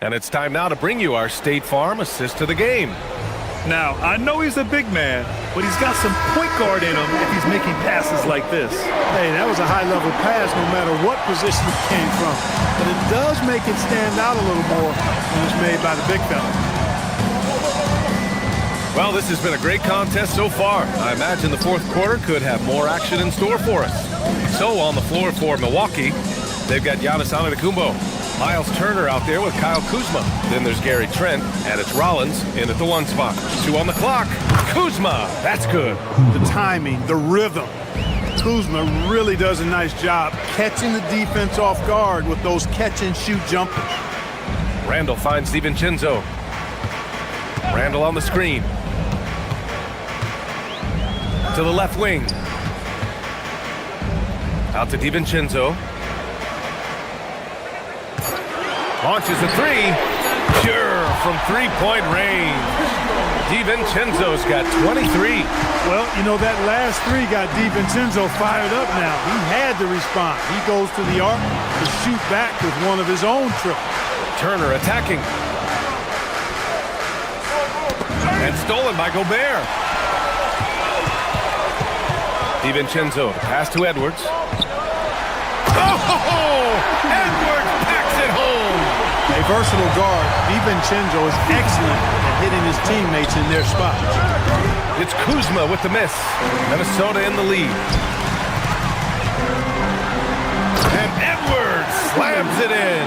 Speaker 9: And it's time now to bring you our State Farm assist to the game.
Speaker 10: Now, I know he's a big man, but he's got some point guard in him if he's making passes like this.
Speaker 3: Hey, that was a high-level pass no matter what position it came from. But it does make it stand out a little more when it's made by the big fella.
Speaker 9: Well, this has been a great contest so far. I imagine the fourth quarter could have more action in store for us. So on the floor for Milwaukee, they've got Giannis Antetokounmpo, Miles Turner out there with Kyle Kuzma. Then there's Gary Trent, and it's Rollins in at the 1 spot. 2 on the clock. Kuzma, that's good.
Speaker 3: The timing, the rhythm. Kuzma really does a nice job catching the defense off guard with those catch-and-shoot jumpers.
Speaker 9: Randall finds DiVincenzo. Randall on the screen. To the left wing. Out to DiVincenzo. Launches a 3. Sure, from 3-point range. DiVincenzo's got 23.
Speaker 3: Well, you know, that last 3 got DiVincenzo fired up now. He had to respond. He goes to the arc to shoot back with one of his own triples.
Speaker 9: Turner attacking. And stolen by Gobert. DiVincenzo, pass to Edwards. Oh! Edwards packs it home!
Speaker 3: A versatile guard, DiVincenzo is excellent at hitting his teammates in their spots.
Speaker 9: It's Kuzma with the miss. Minnesota in the lead. And Edwards slams it in.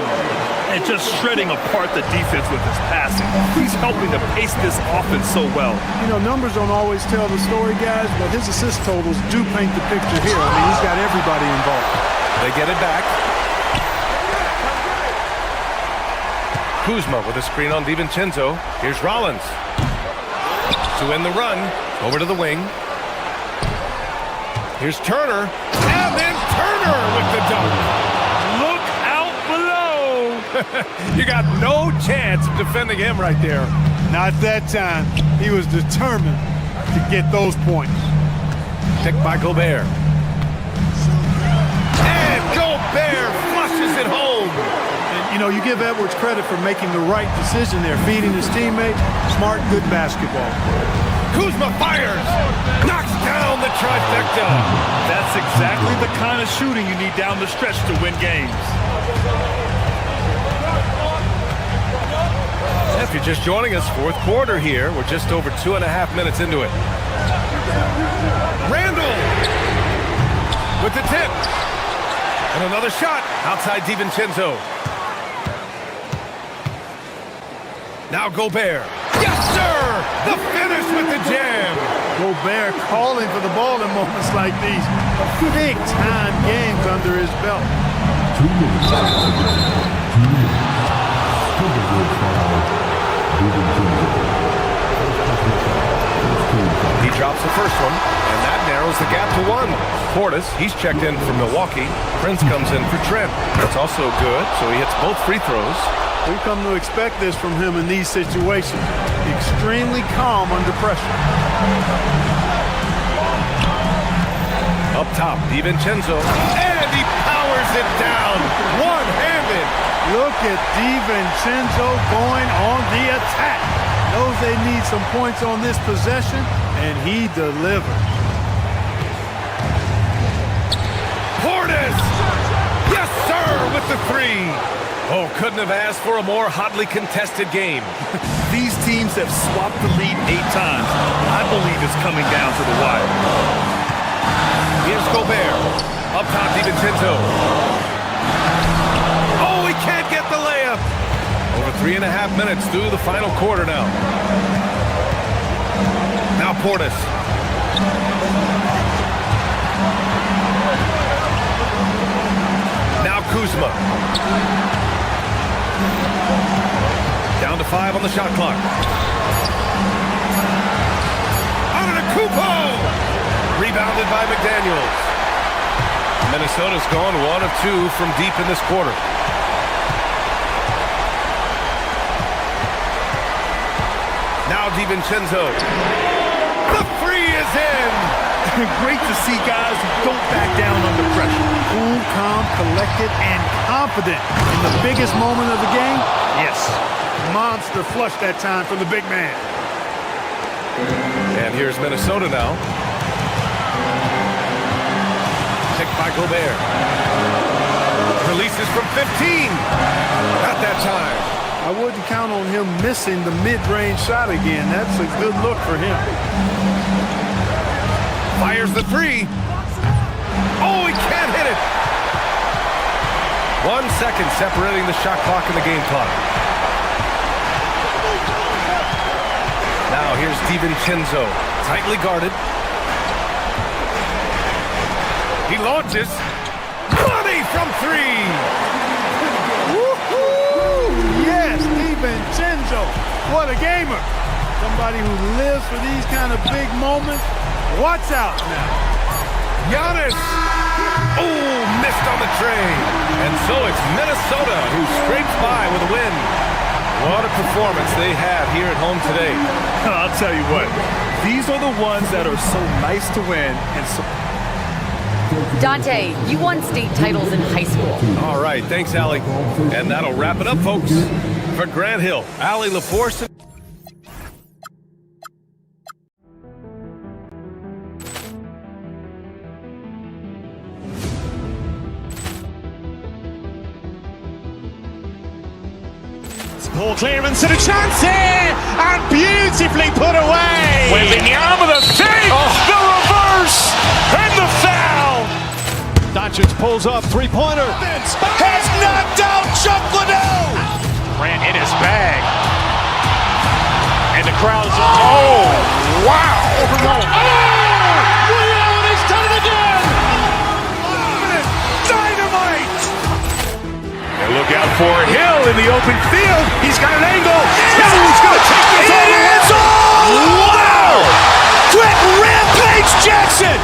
Speaker 10: And just shredding apart the defense with his passing. He's helping to pace this offense so well.
Speaker 3: You know, numbers don't always tell the story, guys, but his assist totals do paint the picture here. I mean, he's got everybody involved.
Speaker 9: They get it back. Kuzma with a screen on DiVincenzo. Here's Rollins. To end the run. Over to the wing. Here's Turner. And then Turner with the dunk.
Speaker 10: Look out below.
Speaker 9: You got no chance of defending him right there.
Speaker 3: Not that time. He was determined to get those points.
Speaker 9: Picked by Gobert. And Gobert flushes it home.
Speaker 3: And, you know, you give Edwards credit for making the right decision there, feeding his teammate. Smart, good basketball.
Speaker 9: Kuzma fires. Knocks down the trifecta.
Speaker 10: That's exactly the kind of shooting you need down the stretch to win games.
Speaker 9: If you're just joining us, fourth quarter here. We're just over 2.5 minutes into it. Randall with the tip. And another shot outside DiVincenzo. Now Gobert. Yes, sir! The finish with the jam.
Speaker 3: Gobert calling for the ball in moments like these. Big-time games under his belt.
Speaker 9: He drops the first one, and that narrows the gap to 1. Portis, he's checked in from Milwaukee. Prince comes in for Trent. That's also good, so he hits both free throws.
Speaker 3: We've come to expect this from him in these situations. Extremely calm under pressure.
Speaker 9: Up top, DiVincenzo, and he powers it down, one-handed.
Speaker 3: Look at DiVincenzo going on the attack. Knows they need some points on this possession, and he delivers.
Speaker 9: Portis! Yes, sir, with the 3. Oh, couldn't have asked for a more hotly contested game.
Speaker 10: These teams have swapped the lead 8 times. I believe it's coming down to the wire.
Speaker 9: Here's Gobert. Up top, DiVincenzo. Oh, he can't get the layup. Over 3.5 minutes through the final quarter now. Now Portis. Now Kuzma. Down to 5 on the shot clock. Antetokounmpo! Antetokounmpo! Rebounded by McDaniels. Minnesota's gone 1 of 2 from deep in this quarter. Now DiVincenzo. The free is in!
Speaker 10: Great to see guys who don't back down under pressure.
Speaker 3: Cool, calm, collected, and confident in the biggest moment of the game. Yes. Monster flush that time from the big man.
Speaker 9: And here's Minnesota now. Picked by Gobert. Releases from 15. Not that time.
Speaker 3: I wouldn't count on him missing the mid-range shot again. That's a good look for him.
Speaker 9: Fires the three. Oh, he can't hit it. 1 second separating the shot clock and the game clock. Now here's DiVincenzo, tightly guarded. He launches. Money from 3.
Speaker 3: Woo-hoo! Yes, DiVincenzo. What a gamer. Somebody who lives for these kind of big moments. Watch out now.
Speaker 9: Giannis. Oh, missed on the tray. And so it's Minnesota who scrapes by with a win. What a performance they have here at home today.
Speaker 10: I'll tell you what, these are the ones that are so nice to win and so...
Speaker 7: Dante, you won state titles in high school.
Speaker 9: All right, thanks, Allie. And that'll wrap it up, folks. For Grant Hill, Allie LaForce.
Speaker 1: Ball clearance and a chance here, and beautifully put away.
Speaker 2: Wembanyama the fake, the reverse, and the foul.
Speaker 1: Doncic pulls up, three-pointer.
Speaker 2: Has knocked out Chuck Liddell. Ran in his bag. And the crowd's, oh, wow. He's done it again. Dynamite. And look out for Hill in the open field. He's got an angle. Hill's going to take this all the way. Wow! Quick rampage Jackson.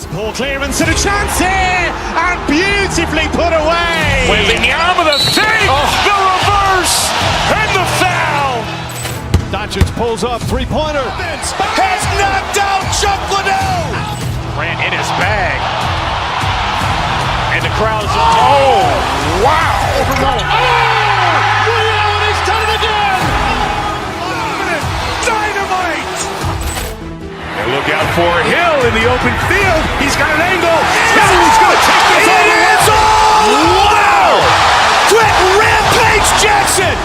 Speaker 1: Ball clearance and a chance here, and beautifully put away.
Speaker 2: Wembanyama the fake, the reverse, and the foul.
Speaker 1: Doncic pulls up, three-pointer.
Speaker 2: Has knocked out Chuck Liddell. Ran in his bag. And the crowd's, oh, wow. He's done it again. Dynamite. And look out for Hill in the open field. He's got an angle. Hill's going to take this all the way. Wow! Quick rampage Jackson.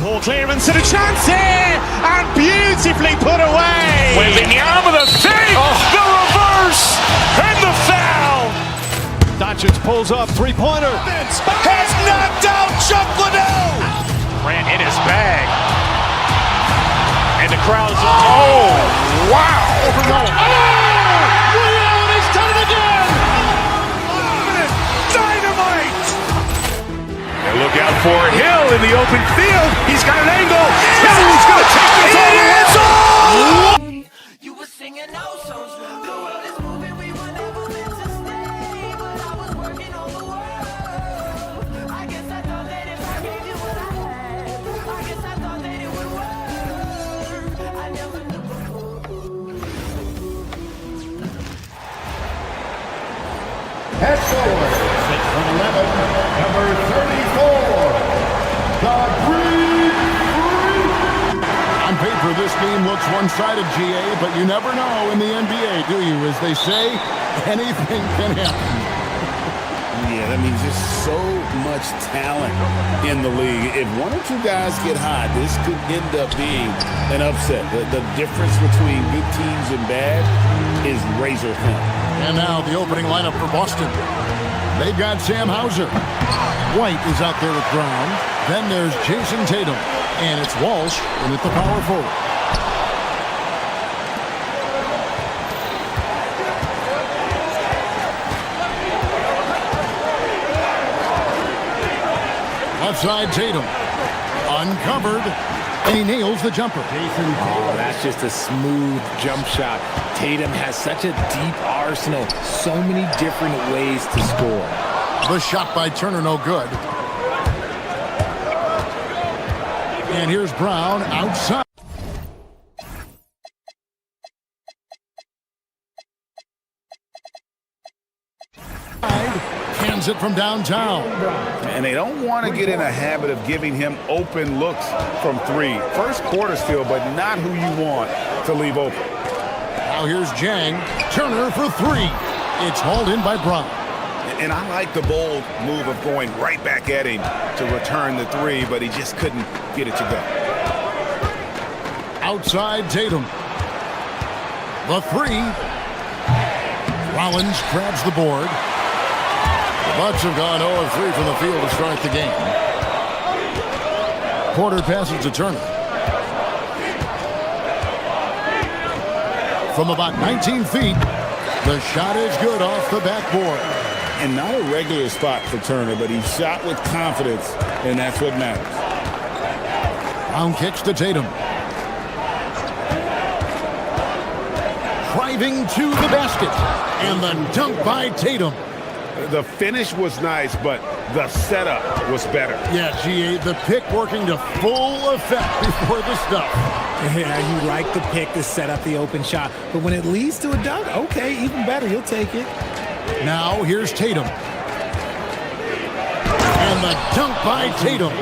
Speaker 1: Ball clearance and a chance here, and beautifully put away.
Speaker 2: Wembanyama the fake, the reverse, and the foul.
Speaker 1: Doncic pulls up, three-pointer.
Speaker 2: Has knocked out Chuck Liddell. Ran in his bag. And the crowd's, oh, wow. He's done it again. Dynamite. And look out for Hill in the open field. He's got an angle. Hill's going to take this all the way. You were singing no songs. The world is moving. We were never meant to stay, but I was working on the world. I guess I thought that if I gave you what I had, I guess I thought that it would work. I never knew before.
Speaker 5: Head forward. Number 34, the Green Freak.
Speaker 4: On paper, this game looks one-sided, GA, but you never know in the NBA, do you? As they say, anything can happen.
Speaker 8: Yeah, I mean, just so much talent in the league. If one or two guys get hot, this could end up being an upset. The difference between good teams and bad is razor thin.
Speaker 4: And now the opening lineup for Boston. They've got Sam Hauser. White is out there with Brown. Then there's Jason Tatum. And it's Walsh in at the power forward. Left side Tatum. Uncovered. And he nails the jumper.
Speaker 11: Oh, that's just a smooth jump shot. Tatum has such a deep arsenal. So many different ways to score.
Speaker 4: The shot by Turner, no good. And here's Brown outside. Cans it from downtown.
Speaker 2: And they don't want to get in a habit of giving him open looks from three. First quarter still, but not who you want to leave open.
Speaker 4: Now here's Jang. Turner for three. It's hauled in by Brown.
Speaker 2: And I like the bold move of going right back at him to return the three, but he just couldn't get it to go.
Speaker 4: Outside Tatum. The three. Rollins grabs the board. The Bucks have gone 0 of 3 from the field to start the game. Porter passes to Turner. From about 19 feet, the shot is good off the backboard.
Speaker 8: And not a regular spot for Turner, but he shot with confidence, and that's what matters.
Speaker 4: Brown kicks to Tatum. Driving to the basket. And the dunk by Tatum.
Speaker 2: The finish was nice, but the setup was better.
Speaker 4: Yeah, GA, the pick working to full effect before the stuff.
Speaker 11: Yeah, you like the pick to set up the open shot. But when it leads to a dunk, okay, even better. You'll take it.
Speaker 4: Now here's Tatum. And the dunk by Tatum.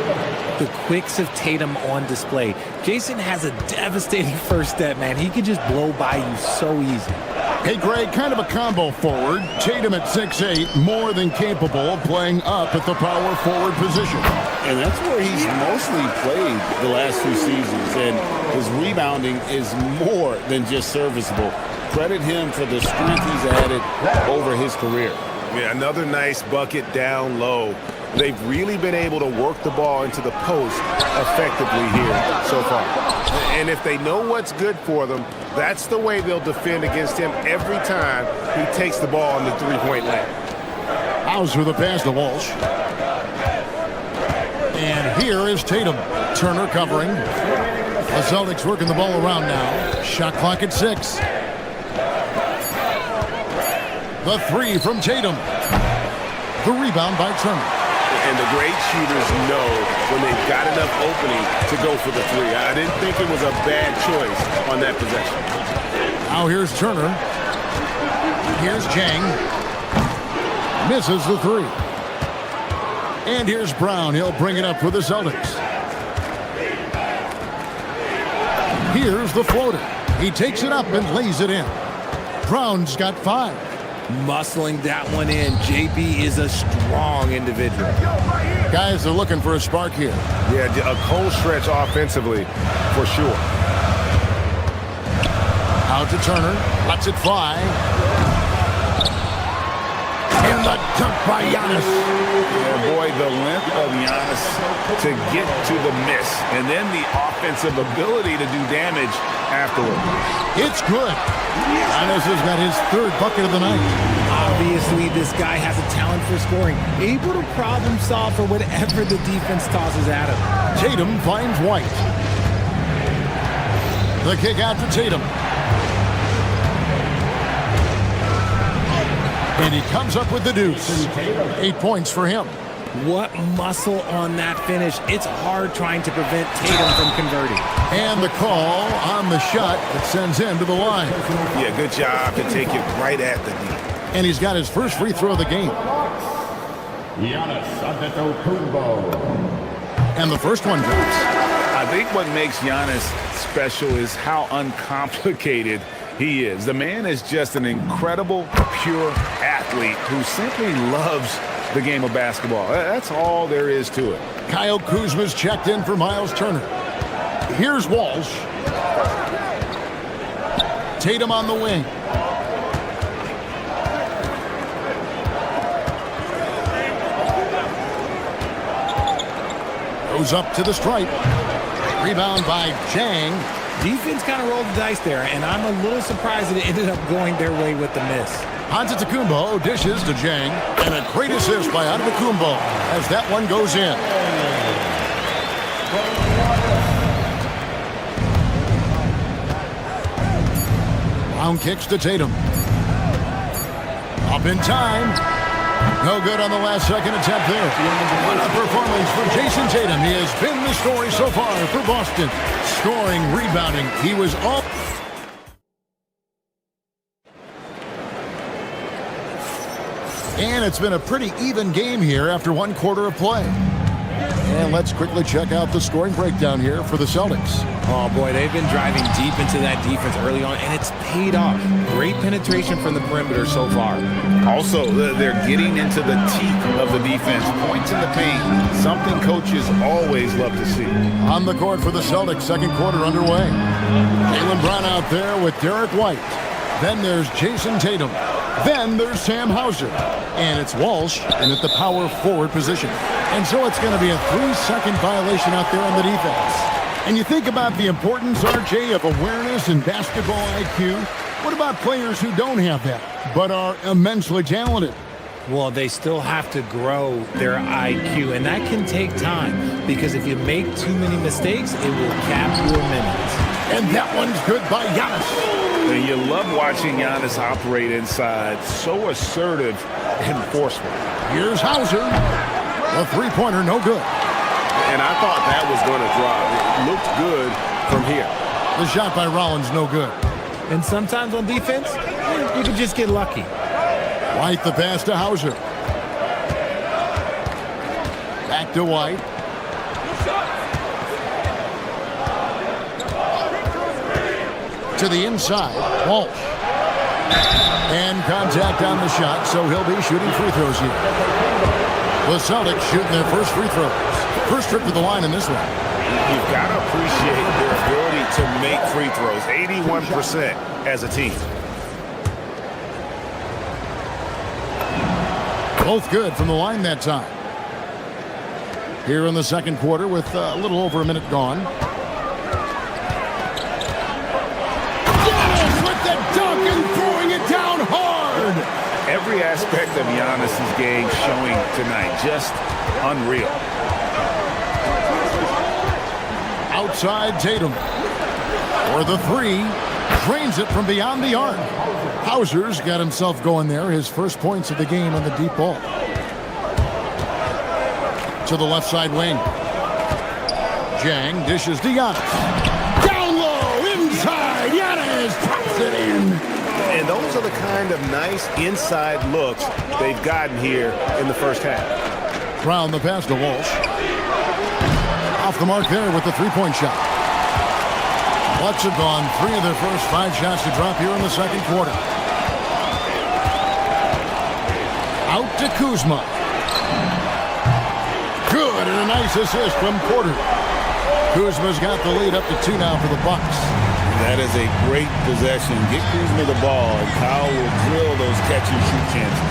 Speaker 11: The quicks of Tatum on display. Jason has a devastating first step, man. He can just blow by you so easy.
Speaker 4: Hey, Greg, kind of a combo forward. Tatum at 6'8", more than capable of playing up at the power forward position.
Speaker 8: And that's where he's mostly played the last 2 seasons. And his rebounding is more than just serviceable. Credit him for the strength he's added over his career.
Speaker 2: Yeah, another nice bucket down low. They've really been able to work the ball into the post effectively here so far. And if they know what's good for them, that's the way they'll defend against him every time he takes the ball in the three-point line.
Speaker 4: Hauser the pass to Walsh. And here is Tatum. Turner covering. The Celtics working the ball around now. Shot clock at 6. The three from Tatum. The rebound by Turner.
Speaker 2: And the great shooters know when they've got enough opening to go for the three. I didn't think it was a bad choice on that possession.
Speaker 4: Now here's Turner. Here's Jang. Misses the three. And here's Brown. He'll bring it up for the Celtics. Here's the floater. He takes it up and lays it in. Brown's got 5.
Speaker 11: Muscling that one in. JB is a strong individual.
Speaker 4: Guys are looking for a spark here.
Speaker 2: Yeah, a cold stretch offensively for sure.
Speaker 4: Out to Turner. Lets it fly. And the dunk by Giannis.
Speaker 2: Yeah, boy, the length of Giannis to get to the miss. And then the offensive ability to do damage afterward.
Speaker 4: It's good. Giannis has got his 3rd bucket of the night.
Speaker 11: Obviously, this guy has a talent for scoring. Able to problem solve for whatever the defense tosses at him.
Speaker 4: Tatum finds White. The kick out to Tatum. And he comes up with the deuce. 8 points for him.
Speaker 11: What muscle on that finish. It's hard trying to prevent Tatum from converting.
Speaker 4: And the call on the shot that sends him to the line.
Speaker 2: Yeah, good job to take it right at the D.
Speaker 4: And he's got his first free throw of the game.
Speaker 5: Giannis Antetokounmpo.
Speaker 4: And the first one drops.
Speaker 2: I think what makes Giannis special is how uncomplicated he is. The man is just an incredible, pure athlete who simply loves the game of basketball. That's all there is to it.
Speaker 4: Kyle Kuzma's checked in for Miles Turner. Here's Walsh. Tatum on the wing. Goes up to the stripe. Rebound by Jang.
Speaker 11: Defense kind of rolled the dice there, and I'm a little surprised that it ended up going their way with the miss.
Speaker 4: Antetokounmpo dishes to Jang, and a great assist by Antetokounmpo as that one goes in. Brown kicks to Tatum. Up in time. No good on the last second attempt there. What a performance for Jason Tatum. He has been the story so far for Boston. Scoring, rebounding. He was all... And it's been a pretty even game here after one quarter of play. And let's quickly check out the scoring breakdown here for the Celtics.
Speaker 11: Oh, boy, they've been driving deep into that defense early on, and it's paid off. Great penetration from the perimeter so far.
Speaker 2: Also, they're getting into the teeth of the defense. Points in the paint, something coaches always love to see.
Speaker 4: On the court for the Celtics, second quarter underway. Jaylen Brown out there with Derek White. Then there's Jason Tatum. Then there's Sam Hauser. And it's Walsh in at the power forward position. And so it's going to be a 3-second violation out there on the defense. And you think about the importance, RJ, of awareness and basketball IQ. What about players who don't have that, but are immensely talented?
Speaker 11: Well, they still have to grow their IQ, and that can take time, because if you make too many mistakes, it will cap your minutes.
Speaker 4: And that one's good by Giannis.
Speaker 2: And you love watching Giannis operate inside. So assertive and forceful.
Speaker 4: Here's Hauser. A three-pointer, no good.
Speaker 8: And I thought that was going to drop. It looked good from here.
Speaker 4: The shot by Rollins, no good.
Speaker 11: And sometimes on defense, you can just get lucky.
Speaker 4: White the pass to Hauser. Back to White. To the inside, Walsh. And contact on the shot, so he'll be shooting free throws here. The Celtics shooting their first free throws. First trip to the line in this one.
Speaker 2: You've got to appreciate their ability to make free throws. 81% as a team.
Speaker 4: Both good from the line that time. Here in the second quarter with a little over a minute gone. Giannis with the dunk and throwing it down hard.
Speaker 2: Every aspect of Giannis' game showing tonight. Just unreal.
Speaker 4: Outside Tatum. For the three. Drains it from beyond the arc. Hauser's got himself going there. His first points of the game on the deep ball. To the left side wing. Jang dishes to Giannis. Down low, inside. Giannis pops it in.
Speaker 2: And those are the kind of nice inside looks they've gotten here in the first half.
Speaker 4: Brown the pass to Walsh. Off the mark there with the three-point shot. Bucks have gone 3 of their first 5 shots to drop here in the second quarter. Out to Kuzma. Good, and a nice assist from Porter. Kuzma's got the lead up to 2 now for the Bucks.
Speaker 8: That is a great possession. Get Kuzma the ball, and Kyle will drill those catch-and-shoot chances.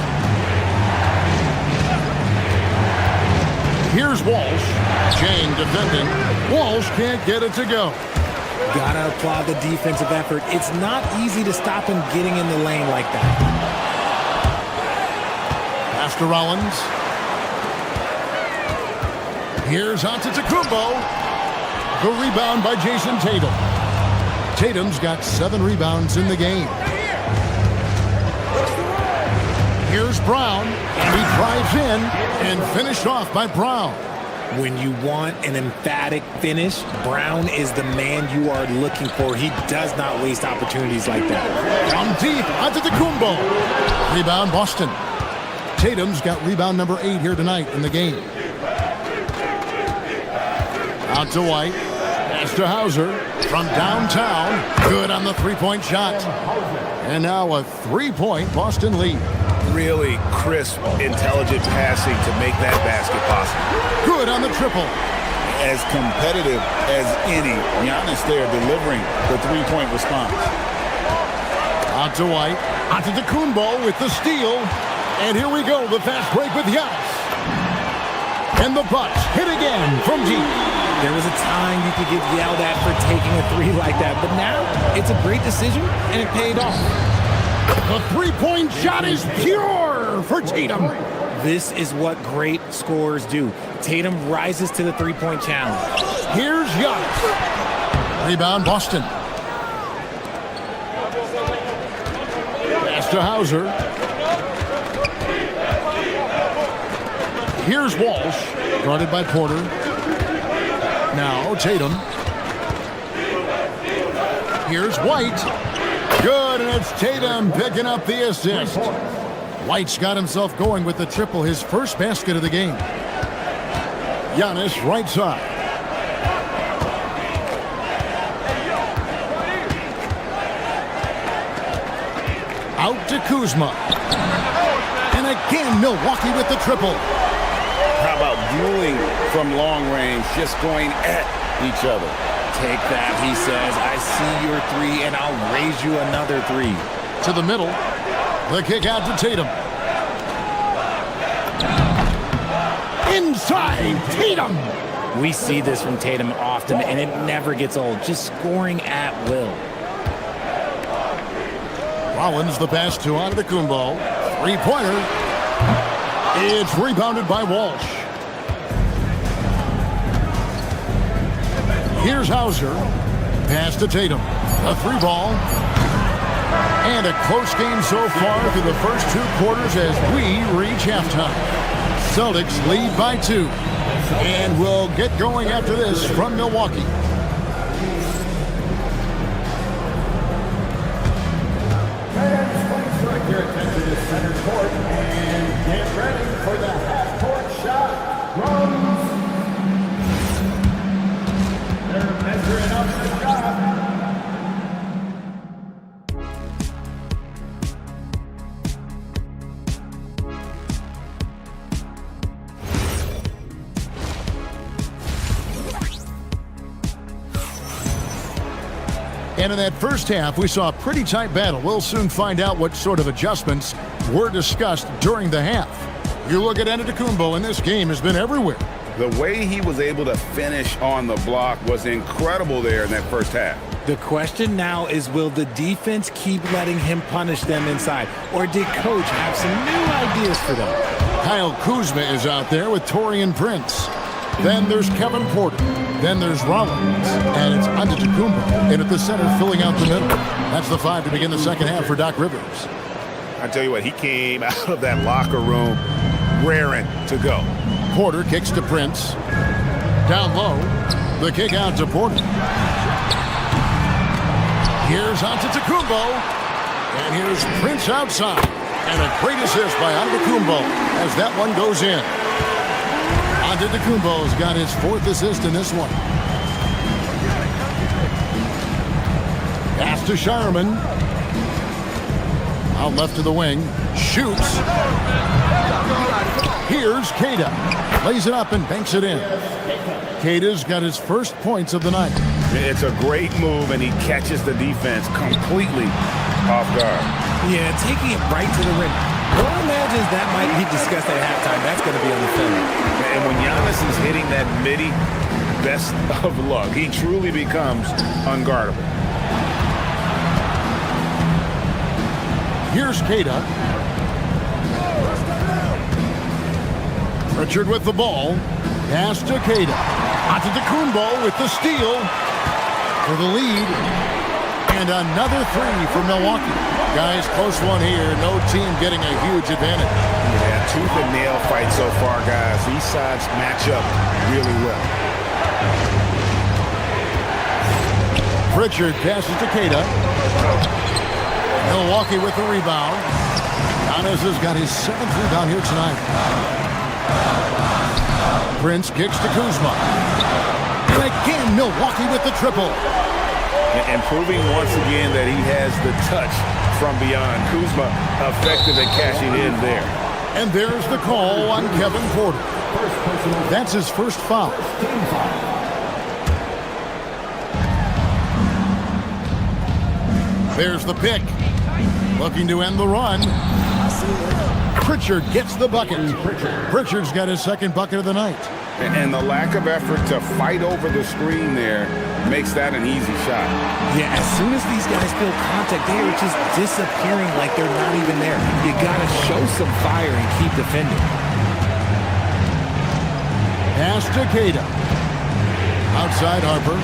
Speaker 4: Here's Walsh. Jang defending. Walsh can't get it to go.
Speaker 11: Gotta applaud the defensive effort. It's not easy to stop him getting in the lane like that.
Speaker 4: Pass to Rollins. Here's Antetokounmpo. The rebound by Jason Tatum. Tatum's got 7 rebounds in the game. Here's Brown, and he drives in and finished off by Brown.
Speaker 11: When you want an emphatic finish, Brown is the man you are looking for. He does not waste opportunities like that.
Speaker 4: From deep, Antetokounmpo. Rebound, Boston. Tatum's got rebound number 8 here tonight in the game. Out to White. Pass to Hauser from downtown. Good on the three-point shot. And now a three-point Boston lead.
Speaker 2: Really crisp, intelligent passing to make that basket possible.
Speaker 4: Good on the triple.
Speaker 8: As competitive as any, Giannis there delivering the three-point response.
Speaker 4: Out to White. Out to Kumbo with the steal. And here we go, the fast break with Giannis. And the Bucks hit again from deep.
Speaker 11: There was a time you could get yelled at for taking a three like that, but now it's a great decision, and it paid off.
Speaker 4: The three-point shot is pure for Tatum.
Speaker 11: This is what great scorers do. Tatum rises to the three-point challenge.
Speaker 4: Here's Giannis. Rebound, Boston. Pass to Hauser. Here's Walsh, guarded by Porter. Now Tatum. Here's White. Good, and it's Tatum picking up the assist. White's got himself going with the triple, his first basket of the game. Giannis, right side. Out to Kuzma. And again, Milwaukee with the triple.
Speaker 8: How about dueling from long range, just going at each other?
Speaker 11: Take that, he says. I see your three, and I'll raise you another three.
Speaker 4: To the middle. The kick out to Tatum. Inside, Tatum.
Speaker 11: We see this from Tatum often, and it never gets old. Just scoring at will.
Speaker 4: Rollins the pass to Antetokounmpo. Three-pointer. It's rebounded by Walsh. Here's Hauser. Pass to Tatum. A three ball. And a close game so far through the first two quarters as we reach halftime. Celtics lead by 2. And we'll get going after this from Milwaukee.
Speaker 5: Fans, please direct your attention to center court and get ready for the half-court shot from... They're measuring up the shot.
Speaker 4: And in that first half, we saw a pretty tight battle. We'll soon find out what sort of adjustments were discussed during the half. You look at Antetokounmpo, and this game has been everywhere.
Speaker 2: The way he was able to finish on the block was incredible there in that first half.
Speaker 11: The question now is, will the defense keep letting him punish them inside? Or did Coach have some new ideas for them?
Speaker 4: Kyle Kuzma is out there with Taurean Prince. Then there's Kevin Porter. Then there's Rollins. And it's Antetokounmpo. And at the center, filling out the middle. That's the 5 to begin the second half for Doc Rivers.
Speaker 2: I tell you what, he came out of that locker room raring to go.
Speaker 4: Porter kicks to Prince. Down low. The kick out to Porter. Here's Antetokounmpo. And here's Prince outside. And a great assist by Antetokounmpo as that one goes in. Antetokounmpo's got his 4th assist in this one. Pass to Sharman. Out left to the wing. Shoots. Here's Queta. Lays it up and banks it in. Queta's got his first points of the night.
Speaker 2: It's a great move, and he catches the defense completely off guard.
Speaker 11: Yeah, taking it right to the rim. One imagines that might be discussed at halftime. That's going to be on the film.
Speaker 2: And when Giannis is hitting that midi, best of luck. He truly becomes unguardable.
Speaker 4: Here's Queta. Richard with the ball. Pass to Queta. Antetokounmpo with the steal for the lead. And another 3 for Milwaukee. Guys, close one here. No team getting a huge advantage.
Speaker 2: Yeah, tooth and nail fight so far, guys. These sides match up really well.
Speaker 4: Richard passes to Queta. Milwaukee with the rebound. Giannis has got his 7th rebound here tonight. Prince kicks to Kuzma. And again, Milwaukee with the triple.
Speaker 8: And proving once again that he has the touch from beyond. Kuzma effective at cashing in there.
Speaker 4: And there's the call on Kevin Porter. That's his first foul. There's the pick. Looking to end the run. Pritchard gets the bucket. Pritchard's got his 2nd bucket of the night.
Speaker 8: And the lack of effort to fight over the screen there makes that an easy shot.
Speaker 11: Yeah, as soon as these guys feel contact, they are just disappearing like they're not even there. You got to show some fire and keep defending.
Speaker 4: Pass to Queta. Outside Harper.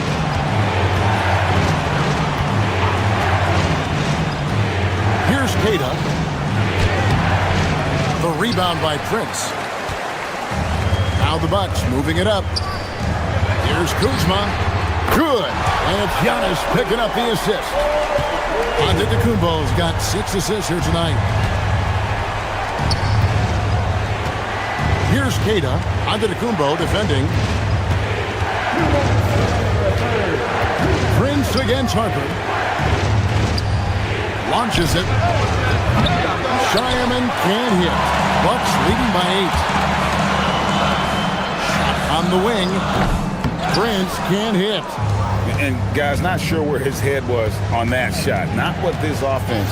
Speaker 4: Here's Queta. The rebound by Prince. Now the Bucks moving it up. Here's Kuzma. Good. And it's Giannis picking up the assist. Antetokounmpo's got 6 assists here tonight. Here's Queta. Antetokounmpo defending. Prince against Harper. Launches it. Shyman can't hit. Bucks leading by 8. On the wing. Prince can't hit.
Speaker 8: And guys, not sure where his head was on that shot. Not what this offense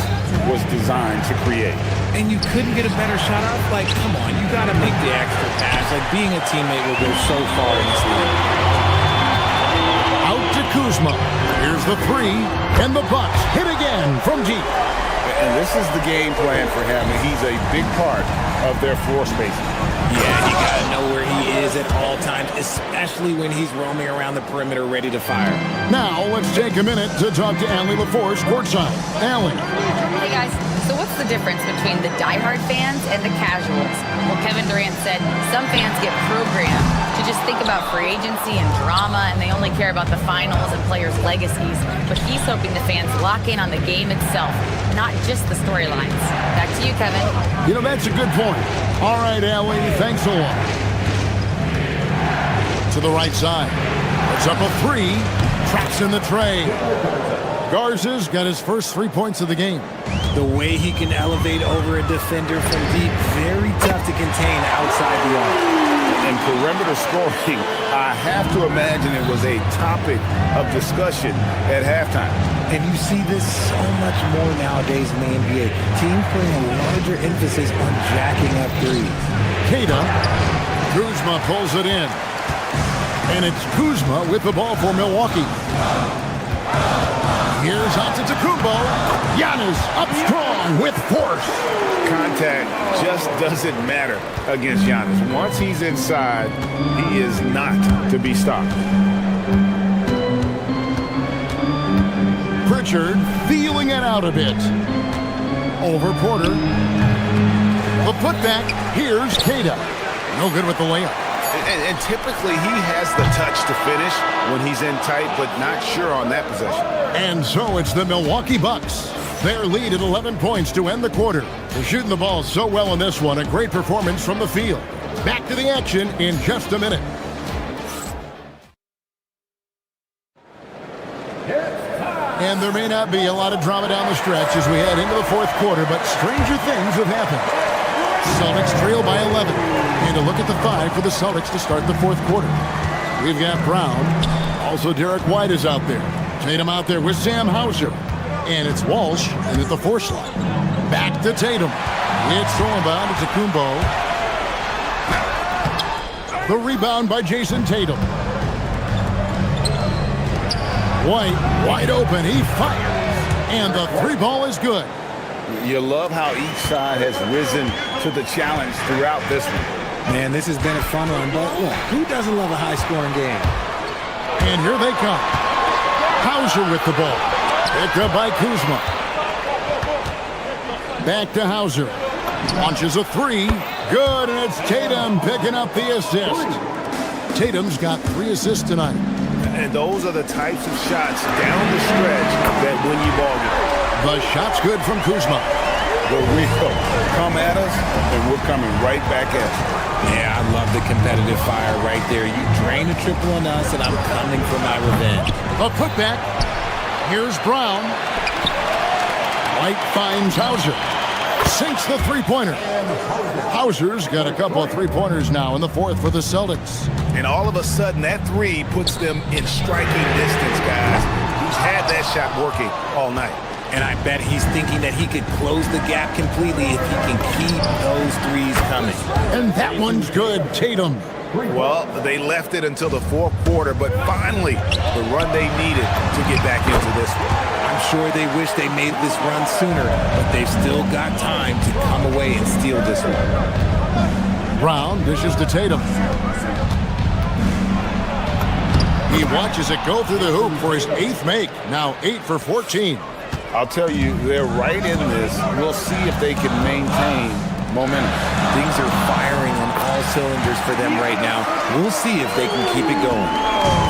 Speaker 8: was designed to create.
Speaker 11: And you couldn't get a better shot off? Like, come on, you got to make the extra pass. Like, being a teammate will go so far in this league.
Speaker 4: Out to Kuzma. Here's the 3. And the Bucks hit again from deep.
Speaker 8: And this is the game plan for him. And he's a big part of their floor spacing.
Speaker 11: Yeah, you got to know where he is at all times, especially when he's roaming around the perimeter ready to fire.
Speaker 4: Now, let's take a minute to talk to Allie LaForce courtside. Allie.
Speaker 7: Hey, guys. So what's the difference between the diehard fans and the casuals? Well, Kevin Durant said some fans get programmed to just think about free agency and drama, and they only care about the finals and players' legacies. But he's hoping the fans lock in on the game itself, not just the storylines. Back to you, Kevin.
Speaker 4: You know, that's a good point. All right, Allie, thanks a lot. To the right side. It's up a 3. Traps in the tray. Garza's got his first 3 points of the game.
Speaker 11: The way he can elevate over a defender from deep, very tough to contain outside the arc.
Speaker 8: And perimeter scoring, I have to imagine it was a topic of discussion at halftime.
Speaker 11: And you see this so much more nowadays in the NBA. Teams putting a larger emphasis on jacking up threes.
Speaker 4: Queta. Kuzma pulls it in. And it's Kuzma with the ball for Milwaukee. Here's Antetokounmpo. Giannis up strong with force.
Speaker 8: Contact just doesn't matter against Giannis. Once he's inside, he is not to be stopped.
Speaker 4: Pritchard feeling it out a bit. Over Porter. The putback. Here's Queta. No good with the layup.
Speaker 8: And typically he has the touch to finish when he's in tight, but not sure on that possession.
Speaker 4: And so it's the Milwaukee Bucks. Their lead at 11 points to end the quarter. They're shooting the ball so well in this one. A great performance from the field. Back to the action in just a minute. And there may not be a lot of drama down the stretch as we head into the 4th quarter, but stranger things have happened. Celtics trail by 11. And a look at the 5 for the Celtics to start the 4th quarter. We've got Brown. Also, Derek White is out there. Tatum out there with Sam Hauser. And it's Walsh in at the 4 slot. Back to Tatum. It's thrown by Antetokounmpo. The rebound by Jason Tatum. White wide open. He fires. And the 3 ball is good.
Speaker 8: You love how each side has risen to the challenge throughout this one.
Speaker 11: Man, this has been a fun one, but look, who doesn't love a high-scoring game?
Speaker 4: And here they come. Hauser with the ball. Picked up by Kuzma. Back to Hauser. Launches a 3. Good, and it's Tatum picking up the assist. Tatum's got 3 assists tonight.
Speaker 8: And those are the types of shots down the stretch that win you ball games.
Speaker 4: The shot's good from Kuzma.
Speaker 8: the real. Come at us, and we're coming right back at you.
Speaker 11: Yeah, I love the competitive fire right there. You drain a triple on us, and I'm coming for my revenge.
Speaker 4: A putback. Here's Brown. White finds Hauser. Sinks the three-pointer. Hauser's got a couple of three-pointers now in the fourth for the Celtics.
Speaker 2: And all of a sudden, that three puts them in striking distance, guys. He's had that shot working all night.
Speaker 11: And I bet he's thinking that he could close the gap completely if he can keep those threes coming.
Speaker 4: And that one's good. Tatum.
Speaker 2: Well, they left it until the fourth quarter, but finally, the run they needed to get back into this one.
Speaker 11: I'm sure they wish they made this run sooner, but they've still got time to come away and steal this one.
Speaker 4: Brown dishes to Tatum. He watches it go through the hoop for his 8th make. Now 8 for 14.
Speaker 8: I'll tell you, they're right in this. We'll see if they can maintain momentum.
Speaker 11: Things are firing on all cylinders for them right now. We'll see if they can keep it going.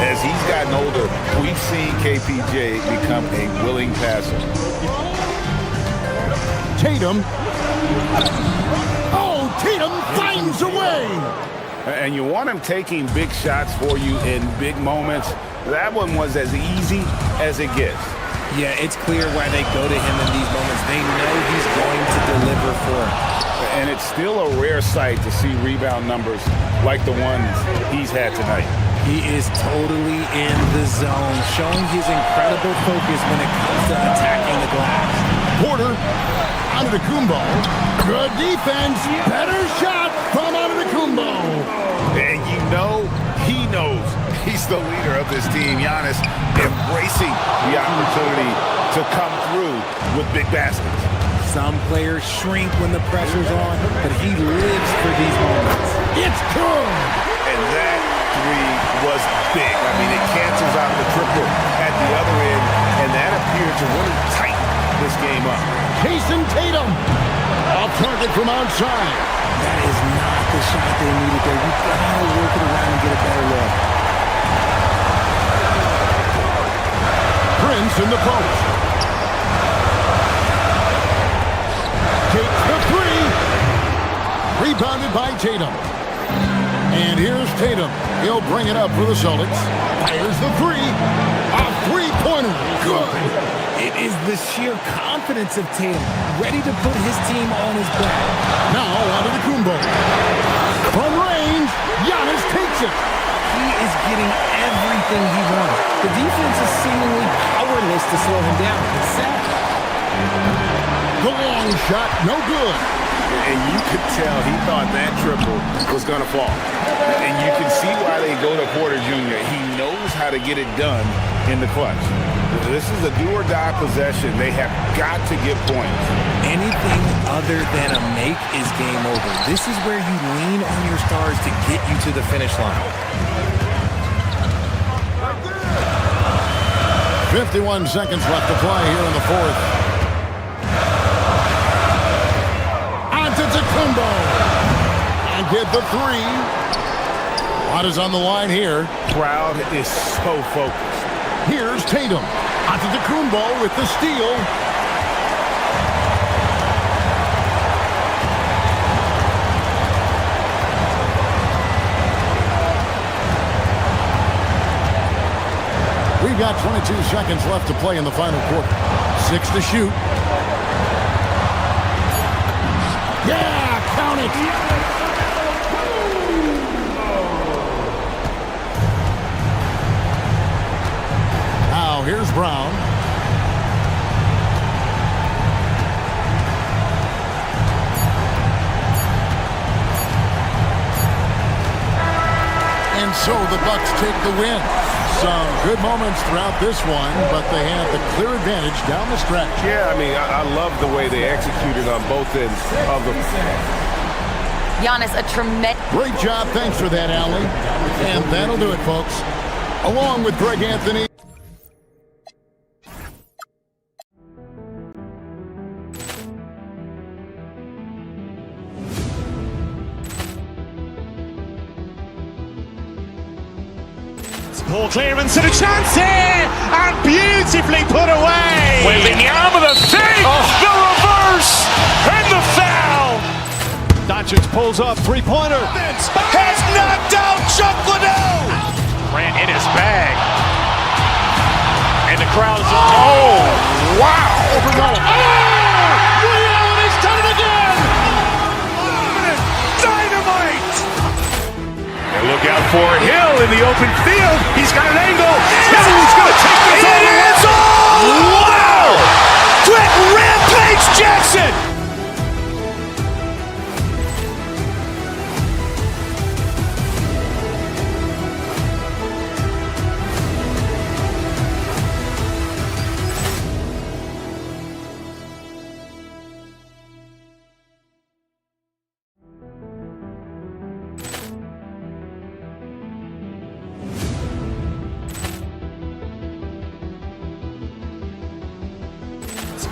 Speaker 8: As he's gotten older, we've seen KPJ become a willing passer.
Speaker 4: Tatum. Oh, Tatum finds a way.
Speaker 8: And you want him taking big shots for you in big moments. That one was as easy as it gets.
Speaker 11: Yeah, it's clear why they go to him in these moments. They know he's going to deliver for them.
Speaker 8: And it's still a rare sight to see rebound numbers like the ones he's had tonight.
Speaker 11: He is totally in the zone, showing his incredible focus when it comes to attacking the glass.
Speaker 4: Porter, Antetokounmpo. Good defense. Better shot from Antetokounmpo.
Speaker 2: And you know, he knows he's the leader of this team. Giannis embracing the opportunity to come through with big baskets.
Speaker 11: Some players shrink when the pressure's on, but he lives for these moments.
Speaker 4: It's good.
Speaker 2: And that three was big. I mean, it cancels out the triple at the other end, and that appeared to really tighten this game up.
Speaker 4: Jason Tatum. Off target from outside.
Speaker 11: That is not the shot they needed there. You gotta work it around and get a better look.
Speaker 4: Prince in the post. Takes the three. Rebounded by Tatum. And here's Tatum. He'll bring it up for the Celtics. Fires the three. A three-pointer. Good.
Speaker 11: It is the sheer confidence of Tatum, ready to put his team on his back.
Speaker 4: Now Antetokounmpo. From range, Giannis takes it.
Speaker 11: He is getting everything he wants. The defense is seemingly powerless to slow him down. It's sad.
Speaker 4: The long shot, no good.
Speaker 8: And you could tell he thought that triple was going to fall. And you can see why they go to Porter Jr. He knows how to get it done in the clutch. This is a do-or-die possession. They have got to get points.
Speaker 11: Anything other than a make is game over. This is where you lean on your stars to get you to the finish line.
Speaker 4: 51 seconds left to play here in the fourth. Antetokounmpo. And get the three. What is on the line here?
Speaker 8: Crowd is so focused.
Speaker 4: Here's Tatum. Antetokounmpo with the steal. We've got 22 seconds left to play in the final quarter. 6 to shoot. Yeah, count it. Now here's Brown. And so the Bucks take the win. Some good moments throughout this one, but they had the clear advantage down the stretch.
Speaker 2: Yeah, I mean, I love the way they executed on both ends of the...
Speaker 7: Giannis, a tremendous...
Speaker 4: Great job. Thanks for that, Allie. And that'll do it, folks. Along with Greg Anthony.
Speaker 1: Poor clearance and a chance here, and beautifully put away.
Speaker 2: Wembanyama the save, the reverse. reverse and the foul.
Speaker 1: Doncic pulls up, three-pointer.
Speaker 2: Has knocked out Chuck Liddell. Grant in his bag. And the crowd is, oh, wow. Ray Allen has done it again. Dynamite. And look out for Hill in the open field. He's got an angle. Hill's going to take this all the way. Wow. Quick rampage Jackson.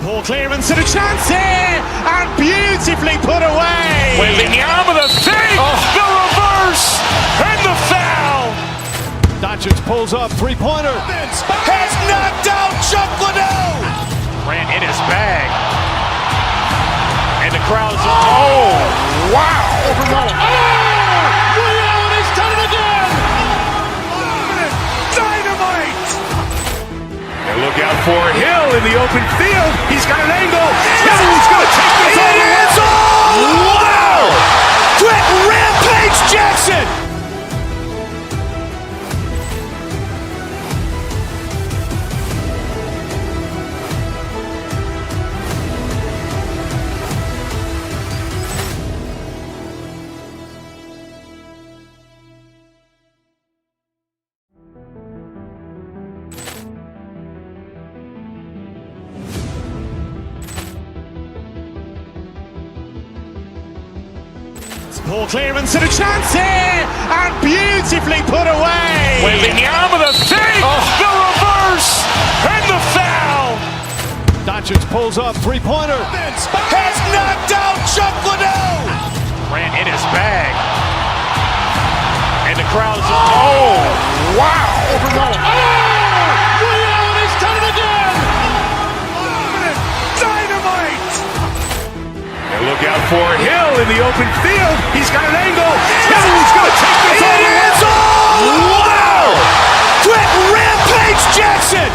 Speaker 1: Ball clearance and a chance here, and beautifully put away.
Speaker 2: Wembanyama the fake, the reverse, and the foul.
Speaker 1: Doncic pulls up, three-pointer.
Speaker 2: Has knocked out Chuck Liddell. Grant in his bag. And the crowd is, oh, wow. Ray Allen has done it again. Dynamite. And look out for Hill in the open field. He's got an angle. Hill's going to take this all the way. Wow. Quick rampage Jackson.
Speaker 1: Ball clearance and a chance here, and beautifully put away.
Speaker 2: Wembanyama the fake, the reverse, and the foul.
Speaker 1: Doncic pulls up, three-pointer.
Speaker 2: Has knocked out Chuck Liddell. Grant in his bag. And the crowd is, oh, wow. Ray Allen has done it again. Dynamite. And look out for Hill in the open field. He's got an angle. Hill's going to take this all the way. Wow. Quick rampage Jackson.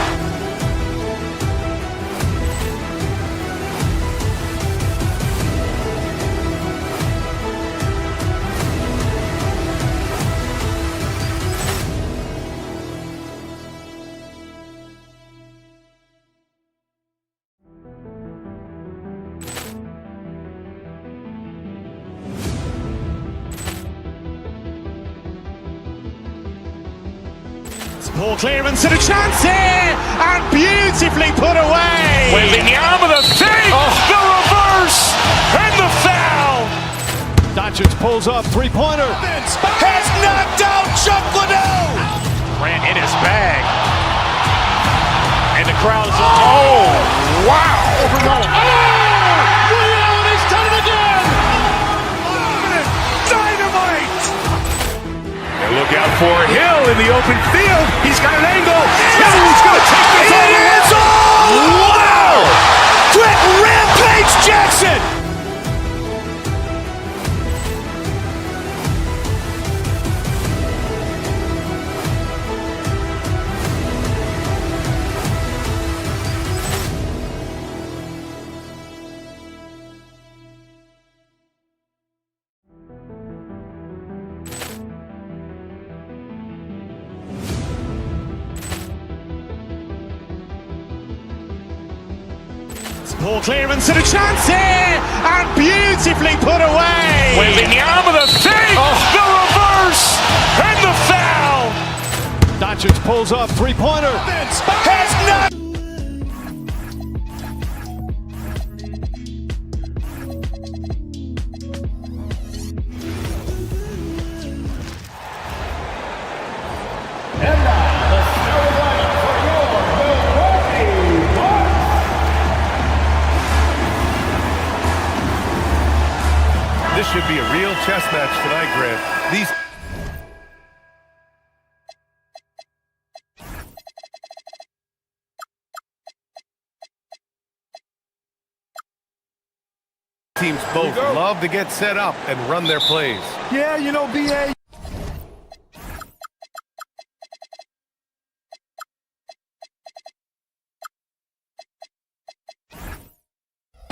Speaker 1: Ball clearance and a chance here, and beautifully put away.
Speaker 2: Wembanyama the fake, the reverse, and the foul.
Speaker 1: Doncic pulls up, three-pointer.
Speaker 2: Has knocked out Chuck Liddell. Grant in his bag. And the crowd is, oh, wow. Ray Allen has done it again. Dynamite. And look out for Hill in the open field. He's got an angle. Hill's going to take this all the way. Wow. Quick rampage Jackson.
Speaker 1: Ball clearance and a chance here, and beautifully put away.
Speaker 2: Wembanyama the fake, the reverse, and the foul.
Speaker 1: Doncic pulls up, three-pointer.
Speaker 2: Has not.
Speaker 5: And now, the starting lineup for your Milwaukee Bucks.
Speaker 9: This should be a real chess match tonight, Grant. These teams both love to get set up and run their plays.
Speaker 3: Yeah, you know, B.A.,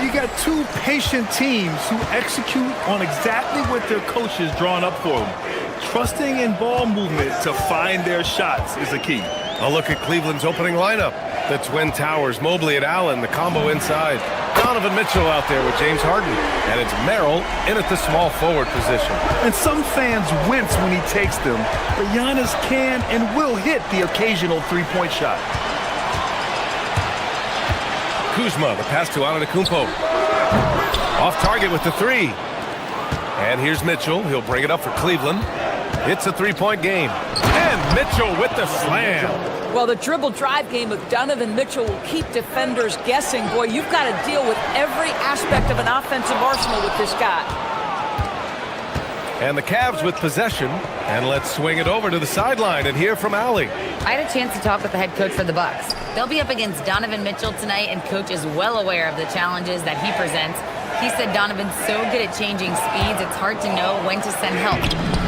Speaker 3: you got two patient teams who execute on exactly what their coach has drawn up for them. Trusting in ball movement to find their shots is a key.
Speaker 9: A look at Cleveland's opening lineup. The Twin Towers, Mobley and Allen, the combo inside. Donovan Mitchell out there with James Harden. And it's Merrill in at the small forward position.
Speaker 10: And some fans wince when he takes them, but Giannis can and will hit the occasional three-point shot.
Speaker 9: Kuzma, the pass to Antetokounmpo. Off target with the three. And here's Mitchell. He'll bring it up for Cleveland. It's a three-point game. And Mitchell with the slam.
Speaker 13: Well, the dribble drive game with Donovan Mitchell will keep defenders guessing. Boy, you've got to deal with every aspect of an offensive arsenal with this guy.
Speaker 9: And the Cavs with possession. And let's swing it over to the sideline and hear from Allie.
Speaker 7: I had a chance to talk with the head coach for the Bucks. They'll be up against Donovan Mitchell tonight, and coach is well aware of the challenges that he presents. He said Donovan's so good at changing speeds, it's hard to know when to send help.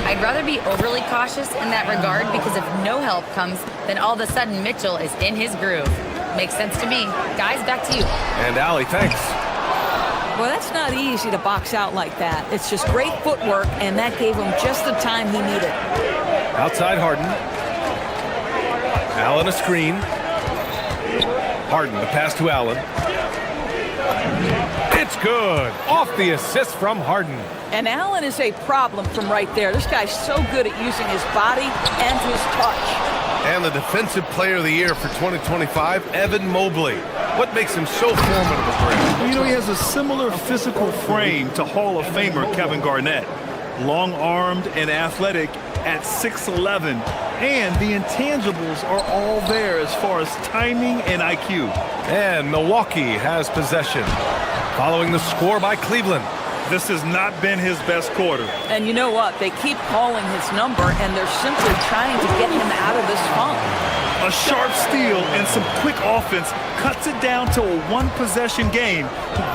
Speaker 7: I'd rather be overly cautious in that regard, because if no help comes, then all of a sudden Mitchell is in his groove. Makes sense to me. Guys, back to you.
Speaker 9: And Allie, thanks.
Speaker 13: Well, that's not easy to box out like that. It's just great footwork, and that gave him just the time he needed.
Speaker 9: Outside Harden. Allen a screen. Harden, the pass to Allen. It's good. Off the assist from Harden.
Speaker 13: And Allen is a problem from right there. This guy's so good at using his body and his touch.
Speaker 9: And the Defensive Player of the Year for 2025, Evan Mobley. What makes him so formidable, Grant?
Speaker 10: Well, you know, he has a similar physical frame to Hall of Famer Kevin Garnett. Long-armed and athletic at 6'11", and the intangibles are all there as far as timing and IQ.
Speaker 9: And Milwaukee has possession, following the score by Cleveland.
Speaker 10: This has not been his best quarter.
Speaker 13: And you know what? They keep calling his number, and they're simply trying to get him out of this funk.
Speaker 10: A sharp steal and some quick offense cuts it down to a one-possession game.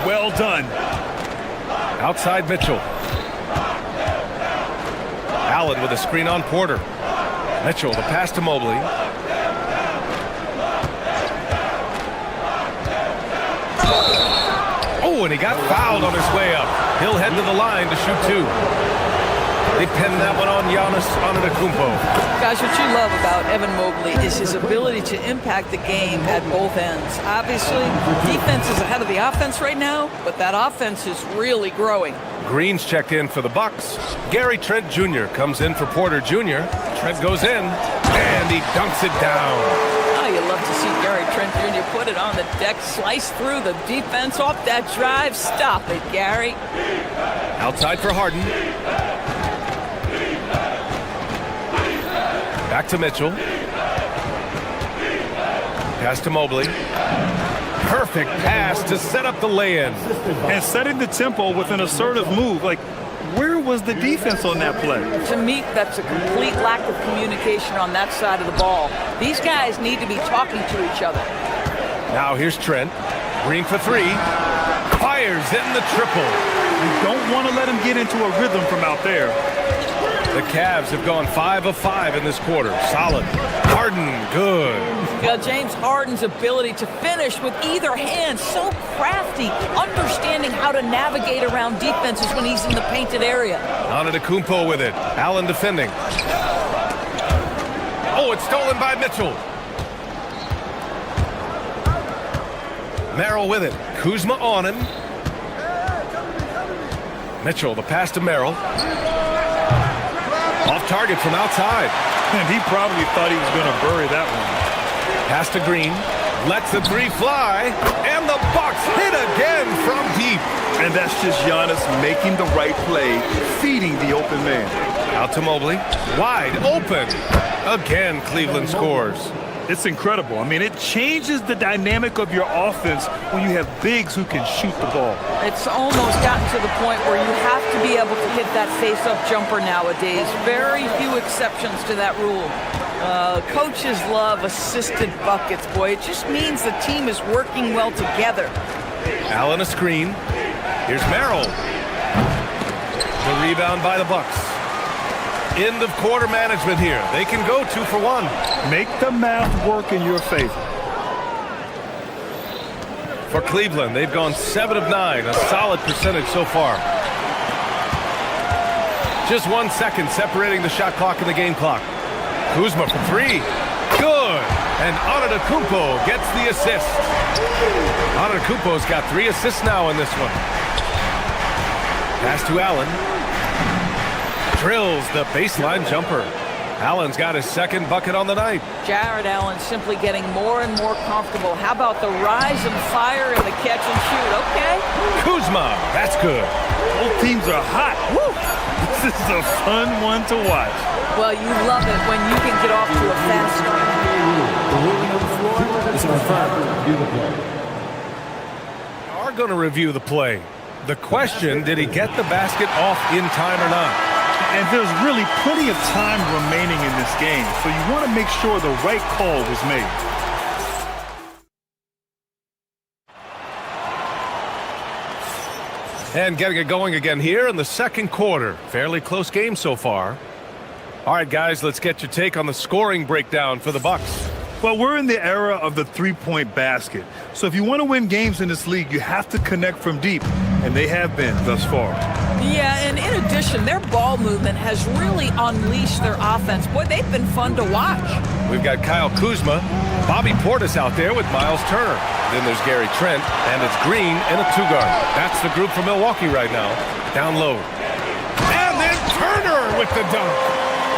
Speaker 10: Well done.
Speaker 9: Outside Mitchell. Allen with a screen on Porter. Mitchell, the pass to Mobley. Oh, and he got fouled on his way up. He'll head to the line to shoot two. They pinned that one on Giannis Antetokounmpo.
Speaker 13: Guys, what you love about Evan Mobley is his ability to impact the game at both ends. Obviously, defense is ahead of the offense right now, but that offense is really growing.
Speaker 9: Green's checked in for the Bucks. Gary Trent Jr. comes in for Porter Jr. Trent goes in, and he dunks it down.
Speaker 13: Oh, you love to see Gary Trent Jr. put it on the deck, slice through the defense off that drive. Stop it, Gary.
Speaker 9: Outside for Harden. Back to Mitchell. Pass to Mobley. Perfect pass to set up the lay-in.
Speaker 10: And setting the tempo with an assertive move. Like, where was the defense on that play?
Speaker 13: To me, that's a complete lack of communication on that side of the ball. These guys need to be talking to each other.
Speaker 9: Now here's Trent. Green for three. Fires in the triple.
Speaker 10: You don't want to let him get into a rhythm from out there.
Speaker 9: The Cavs have gone 5 of 5 in this quarter. Solid. Harden, good.
Speaker 13: Yeah, James Harden's ability to finish with either hand, so crafty, understanding how to navigate around defenses when he's in the painted area.
Speaker 9: Antetokounmpo with it. Allen defending. Oh, it's stolen by Mitchell. Merrill with it. Kuzma on him. Mitchell, the pass to Merrill. Off target from outside.
Speaker 10: And he probably thought he was going to bury that one.
Speaker 9: Pass to Green. Lets the three fly. And the Bucks hit again from deep.
Speaker 10: And that's just Giannis making the right play, feeding the open man.
Speaker 9: Out to Mobley. Wide open. Again, Cleveland scores.
Speaker 10: It's incredible. I mean, it changes the dynamic of your offense when you have bigs who can shoot the ball.
Speaker 13: It's almost gotten to the point where you have to be able to hit that face-up jumper nowadays. Very few exceptions to that rule. Coaches love assisted buckets, boy. It just means the team is working well together.
Speaker 9: Allen a screen. Here's Merrill. The rebound by the Bucks. End of quarter management here. They can go 2 for 1.
Speaker 10: Make the math work in your favor.
Speaker 9: For Cleveland, they've gone 7 of 9, a solid percentage so far. Just 1 second separating the shot clock and the game clock. Kuzma for 3. Good. And Antetokounmpo gets the assist. Antetokounmpo's got 3 assists now in this one. Pass to Allen. Drills the baseline jumper. Allen's got his second bucket on the night.
Speaker 13: Jared Allen simply getting more and more comfortable. How about the rise and fire and the catch and shoot? Okay.
Speaker 9: Kuzma, that's good.
Speaker 10: Both teams are hot. Woo! This is a fun one to watch.
Speaker 13: Well, you love it when you can get off to a fast start.
Speaker 14: The ruling on the floor is confirmed.
Speaker 9: Are going to review the play. The question, did he get the basket off in time or not?
Speaker 10: And there's really plenty of time remaining in this game, so you want to make sure the right call was made.
Speaker 9: And getting it going again here in the second quarter. Fairly close game so far. All right, guys, let's get your take on the scoring breakdown for the Bucks.
Speaker 10: Well, we're in the era of the three-point basket. So if you want to win games in this league, you have to connect from deep, and they have been thus far.
Speaker 13: Yeah, and in addition, their ball movement has really unleashed their offense. Boy, they've been fun to watch.
Speaker 9: We've got Kyle Kuzma, Bobby Portis out there with Miles Turner. Then there's Gary Trent, and it's Green in a 2-guard. That's the group for Milwaukee right now. Down low. And then Turner with the dunk.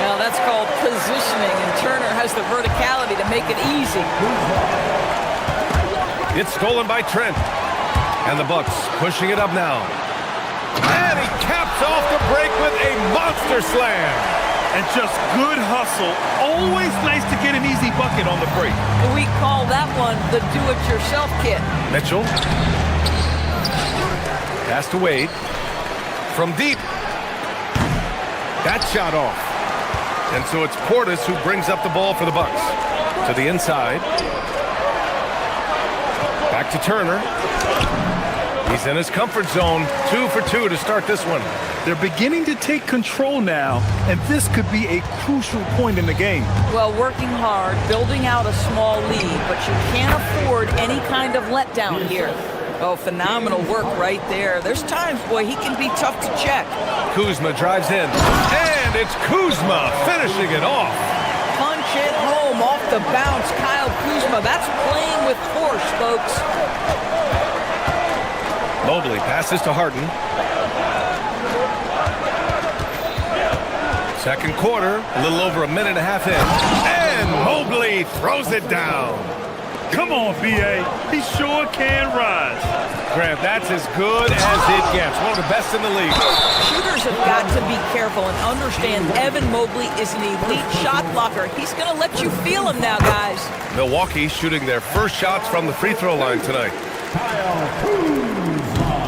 Speaker 13: Now that's called positioning, and Turner has the verticality to make it easy.
Speaker 9: It's stolen by Trent. And the Bucks pushing it up now. And he caps off the break with a monster slam.
Speaker 10: And just good hustle. Always nice to get an easy bucket on the break.
Speaker 13: We call that one the do-it-yourself kit.
Speaker 9: Mitchell. Pass to Wade. From deep. That shot off. And so it's Portis who brings up the ball for the Bucks. To the inside. Back to Turner. He's in his comfort zone. 2 for 2 to start this one.
Speaker 10: They're beginning to take control now, and this could be a crucial point in the game.
Speaker 13: Well, working hard, building out a small lead, but you can't afford any kind of letdown here. Oh, phenomenal work right there. There's times, boy, he can be tough to check.
Speaker 9: Kuzma drives in. And it's Kuzma finishing it off.
Speaker 13: Punch it home off the bounce. Kyle Kuzma. That's playing with force, folks.
Speaker 9: Mobley passes to Harden. Second quarter, a little over a minute and a half in. And Mobley throws it down.
Speaker 10: Come on, B.A. He sure can rise.
Speaker 9: Grant, that's as good as it gets. One of the best in the league.
Speaker 13: Shooters have got to be careful and understand Evan Mobley is an elite shot blocker. He's going to let you feel him now, guys.
Speaker 9: Milwaukee shooting their first shots from the free throw line tonight.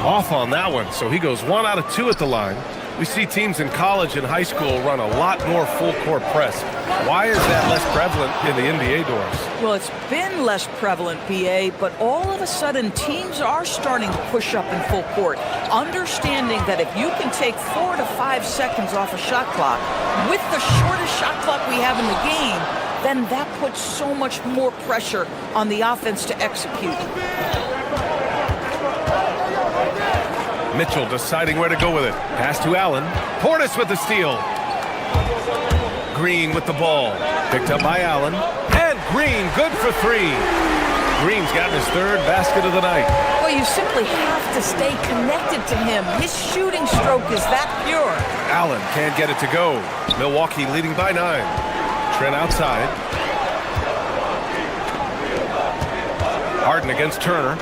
Speaker 9: Off on that one, so he goes 1 out of 2 at the line. We see teams in college and high school run a lot more full-court press. Why is that less prevalent in the NBA doors?
Speaker 13: Well, it's been less prevalent, BA, but all of a sudden teams are starting to push up in full court, understanding that if you can take 4 to 5 seconds off a shot clock, with the shortest shot clock we have in the game, then that puts so much more pressure on the offense to execute.
Speaker 9: Mitchell deciding where to go with it. Pass to Allen. Portis with the steal. Green with the ball. Picked up by Allen. And Green good for 3. Green's gotten his 3rd basket of the night.
Speaker 13: Well, you simply have to stay connected to him. His shooting stroke is that pure.
Speaker 9: Allen can't get it to go. Milwaukee leading by 9. Trent outside. Harden against Turner.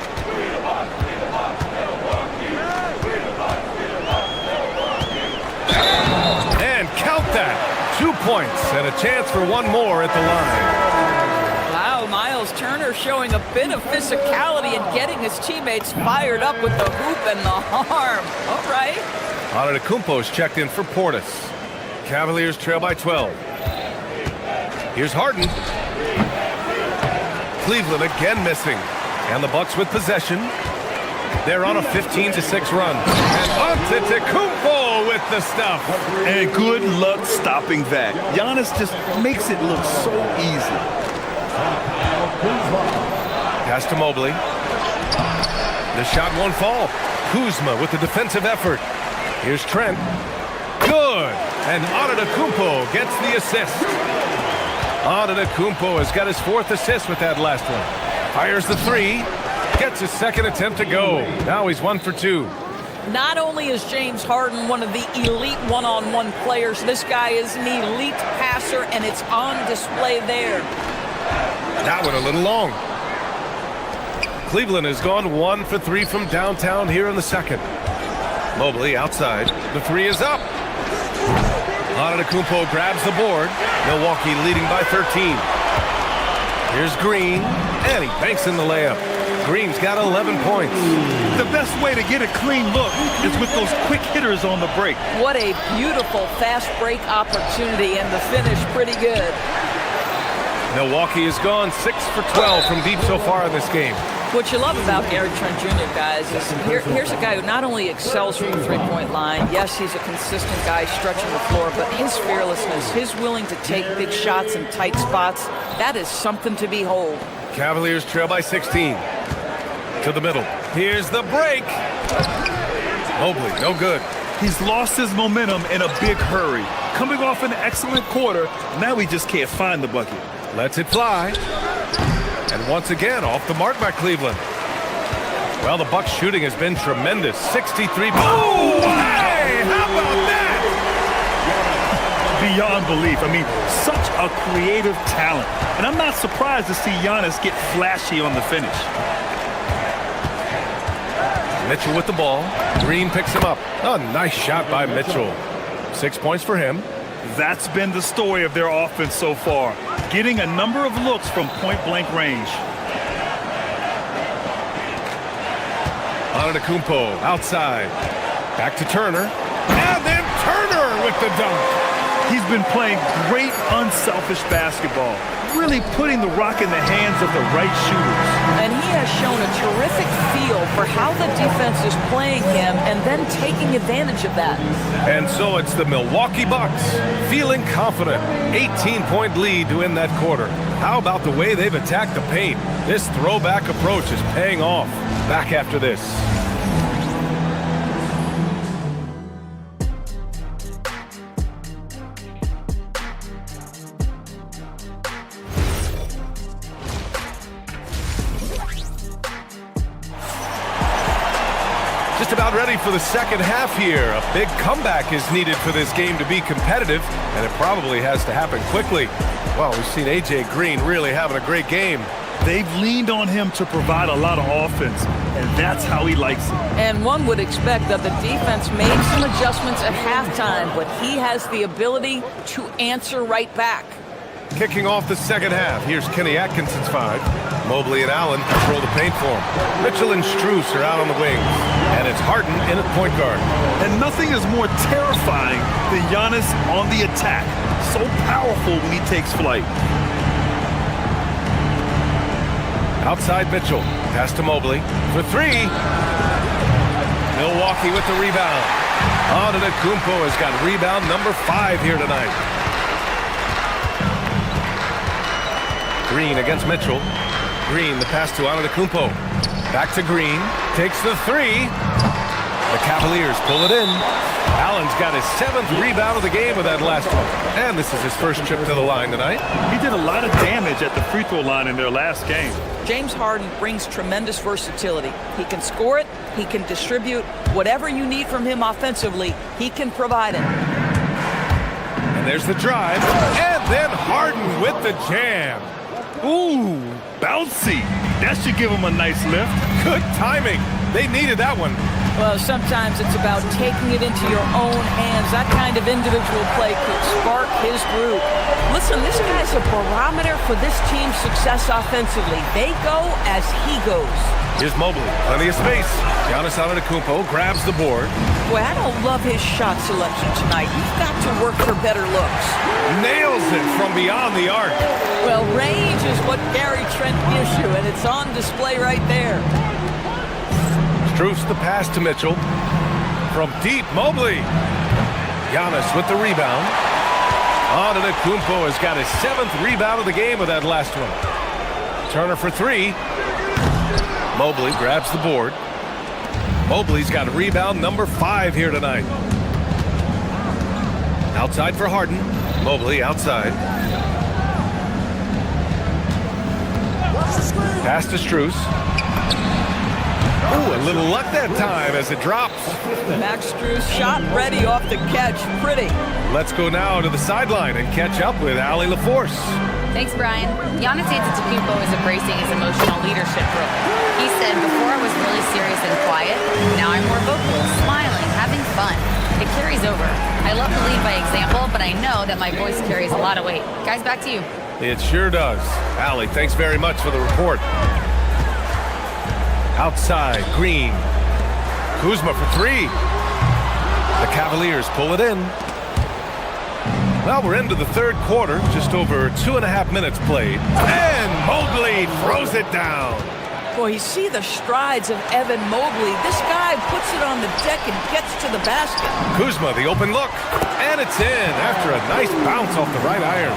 Speaker 9: And count that. 2 points and a chance for 1 more at the line.
Speaker 13: Wow, Miles Turner showing a bit of physicality and getting his teammates fired up with the hoop and the arm. All right.
Speaker 9: Antetokounmpo's checked in for Portis. Cavaliers trail by 12. Here's Harden. Cleveland again missing. And the Bucks with possession. They're on a 15-6 run. And Antetokounmpo with the stuff.
Speaker 10: And good luck stopping that. Giannis just makes it look so easy.
Speaker 9: Pass to Mobley. The shot won't fall. Kuzma with the defensive effort. Here's Trent. Good. And Antetokounmpo gets the assist. Antetokounmpo has got his 4th assist with that last one. Fires the 3. Gets his 2nd attempt to go. Now he's 1 for 2.
Speaker 13: Not only is James Harden one of the elite one-on-one players, this guy is an elite passer, and it's on display there.
Speaker 9: That one a little long. Cleveland has gone 1 for 3 from downtown here in the 2nd. Mobley outside. The 3 is up. Antetokounmpo grabs the board. Milwaukee leading by 13. Here's Green, and he banks in the layup. Green's got 11 points.
Speaker 10: The best way to get a clean look is with those quick hitters on the break.
Speaker 13: What a beautiful fast break opportunity, and the finish pretty good.
Speaker 9: Milwaukee has gone 6 for 12 from deep so far in this game.
Speaker 13: What you love about Gary Trent Jr., guys, is here's a guy who not only excels from the three-point line, yes, he's a consistent guy stretching the floor, but his fearlessness, his willing to take big shots in tight spots, that is something to behold.
Speaker 9: Cavaliers trail by 16. To the middle. Here's the break. Mobley, no good.
Speaker 10: He's lost his momentum in a big hurry. Coming off an excellent quarter, now he just can't find the bucket.
Speaker 9: Lets it fly. And once again, off the mark by Cleveland. Well, the Bucks shooting has been tremendous. 63. Oh, hey, how about that?
Speaker 10: Beyond belief. I mean, such a creative talent. And I'm not surprised to see Giannis get flashy on the finish.
Speaker 9: Mitchell with the ball. Green picks him up. A nice shot by Mitchell. 6 points for him.
Speaker 10: That's been the story of their offense so far. Getting a number of looks from point-blank range.
Speaker 9: Antetokounmpo outside. Back to Turner. And then Turner with the dunk.
Speaker 10: He's been playing great, unselfish basketball. Really putting the rock in the hands of the right shooters.
Speaker 13: And he has shown a terrific feel for how the defense is playing him and then taking advantage of that.
Speaker 9: And so it's the Milwaukee Bucks feeling confident. 18-point lead to end that quarter. How about the way they've attacked the paint? This throwback approach is paying off. Back after this. Just about ready for the second half here. A big comeback is needed for this game to be competitive, and it probably has to happen quickly. Well, we've seen A.J. Green really having a great game.
Speaker 10: They've leaned on him to provide a lot of offense, and that's how he likes it.
Speaker 13: And one would expect that the defense made some adjustments at halftime, but he has the ability to answer right back.
Speaker 9: Kicking off the second half, here's Kenny Atkinson's 5. Mobley and Allen control the paint for him. Mitchell and Strus are out on the wings. And it's Harden in at point guard.
Speaker 10: And nothing is more terrifying than Giannis on the attack. So powerful when he takes flight.
Speaker 9: Outside Mitchell. Pass to Mobley for 3. Milwaukee with the rebound. Antetokounmpo has got rebound number 5 here tonight. Green against Mitchell. Green, the pass to Antetokounmpo. Back to Green. Takes the 3. The Cavaliers pull it in. Allen's got his 7th rebound of the game with that last one. And this is his first trip to the line tonight.
Speaker 10: He did a lot of damage at the free throw line in their last game.
Speaker 13: James Harden brings tremendous versatility. He can score it. He can distribute. Whatever you need from him offensively, he can provide it.
Speaker 9: And there's the drive. And then Harden with the jam.
Speaker 10: Ooh, bouncy. That should give him a nice lift.
Speaker 9: Good timing. They needed that one.
Speaker 13: Well, sometimes it's about taking it into your own hands. That kind of individual play could spark his group.
Speaker 12: Listen, this guy's a barometer for this team's success offensively. They go as he goes.
Speaker 9: Here's Mobley. Plenty of space. Giannis Antetokounmpo grabs the board.
Speaker 12: Boy, I don't love his shot selection tonight. You've got to work for better looks.
Speaker 9: Nails it from beyond the arc.
Speaker 13: Well, range is what Gary Trent gives you, and it's on display right there.
Speaker 9: Strus the pass to Mitchell. From deep, Mobley. Giannis with the rebound. Antetokounmpo has got his 7th rebound of the game with that last one. Turner for 3. Mobley grabs the board. Mobley's got rebound number 5 here tonight. Outside for Harden. Mobley outside. Pass to Strus. Ooh, a little luck that time as it drops.
Speaker 13: Max Strus shot ready off the catch. Pretty.
Speaker 9: Let's go now to the sideline and catch up with Allie LaForce.
Speaker 7: Thanks, Brian. Giannis Antetokounmpo is embracing his emotional leadership role. He said, before I was really serious and quiet, now I'm more vocal, smiling, having fun. It carries over. I love to lead by example, but I know that my voice carries a lot of weight. Guys, back to you.
Speaker 9: It sure does. Allie, thanks very much for the report. Outside, Green. Kuzma for 3. The Cavaliers pull it in. Well, we're into the third quarter, just over 2.5 minutes played. And Mobley throws it down.
Speaker 13: Boy, you see the strides of Evan Mobley. This guy puts it on the deck and gets to the basket.
Speaker 9: Kuzma, the open look. And it's in after a nice bounce off the right iron.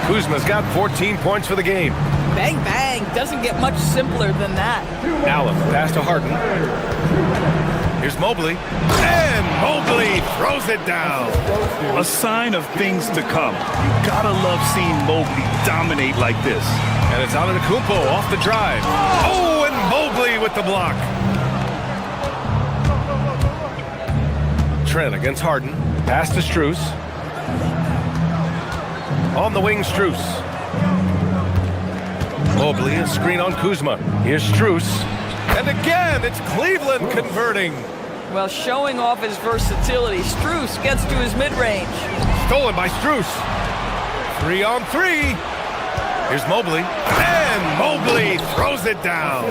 Speaker 9: Kuzma's got 14 points for the game.
Speaker 13: Bang, bang. Doesn't get much simpler than that.
Speaker 9: Allen, pass to Harden. Here's Mobley. And Mobley throws it down.
Speaker 10: A sign of things to come. You gotta love seeing Mobley dominate like this.
Speaker 9: And it's Antetokounmpo off the drive. Oh, and Mobley with the block. Trent against Harden. Pass to Strus. On the wing, Strus. Mobley, a screen on Kuzma. Here's Strus. And again, it's Cleveland converting.
Speaker 13: Well, showing off his versatility, Strus gets to his mid-range.
Speaker 9: Stolen by Strus. 3 on 3. Here's Mobley. And Mobley throws it down.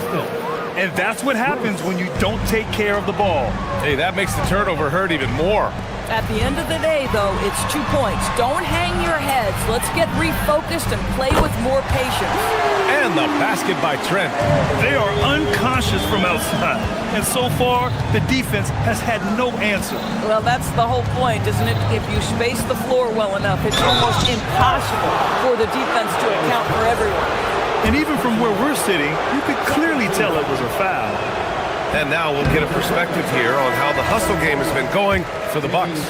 Speaker 10: And that's what happens when you don't take care of the ball.
Speaker 9: Hey, that makes the turnover hurt even more.
Speaker 13: At the end of the day, though, it's 2 points. Don't hang your heads. Let's get refocused and play with more patience.
Speaker 9: And the basket by Trent.
Speaker 10: They are unconscious from outside. And so far, the defense has had no answer.
Speaker 13: Well, that's the whole point, isn't it? If you space the floor well enough, it's almost impossible for the defense to account for everyone.
Speaker 10: And even from where we're sitting, you could clearly tell it was a foul.
Speaker 9: And now we'll get a perspective here on how the hustle game has been going for the Bucks.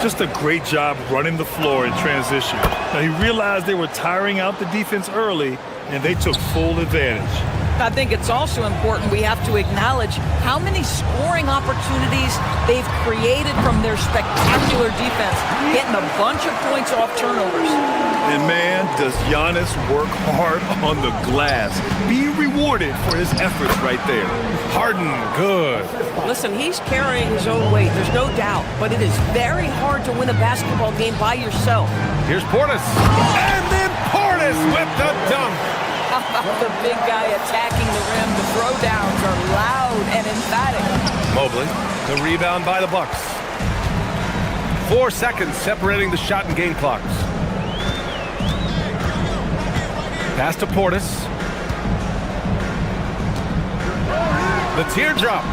Speaker 10: Just a great job running the floor in transition. Now, he realized they were tiring out the defense early, and they took full advantage.
Speaker 13: I think it's also important we have to acknowledge how many scoring opportunities they've created from their spectacular defense, getting a bunch of points off turnovers.
Speaker 10: And man, does Giannis work hard on the glass. Be rewarded for his efforts right there.
Speaker 9: Harden, good.
Speaker 13: Listen, he's carrying his own weight, there's no doubt, but it is very hard to win a basketball game by yourself.
Speaker 9: Here's Portis. And then Portis with the dunk.
Speaker 13: The big guy attacking the rim. The throwdowns are loud and emphatic.
Speaker 9: Mobley, the rebound by the Bucks. 4 seconds separating the shot and game clocks. Pass to Portis. The teardrop.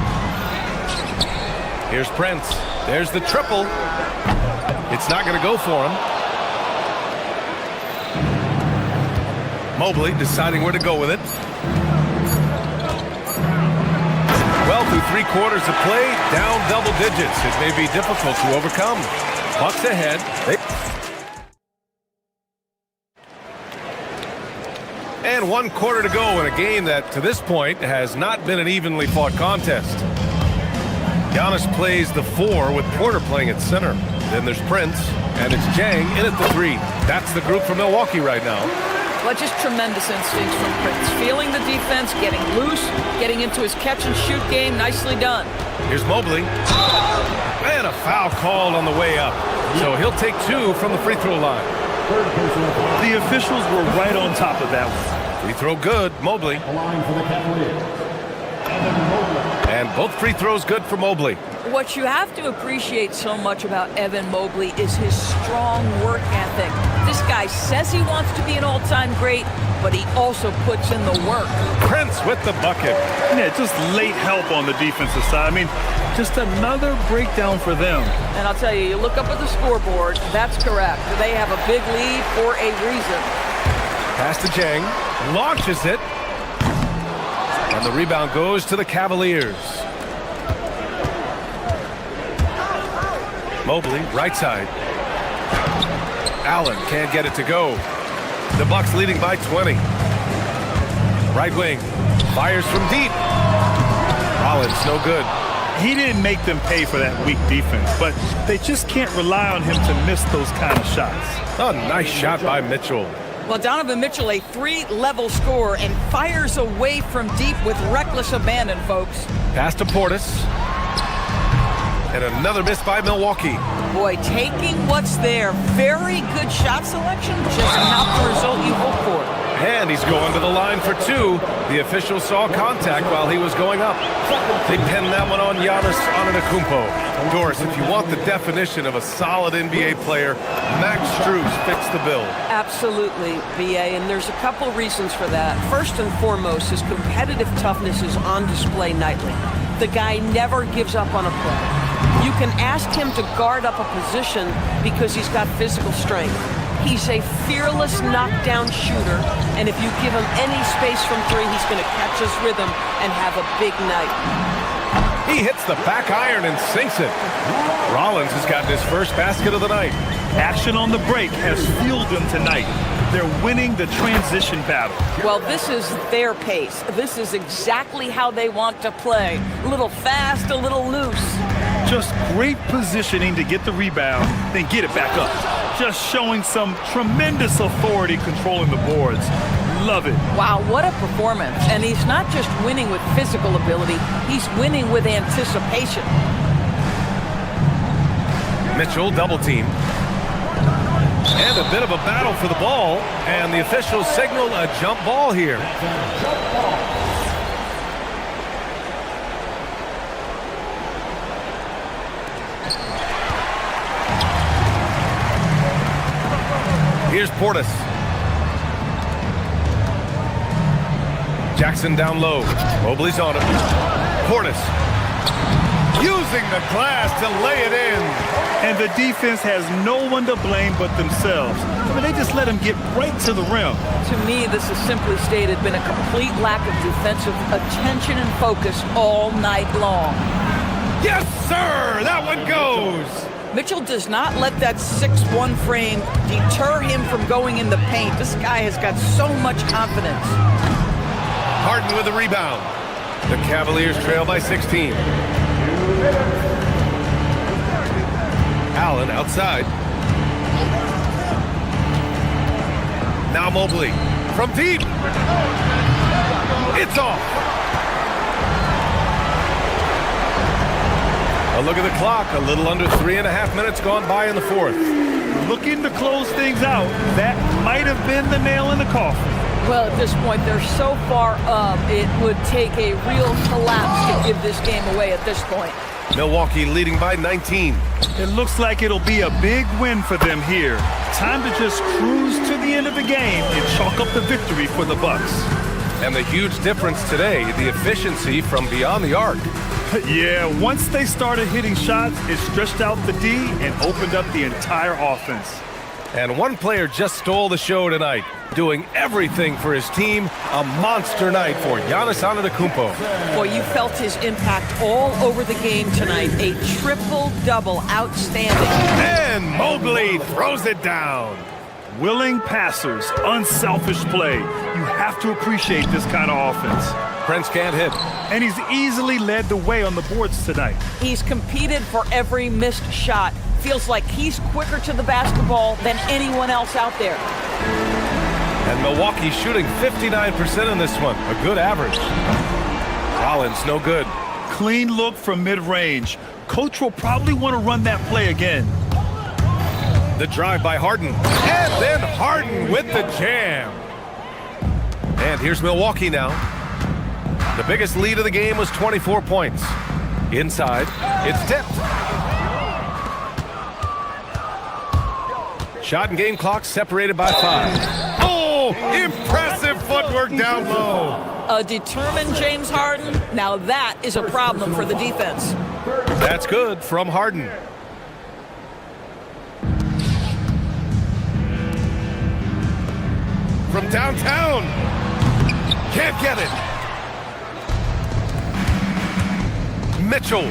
Speaker 9: Here's Prince. There's the triple. It's not going to go for him. Mobley deciding where to go with it. Well, through 3 quarters of play, down double digits. It may be difficult to overcome. Bucks ahead. And 1 quarter to go in a game that, to this point, has not been an evenly fought contest. Giannis plays the 4 with Porter playing at center. Then there's Prince, and it's Jang in at the 3. That's the group for Milwaukee right now.
Speaker 13: Well, just tremendous instincts from Prince. Feeling the defense, getting loose, getting into his catch-and-shoot game. Nicely done.
Speaker 9: Here's Mobley. And a foul called on the way up. So he'll take 2 from the free throw line.
Speaker 10: The officials were right on top of that one.
Speaker 9: Free throw good, Mobley. And both free throws good for Mobley.
Speaker 13: What you have to appreciate so much about Evan Mobley is his strong work ethic. This guy says he wants to be an all-time great. but he also puts in the work.
Speaker 9: Prince with the bucket.
Speaker 10: Yeah, just late help on the defensive side. I mean, just another breakdown for them.
Speaker 12: And I'll tell you, you look up at the scoreboard, that's correct. They have a big lead for a reason.
Speaker 9: Pass to Jang. Launches it. And the rebound goes to the Cavaliers. Mobley, right side. Allen can't get it to go. The Bucks leading by 20. Right wing. Fires from deep. Rollins, no good.
Speaker 10: He didn't make them pay for that weak defense, but they just can't rely on him to miss those kind of shots.
Speaker 9: A nice shot by Mitchell.
Speaker 13: Well, Donovan Mitchell, a 3-level scorer, and fires away from deep with reckless abandon, folks.
Speaker 9: Pass to Portis. And another miss by Milwaukee.
Speaker 13: Boy, taking what's there. Very good shot selection, just not the result you hope for.
Speaker 9: And he's going to the line for two. The official saw contact while he was going up. They pinned that one on Giannis Antetokounmpo. Doris, if you want the definition of a solid NBA player, Max Strus fits the bill.
Speaker 12: Absolutely, BA, and there's a couple reasons for that. First and foremost, his competitive toughness is on display nightly. The guy never gives up on a play. You can ask him to guard up a position because he's got physical strength. He's a fearless knockdown shooter, and if you give him any space from three, he's going to catch his rhythm and have a big night.
Speaker 9: He hits the back iron and sinks it. Rollins has gotten his first basket of the night.
Speaker 10: Action on the break has fueled them tonight. They're winning the transition battle.
Speaker 13: Well, this is their pace. This is exactly how they want to play. A little fast, a little loose.
Speaker 10: Just great positioning to get the rebound, then get it back up. Just showing some tremendous authority controlling the boards. Love it.
Speaker 13: Wow, what a performance. And he's not just winning with physical ability, he's winning with anticipation.
Speaker 9: Mitchell double team. And a bit of a battle for the ball. And the officials signal a jump ball here. Here's Portis. Jackson down low. Mobley's on him. Portis using the glass to lay it in.
Speaker 10: And the defense has no one to blame but themselves. I mean, they just let him get right to the rim.
Speaker 13: To me, this has simply stated been a complete lack of defensive attention and focus all night long.
Speaker 9: Yes, sir! That one goes!
Speaker 13: Mitchell does not let that 6'1" frame deter him from going in the paint. This guy has got so much confidence.
Speaker 9: Harden with the rebound. The Cavaliers trail by 16. Allen outside. Now Mobley from deep. It's off. A look at the clock. A little under 3.5 minutes gone by in the fourth.
Speaker 10: Looking to close things out. That might have been the nail in the coffin.
Speaker 13: Well, at this point, they're so far up, it would take a real collapse to give this game away at this point.
Speaker 9: Milwaukee leading by 19.
Speaker 10: It looks like it'll be a big win for them here. Time to just cruise to the end of the game and chalk up the victory for the Bucks.
Speaker 9: And the huge difference today, the efficiency from beyond the arc.
Speaker 10: Yeah, once they started hitting shots, it stretched out the D and opened up the entire offense.
Speaker 9: And one player just stole the show tonight, doing everything for his team. A monster night for Giannis Antetokounmpo.
Speaker 12: Boy, you felt his impact all over the game tonight. A triple-double, outstanding.
Speaker 9: And Mobley throws it down.
Speaker 10: Willing passers, unselfish play. You have to appreciate this kind of offense.
Speaker 9: Prince can't hit.
Speaker 10: And he's easily led the way on the boards tonight.
Speaker 12: He's competed for every missed shot. Feels like he's quicker to the basketball than anyone else out there.
Speaker 9: And Milwaukee shooting 59% in this one. A good average. Rollins, no good.
Speaker 10: Clean look from mid-range. Coach will probably want to run that play again.
Speaker 9: The drive by Harden. And then Harden with the jam. And here's Milwaukee now. The biggest lead of the game was 24 points. Inside, it's tipped. Shot and game clock separated by 5. Oh, impressive footwork down low.
Speaker 13: A determined James Harden. Now that is a problem for the defense.
Speaker 9: That's good from Harden. From downtown. Can't get it. Mitchell.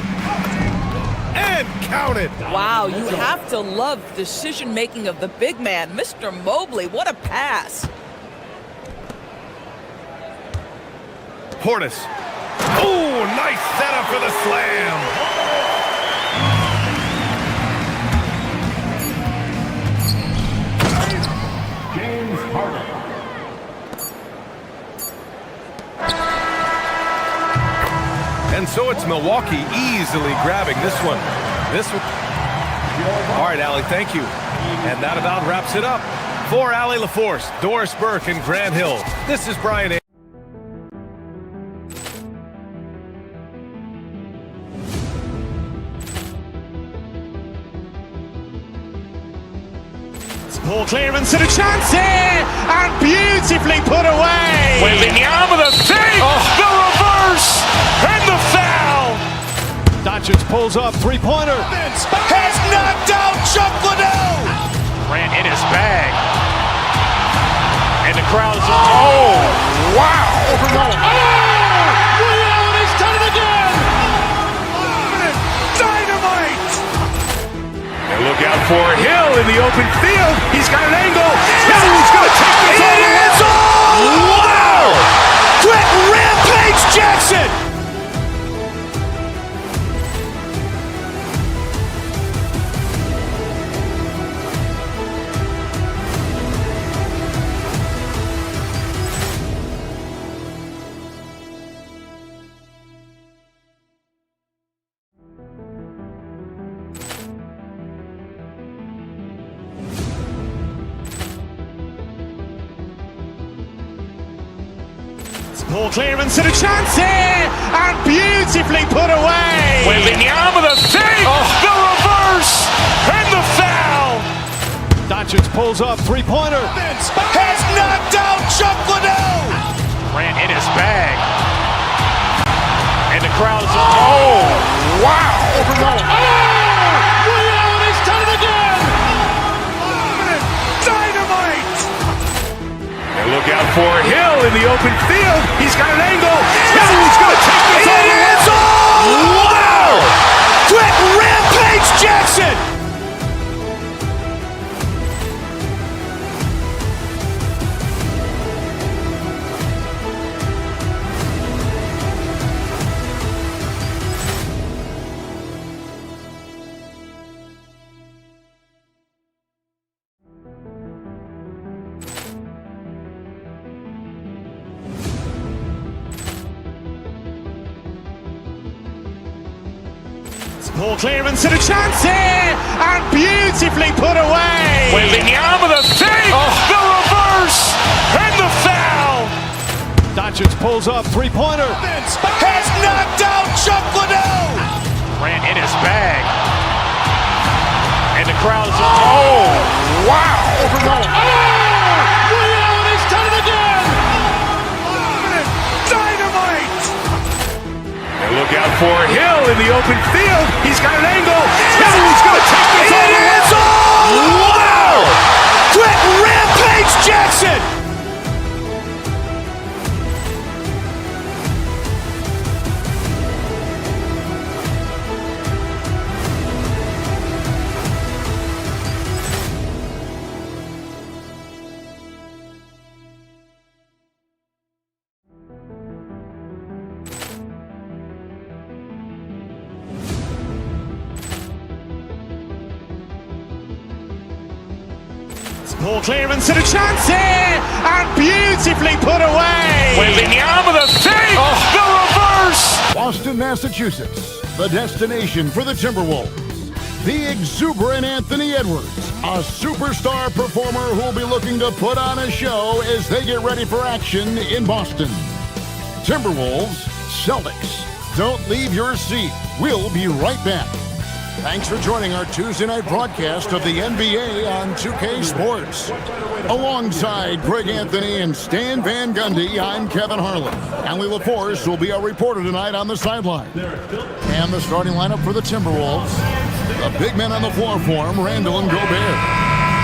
Speaker 9: And count it.
Speaker 13: Wow, you have to love decision-making of the big man. Mr. Mobley, what a pass.
Speaker 9: Portis. Oh, nice setup for the slam.
Speaker 5: James Harden.
Speaker 9: And so it's Milwaukee easily grabbing this one. All right, Allie, thank you. And that about wraps it up. For Allie LaForce, Doris Burke, and Grant Hill, this is Brian A.
Speaker 1: Ball clearance and a chance here, and beautifully put away.
Speaker 2: Wembanyama the save, the reverse, and the foul.
Speaker 1: Doncic pulls up, three-pointer.
Speaker 2: Has knocked out Chuck Liddell. Grant in his bag. And the crowd is, oh, wow. Ray Allen has done it again. Dynamite. And look out for Hill in the open field. He's got an angle. He's going to take this all the way. Wow. Quick Rampage Jackson.
Speaker 1: Ball clearance and a chance here, and beautifully put away.
Speaker 2: Wembanyama the save, the reverse, and the foul.
Speaker 1: Doncic pulls up, three-pointer.
Speaker 2: Has knocked out Chuck Liddell. Grant in his bag. And the crowd is, oh, wow. Ray Allen has done it again. Dynamite. And look out for Hill in the open field. He's got an angle. He's going to take this all the way. Wow. Quick Rampage Jackson.
Speaker 1: Ball clearance and a chance here, and beautifully put away.
Speaker 2: Wembanyama the save, the reverse, and the foul.
Speaker 1: Doncic pulls up, three-pointer.
Speaker 2: Has knocked out Chuck Liddell. Grant in his bag. And the crowd is, oh, wow. Ray Allen has done it again. Dynamite. And look out for Hill in the open field. He's got an angle. He's going to take this all the way. Wow. Quick Rampage Jackson.
Speaker 1: Ball clearance and a chance here, and beautifully put away.
Speaker 2: Wembanyama the save, the reverse.
Speaker 4: Boston, Massachusetts, the destination for the Timberwolves. The exuberant Anthony Edwards, a superstar performer who will be looking to put on a show as they get ready for action in Boston. Timberwolves, Celtics. Don't leave your seat. We'll be right back. Thanks for joining our Tuesday night broadcast of the NBA on 2K Sports. Alongside Greg Anthony and Stan Van Gundy, I'm Kevin Harlan. And Leila Force will be our reporter tonight on the sideline. And the starting lineup for the Timberwolves. The big men on the floor for him, Randall and Gobert.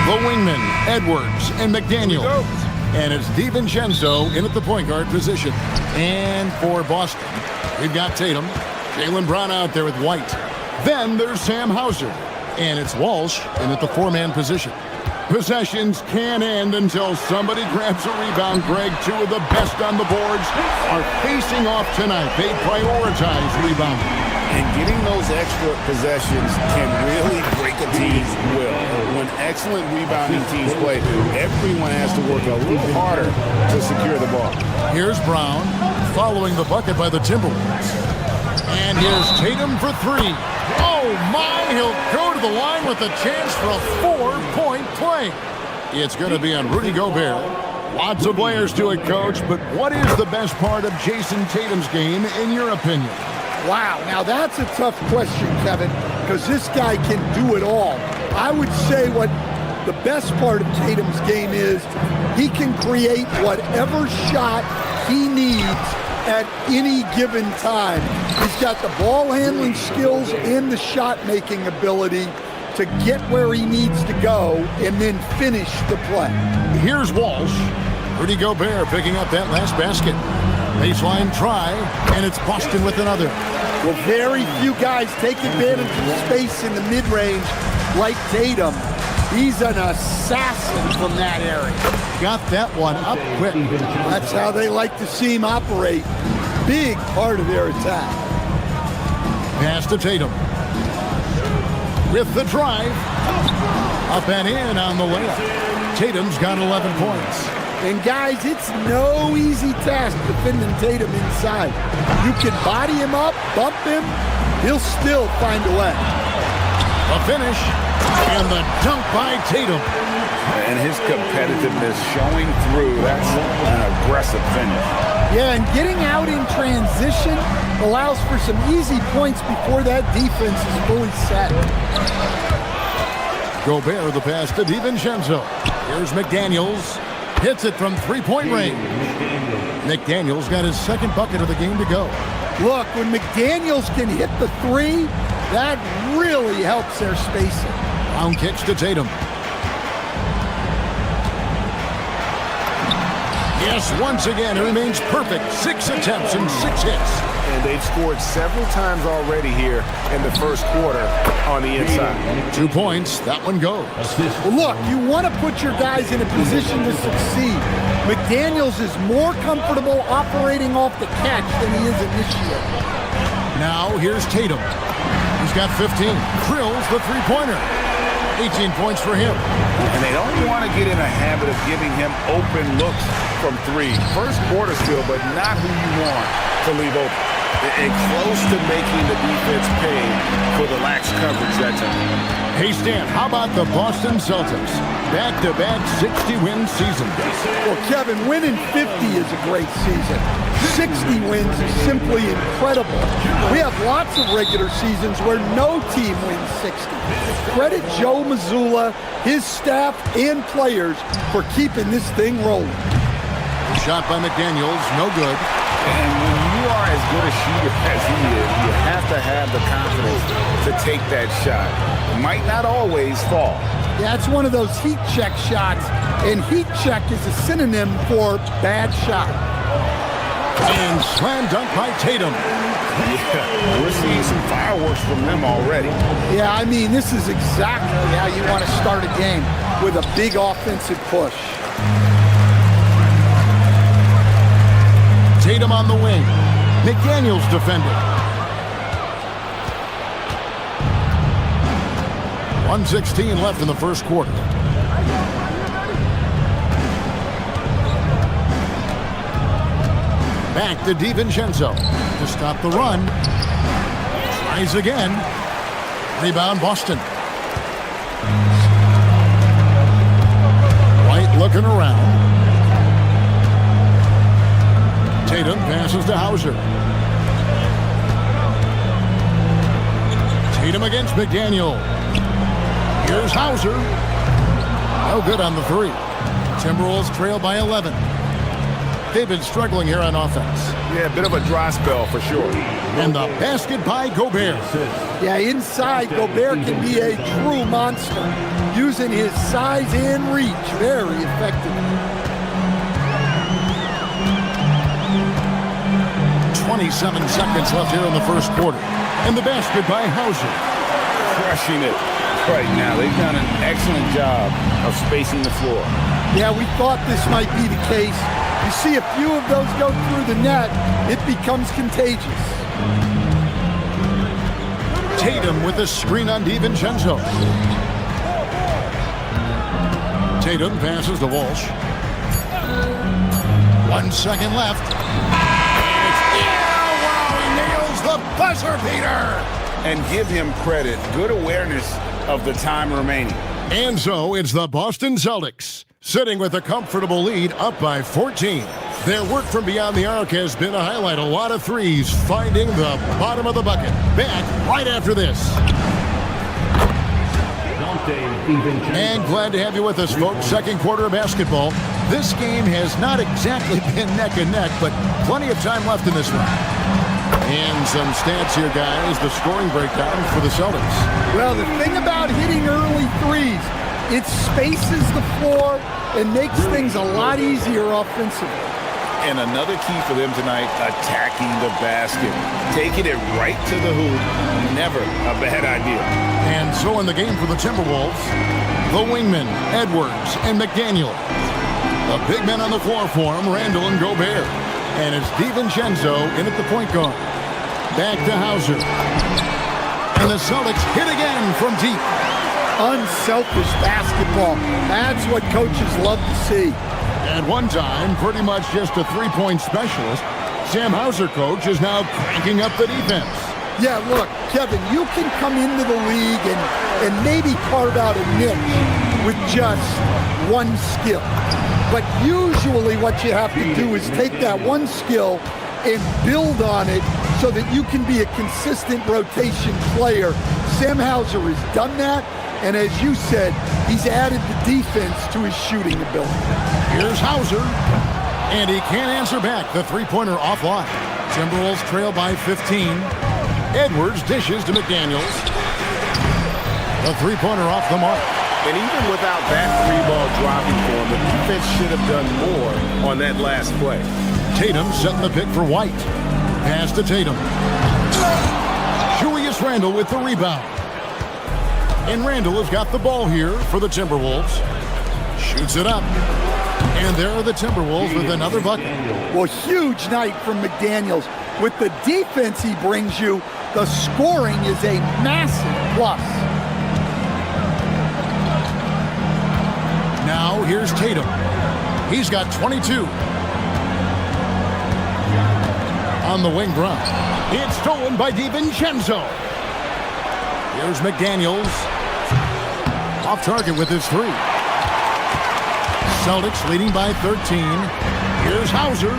Speaker 4: The wingmen, Edwards and McDaniels. And it's DiVincenzo in at the point guard position. And for Boston, we've got Tatum, Jaylen Brown out there with White. Then there's Sam Hauser, and it's Walsh in at the four-man position. Possessions can't end until somebody grabs a rebound. Greg, two of the best on the boards are facing off tonight. They prioritize rebounding.
Speaker 8: And getting those extra possessions can really break a team's will. When excellent rebounding teams play, everyone has to work a little harder to secure the ball.
Speaker 4: Here's Brown following the bucket by the Timberwolves. And here's Tatum for three. Oh my, he'll go to the line with a chance for a 4-point play. It's going to be on Rudy Gobert. Lots of layers to it, Coach, but what is the best part of Jason Tatum's game, in your opinion?
Speaker 6: Wow, now that's a tough question, Kevin, because this guy can do it all. I would say what the best part of Tatum's game is he can create whatever shot he needs at any given time. He's got the ball handling skills and the shot making ability to get where he needs to go and then finish the play.
Speaker 4: Here's Walsh. Rudy Gobert picking up that last basket. Baseline try, and it's Boston with another.
Speaker 6: Well, very few guys take advantage of space in the mid-range like Tatum. He's an assassin from that area.
Speaker 4: Got that one up quick.
Speaker 6: That's how they like to see him operate. Big part of their attack.
Speaker 4: Pass to Tatum. With the drive. Up and in on the layup. Tatum's got 11 points.
Speaker 6: And guys, it's no easy task defending Tatum inside. You can body him up, bump him, he'll still find a way.
Speaker 4: A finish, and the dunk by Tatum.
Speaker 2: And his competitiveness showing through. That's an aggressive finish.
Speaker 6: Yeah, and getting out in transition allows for some easy points before that defense is fully set.
Speaker 4: Gobert the pass to DiVincenzo. Here's McDaniels. Hits it from three-point range. McDaniels got his second bucket of the game to go.
Speaker 6: Look, when McDaniels can hit the three, that really helps their spacing.
Speaker 4: Brown kicks to Tatum. Yes, once again, it remains perfect. 6 attempts and 6 hits.
Speaker 2: And they've scored several times already here in the first quarter on the inside.
Speaker 4: 2 points. That one goes.
Speaker 6: Well, look, you want to put your guys in a position to succeed. McDaniels is more comfortable operating off the catch than he is initiating.
Speaker 4: Now, here's Tatum. He's got 15. Drills the three-pointer. 18 points for him.
Speaker 2: And they don't want to get in a habit of giving him open looks from three. First quarter still, but not who you want to leave open. And close to making the defense pay for the lax coverage that time.
Speaker 4: Hey, Stan, how about the Boston Celtics? Back-to-back 60-win season.
Speaker 6: Well, Kevin, winning 50 is a great season. 60 wins is simply incredible. We have lots of regular seasons where no team wins 60. Credit Joe Mazzulla, his staff, and players for keeping this thing rolling.
Speaker 4: Shot by McDaniels, no good.
Speaker 2: And when you are as good a shooter as he is, you have to have the confidence to take that shot. It might not always fall.
Speaker 6: Yeah, it's one of those heat check shots, and heat check is a synonym for bad shot.
Speaker 4: And slam dunk by Tatum.
Speaker 2: Yeah, we're seeing some fireworks from them already.
Speaker 6: Yeah, I mean, this is exactly how you want to start a game, with a big offensive push.
Speaker 4: Tatum on the wing. McDaniels defending. 1:16 left in the first quarter. Back to DiVincenzo to stop the run. Tries again. Rebound Boston. White looking around. Tatum passes to Hauser. Tatum against McDaniel. Here's Hauser. No good on the three. Timberwolves trail by 11. They've been struggling here on offense.
Speaker 2: Yeah, a bit of a dry spell for sure.
Speaker 4: And the basket by Gobert.
Speaker 6: Yeah, inside, Gobert can be a true monster, using his size and reach very effectively.
Speaker 4: 27 seconds left here in the first quarter. And the basket by Hauser.
Speaker 8: Crushing it right now. They've done an excellent job of spacing the floor.
Speaker 6: Yeah, we thought this might be the case. You see a few of those go through the net, it becomes contagious.
Speaker 4: Tatum with a screen on DiVincenzo. Tatum passes to Walsh. 1 second left. The buzzer beater!
Speaker 8: And give him credit. Good awareness of the time remaining.
Speaker 4: And so it's the Boston Celtics, sitting with a comfortable lead up by 14. Their work from beyond the arc has been a highlight. A lot of threes, finding the bottom of the bucket. Back right after this. And glad to have you with us, folks. Second quarter of basketball. This game has not exactly been neck and neck, but plenty of time left in this one. And some stats here, guys. The scoring breakdown for the Celtics.
Speaker 6: Well, the thing about hitting early threes, it spaces the floor and makes things a lot easier offensively.
Speaker 8: And another key for them tonight, attacking the basket. Taking it right to the hoop. Never a bad idea.
Speaker 4: And so in the game for the Timberwolves, the wingmen, Edwards and McDaniel. The big men on the floor for him, Randall and Gobert. And it's DiVincenzo in at the point guard. Back to Hauser. And the Celtics hit again from deep.
Speaker 6: Unselfish basketball. That's what coaches love to see.
Speaker 4: At one time, pretty much just a three-point specialist, Sam Hauser, coach, is now cranking up the defense.
Speaker 6: Yeah, look, Kevin, you can come into the league and maybe carve out a niche with just one skill. But usually what you have to do is take that one skill and build on it so that you can be a consistent rotation player. Sam Hauser has done that, and as you said, he's added the defense to his shooting ability.
Speaker 4: Here's Hauser, and he can't answer back. The three-pointer offline. Timberwolves trail by 15. Edwards dishes to McDaniels. The three-pointer off the mark.
Speaker 8: And even without that three ball dropping for him, the defense should have done more on that last play.
Speaker 4: Tatum setting the pick for White. Pass to Tatum. Julius Randle with the rebound. And Randle has got the ball here for the Timberwolves. Shoots it up. And there are the Timberwolves with another bucket.
Speaker 6: Well, huge night from McDaniels. With the defense he brings you, the scoring is a massive plus.
Speaker 4: Now here's Tatum. He's got 22. On the wing run. It's stolen by DiVincenzo. Here's McDaniels. Off target with his three. Celtics leading by 13. Here's Hauser.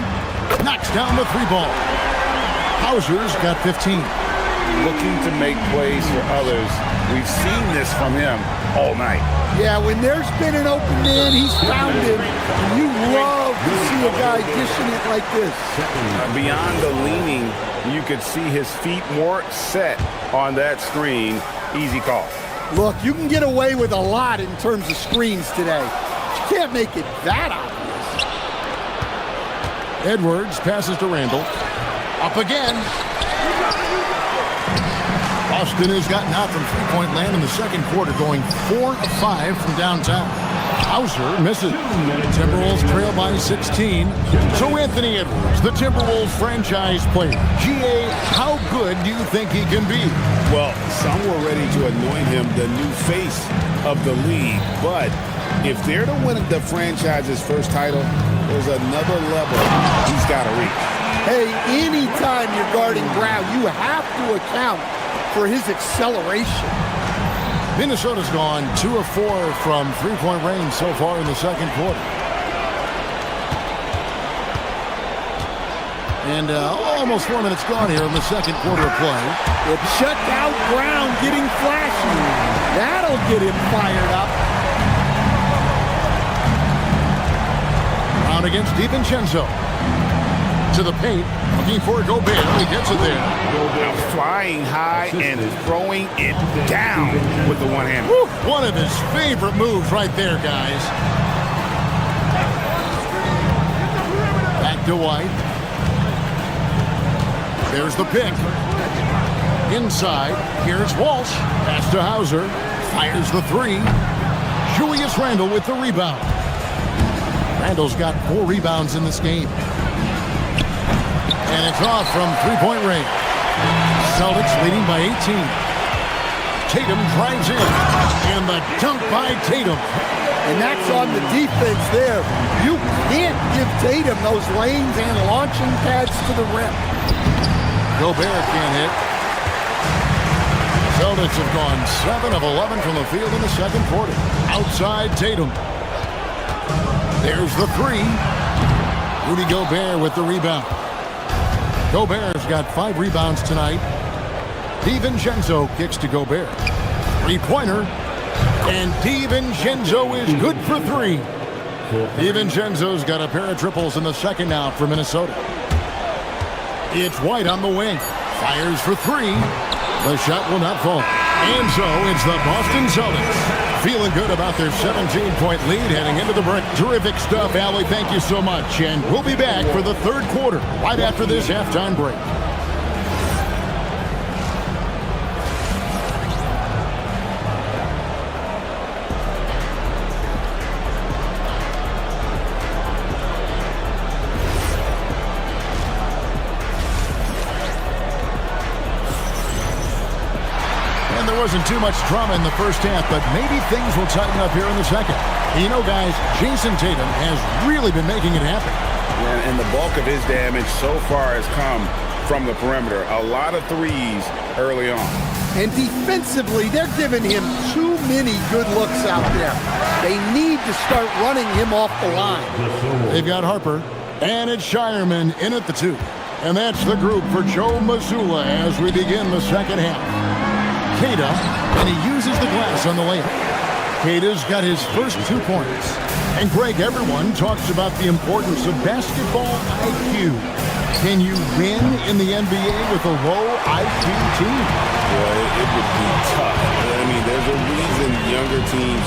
Speaker 4: Knocks down the three ball. Hauser's got 15.
Speaker 8: Looking to make plays for others. We've seen this from him all night.
Speaker 6: Yeah, when there's been an open man, he's found him. And you love to see a guy dishing it like this.
Speaker 8: Beyond the leaning, you could see his feet more set on that screen. Easy call.
Speaker 6: Look, you can get away with a lot in terms of screens today. You can't make it that obvious.
Speaker 4: Edwards passes to Randall. Up again. Boston has gotten out from three-point land in the second quarter, going 4 of 5 from downtown. Hauser misses. Timberwolves trail by 16. So Anthony Edwards, the Timberwolves franchise player. GA, how good do you think he can be?
Speaker 8: Well, some were ready to anoint him the new face of the league. But if they're to win the franchise's first title, there's another level he's got to reach.
Speaker 6: Hey, anytime you're guarding Brown, you have to account for his acceleration.
Speaker 4: Minnesota's gone 2 of 4 from three-point range so far in the second quarter. And almost 4 minutes gone here in the second quarter of play.
Speaker 6: It shut out Brown getting flashy. That'll get him fired up.
Speaker 4: Brown against DiVincenzo. To the paint. Looking for Gobert. He gets it there.
Speaker 2: Now flying high and throwing it down with the one-hand.
Speaker 4: One of his favorite moves right there, guys. Back to White. There's the pick. Inside. Here's Walsh. Pass to Hauser. Fires the three. Julius Randle with the rebound. Randle's got 4 rebounds in this game. And it's off from three-point range. Celtics leading by 18. Tatum drives in. And the dunk by Tatum.
Speaker 6: And that's on the defense there. You can't give Tatum those lanes and launching pads to the rim.
Speaker 4: Gobert can't hit. Celtics have gone 7 of 11 from the field in the second quarter. Outside Tatum. There's the three. Rudy Gobert with the rebound. Gobert's got 5 rebounds tonight. DiVincenzo kicks to Gobert. Three-pointer. And DiVincenzo is good for 3. DiVincenzo's got a pair of triples in the second now for Minnesota. It's White on the wing. Fires for 3. The shot will not fall. And so it's the Boston Celtics feeling good about their 17-point lead heading into the break. Terrific stuff, Allie. Thank you so much. And we'll be back for the third quarter right after this halftime break. Wasn't too much drama in the first half, but maybe things will tighten up here in the second. You know, guys, Jason Tatum has really been making it happen.
Speaker 2: Yeah, and the bulk of his damage so far has come from the perimeter. A lot of threes early on.
Speaker 6: And defensively, they're giving him too many good looks out there. They need to start running him off the line.
Speaker 4: They've got Harper, and it's Shireman in at the 2. And that's the group for Joe Mazzulla as we begin the second half. Queta, and he uses the glass on the layup. Queta's got his first 2 points. And Greg, everyone talks about the importance of basketball IQ. Can you win in the NBA with a low IQ team?
Speaker 8: Well, it would be tough. I mean, there's a reason younger teams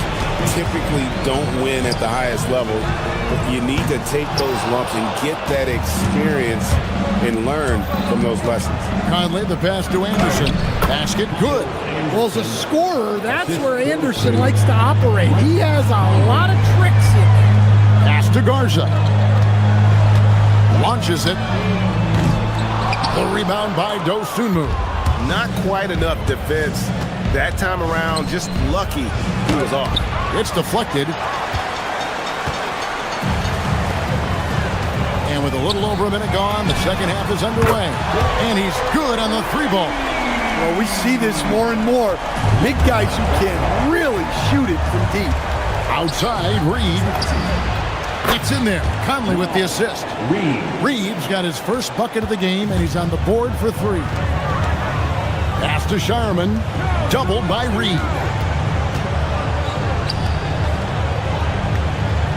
Speaker 8: typically don't win at the highest level. But you need to take those lumps and get that experience and learn from those lessons.
Speaker 4: Conley, the pass to Anderson. Basket, good.
Speaker 6: Well, as a scorer, that's where Anderson likes to operate. He has a lot of tricks in there.
Speaker 4: Pass to Garza. Launches it. The rebound by Dosunmu.
Speaker 2: Not quite enough defense that time around. Just lucky he was off.
Speaker 4: It's deflected. And with a little over a minute gone, the second half is underway. And he's good on the 3-ball.
Speaker 6: Well, we see this more and more. Big guys who can really shoot it from deep.
Speaker 4: Outside, Reed. Gets in there. Conley with the assist. Reed's got his first bucket of the game, and he's on the board for 3. Pass to Shireman. Doubled by Reed.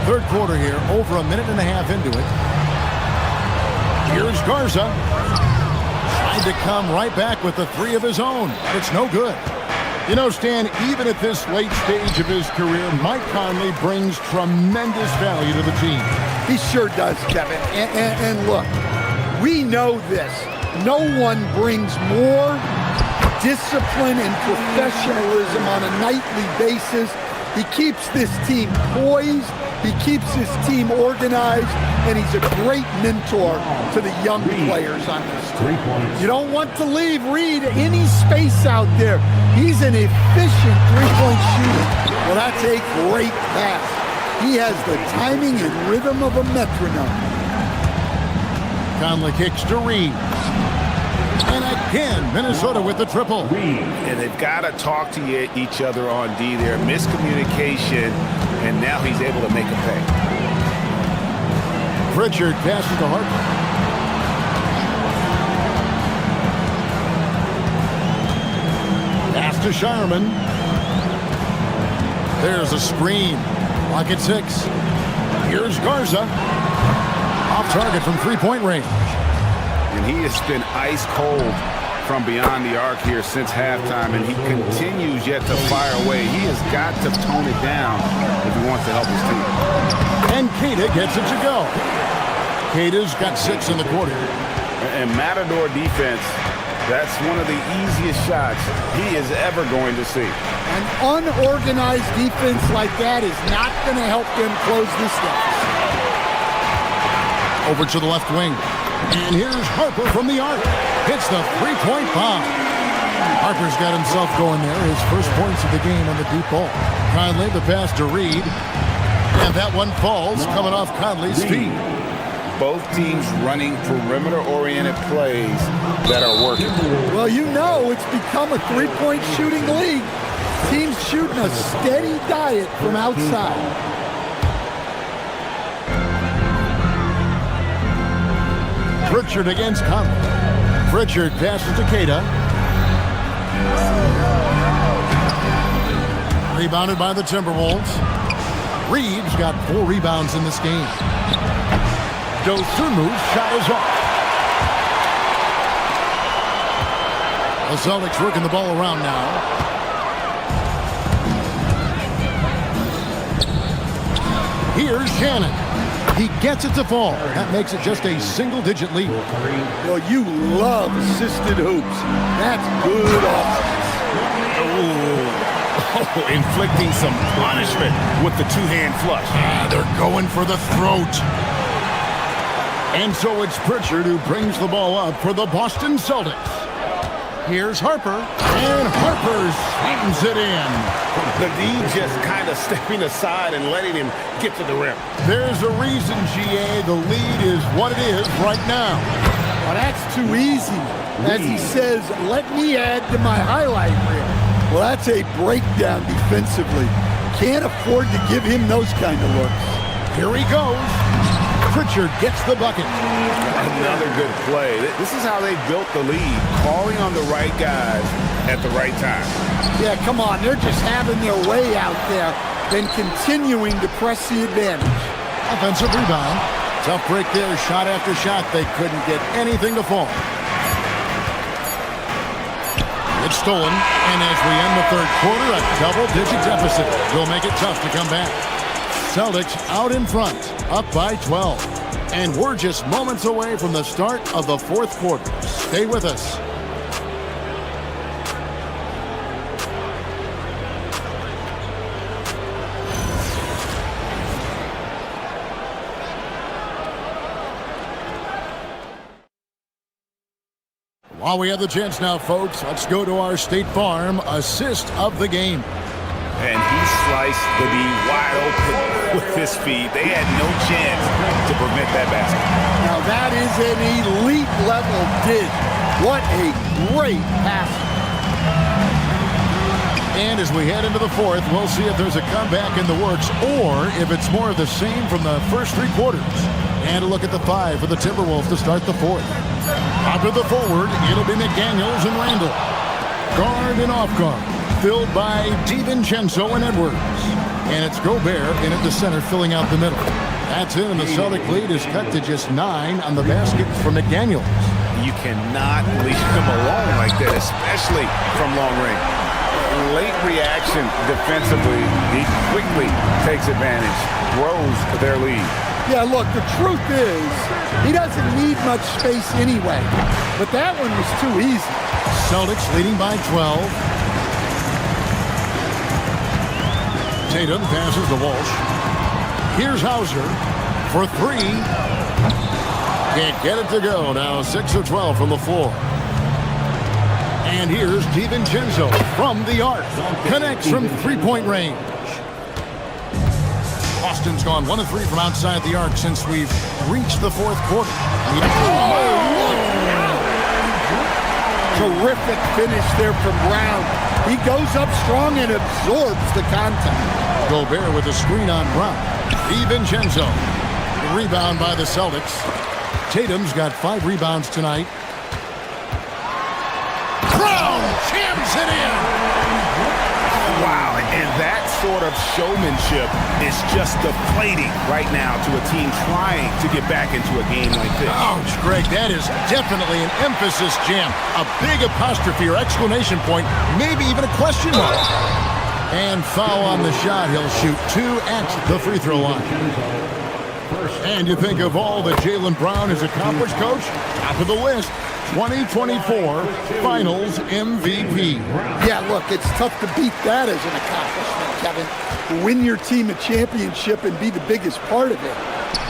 Speaker 4: Third quarter here, over a minute and a half into it. Here's Garza. Tried to come right back with the 3 of his own. It's no good. You know, Stan, even at this late stage of his career, Mike Conley brings tremendous value to the team.
Speaker 6: He sure does, Kevin. And look, we know this. No one brings more discipline and professionalism on a nightly basis. He keeps this team poised. He keeps his team organized, and he's a great mentor to the young players on this team. You don't want to leave Reed any space out there. He's an efficient three-point shooter. Well, that's a great pass. He has the timing and rhythm of a metronome.
Speaker 4: Conley kicks to Reed. And again, Minnesota with the triple.
Speaker 2: And they've got to talk to each other on D there. Miscommunication, and now he's able to make a pay.
Speaker 4: Pritchard passes to Harper. to Shireman. There's a screen. Lock at 6. Here's Garza. Off target from three-point range.
Speaker 2: And he has been ice cold from beyond the arc here since halftime, and he continues yet to fire away. He has got to tone it down if he wants to help his team.
Speaker 4: And Queta gets it to go. Queta's got 6 in the quarter.
Speaker 2: And Matador defense, that's one of the easiest shots he is ever going to see.
Speaker 6: An unorganized defense like that is not going to help them close this deficit.
Speaker 4: Over to the left wing. And here's Harper from the arc. Hits the three-point bomb. Harper's got himself going there. His first points of the game on the deep ball. Conley, the pass to Reed. And that one falls coming off Conley's feet.
Speaker 2: Both teams running perimeter-oriented plays that are working.
Speaker 6: Well, you know it's become a three-point shooting league. Teams shooting a steady diet from outside.
Speaker 4: Pritchard against Conley. Pritchard passes to Queta. Rebounded by the Timberwolves. Reeves got 4 rebounds in this game. Dosunmu's shot is off. The Celtics working the ball around now. Here's Shannon. He gets it to fall. That makes it just a single-digit lead.
Speaker 6: Well, you love assisted hoops. That's good offense.
Speaker 2: Oh, inflicting some punishment with the two-hand flush.
Speaker 4: They're going for the throat. And so it's Pritchard who brings the ball up for the Boston Celtics. Here's Harper, and Harper slams it in.
Speaker 2: The D just kind of stepping aside and letting him get to the rim.
Speaker 4: There's a reason, GA, the lead is what it is right now.
Speaker 6: Well, that's too easy. As he says, let me add to my highlight reel. Well, that's a breakdown defensively. Can't afford to give him those kind of looks.
Speaker 4: Here he goes. Pritchard gets the bucket.
Speaker 2: Another good play. This is how they built the lead, calling on the right guys at the right time.
Speaker 6: Yeah, come on. They're just having their way out there, then continuing to press the advantage.
Speaker 4: Offensive rebound. Tough break there, shot after shot. They couldn't get anything to fall. It's stolen, and as we end the third quarter, a double-digit deficit will make it tough to come back. Celtics out in front, up by 12. And we're just moments away from the start of the fourth quarter. Stay with us. While we have the chance now, folks, let's go to our State Farm assist of the game.
Speaker 2: And he sliced the D wide open with his feet. They had no chance to prevent that basket.
Speaker 6: Now that is an elite level dig. What a great pass.
Speaker 4: And as we head into the fourth, we'll see if there's a comeback in the works or if it's more of the same from the first 3 quarters. And a look at the 5 for the Timberwolves to start the fourth. Out to the forward, it'll be McDaniels and Randall. Guard and off guard, filled by DiVincenzo and Edwards. And it's Gobert in at the center, filling out the middle. That's in, and the Celtic lead is cut to just 9 on the basket for McDaniels.
Speaker 2: You cannot leave him alone like that, especially from long range. Late reaction defensively, he quickly takes advantage, grows their lead.
Speaker 6: Yeah, look, the truth is, he doesn't need much space anyway. But that one was too easy.
Speaker 4: Celtics leading by 12. Tatum passes to Walsh. Here's Hauser for 3. Can't get it to go. Now 6 of 12 from the floor. And here's DiVincenzo from the arc. Connects from three-point range. Boston's gone 1 of 3 from outside the arc since we've reached the fourth quarter.
Speaker 6: Terrific finish there from Brown. He goes up strong and absorbs the contact.
Speaker 4: Gobert with a screen on Brown. DiVincenzo. Rebound by the Celtics. Tatum's got 5 rebounds tonight. Brown jams it in.
Speaker 2: of showmanship is just deflating right now to a team trying to get back into a game like this.
Speaker 4: Ouch, Greg, that is definitely an emphasis jam. A big apostrophe or exclamation point, maybe even a question mark. And foul on the shot. He'll shoot 2 at the free throw line. And you think of all that Jaylen Brown has accomplished, Coach? Top of the list. 2024 Finals MVP.
Speaker 6: Yeah, look, it's tough to beat that as an accomplishment, Kevin. To win your team a championship and be the biggest part of it.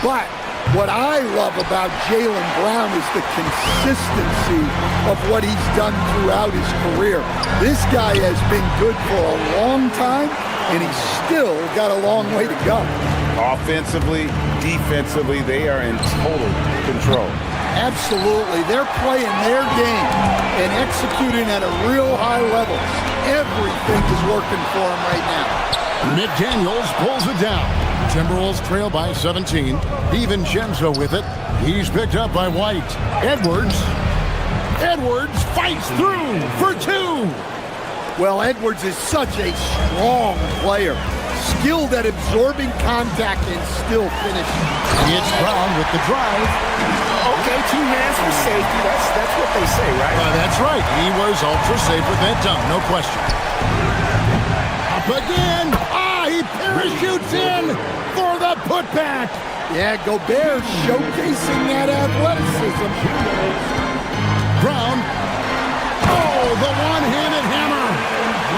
Speaker 6: But what I love about Jaylen Brown is the consistency of what he's done throughout his career. This guy has been good for a long time, and he's still got a long way to go.
Speaker 8: Offensively, defensively, they are in total control.
Speaker 6: Absolutely. They're playing their game and executing at a real high level. Everything is working for them right now.
Speaker 4: McDaniels pulls it down. Timberwolves trail by 17. DiVincenzo with it. He's picked up by White. Edwards fights through for 2.
Speaker 6: Well, Edwards is such a strong player. Skilled at absorbing contact and still finishing.
Speaker 4: It's Brown with the drive.
Speaker 2: Okay, 2 hands for safety. That's what they say, right?
Speaker 4: That's right. He was ultra safe with that dunk, no question. Up again. He parachutes in for the putback.
Speaker 6: Yeah, Gobert showcasing that athleticism.
Speaker 4: Brown. The one-handed hammer.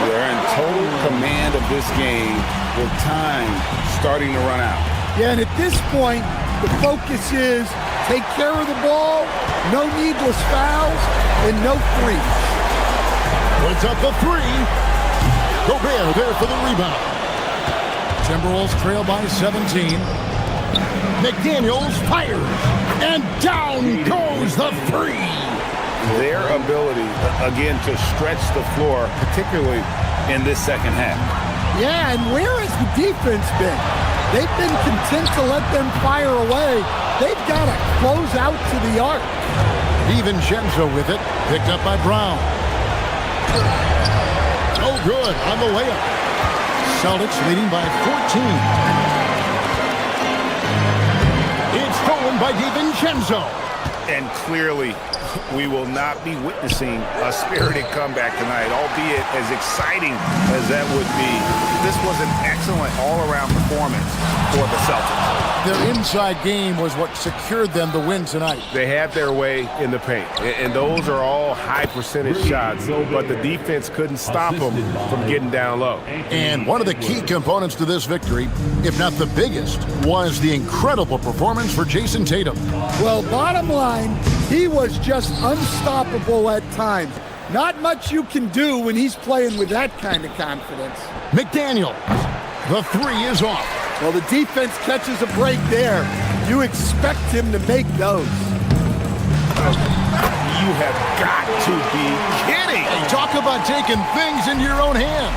Speaker 8: They're in total command of this game with time starting to run out.
Speaker 6: Yeah, and at this point, the focus is take care of the ball, no needless fouls, and no threes.
Speaker 4: Puts up the 3. Gobert there for the rebound. Timberwolves trail by 17. McDaniels fires, and down goes the 3.
Speaker 8: Their ability, again, to stretch the floor, particularly in this second half.
Speaker 6: Yeah, and where has the defense been? They've been content to let them fire away. They've got to close out to the arc.
Speaker 4: DiVincenzo with it, picked up by Brown. Oh, good on the layup. Celtics leading by 14. It's stolen by DiVincenzo.
Speaker 2: And clearly, we will not be witnessing a spirited comeback tonight, albeit as exciting as that would be. This was an excellent all-around performance for the Celtics.
Speaker 4: Their inside game was what secured them the win tonight.
Speaker 9: They had their way in the paint, and those are all high-percentage shots, but the defense couldn't stop them from getting down low.
Speaker 4: And one of the key components to this victory, if not the biggest, was the incredible performance for Jason Tatum.
Speaker 6: Well, bottom line, he was just unstoppable at times. Not much you can do when he's playing with that kind of confidence.
Speaker 4: McDaniels, the 3 is off.
Speaker 6: Well, the defense catches a break there. You expect him to make those.
Speaker 2: You have got to be kidding.
Speaker 4: Hey, talk about taking things into your own hands.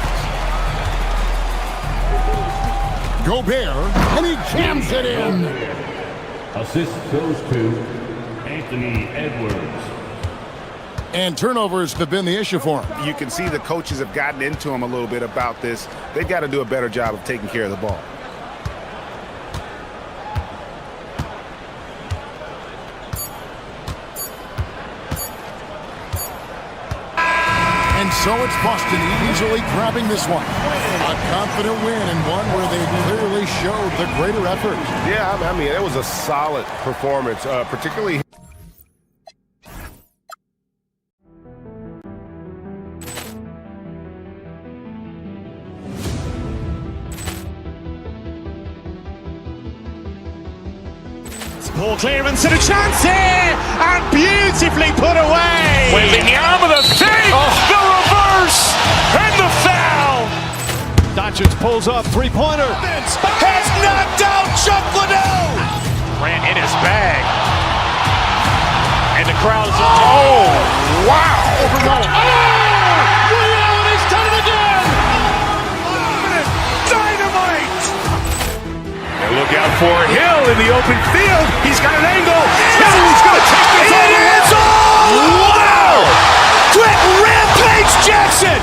Speaker 4: Gobert, and he jams it in.
Speaker 5: Assist goes to Anthony Edwards.
Speaker 4: And turnovers have been the issue for him.
Speaker 2: You can see the coaches have gotten into him a little bit about this. They've got to do a better job of taking care of the ball.
Speaker 4: And so it's Boston easily grabbing this one. A confident win and one where they clearly showed the greater effort.
Speaker 9: Yeah, I mean, it was a solid performance, particularly.
Speaker 1: Ball clearance and a chance here, and beautifully put away.
Speaker 2: Wembanyama the fake, the reverse, and the foul.
Speaker 1: Doncic pulls up, three-pointer.
Speaker 2: Has knocked out Chuck Liddell.
Speaker 1: Grant in his bag. And the crowd is...
Speaker 2: Oh, wow.
Speaker 1: Reality's done it again.
Speaker 2: Dynamite. And look out for Hill in the open field. He's got an angle. He's going to take this all the way. Wow. Quick Rampage Jackson.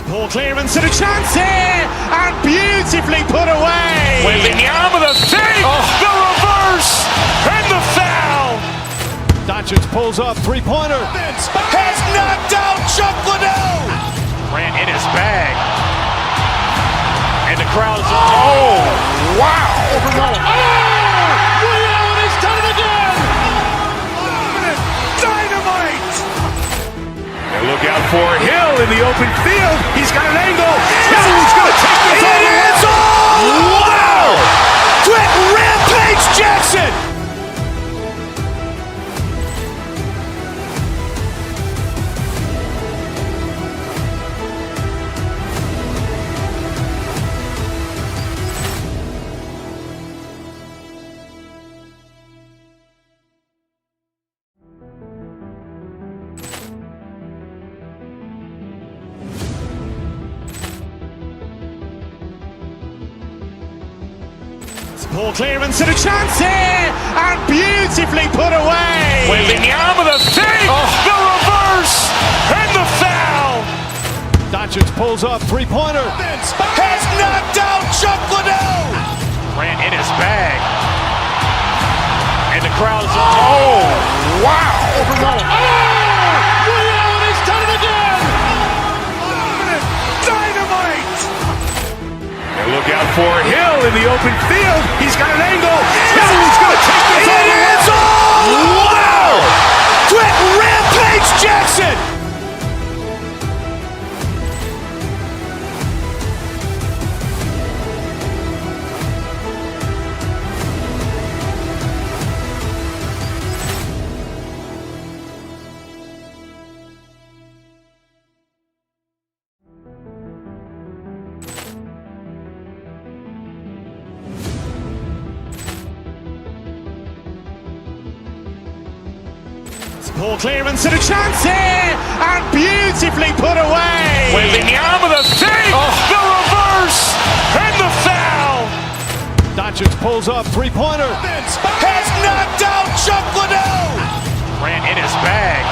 Speaker 1: Poor clearance and a chance here, and beautifully put away.
Speaker 2: Wembanyama the save, the reverse, and the foul.
Speaker 1: Doncic pulls up, three-pointer.
Speaker 2: Has knocked out Chuck Liddell. Grant in his bag. And the crowd is, oh, wow. Ray Allen has done it again. Dynamite. And look out for Hill in the open field. He's got an angle. Hill's going to take this all the way. Wow. Quick rampage Jackson.
Speaker 1: Poor clearance and a chance here, and beautifully put away.
Speaker 2: Wembanyama the save, the reverse, and the foul.
Speaker 1: Doncic pulls up, three-pointer.
Speaker 2: Has knocked out Chuck Liddell. Grant in his bag. And the crowd is, oh, wow. Ray Allen has done it again. Dynamite. And look out for Hill in the open field. He's got an angle. Hill's going to take this all the way. Wow. Quick rampage Jackson.
Speaker 1: Poor clearance and a chance here, and beautifully put away.
Speaker 2: Wembanyama the save, the reverse, and the foul.
Speaker 1: Doncic pulls up, three-pointer.
Speaker 2: Has knocked out Chuck Liddell. Grant in his bag.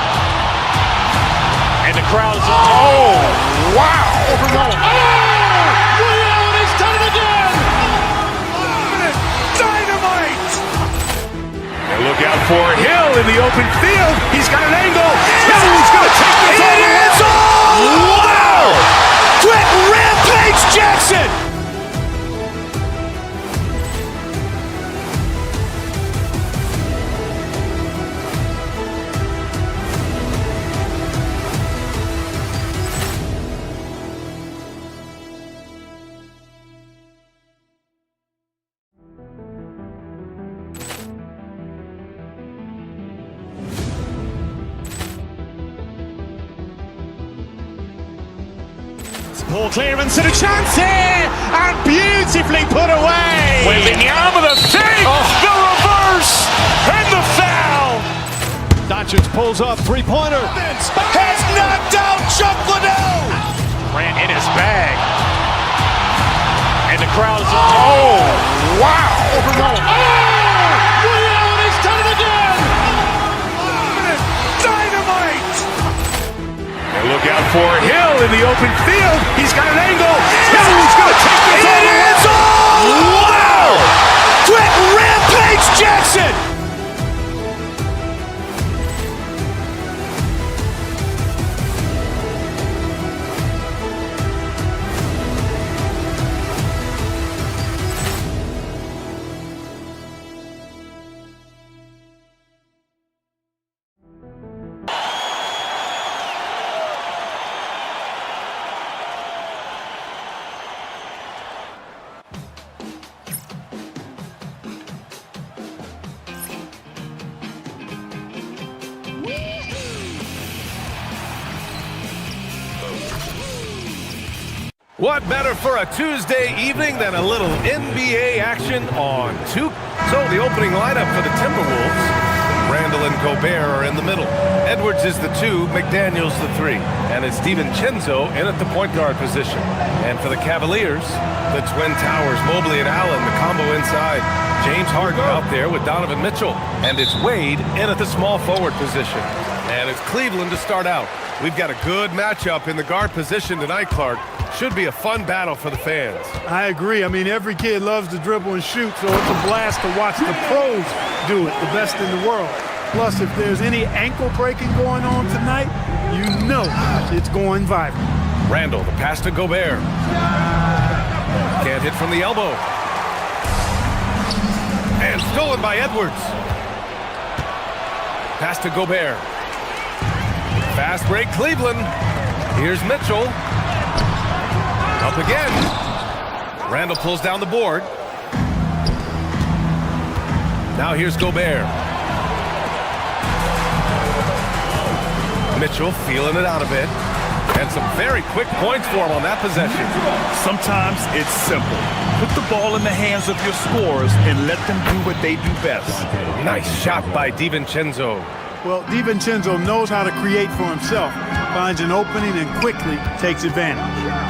Speaker 2: And the crowd is, oh, wow. Ray Allen has done it again. Dynamite. And look out for Hill in the open field. He's got an angle. Hill's going to take this all the way. Wow. Quick rampage Jackson.
Speaker 1: Poor clearance and a chance here, and beautifully put away.
Speaker 2: Wembanyama the save, the reverse, and the foul.
Speaker 1: Doncic pulls up, three-pointer.
Speaker 2: Has knocked out Chuck Liddell. Grant in his bag. And the crowd is, oh, wow. Ray Allen has done it again. Dynamite. And look out for Hill in the open field. He's got an angle. Hill's going to take this all the way. Wow. Quick rampage Jackson.
Speaker 9: What better for a Tuesday evening than a little NBA action on 2? So the opening lineup for the Timberwolves. Randall and Gobert are in the middle. Edwards is the 2, McDaniels the 3. And it's DiVincenzo in at the point guard position. And for the Cavaliers, the Twin Towers, Mobley and Allen, the combo inside. James Harden out there with Donovan Mitchell. And it's Wade in at the small forward position. And it's Cleveland to start out. We've got a good matchup in the guard position tonight, Clark. Should be a fun battle for the fans.
Speaker 3: I agree. I mean, every kid loves to dribble and shoot, so it's a blast to watch the pros do it, the best in the world. Plus, if there's any ankle breaking going on tonight, you know it's going viral.
Speaker 9: Randall, the pass to Gobert. Can't hit from the elbow. And stolen by Edwards. Pass to Gobert. Fast break, Cleveland. Here's Mitchell. Up again. Randall pulls down the board. Now here's Gobert. Mitchell feeling it out a bit. And some very quick points for him on that possession.
Speaker 10: Sometimes it's simple. Put the ball in the hands of your scorers and let them do what they do best.
Speaker 9: Nice shot by DiVincenzo.
Speaker 3: Well, DiVincenzo knows how to create for himself. Finds an opening and quickly takes advantage.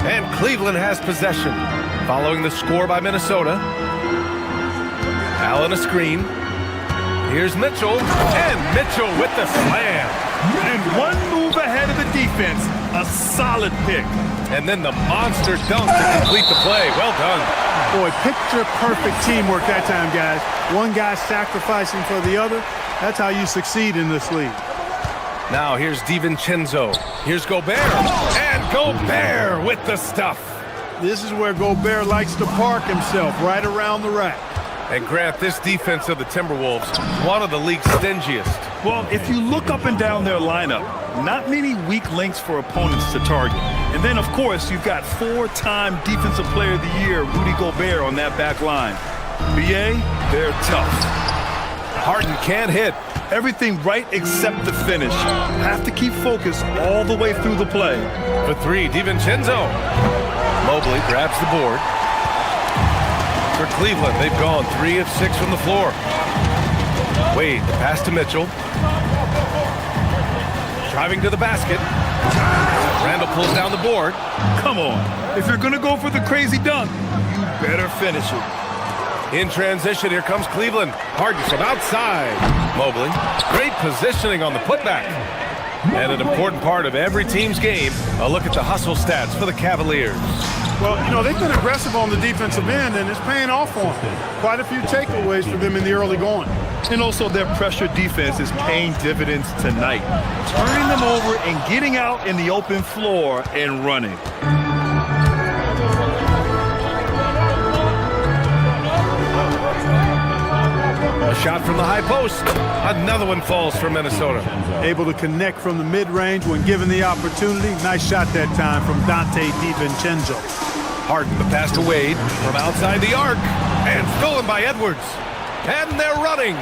Speaker 9: And Cleveland has possession. Following the score by Minnesota. Allen a screen. Here's Mitchell. And Mitchell with the slam.
Speaker 10: And one move ahead of the defense. A solid pick.
Speaker 9: And then the monster dunk to complete the play. Well done.
Speaker 3: Boy, picture-perfect teamwork that time, guys. One guy sacrificing for the other. That's how you succeed in this league.
Speaker 9: Now here's DiVincenzo. Here's Gobert. And Gobert with the stuff.
Speaker 3: This is where Gobert likes to park himself, right around the rack.
Speaker 9: And Grant, this defense of the Timberwolves, one of the league's stingiest.
Speaker 10: Well, if you look up and down their lineup, not many weak links for opponents to target. And then, of course, you've got 4-time Defensive Player of the Year, Rudy Gobert, on that back line. BA, they're tough.
Speaker 9: Harden can't hit.
Speaker 10: Everything right except the finish. Have to keep focused all the way through the play.
Speaker 9: For 3, DiVincenzo. Mobley grabs the board. For Cleveland, they've gone 3 of 6 from the floor. Wade, pass to Mitchell. Driving to the basket. Randall pulls down the board.
Speaker 10: Come on. If you're going to go for the crazy dunk, you better finish it.
Speaker 9: In transition, here comes Cleveland. Harden from outside. Mobley. Great positioning on the putback. And an important part of every team's game, a look at the hustle stats for the Cavaliers.
Speaker 3: Well, you know, they've been aggressive on the defensive end, and it's paying off for them. Quite a few takeaways for them in the early going.
Speaker 10: And also their pressure defense is paying dividends tonight. Turning them over and getting out in the open floor and running.
Speaker 9: A shot from the high post. Another one falls for Minnesota.
Speaker 3: Able to connect from the mid-range when given the opportunity. Nice shot that time from Dante DiVincenzo.
Speaker 9: Harden, the pass to Wade from outside the arc. And stolen by Edwards. And they're running.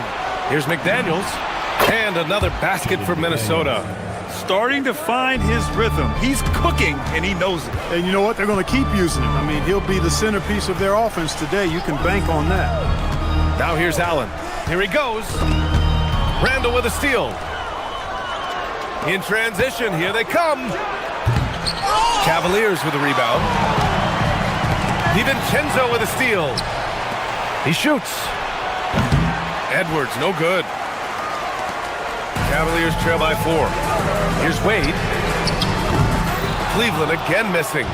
Speaker 9: Here's McDaniels. And another basket for Minnesota.
Speaker 10: Starting to find his rhythm. He's cooking, and he knows it.
Speaker 3: And you know what? They're going to keep using him. I mean, he'll be the centerpiece of their offense today. You can bank on that.
Speaker 9: Now here's Allen. Here he goes. Randall with a steal. In transition, here they come. Cavaliers with a rebound. DiVincenzo with a steal. He shoots. Edwards, no good. Cavaliers trail by 4. Here's Wade. Cleveland again missing.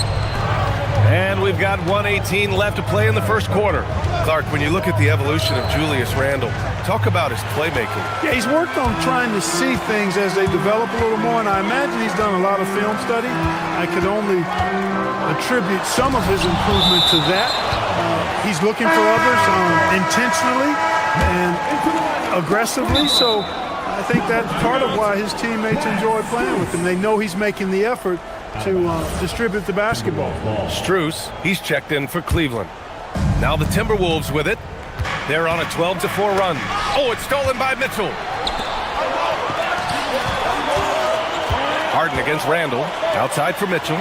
Speaker 9: And we've got 1:18 left to play in the first quarter. Clark, when you look at the evolution of Julius Randle, talk about his playmaking.
Speaker 3: Yeah, he's worked on trying to see things as they develop a little more, and I imagine he's done a lot of film study. I could only attribute some of his improvement to that. He's looking for others intentionally and aggressively, so I think that's part of why his teammates enjoy playing with him. They know he's making the effort to distribute the basketball.
Speaker 9: Strus, he's checked in for Cleveland. Now the Timberwolves with it. They're on a 12-4 run. Oh, it's stolen by Mitchell. Harden against Randall. Outside for Mitchell.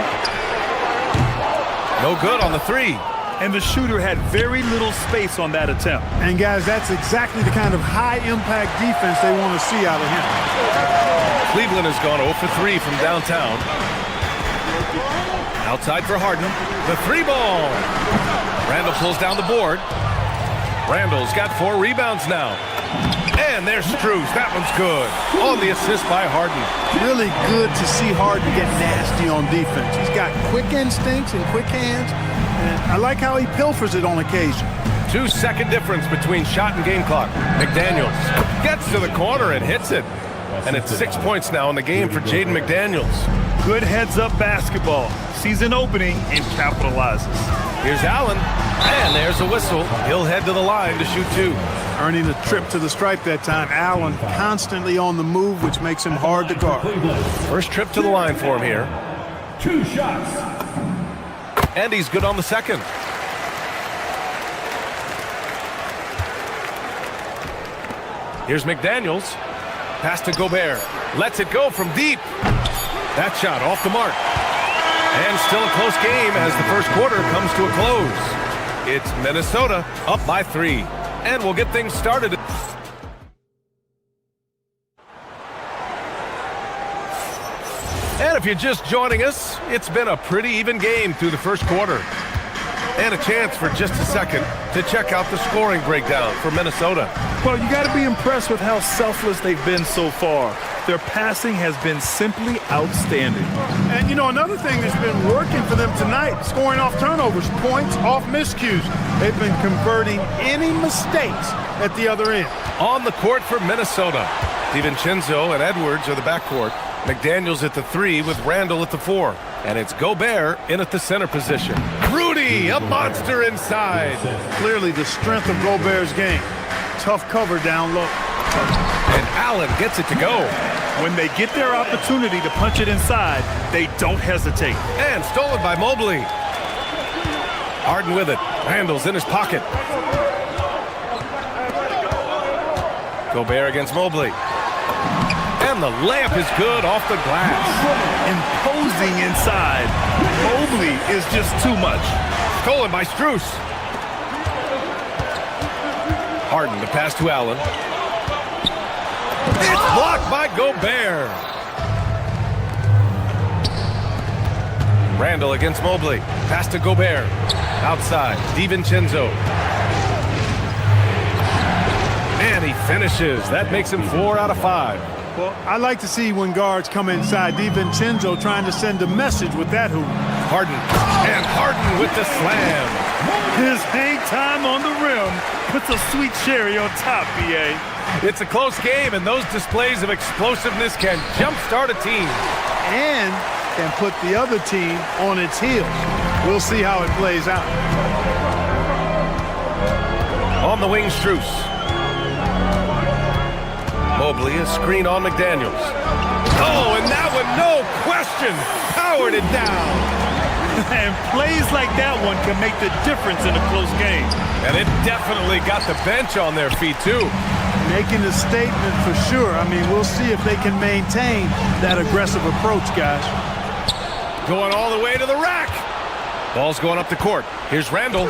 Speaker 9: No good on the 3.
Speaker 10: and the shooter had very little space on that attempt.
Speaker 3: And guys, that's exactly the kind of high-impact defense they want to see out of him.
Speaker 9: Cleveland has gone 0 for 3 from downtown. Outside for Harden. The 3-ball. Randall pulls down the board. Randall's got 4 rebounds now. And there's Strus. That one's good. On the assist by Harden.
Speaker 3: Really good to see Harden get nasty on defense. He's got quick instincts and quick hands. And I like how he pilfers it on occasion.
Speaker 9: 2-second difference between shot and game clock. McDaniels gets to the corner and hits it. And it's 6 points now in the game for Jaden McDaniels.
Speaker 10: Good heads-up basketball. Sees an opening and capitalizes.
Speaker 9: Here's Allen. And there's a whistle. He'll head to the line to shoot 2.
Speaker 3: Earning a trip to the stripe that time. Allen constantly on the move, which makes him hard to guard.
Speaker 9: First trip to the line for him here.
Speaker 10: 2 shots.
Speaker 9: And he's good on the second. Here's McDaniels. Pass to Gobert. Lets it go from deep. That shot off the mark. And still a close game as the first quarter comes to a close. It's Minnesota up by 3. And we'll get things started. And if you're just joining us, it's been a pretty even game through the first quarter. And a chance for just a second to check out the scoring breakdown for Minnesota.
Speaker 10: Well, you got to be impressed with how selfless they've been so far. Their passing has been simply outstanding.
Speaker 3: And, you know, another thing that's been working for them tonight, scoring off turnovers, points off miscues. They've been converting any mistakes at the other end.
Speaker 9: On the court for Minnesota, DiVincenzo and Edwards are the backcourt. McDaniels at the 3 with Randall at the 4. And it's Gobert in at the center position. Rudy, a monster inside.
Speaker 3: Clearly the strength of Gobert's game. Tough cover down low.
Speaker 9: And Allen gets it to go.
Speaker 10: When they get their opportunity to punch it inside, they don't hesitate.
Speaker 9: And stolen by Mobley. Harden with it. Randall's in his pocket. Gobert against Mobley. And the layup is good off the glass.
Speaker 10: Imposing inside. Mobley is just too much.
Speaker 9: Stolen by Strus. Harden the pass to Allen. It's blocked by Gobert. Randall against Mobley. Pass to Gobert. Outside, DiVincenzo. And he finishes. That makes him 4 out of 5.
Speaker 3: Well, I like to see when guards come inside. DiVincenzo trying to send a message with that hoop.
Speaker 9: Harden. And Harden with the slam.
Speaker 10: His hang time on the rim puts a sweet cherry on top, B.A.
Speaker 9: It's a close game, and those displays of explosiveness can jumpstart a team.
Speaker 3: And can put the other team on its heels. We'll see how it plays out.
Speaker 9: On the wing, Strus. Mobley, a screen on McDaniels. Oh, and that one, no question, powered it down.
Speaker 10: And plays like that one can make the difference in a close game.
Speaker 9: And it definitely got the bench on their feet, too.
Speaker 3: Making a statement for sure. I mean, we'll see if they can maintain that aggressive approach, guys.
Speaker 9: Going all the way to the rack. Ball's going up the court. Here's Randall.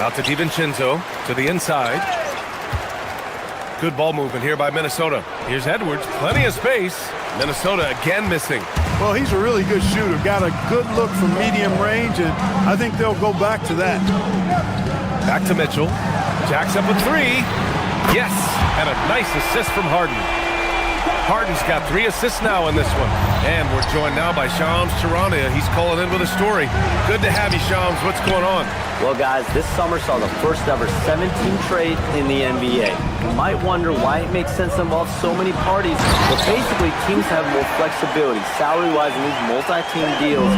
Speaker 9: Out to DiVincenzo, to the inside. Good ball movement here by Minnesota. Here's Edwards, plenty of space. Minnesota again missing.
Speaker 3: Well, he's a really good shooter. Got a good look from medium range, and I think they'll go back to that.
Speaker 9: Back to Mitchell. Jacks up a 3. Yes, and a nice assist from Harden. Harden's got 3 assists now in this one. And we're joined now by Shams Charania. He's calling in with a story. Good to have you, Shams. What's going on?
Speaker 16: Well, guys, this summer saw the first ever 7-team trade in the NBA. You might wonder why it makes sense to involve so many parties, but basically teams have more flexibility salary-wise in these multi-team deals.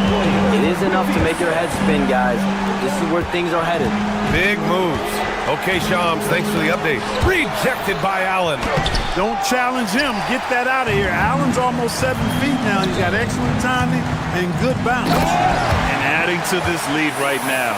Speaker 16: It is enough to make your head spin, guys. This is where things are headed.
Speaker 9: Big moves. Okay, Shams, thanks for the update. Rejected by Allen.
Speaker 3: Don't challenge him. Get that out of here. Allen's almost 7 feet now. He's got excellent timing and good bounce.
Speaker 10: And adding to this lead right now,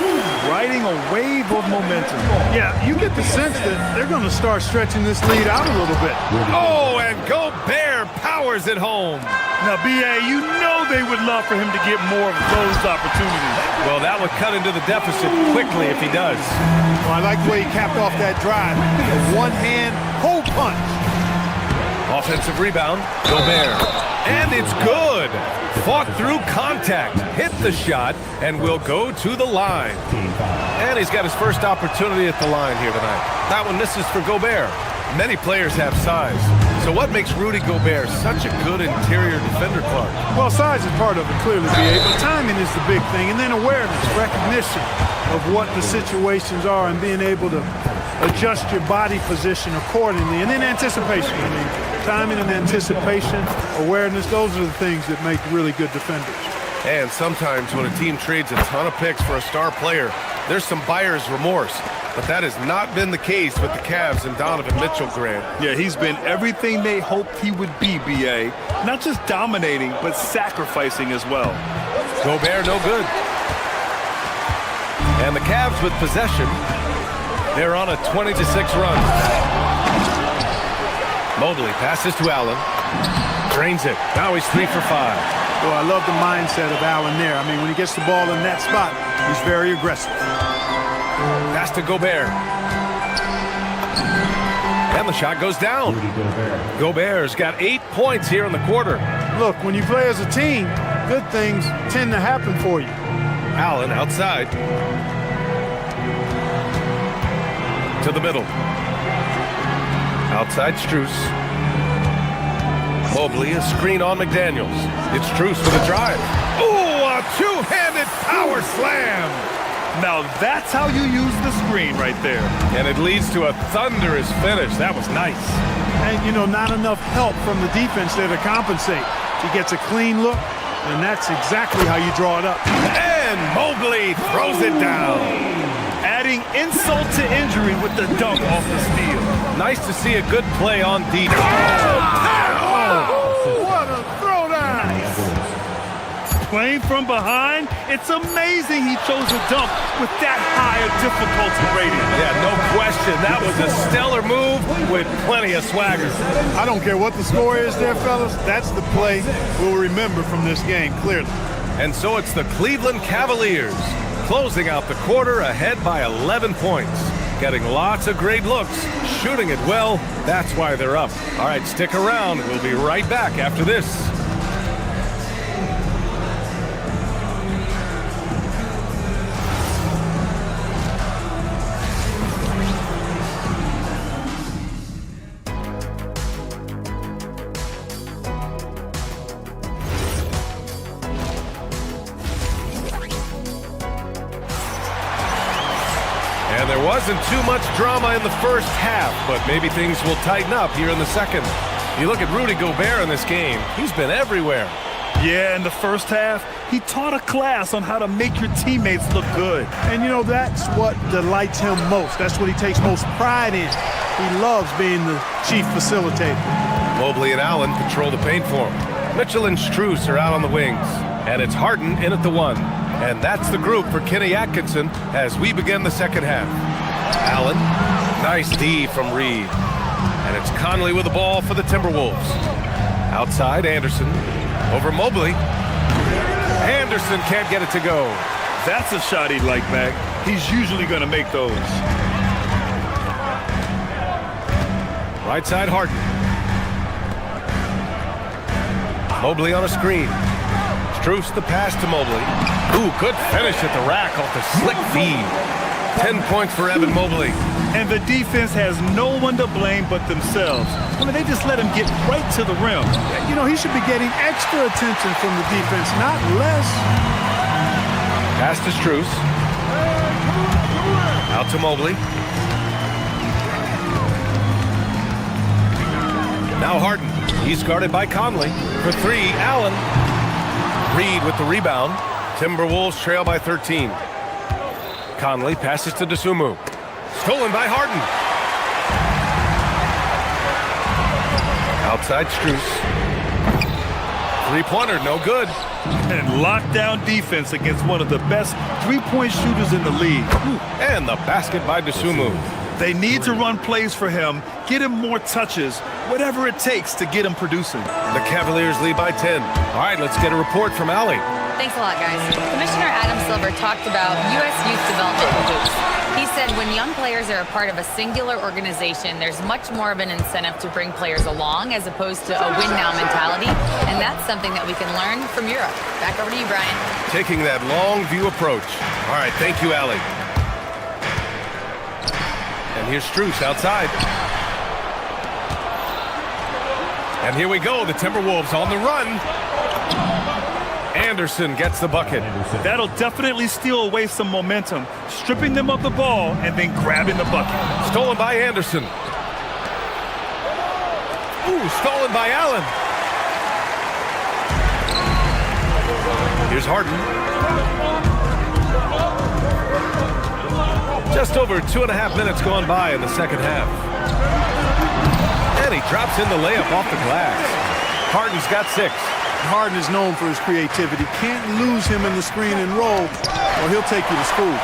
Speaker 10: riding a wave of momentum.
Speaker 3: Yeah, you get the sense that they're going to start stretching this lead out a little bit.
Speaker 9: Oh, and Gobert powers it home.
Speaker 10: Now, B.A., you know they would love for him to get more of those opportunities.
Speaker 9: Well, that would cut into the deficit quickly if he does.
Speaker 3: Well, I like the way he capped off that drive. A one-hand hole punch.
Speaker 9: Offensive rebound, Gobert. And it's good. Fought through contact, hit the shot, and will go to the line. And he's got his first opportunity at the line here tonight. That one misses for Gobert. Many players have size. So what makes Rudy Gobert such a good interior defender, Clark?
Speaker 3: Well, size is part of it, clearly, B.A., but timing is the big thing. And then awareness, recognition of what the situations are and being able to adjust your body position accordingly. And then anticipation. I mean, timing and anticipation, awareness, those are the things that make really good defenders.
Speaker 9: And sometimes when a team trades a ton of picks for a star player, there's some buyer's remorse. But that has not been the case with the Cavs and Donovan Mitchell, Grant.
Speaker 10: Yeah, he's been everything they hoped he would be, B.A. Not just dominating, but sacrificing as well.
Speaker 9: Gobert, no good. And the Cavs with possession. They're on a 20-6 run. Mobley passes to Allen. Drains it. Now he's 3 for 5.
Speaker 3: Well, I love the mindset of Allen there. I mean, when he gets the ball in that spot, he's very aggressive.
Speaker 9: Pass to Gobert. And the shot goes down. Gobert's got 8 points here in the quarter.
Speaker 3: Look, when you play as a team, good things tend to happen for you.
Speaker 9: Allen outside. To the middle. Outside Strus. Mobley, a screen on McDaniels. It's Strus with a drive. Ooh, a two-handed power slam.
Speaker 10: Now that's how you use the screen right there.
Speaker 9: And it leads to a thunderous finish. That was nice.
Speaker 3: And, you know, not enough help from the defense there to compensate. He gets a clean look, and that's exactly how you draw it up.
Speaker 9: And Mobley throws it down.
Speaker 10: Adding insult to injury with the dunk off the steal.
Speaker 9: Nice to see a good play on defense.
Speaker 3: Oh, what a throwdown!
Speaker 10: Playing from behind, it's amazing he chose a dunk with that high a difficulty rating.
Speaker 9: Yeah, no question. That was a stellar move with plenty of swagger.
Speaker 3: I don't care what the score is there, fellas. That's the play we'll remember from this game, clearly.
Speaker 9: And so it's the Cleveland Cavaliers closing out the quarter ahead by 11 points. Getting lots of great looks, shooting it well. That's why they're up. All right, stick around. We'll be right back after this. And there wasn't too much drama in the first half, but maybe things will tighten up here in the second. You look at Rudy Gobert in this game, he's been everywhere.
Speaker 10: Yeah, in the first half, he taught a class on how to make your teammates look good.
Speaker 3: And, you know, that's what delights him most. That's what he takes most pride in. He loves being the chief facilitator.
Speaker 9: Mobley and Allen control the paint for him. Mitchell and Strus are out on the wings. And it's Harden in at the 1. And that's the group for Kenny Atkinson as we begin the second half. Allen, nice D from Reed. And it's Conley with the ball for the Timberwolves. Outside, Anderson. Over Mobley. Anderson can't get it to go.
Speaker 10: That's a shot he'd like back. He's usually going to make those.
Speaker 9: Right side, Harden. Mobley on a screen. Strus the pass to Mobley. Ooh, good finish at the rack off the slick feed. 10 points for Evan Mobley.
Speaker 10: And the defense has no one to blame but themselves. I mean, they just let him get right to the rim.
Speaker 3: You know, he should be getting extra attention from the defense, not less.
Speaker 9: Pass to Strus. Out to Mobley. Now Harden. He's guarded by Conley. For 3, Allen. Reed with the rebound. Timberwolves trail by 13. Conley passes to Dosunmu. Stolen by Harden. Outside Strus. Three-pointer, no good.
Speaker 10: And lockdown defense against one of the best three-point shooters in the league.
Speaker 9: And the basket by Dosunmu.
Speaker 10: They need to run plays for him, get him more touches, whatever it takes to get him producing.
Speaker 9: The Cavaliers lead by 10. All right, let's get a report from Allie.
Speaker 7: Thanks a lot, guys. Commissioner Adam Silver talked about U.S. youth development in hoops. He said when young players are a part of a singular organization, there's much more of an incentive to bring players along as opposed to a win-now mentality, and that's something that we can learn from Europe. Back over to you, Brian.
Speaker 9: Taking that long view approach. All right, thank you, Allie. And here's Strus outside. And here we go, the Timberwolves on the run. Anderson gets the bucket.
Speaker 10: That'll definitely steal away some momentum, stripping them of the ball and then grabbing the bucket.
Speaker 9: Stolen by Anderson. Ooh, stolen by Allen. Here's Harden. Just over 2.5 minutes gone by in the second half. And he drops in the layup off the glass. Harden's got 6.
Speaker 3: Harden is known for his creativity. Can't lose him in the screen and roll, or he'll take you to school.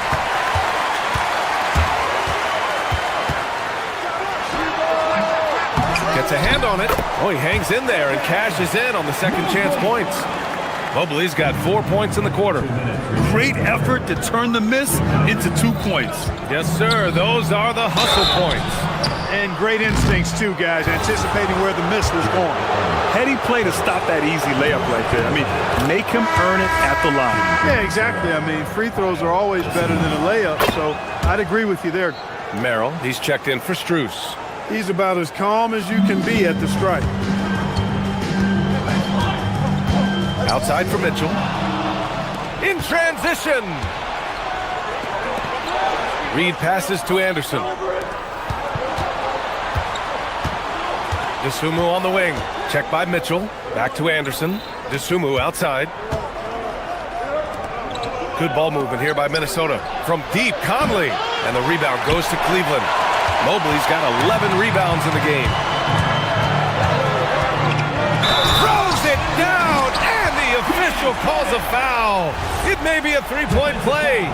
Speaker 9: Gets a hand on it. Oh, he hangs in there and cashes in on the second chance points. Mobley's got 4 points in the quarter.
Speaker 10: Great effort to turn the miss into 2 points.
Speaker 9: Yes, sir. Those are the hustle points.
Speaker 3: And great instincts, too, guys, anticipating where the miss was going.
Speaker 10: Heady play to stop that easy layup right there. I mean, make him earn it at the line.
Speaker 3: Yeah, exactly. I mean, free throws are always better than a layup, so I'd agree with you there.
Speaker 9: Merrill, he's checked in for Strus.
Speaker 3: He's about as calm as you can be at the strike.
Speaker 9: Outside for Mitchell. In transition. Reed passes to Anderson. Dosunmu on the wing. Checked by Mitchell. Back to Anderson. Dosunmu outside. Good ball movement here by Minnesota. From deep, Conley. And the rebound goes to Cleveland. Mobley's got 11 rebounds in the game. Throws it down, and the official calls a foul. It may be a three-point play.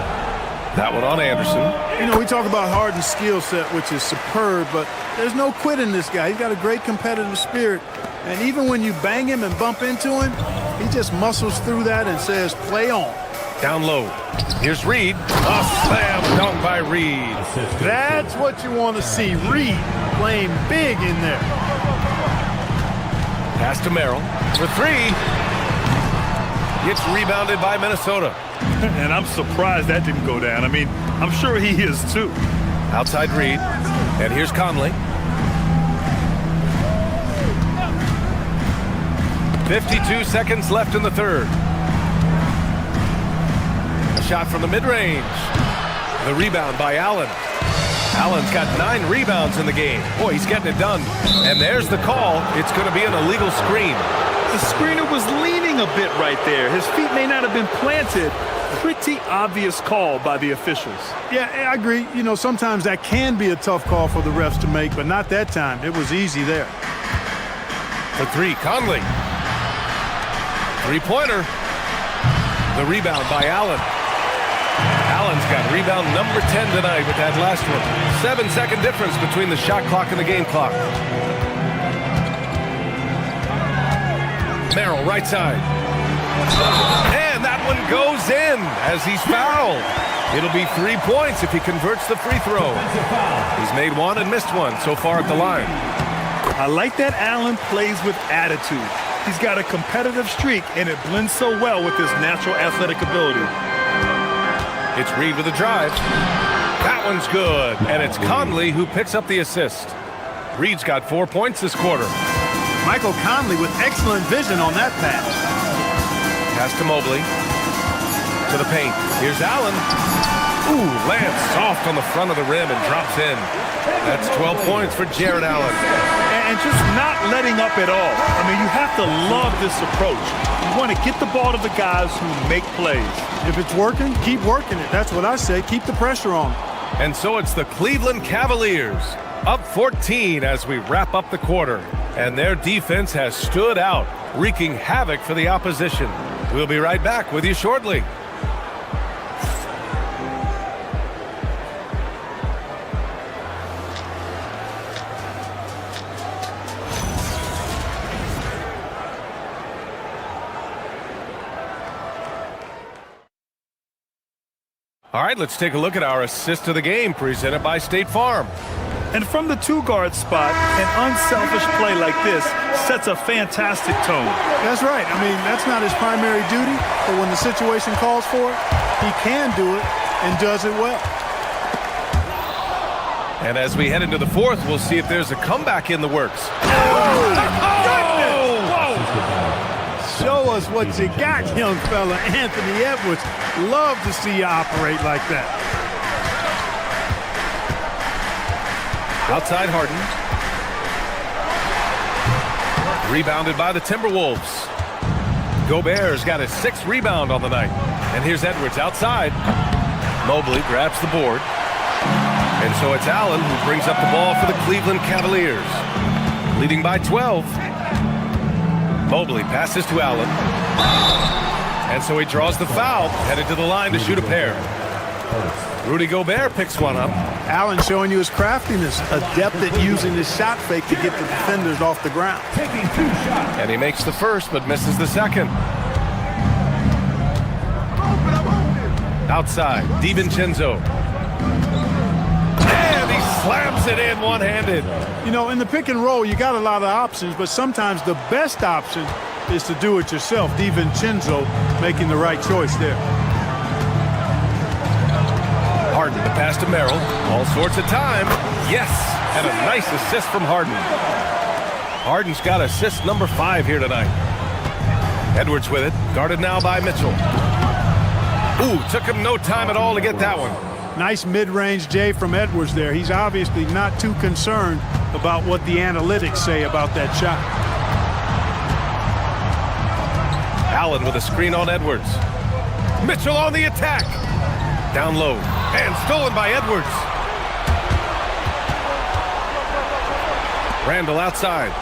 Speaker 9: That one on Anderson.
Speaker 3: You know, we talk about Harden's skill set, which is superb, but there's no quit in this guy. He's got a great competitive spirit. And even when you bang him and bump into him, he just muscles through that and says, play on.
Speaker 9: Down low. Here's Reed. A slam dunk by Reed.
Speaker 3: That's what you want to see. Reed playing big in there.
Speaker 9: Pass to Merrill for 3. Gets rebounded by Minnesota.
Speaker 10: And I'm surprised that didn't go down. I mean, I'm sure he is too.
Speaker 9: Outside Reed. And here's Conley. 52 seconds left in the third. A shot from the mid-range. The rebound by Allen. Allen's got 9 rebounds in the game. Boy, he's getting it done. And there's the call. It's going to be an illegal screen.
Speaker 10: The screener was leaning a bit right there. His feet may not have been planted. Pretty obvious call by the officials.
Speaker 3: Yeah, I agree. You know, sometimes that can be a tough call for the refs to make, but not that time. It was easy there.
Speaker 9: For 3, Conley. Three-pointer. The rebound by Allen. Allen's got rebound number 10 tonight with that last one. 7-second difference between the shot clock and the game clock. Merrill, right side. And that one goes in as he's fouled. It'll be 3 points if he converts the free throw. He's made 1 and missed 1 so far at the line.
Speaker 10: I like that Allen plays with attitude. He's got a competitive streak, and it blends so well with his natural athletic ability.
Speaker 9: It's Reed with a drive. That one's good, and it's Conley who picks up the assist. Reed's got 4 points this quarter.
Speaker 3: Michael Conley with excellent vision on that pass.
Speaker 9: Pass to Mobley. To the paint. Here's Allen. Ooh, lands soft on the front of the rim and drops in. That's 12 points for Jared Allen.
Speaker 10: And just not letting up at all. I mean, you have to love this approach. You want to get the ball to the guys who make plays.
Speaker 3: If it's working, keep working it. That's what I say. Keep the pressure on.
Speaker 9: And so it's the Cleveland Cavaliers, up 14 as we wrap up the quarter. And their defense has stood out, wreaking havoc for the opposition. We'll be right back with you shortly. All right, let's take a look at our assist of the game presented by State Farm.
Speaker 10: And from the two-guard spot, an unselfish play like this sets a fantastic tone.
Speaker 3: That's right. I mean, that's not his primary duty, but when the situation calls for it, he can do it and does it well.
Speaker 9: And as we head into the fourth, we'll see if there's a comeback in the works.
Speaker 3: Show us what you got, young fella. Anthony Edwards. Love to see you operate like that.
Speaker 9: Outside Harden. Rebounded by the Timberwolves. Gobert's got his 6th rebound on the night. And here's Edwards outside. Mobley grabs the board. And so it's Allen who brings up the ball for the Cleveland Cavaliers. Leading by 12. Mobley passes to Allen. And so he draws the foul, headed to the line to shoot a pair. Rudy Gobert picks one up.
Speaker 3: Allen showing you his craftiness, adept at using his shot fake to get the defenders off the ground.
Speaker 9: And he makes the first, but misses the second. Outside, DiVincenzo. And he slams it in one-handed.
Speaker 3: You know, in the pick and roll, you got a lot of options, but sometimes the best option is to do it yourself. DiVincenzo making the right choice there.
Speaker 9: Harden, the pass to Merrill. All sorts of time. Yes, and a nice assist from Harden. Harden's got assist number 5 here tonight. Edwards with it, guarded now by Mitchell. Ooh, took him no time at all to get that one.
Speaker 3: Nice mid-range J from Edwards there. He's obviously not too concerned about what the analytics say about that shot.
Speaker 9: Allen with a screen on Edwards. Mitchell on the attack. Down low. And stolen by Edwards. Randall outside.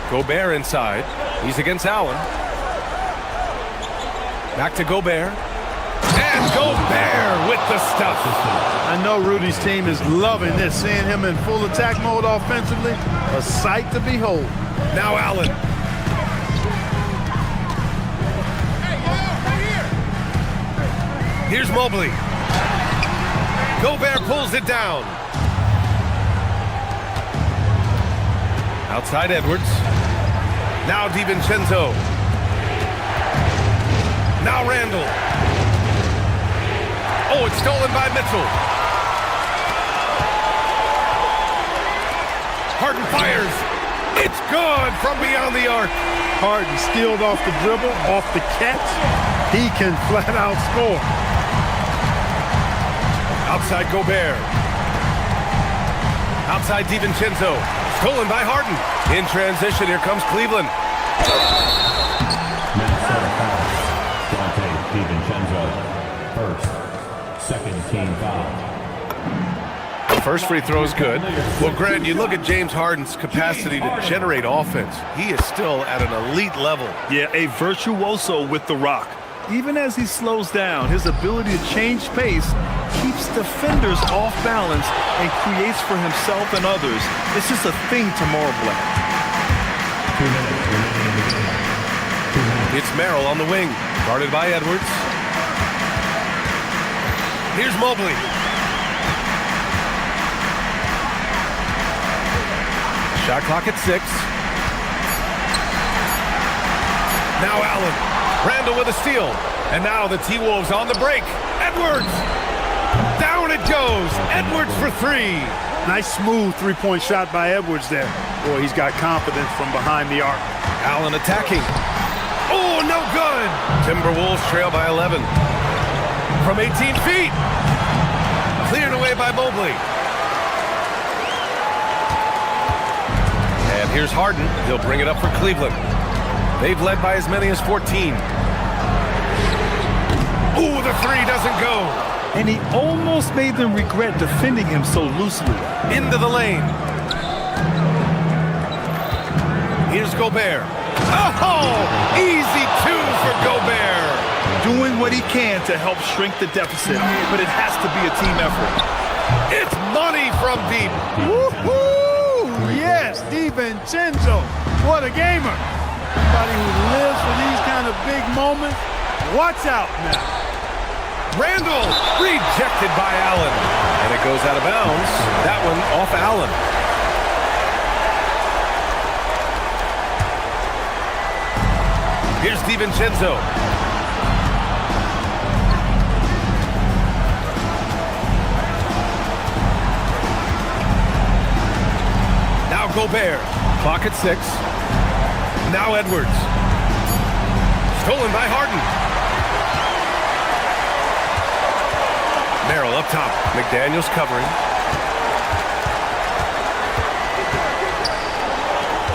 Speaker 9: Gobert inside. He's against Allen. Back to Gobert. And Gobert with the stuff.
Speaker 3: I know Rudy's team is loving this, seeing him in full attack mode offensively. A sight to behold.
Speaker 9: Now Allen. Here's Mobley. Gobert pulls it down. Outside Edwards. Now DiVincenzo. Now Randall. Oh, it's stolen by Mitchell. Harden fires. It's good from beyond the arc.
Speaker 3: Harden stealed off the dribble, off the catch. He can flat out score.
Speaker 9: Outside Gobert. Outside DiVincenzo. Stolen by Harden. In transition, here comes Cleveland.
Speaker 5: DiVincenzo, first, second team foul.
Speaker 9: The first free throw is good. Well, Grant, you look at James Harden's capacity to generate offense. He is still at an elite level.
Speaker 10: Yeah, a virtuoso with the rock. Even as he slows down, his ability to change pace keeps defenders off balance and creates for himself and others. It's just a thing to marvel at.
Speaker 9: It's Merrill on the wing, guarded by Edwards. Here's Mobley. Shot clock at 6. Now Allen. Randall with a steal. And now the T-Wolves on the break. Edwards. Down it goes. Edwards for 3.
Speaker 3: Nice smooth three-point shot by Edwards there. Boy, he's got confidence from behind the arc.
Speaker 9: Allen attacking. Oh, no good. Timberwolves trail by 11. From 18 feet. Cleared away by Mobley. And here's Harden. He'll bring it up for Cleveland. They've led by as many as 14. Ooh, the three doesn't go.
Speaker 10: And he almost made them regret defending him so loosely.
Speaker 9: Into the lane. Here's Gobert. Oh, easy two for Gobert.
Speaker 10: Doing what he can to help shrink the deficit, but it has to be a team effort.
Speaker 9: It's money from deep.
Speaker 3: Woo-hoo! Yes, DiVincenzo. What a gamer. Somebody who lives for these kind of big moments. Watch out now.
Speaker 9: Randall rejected by Allen. And it goes out of bounds. That one off Allen. Here's DiVincenzo. Now Gobert. Clock at 6. Now Edwards. Stolen by Harden. Merrill up top. McDaniels covering.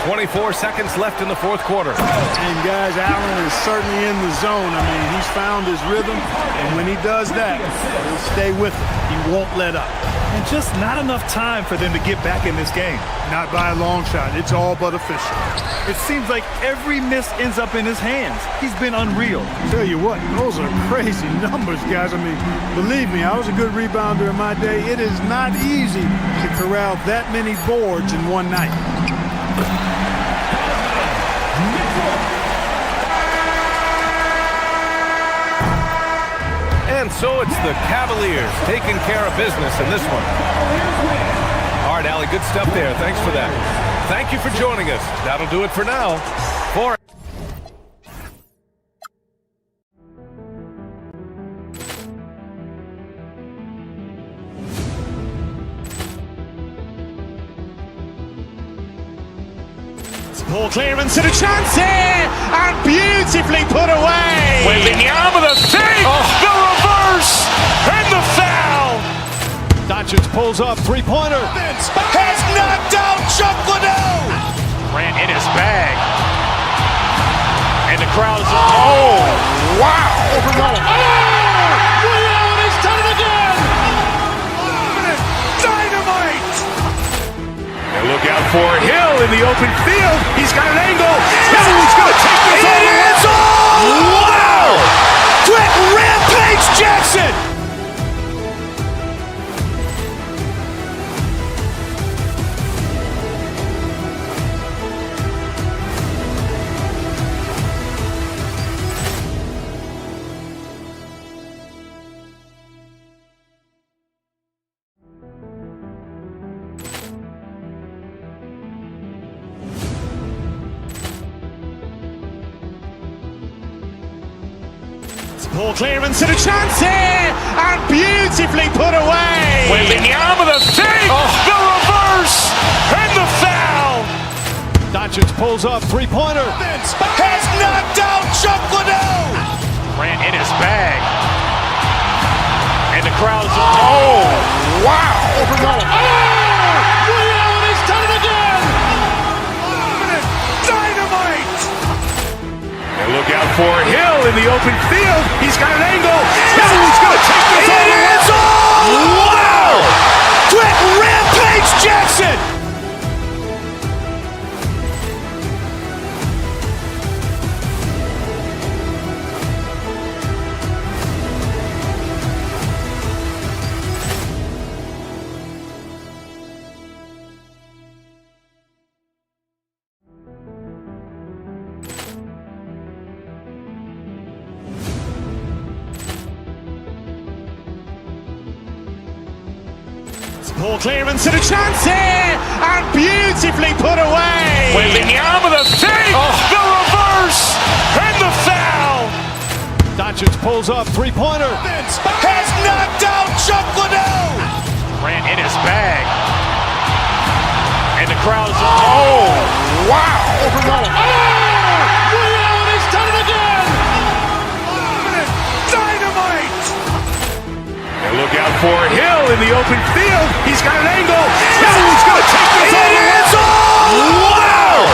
Speaker 9: 24 seconds left in the fourth quarter.
Speaker 3: And guys, Allen is certainly in the zone. I mean, he's found his rhythm, and when he does that, he'll stay with it. He won't let up.
Speaker 10: And just not enough time for them to get back in this game.
Speaker 3: Not by a long shot. It's all but official.
Speaker 10: It seems like every miss ends up in his hands. He's been unreal.
Speaker 3: Tell you what, those are crazy numbers, guys. I mean, believe me, I was a good rebounder in my day. It is not easy to corral that many boards in one night.
Speaker 9: And so it's the Cavaliers taking care of business in this one. All right, Allie, good stuff there. Thanks for that. Thank you for joining us. That'll do it for now.
Speaker 1: Ball clearance and a chance here, and beautifully put away.
Speaker 2: Wembanyama the fake, the reverse, and the foul.
Speaker 1: Doncic pulls up, three-pointer.
Speaker 2: Has knocked out Chuck Liddell. Ran in his bag. And the crowd is, oh, wow.
Speaker 1: And he's done it again.
Speaker 2: Dynamite. And look out for Hill in the open field. He's got an angle. He's going to take this all the way. Wow. Quick rampage Jackson.
Speaker 1: Ball clearance and a chance here, and beautifully put away.
Speaker 2: Wembanyama the fake, the reverse, and the foul.
Speaker 1: Doncic pulls up, three-pointer.
Speaker 2: Has knocked out Chuck Liddell. Ran in his bag. And the crowd is, oh, wow.
Speaker 1: And he's done it again.
Speaker 2: Dynamite. And look out for Hill in the open field. He's got an angle. He's going to take this all the way. Wow. Quick rampage Jackson.
Speaker 1: Ball clearance and a chance here, and beautifully put away.
Speaker 2: Wembanyama the fake, the reverse, and the foul.
Speaker 1: Doncic pulls up, three-pointer.
Speaker 2: Has knocked out Chuck Liddell. Ran in his bag. And the crowd is, oh, wow.
Speaker 1: And he's done it again.
Speaker 2: Dynamite. And look out for Hill in the open field. He's got an angle. He's going to take this all the way. Wow.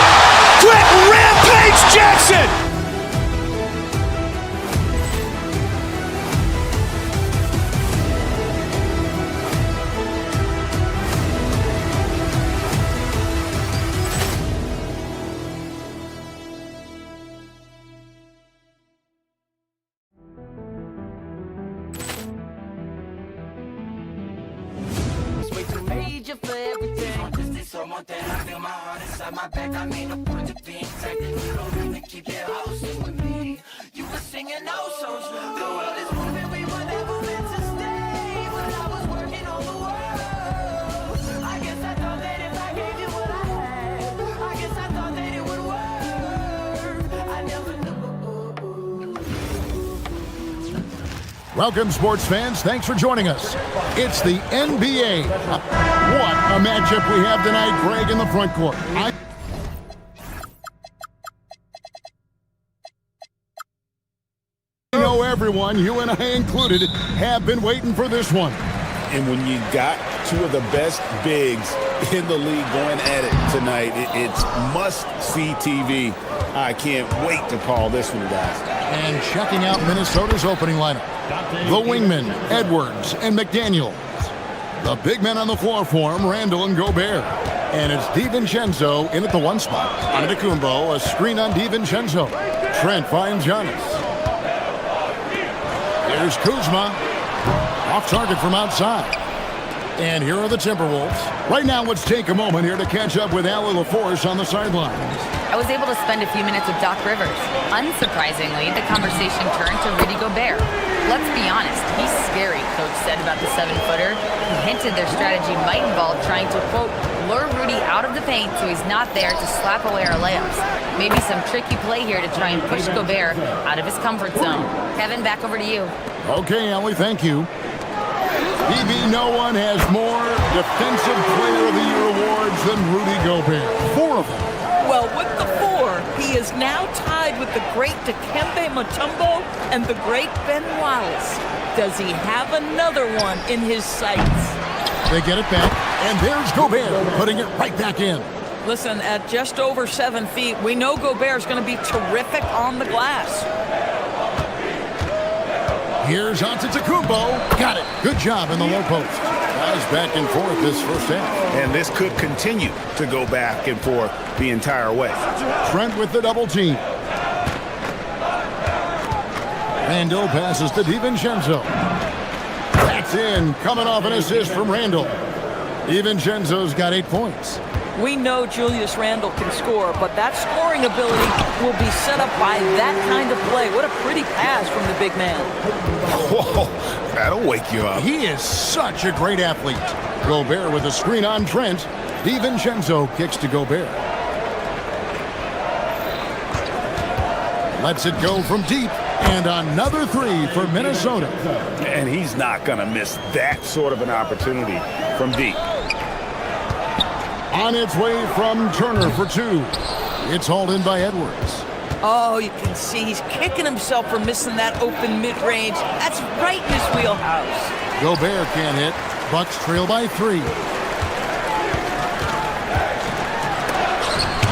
Speaker 2: Quick rampage Jackson.
Speaker 14: from one thing, I feel my heart inside my back. I made a point of being exactly. You don't really keep it hosting with me. You were singing no songs. The world is moving, we were never meant to stay. But I was working on the world. I guess I thought that if I gave you what I had, I guess I thought that it would work. I never knew.
Speaker 4: Welcome, sports fans. Thanks for joining us. It's the NBA. What a matchup we have tonight, Greg, in the front court. I know everyone, you and I included, have been waiting for this one.
Speaker 8: And when you got two of the best bigs in the league going at it tonight, it's must-see TV. I can't wait to call this one, guys.
Speaker 4: And checking out Minnesota's opening lineup. The wingmen, Edwards and McDaniels. The big men on the floor for him, Randall and Gobert. And it's DiVincenzo in at the one spot. Antetokounmpo, a screen on DiVincenzo. Trent finds Giannis. Here's Kuzma. Off target from outside. And here are the Timberwolves. Right now, let's take a moment here to catch up with Allie LaForce on the sidelines.
Speaker 7: I was able to spend a few minutes with Doc Rivers. Unsurprisingly, the conversation turned to Rudy Gobert. Let's be honest, he's scary, Coach said about the 7-footer. He hinted their strategy might involve trying to, quote, lure Rudy out of the paint so he's not there to slap away our layups. Maybe some tricky play here to try and push Gobert out of his comfort zone. Kevin, back over to you.
Speaker 4: Okay, Allie, thank you. BB, no one has more Defensive Player of the Year awards than Rudy Gobert. 4 of them.
Speaker 13: Well, with the 4, he is now tied with the great Dikembe Mutombo and the great Ben Wallace. Does he have another one in his sights?
Speaker 4: They get it back, and there's Gobert putting it right back in.
Speaker 13: Listen, at just over 7 feet, we know Gobert's going to be terrific on the glass.
Speaker 4: Here's Antetokounmpo. Got it. Good job in the low post. Guys back and forth this first half.
Speaker 2: And this could continue to go back and forth the entire way.
Speaker 4: Trent with the double team. Randall passes to DiVincenzo. That's in. Coming off an assist from Randall. DiVincenzo's got 8 points.
Speaker 13: We know Julius Randle can score, but that scoring ability will be set up by that kind of play. What a pretty pass from the big man.
Speaker 2: Whoa, that'll wake you up.
Speaker 4: He is such a great athlete. Gobert with a screen on Trent. DiVincenzo kicks to Gobert. Lets it go from deep. And another 3 for Minnesota.
Speaker 2: And he's not going to miss that sort of an opportunity from deep.
Speaker 4: On its way from Turner for 2. It's hauled in by Edwards.
Speaker 13: Oh, you can see he's kicking himself for missing that open mid-range. That's right in his wheelhouse.
Speaker 4: Gobert can't hit. Bucks trail by 3.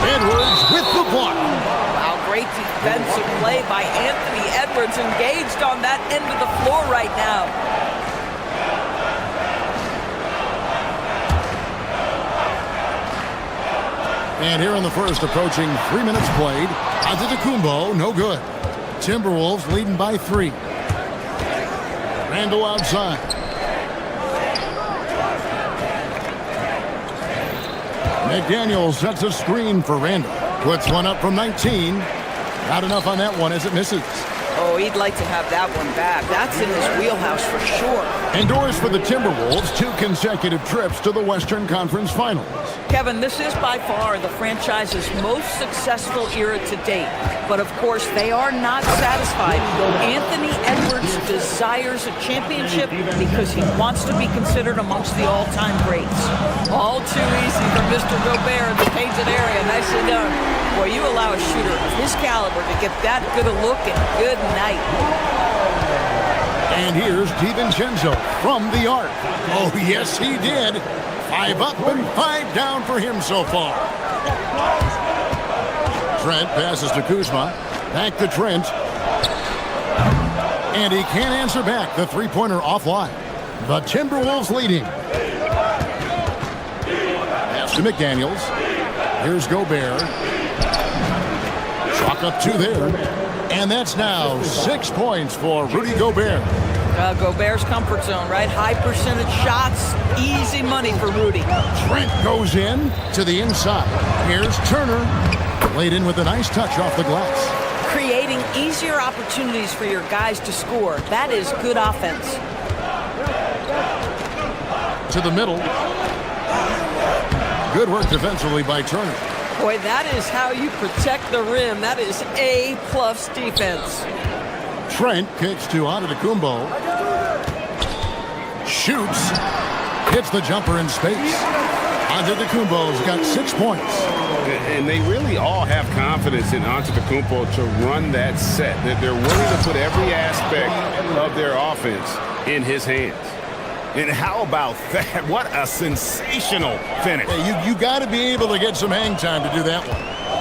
Speaker 4: Edwards with the block.
Speaker 13: Wow, great defensive play by Anthony Edwards, engaged on that end of the floor right now.
Speaker 4: And here in the first, approaching 3 minutes played. Antetokounmpo, no good. Timberwolves leading by 3. Randall outside. McDaniels sets a screen for Randall. Puts one up from 19. Not enough on that one as it misses.
Speaker 13: Oh, he'd like to have that one back. That's in his wheelhouse for sure.
Speaker 4: Endorsed for the Timberwolves, 2 consecutive trips to the Western Conference Finals.
Speaker 13: Kevin, this is by far the franchise's most successful era to date. But of course, they are not satisfied. Anthony Edwards desires a championship because he wants to be considered amongst the all-time greats. All too easy for Mr. Gobert in the painted area. Nicely done. Boy, you allow a shooter of his caliber to get that good a look and good night.
Speaker 4: And here's DiVincenzo from the arc. Oh, yes, he did. 5 up and 5 down for him so far. Trent passes to Kuzma. Back to Trent. And he can't answer back. The three-pointer offline. The Timberwolves leading. Pass to McDaniels. Here's Gobert. Chalk up 2 there. And that's now 6 points for Rudy Gobert.
Speaker 13: Gobert's comfort zone, right? High percentage shots, easy money for Rudy.
Speaker 4: Trent goes in to the inside. Here's Turner. Laid in with a nice touch off the glass.
Speaker 13: Creating easier opportunities for your guys to score. That is good offense.
Speaker 4: To the middle. Good work defensively by Turner.
Speaker 12: Boy, that is how you protect the rim. That is A-plus defense.
Speaker 4: Trent kicks to Antetokounmpo. Shoots. Hits the jumper in space. Antetokounmpo's got 6 points.
Speaker 8: And they really all have confidence in Antetokounmpo to run that set. That they're willing to put every aspect of their offense in his hands. And how about that? What a sensational finish.
Speaker 4: Hey, you got to be able to get some hang time to do that one.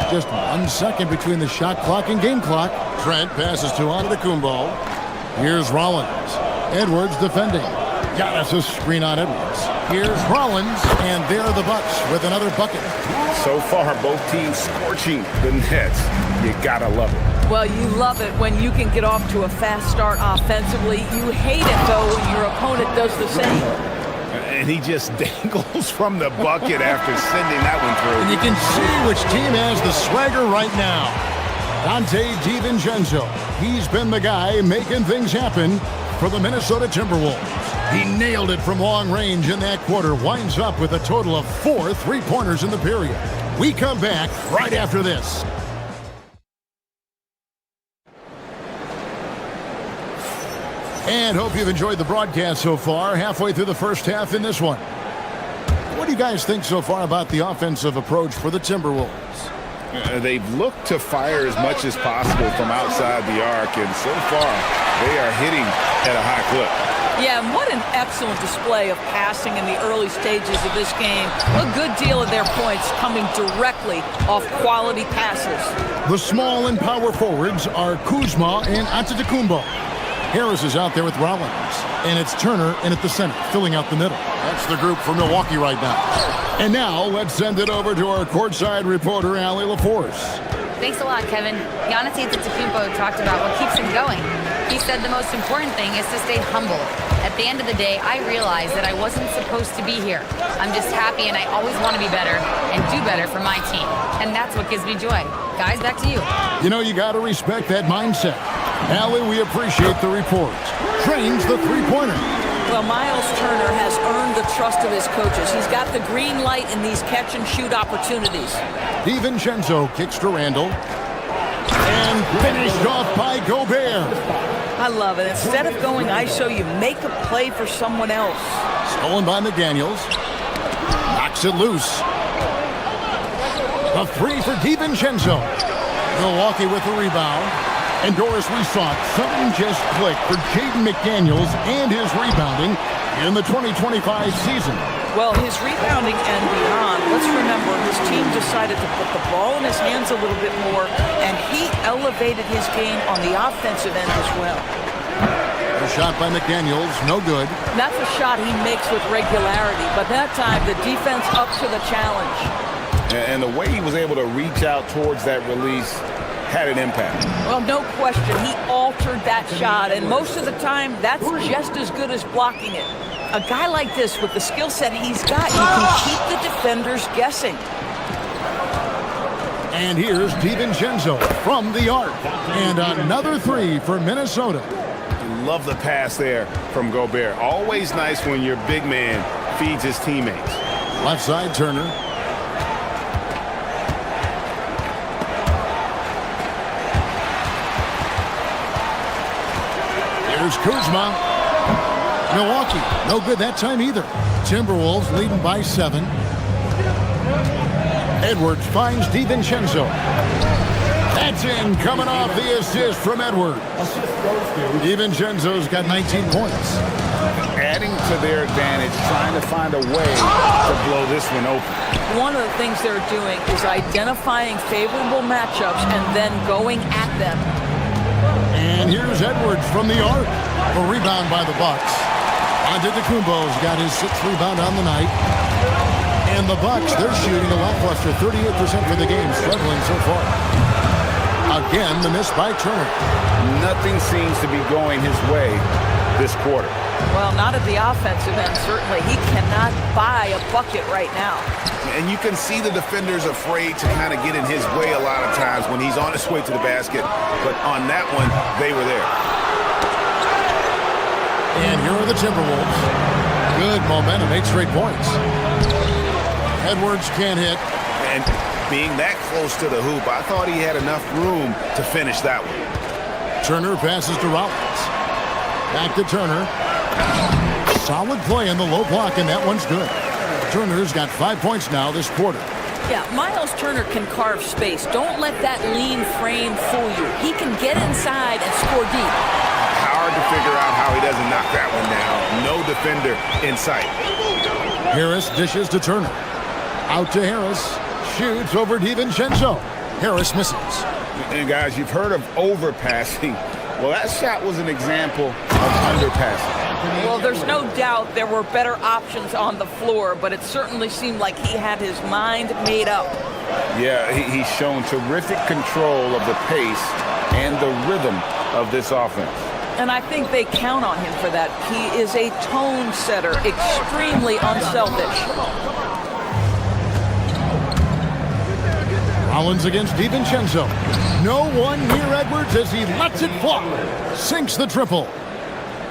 Speaker 4: Just 1 second between the shot clock and game clock. Trent passes to Antetokounmpo. Here's Rollins. Edwards defending. Giannis' screen on Edwards. Here's Rollins, and there are the Bucks with another bucket.
Speaker 8: So far, both teams scorching the Nets. You gotta love it.
Speaker 13: Well, you love it when you can get off to a fast start offensively. You hate it, though, when your opponent does the same.
Speaker 8: And he just dangles from the bucket after sending that one through.
Speaker 4: And you can see which team has the swagger right now. Dante DiVincenzo. He's been the guy making things happen for the Minnesota Timberwolves. He nailed it from long range in that quarter. Winds up with a total of 4 3-pointers in the period. We come back right after this. And hope you've enjoyed the broadcast so far. Halfway through the first half in this one. What do you guys think so far about the offensive approach for the Timberwolves?
Speaker 8: They've looked to fire as much as possible from outside the arc, and so far they are hitting at a high clip.
Speaker 13: Yeah, and what an excellent display of passing in the early stages of this game. A good deal of their points coming directly off quality passes.
Speaker 4: The small and power forwards are Kuzma and Antetokounmpo. Harris is out there with Rollins, and it's Turner in at the center, filling out the middle. That's the group for Milwaukee right now. And now, let's send it over to our courtside reporter, Allie LaForce.
Speaker 7: Thanks a lot, Kevin. Giannis Antetokounmpo talked about what keeps him going. He said the most important thing is to stay humble. At the end of the day, I realized that I wasn't supposed to be here. I'm just happy, and I always want to be better and do better for my team. And that's what gives me joy. Guys, back to you.
Speaker 4: You know, you got to respect that mindset. Allie, we appreciate the report. Trains the three-pointer.
Speaker 13: Well, Miles Turner has earned the trust of his coaches. He's got the green light in these catch-and-shoot opportunities.
Speaker 4: DiVincenzo kicks to Randall. And finished off by Gobert.
Speaker 13: I love it. Instead of going ISO, you make a play for someone else.
Speaker 4: Stolen by McDaniels. Knocks it loose. A three for DiVincenzo. Milwaukee with the rebound. And Doris, we saw it. Something just clicked for Jaden McDaniels and his rebounding in the 2025 season.
Speaker 13: Well, his rebounding and beyond, let's remember his team decided to put the ball in his hands a little bit more, and he elevated his game on the offensive end as well.
Speaker 4: A shot by McDaniels, no good.
Speaker 13: That's a shot he makes with regularity, but that time the defense up to the challenge.
Speaker 8: And the way he was able to reach out towards that release had an impact.
Speaker 13: Well, no question. He altered that shot, and most of the time, that's just as good as blocking it. A guy like this, with the skill set he's got, you can keep the defenders guessing.
Speaker 4: And here's DiVincenzo from the arc. And another three for Minnesota.
Speaker 8: Love the pass there from Gobert. Always nice when your big man feeds his teammates.
Speaker 4: Left side, Turner. Here's Kuzma. Milwaukee, no good that time either. Timberwolves leading by 7. Edwards finds DiVincenzo. That's in, coming off the assist from Edwards. DiVincenzo's got 19 points.
Speaker 8: Adding to their advantage, trying to find a way to blow this one open.
Speaker 13: One of the things they're doing is identifying favorable matchups and then going at them.
Speaker 4: And here's Edwards from the arc. A rebound by the Bucks. Antetokounmpo's got his 6th rebound on the night. And the Bucks, they're shooting a lackluster 38% for the game, struggling so far. Again, the miss by Turner.
Speaker 8: Nothing seems to be going his way
Speaker 2: this quarter.
Speaker 13: Well, not at the offensive end, certainly. He cannot buy a bucket right now.
Speaker 2: And you can see the defenders afraid to kind of get in his way a lot of times when he's on his way to the basket. But on that one, they were there.
Speaker 4: And here are the Timberwolves. Good momentum, 8 straight points. Edwards can't hit.
Speaker 2: And being that close to the hoop, I thought he had enough room to finish that one.
Speaker 4: Turner passes to Rollins. Back to Turner. Solid play in the low block, and that one's good. Turner's got 5 points now this quarter.
Speaker 13: Yeah, Miles Turner can carve space. Don't let that lean frame fool you. He can get inside and score deep.
Speaker 2: Hard to figure out how he doesn't knock that one down. No defender in sight.
Speaker 4: Harris dishes to Turner. Out to Harris. Shoots over DiVincenzo. Harris misses.
Speaker 2: And guys, you've heard of overpassing. Well, that shot was an example of underpassing.
Speaker 13: Well, there's no doubt there were better options on the floor, but it certainly seemed like he had his mind made up.
Speaker 2: Yeah, he's shown terrific control of the pace and the rhythm of this offense.
Speaker 13: And I think they count on him for that. He is a tone setter, extremely unselfish.
Speaker 4: Rollins against DiVincenzo. No one near Edwards as he lets it fly. Sinks the triple.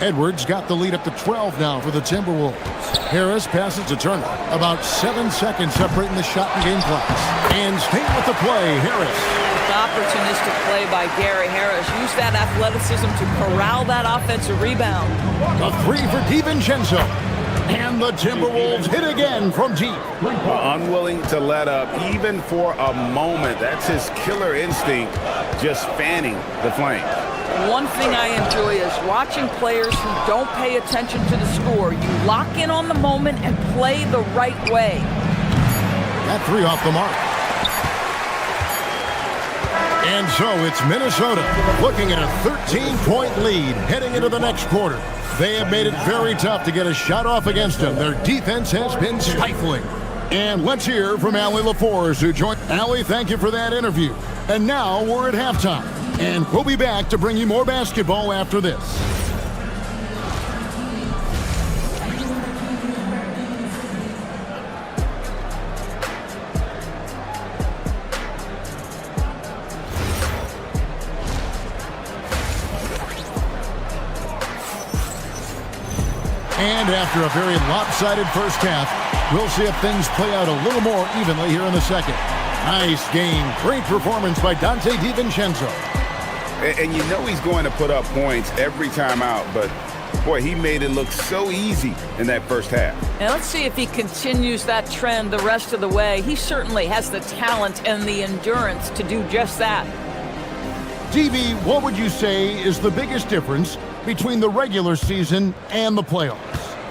Speaker 4: Edwards got the lead up to 12 now for the Timberwolves. Harris passes to Turner. About 7 seconds separating the shot and game clocks. And staying with the play, Harris.
Speaker 13: Opportunistic play by Gary Harris. Use that athleticism to corral that offensive rebound.
Speaker 4: A 3 for DiVincenzo. And the Timberwolves hit again from deep.
Speaker 2: Unwilling to let up even for a moment. That's his killer instinct, just fanning the flame.
Speaker 13: One thing I enjoy is watching players who don't pay attention to the score. You lock in on the moment and play the right way.
Speaker 4: That 3 off the mark. And so it's Minnesota looking at a 13-point lead heading into the next quarter. They have made it very tough to get a shot off against them. Their defense has been stifling. And let's hear from Allie LaForce, who joined. Allie, thank you for that interview. And now we're at halftime. And we'll be back to bring you more basketball after this. And after a very lopsided first half, we'll see if things play out a little more evenly here in the second. Nice game. Great performance by Dante DiVincenzo.
Speaker 2: And you know he's going to put up points every time out, but boy, he made it look so easy in that first half.
Speaker 13: And let's see if he continues that trend the rest of the way. He certainly has the talent and the endurance to do just that.
Speaker 4: DB, what would you say is the biggest difference between the regular season and the playoffs?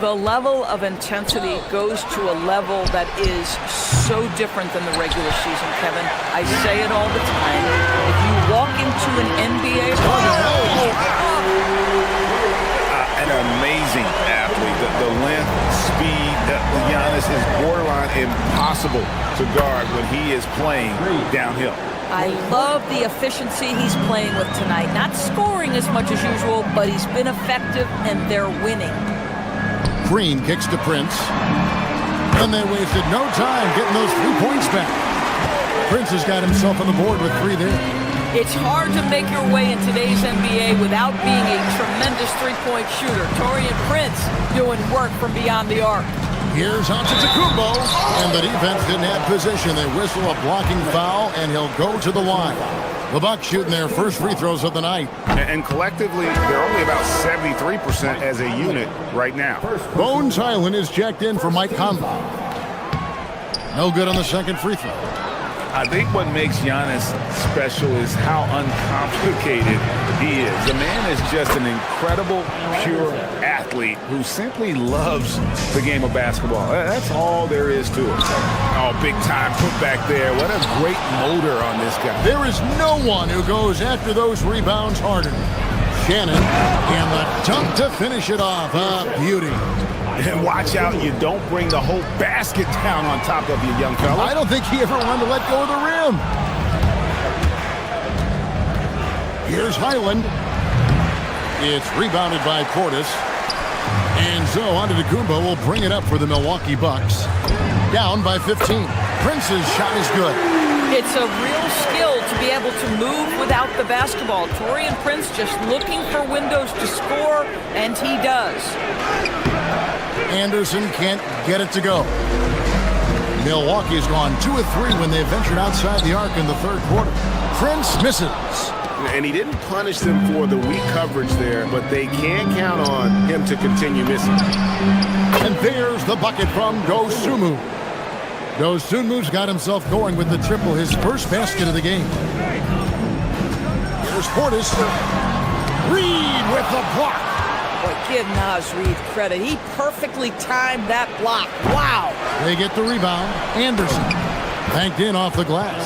Speaker 13: The level of intensity goes to a level that is so different than the regular season, Kevin. I say it all the time. If you walk into an NBA
Speaker 2: an amazing athlete. The length, speed, Giannis is borderline impossible to guard when he is playing downhill.
Speaker 13: I love the efficiency he's playing with tonight. Not scoring as much as usual, but he's been effective and they're winning.
Speaker 4: Green kicks to Prince. And they wasted no time getting those 3 points back. Prince has got himself on the board with 3 there.
Speaker 13: It's hard to make your way in today's NBA without being a tremendous three-point shooter. Taurean Prince doing work from beyond the arc.
Speaker 4: Here's Antetokounmpo, and the defense didn't have position. They whistle a blocking foul, and he'll go to the line. The Bucks shooting their first free throws of the night.
Speaker 2: And collectively, they're only about 73% as a unit right now.
Speaker 4: Bones Highland is checked in for Mike Conley. No good on the second free throw.
Speaker 2: I think what makes Giannis special is how uncomplicated he is. The man is just an incredible, pure athlete who simply loves the game of basketball. That's all there is to it. Oh, big time put back there. What a great motor on this guy.
Speaker 4: There is no one who goes after those rebounds harder. Shannon, and the dunk to finish it off. Beauty.
Speaker 2: And watch out, you don't bring the whole basket down on top of you, young fella.
Speaker 4: I don't think he ever wanted to let go of the rim. Here's Highland. It's rebounded by Portis. And so Antetokounmpo will bring it up for the Milwaukee Bucks. Down by 15. Prince's shot is good.
Speaker 13: It's a real skill to be able to move without the basketball. Taurean Prince just looking for windows to score, and he does.
Speaker 4: Anderson can't get it to go. Milwaukee's gone 2 of 3 when they ventured outside the arc in the third quarter. Prince misses.
Speaker 8: And he didn't punish them for the weak coverage there, but they can count on him to continue missing.
Speaker 4: And there's the bucket from Dosunmu. Dosunmu's got himself going with the triple, his first basket of the game. Here's Portis. Reed with the block.
Speaker 13: Boy, give Naz Reed credit. He perfectly timed that block. Wow.
Speaker 4: They get the rebound. Anderson banked in off the glass.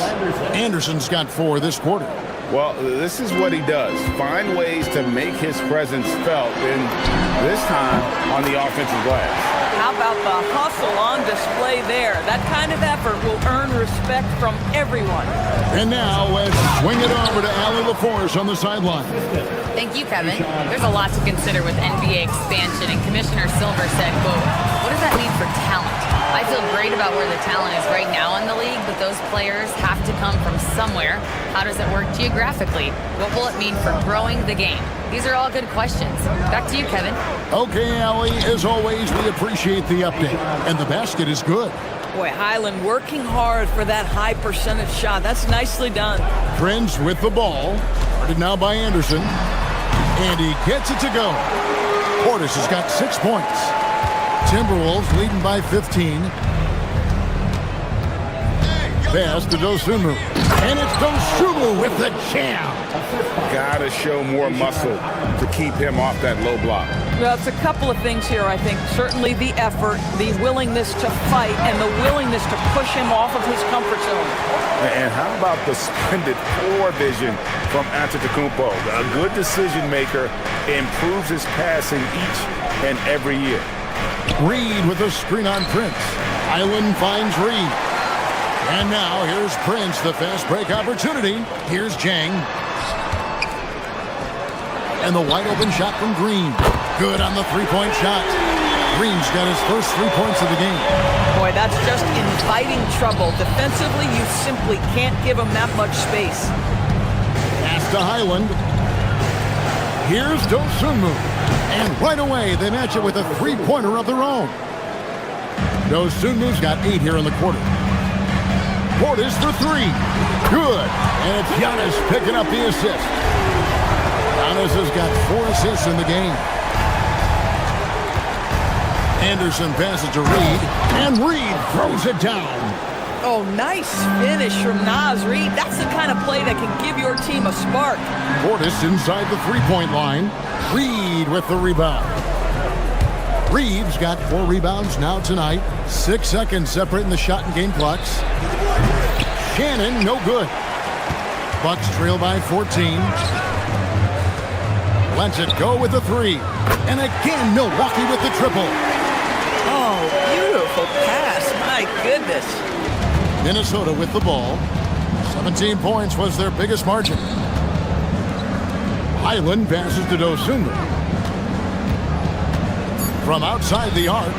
Speaker 4: Anderson's got 4 this quarter.
Speaker 8: Well, this is what he does. Find ways to make his presence felt, and this time on the offensive glass.
Speaker 13: How about the hustle on display there? That kind of effort will earn respect from everyone.
Speaker 4: And now let's swing it over to Allie LaForce on the sideline.
Speaker 7: Thank you, Kevin. There's a lot to consider with NBA expansion, and Commissioner Silver said, quote, what does that mean for talent? I feel great about where the talent is right now in the league, but those players have to come from somewhere. How does it work geographically? What will it mean for growing the game? These are all good questions. Back to you, Kevin.
Speaker 4: Okay, Allie, as always, we appreciate the update. And the basket is good.
Speaker 13: Boy, Highland working hard for that high percentage shot. That's nicely done.
Speaker 4: Prince with the ball. Guarded now by Anderson. And he gets it to go. Portis has got 6 points. Timberwolves leading by 15. Pass to Dosunmu. And it's Dosunmu with the jam.
Speaker 8: Gotta show more muscle to keep him off that low block.
Speaker 13: Well, it's a couple of things here, I think. Certainly the effort, the willingness to fight, and the willingness to push him off of his comfort zone.
Speaker 8: And how about the splendid floor vision from Antetokounmpo? A good decision maker, improves his passing each and every year.
Speaker 4: Reed with a screen on Prince. Highland finds Reed. And now here's Prince, the fast break opportunity. Here's Jang. And the wide open shot from Green. Good on the three-point shot. Green's got his first 3 points of the game.
Speaker 13: Boy, that's just inviting trouble. Defensively, you simply can't give him that much space.
Speaker 4: Pass to Highland. Here's Dosunmu. And right away, they match it with a three-pointer of their own. Dosunmu's got 8 here in the quarter. Portis for 3. Good. And it's Giannis picking up the assist. Giannis has got 4 assists in the game. Anderson passes to Reed. And Reed throws it down.
Speaker 13: Oh, nice finish from Naz Reed. That's the kind of play that can give your team a spark.
Speaker 4: Portis inside the three-point line. Reed with the rebound. Reeves got 4 rebounds now tonight. 6 seconds separating the shot and game clocks. Shannon, no good. Bucks trail by 14. Lets it go with the 3. And again, Milwaukee with the triple.
Speaker 13: Oh, beautiful pass. My goodness.
Speaker 4: Minnesota with the ball. 17 points was their biggest margin. Highland passes to Dosunmu. From outside the arc.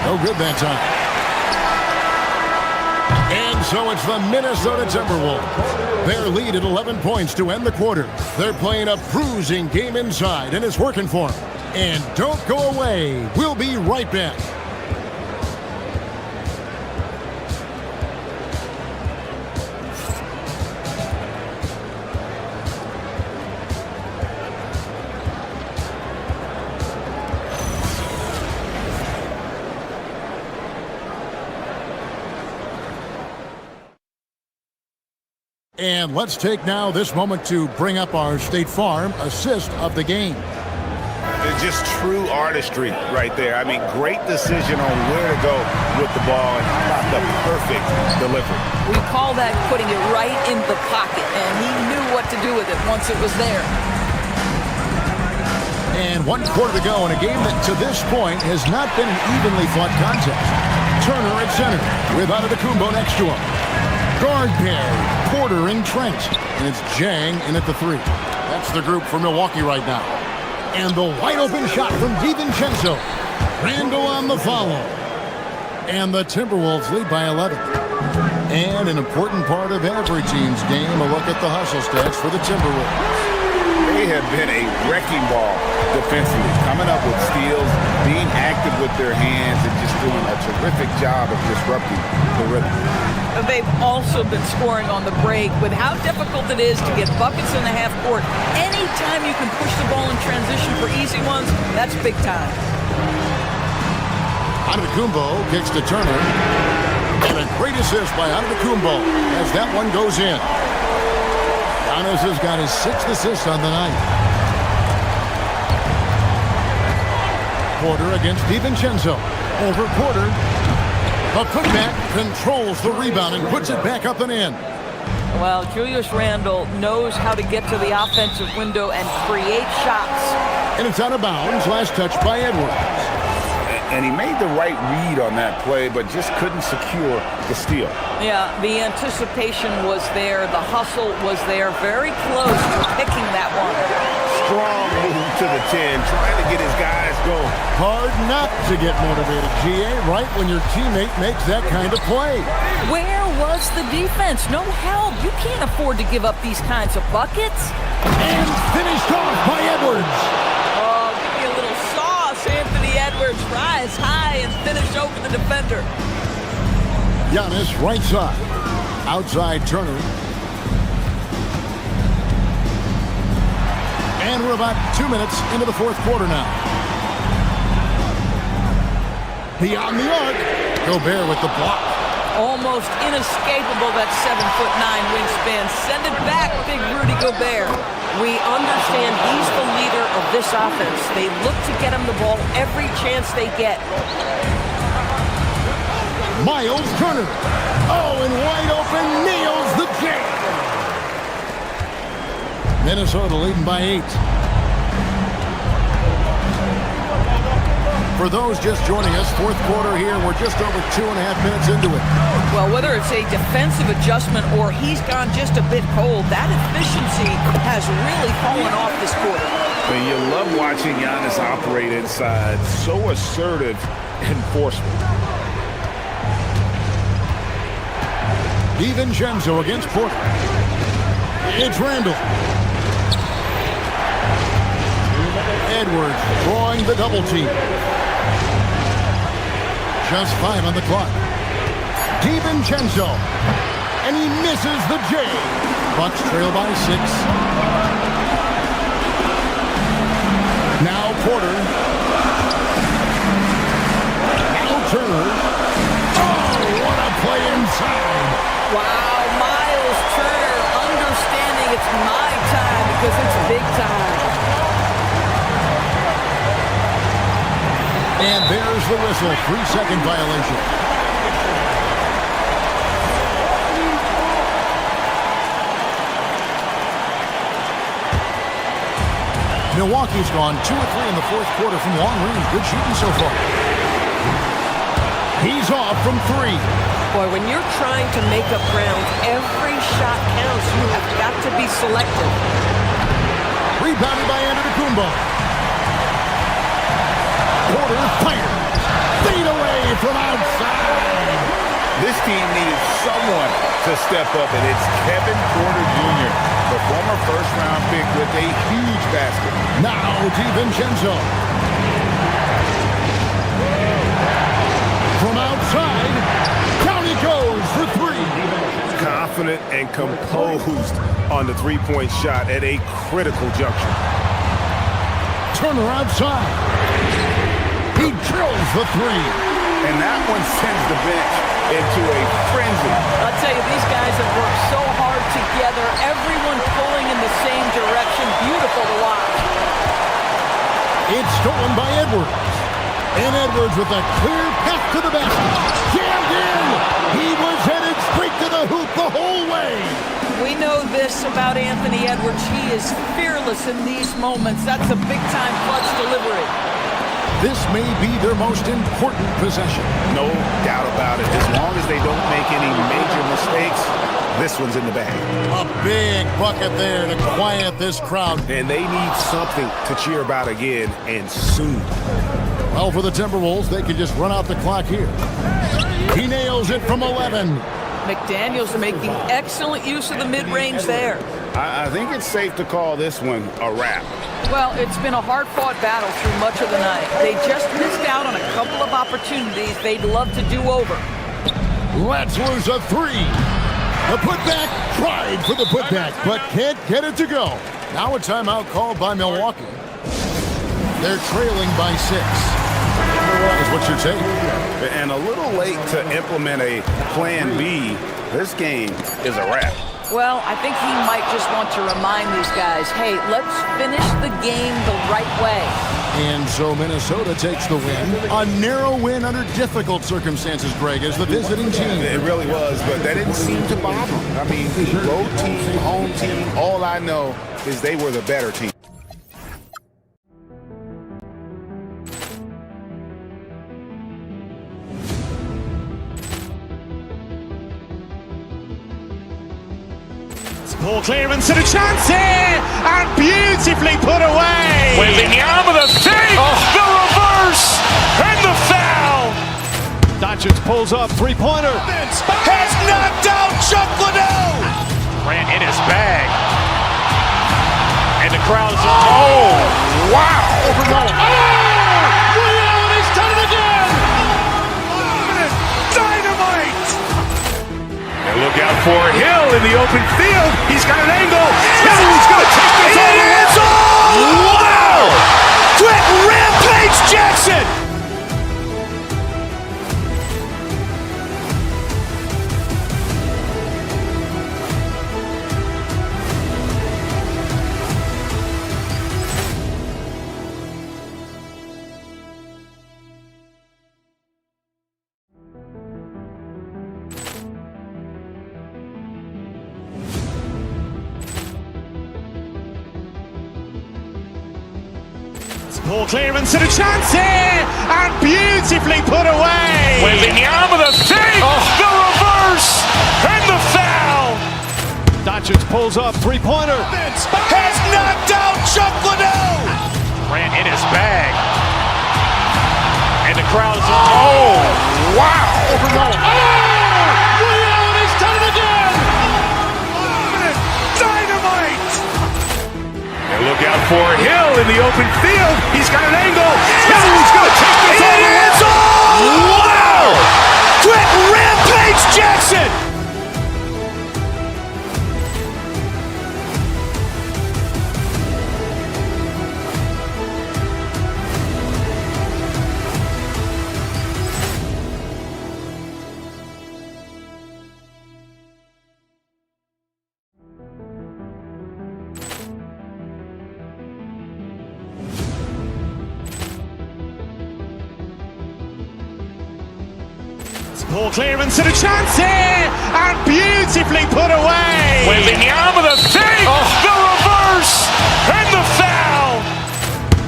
Speaker 4: No good that time. And so it's the Minnesota Timberwolves. Their lead at 11 points to end the quarter. They're playing a bruising game inside, and it's working for them. And don't go away. We'll be right back. And let's take now this moment to bring up our State Farm assist of the game.
Speaker 8: It's just true artistry right there. I mean, great decision on where to go with the ball, and how about the perfect delivery.
Speaker 13: We call that putting it right in the pocket, and he knew what to do with it once it was there.
Speaker 4: And 1 quarter to go in a game that to this point has not been an evenly fought contest. Turner at center with Antetokounmpo next to him. Guard pair, Porter and Trent. And it's Jang in at the 3. That's the group for Milwaukee right now. And the wide open shot from DiVincenzo. Randall on the follow. And the Timberwolves lead by 11. And an important part of every team's game, a look at the hustle stats for the Timberwolves.
Speaker 8: They have been a wrecking ball defensively, coming up with steals, being active with their hands, and just doing a terrific job of disrupting the rhythm.
Speaker 13: They've also been scoring on the break. With how difficult it is to get buckets in the half court, anytime you can push the ball in transition for easy ones, that's big time.
Speaker 4: Antetokounmpo kicks to Turner. And a great assist by Antetokounmpo as that one goes in. Giannis has got his 6th assist on the night. Porter against DiVincenzo. Over Porter. A putback controls the rebound and puts it back up and in.
Speaker 13: Well, Julius Randle knows how to get to the offensive window and create shots.
Speaker 4: And it's out of bounds. Last touch by Edwards.
Speaker 8: And he made the right read on that play, but just couldn't secure the steal.
Speaker 13: Yeah, the anticipation was there. The hustle was there. Very close to picking that one.
Speaker 8: Strong move to the 10, trying to get his guys going.
Speaker 4: Hard not to get motivated, GA, right when your teammate makes that kind of play.
Speaker 13: Where was the defense? No help. You can't afford to give up these kinds of buckets.
Speaker 4: And finished off by Edwards.
Speaker 13: Oh, give me a little sauce, Anthony Edwards. Rise high and finish over the defender.
Speaker 4: Giannis right side. Outside Turner. And we're about 2 minutes into the fourth quarter now. Beyond the arc. Gobert with the block.
Speaker 13: Almost inescapable, that 7'9" wingspan. Send it back, big Rudy Gobert. We understand he's the leader of this offense. They look to get him the ball every chance they get.
Speaker 4: Miles Turner. Oh, and wide open, nails the jam. Minnesota leading by 8. For those just joining us, fourth quarter here, we're just over 2.5 minutes into it.
Speaker 13: Well, whether it's a defensive adjustment or he's gone just a bit cold, that efficiency has really fallen off this quarter.
Speaker 8: And you love watching Giannis operate inside. So assertive and forceful.
Speaker 4: DiVincenzo against Porter. It's Randall. Edwards drawing the double team. Just 5 on the clock. DiVincenzo. And he misses the J. Bucks trail by 6. Now Porter. Now Turner. Oh, what a play inside.
Speaker 13: Wow, Miles Turner understanding it's my time because it's big time.
Speaker 4: And there's the whistle. 3-second violation. Milwaukee's gone 2 of 3 in the fourth quarter from long range. Good shooting so far. He's off from 3.
Speaker 12: Boy, when you're trying to make up ground, every shot counts. You have got to be selective.
Speaker 4: Rebounded by Antetokounmpo. Porter fires. Fade away from outside.
Speaker 8: This team needed someone to step up, and it's Kevin Porter Jr., the former first-round pick with a huge basket.
Speaker 4: Now DiVincenzo. From outside, down he goes for 3.
Speaker 2: Confident and composed on the three-point shot at a critical juncture.
Speaker 4: Turner outside. He drills the 3.
Speaker 8: And that one sends the bench into a frenzy.
Speaker 13: I'll tell you, these guys have worked so hard together. Everyone pulling in the same direction. Beautiful to watch.
Speaker 4: It's stolen by Edwards. And Edwards with a clear path to the basket. Jammed in. He was headed straight to the hoop the whole way.
Speaker 13: We know this about Anthony Edwards. He is fearless in these moments. That's a big-time clutch delivery.
Speaker 4: This may be their most important possession.
Speaker 8: No doubt about it. As long as they don't make any major mistakes,
Speaker 2: This one's in the bag.
Speaker 4: A big bucket there to quiet this crowd.
Speaker 2: And they need something to cheer about again, and soon.
Speaker 4: Well, for the Timberwolves, they can just run out the clock here. He nails it from 11.
Speaker 13: McDaniels making excellent use of the mid-range there.
Speaker 8: I think it's safe to call this one a wrap.
Speaker 13: Well, it's been a hard-fought battle through much of the night. They just missed out on a couple of opportunities they'd love to do over.
Speaker 4: Let's lose a three. The putback, tried for the putback, but can't get it to go. Now a timeout called by Milwaukee. They're trailing by 6. Is what you're saying.
Speaker 8: And a little late to implement a plan B. This game is a wrap.
Speaker 13: Well, I think he might just want to remind these guys, hey, let's finish the game the right way.
Speaker 4: And so Minnesota takes the win. A narrow win under difficult circumstances, Greg, as the visiting team.
Speaker 8: It really was, but that didn't seem to bother them. I mean, road team, home team, all I know is they were the better team.
Speaker 1: Ball clearance and a chance here, and beautifully put away.
Speaker 2: Wembanyama the save, the reverse, and the foul.
Speaker 1: Doncic pulls up, three-pointer.
Speaker 2: Has knocked out Chuck Liddell. Grant in his bag. And the crowd is, oh, wow. Ray Allen has done it again. Dynamite. And look out for Hill in the open field. He's got an angle. Hill's going to take this all the way. Wow! Quick Rampage Jackson.
Speaker 1: Ball clearance and a chance here, and beautifully put away.
Speaker 2: Wembanyama the save, the reverse, and the foul.
Speaker 1: Doncic pulls up, three-pointer.
Speaker 2: Has knocked out Chuck Liddell. Grant in his bag. And the crowd is, oh, wow. Ray Allen has done it again. Dynamite. And look out for Hill in the open field. He's got an angle. Hill's going to take this all the way. Wow! Quick Rampage Jackson.
Speaker 1: Ball clearance and a chance here, and beautifully put away.
Speaker 2: Wembanyama the save, the reverse, and the foul.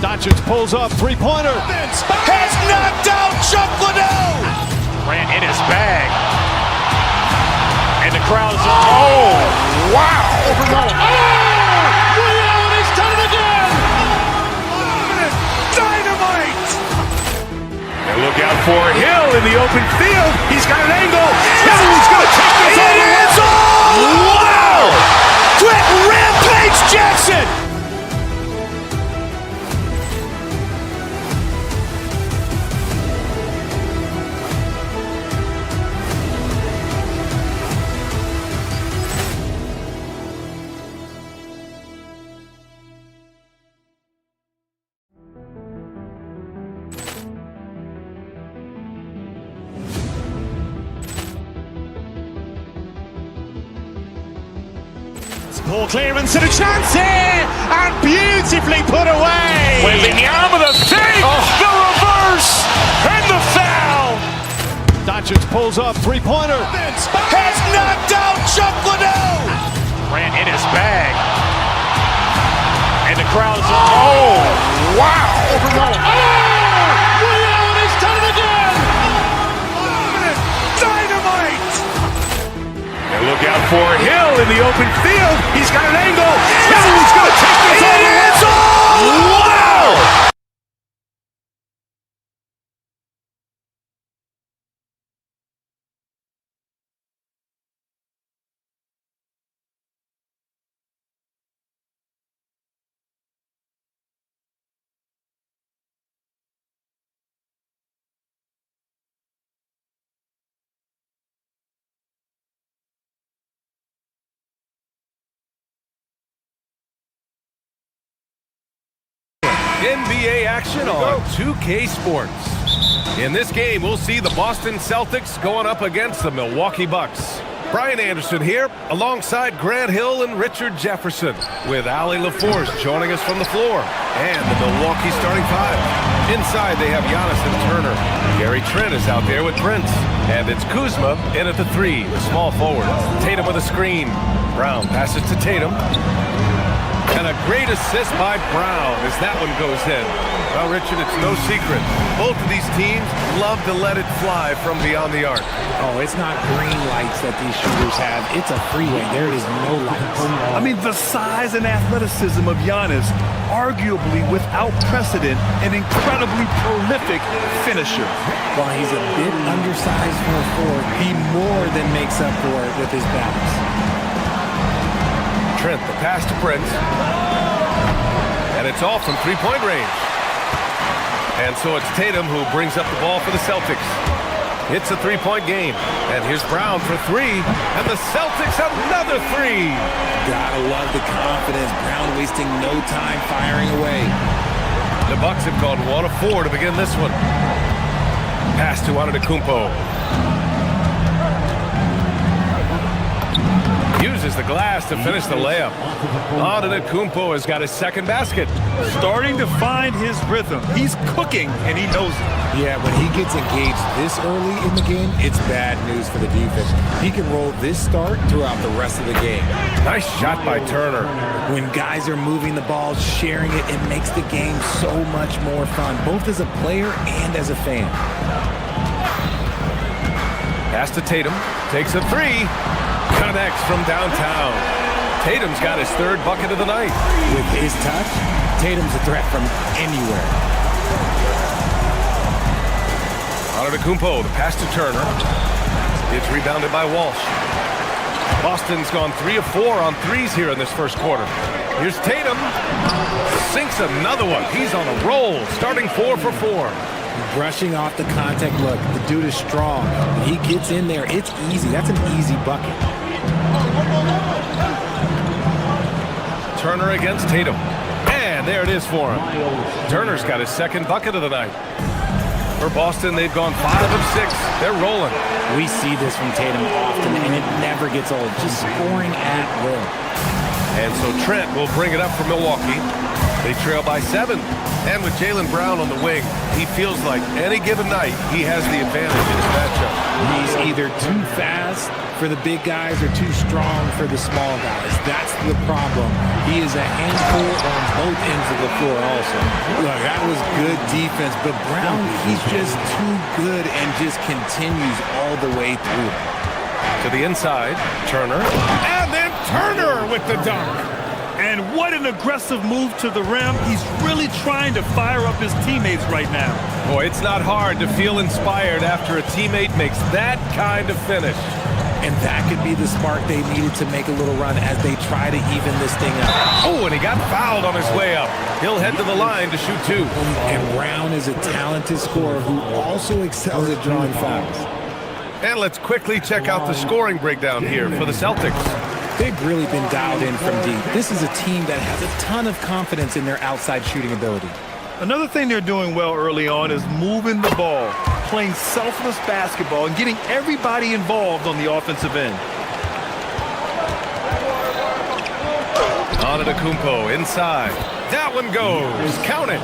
Speaker 1: Doncic pulls up, three-pointer.
Speaker 2: Has knocked out Chuck Liddell. Grant in his bag. And the crowd is, oh, wow. Ray Allen has done it again. Dynamite. And look out for Hill in the open field. He's got an angle. Hill's going to take this all the way. Wow! Quick Rampage Jackson.
Speaker 1: Ball clearance and a chance here, and beautifully put away.
Speaker 2: Wembanyama the save, the reverse, and the foul.
Speaker 1: Doncic pulls up, three-pointer.
Speaker 2: Has knocked out Chuck Liddell. Grant in his bag. And the crowd is, oh, wow. Ray Allen has done it again. Dynamite. And Look out for Hill in the open field. He's got an angle. Hill's going to take this all the way. Wow!
Speaker 9: NBA action on 2K Sports. In this game, we'll see the Boston Celtics going up against the Milwaukee Bucks. Brian Anderson here, alongside Grant Hill and Richard Jefferson, with Allie LaForce joining us from the floor, and the Milwaukee starting five. Inside, they have Giannis and Turner. Gary Trent is out there with Prince, and it's Kuzma in at the three, the small forward. Tatum with a screen. Brown passes to Tatum. And a great assist by Brown as that one goes in. Well, Richard, it's no secret. Both of these teams love to let it fly from beyond the arc.
Speaker 11: Oh, it's not green lights that these shooters have. It's a freeway. There is no lights.
Speaker 10: I mean, the size and athleticism of Giannis, arguably without precedent, an incredibly prolific finisher.
Speaker 11: While he's a bit undersized for a forward, he more than makes up for it with his balance.
Speaker 9: Trent, the pass to Prince. And it's off from three-point range. And so it's Tatum who brings up the ball for the Celtics. It's a three-point game. And here's Brown for three. And the Celtics another three.
Speaker 11: Gotta love the confidence. Brown wasting no time firing away.
Speaker 9: The Bucks have gone 1 of 4 to begin this one. Pass to Antetokounmpo. Uses the glass to finish the layup. Antetokounmpo has got his second basket.
Speaker 10: Starting to find his rhythm. He's cooking, and he knows it.
Speaker 11: Yeah, when he gets engaged this early in the game, it's bad news for the defense. He can roll this start throughout the rest of the game.
Speaker 9: Nice shot by Turner.
Speaker 11: When guys are moving the ball, sharing it, it makes the game so much more fun, both as a player and as a fan.
Speaker 9: Pass to Tatum. Takes a three. Connects from downtown. Tatum's got his third bucket of the night.
Speaker 11: With his touch, Tatum's a threat from anywhere.
Speaker 9: Antetokounmpo, the pass to Turner. It's rebounded by Walsh. Boston's gone 3 of 4 on threes here in this first quarter. Here's Tatum. Sinks another one. He's on a roll, starting 4 for 4.
Speaker 11: Brushing off the contact. Look, the dude is strong. When he gets in there, it's easy. That's an easy bucket.
Speaker 9: Turner against Tatum. And there it is for him. Turner's got his second bucket of the night. For Boston, they've gone 5 of 6. They're rolling.
Speaker 11: We see this from Tatum often, and it never gets old. Just scoring at will.
Speaker 9: And so Trent will bring it up for Milwaukee. They trail by 7. And with Jaylen Brown on the wing, he feels like any given night he has the advantage in his matchup.
Speaker 11: He's either too fast for the big guys or too strong for the small guys. That's the problem. He is a handful on both ends of the floor also. Look, that was good defense, but Brown, he's just too good and just continues all the way through.
Speaker 9: To the inside, Turner. And then Turner with the dunk.
Speaker 10: And what an aggressive move to the rim. He's really trying to fire up his teammates right now.
Speaker 9: Boy, it's not hard to feel inspired after a teammate makes that kind of finish.
Speaker 11: And that could be the spark they needed to make a little run as they try to even this thing up.
Speaker 9: Oh, and he got fouled on his way up. He'll head to the line to shoot 2.
Speaker 11: And Brown is a talented scorer who also excels at drawing fouls.
Speaker 9: And let's quickly check out the scoring breakdown here for the Celtics.
Speaker 11: They've really been dialed in from deep. This is a team that has a ton of confidence in their outside shooting ability.
Speaker 10: Another thing they're doing well early on is moving the ball, playing selfless basketball, and getting everybody involved on the offensive end.
Speaker 9: Antetokounmpo inside. That one goes. Count it.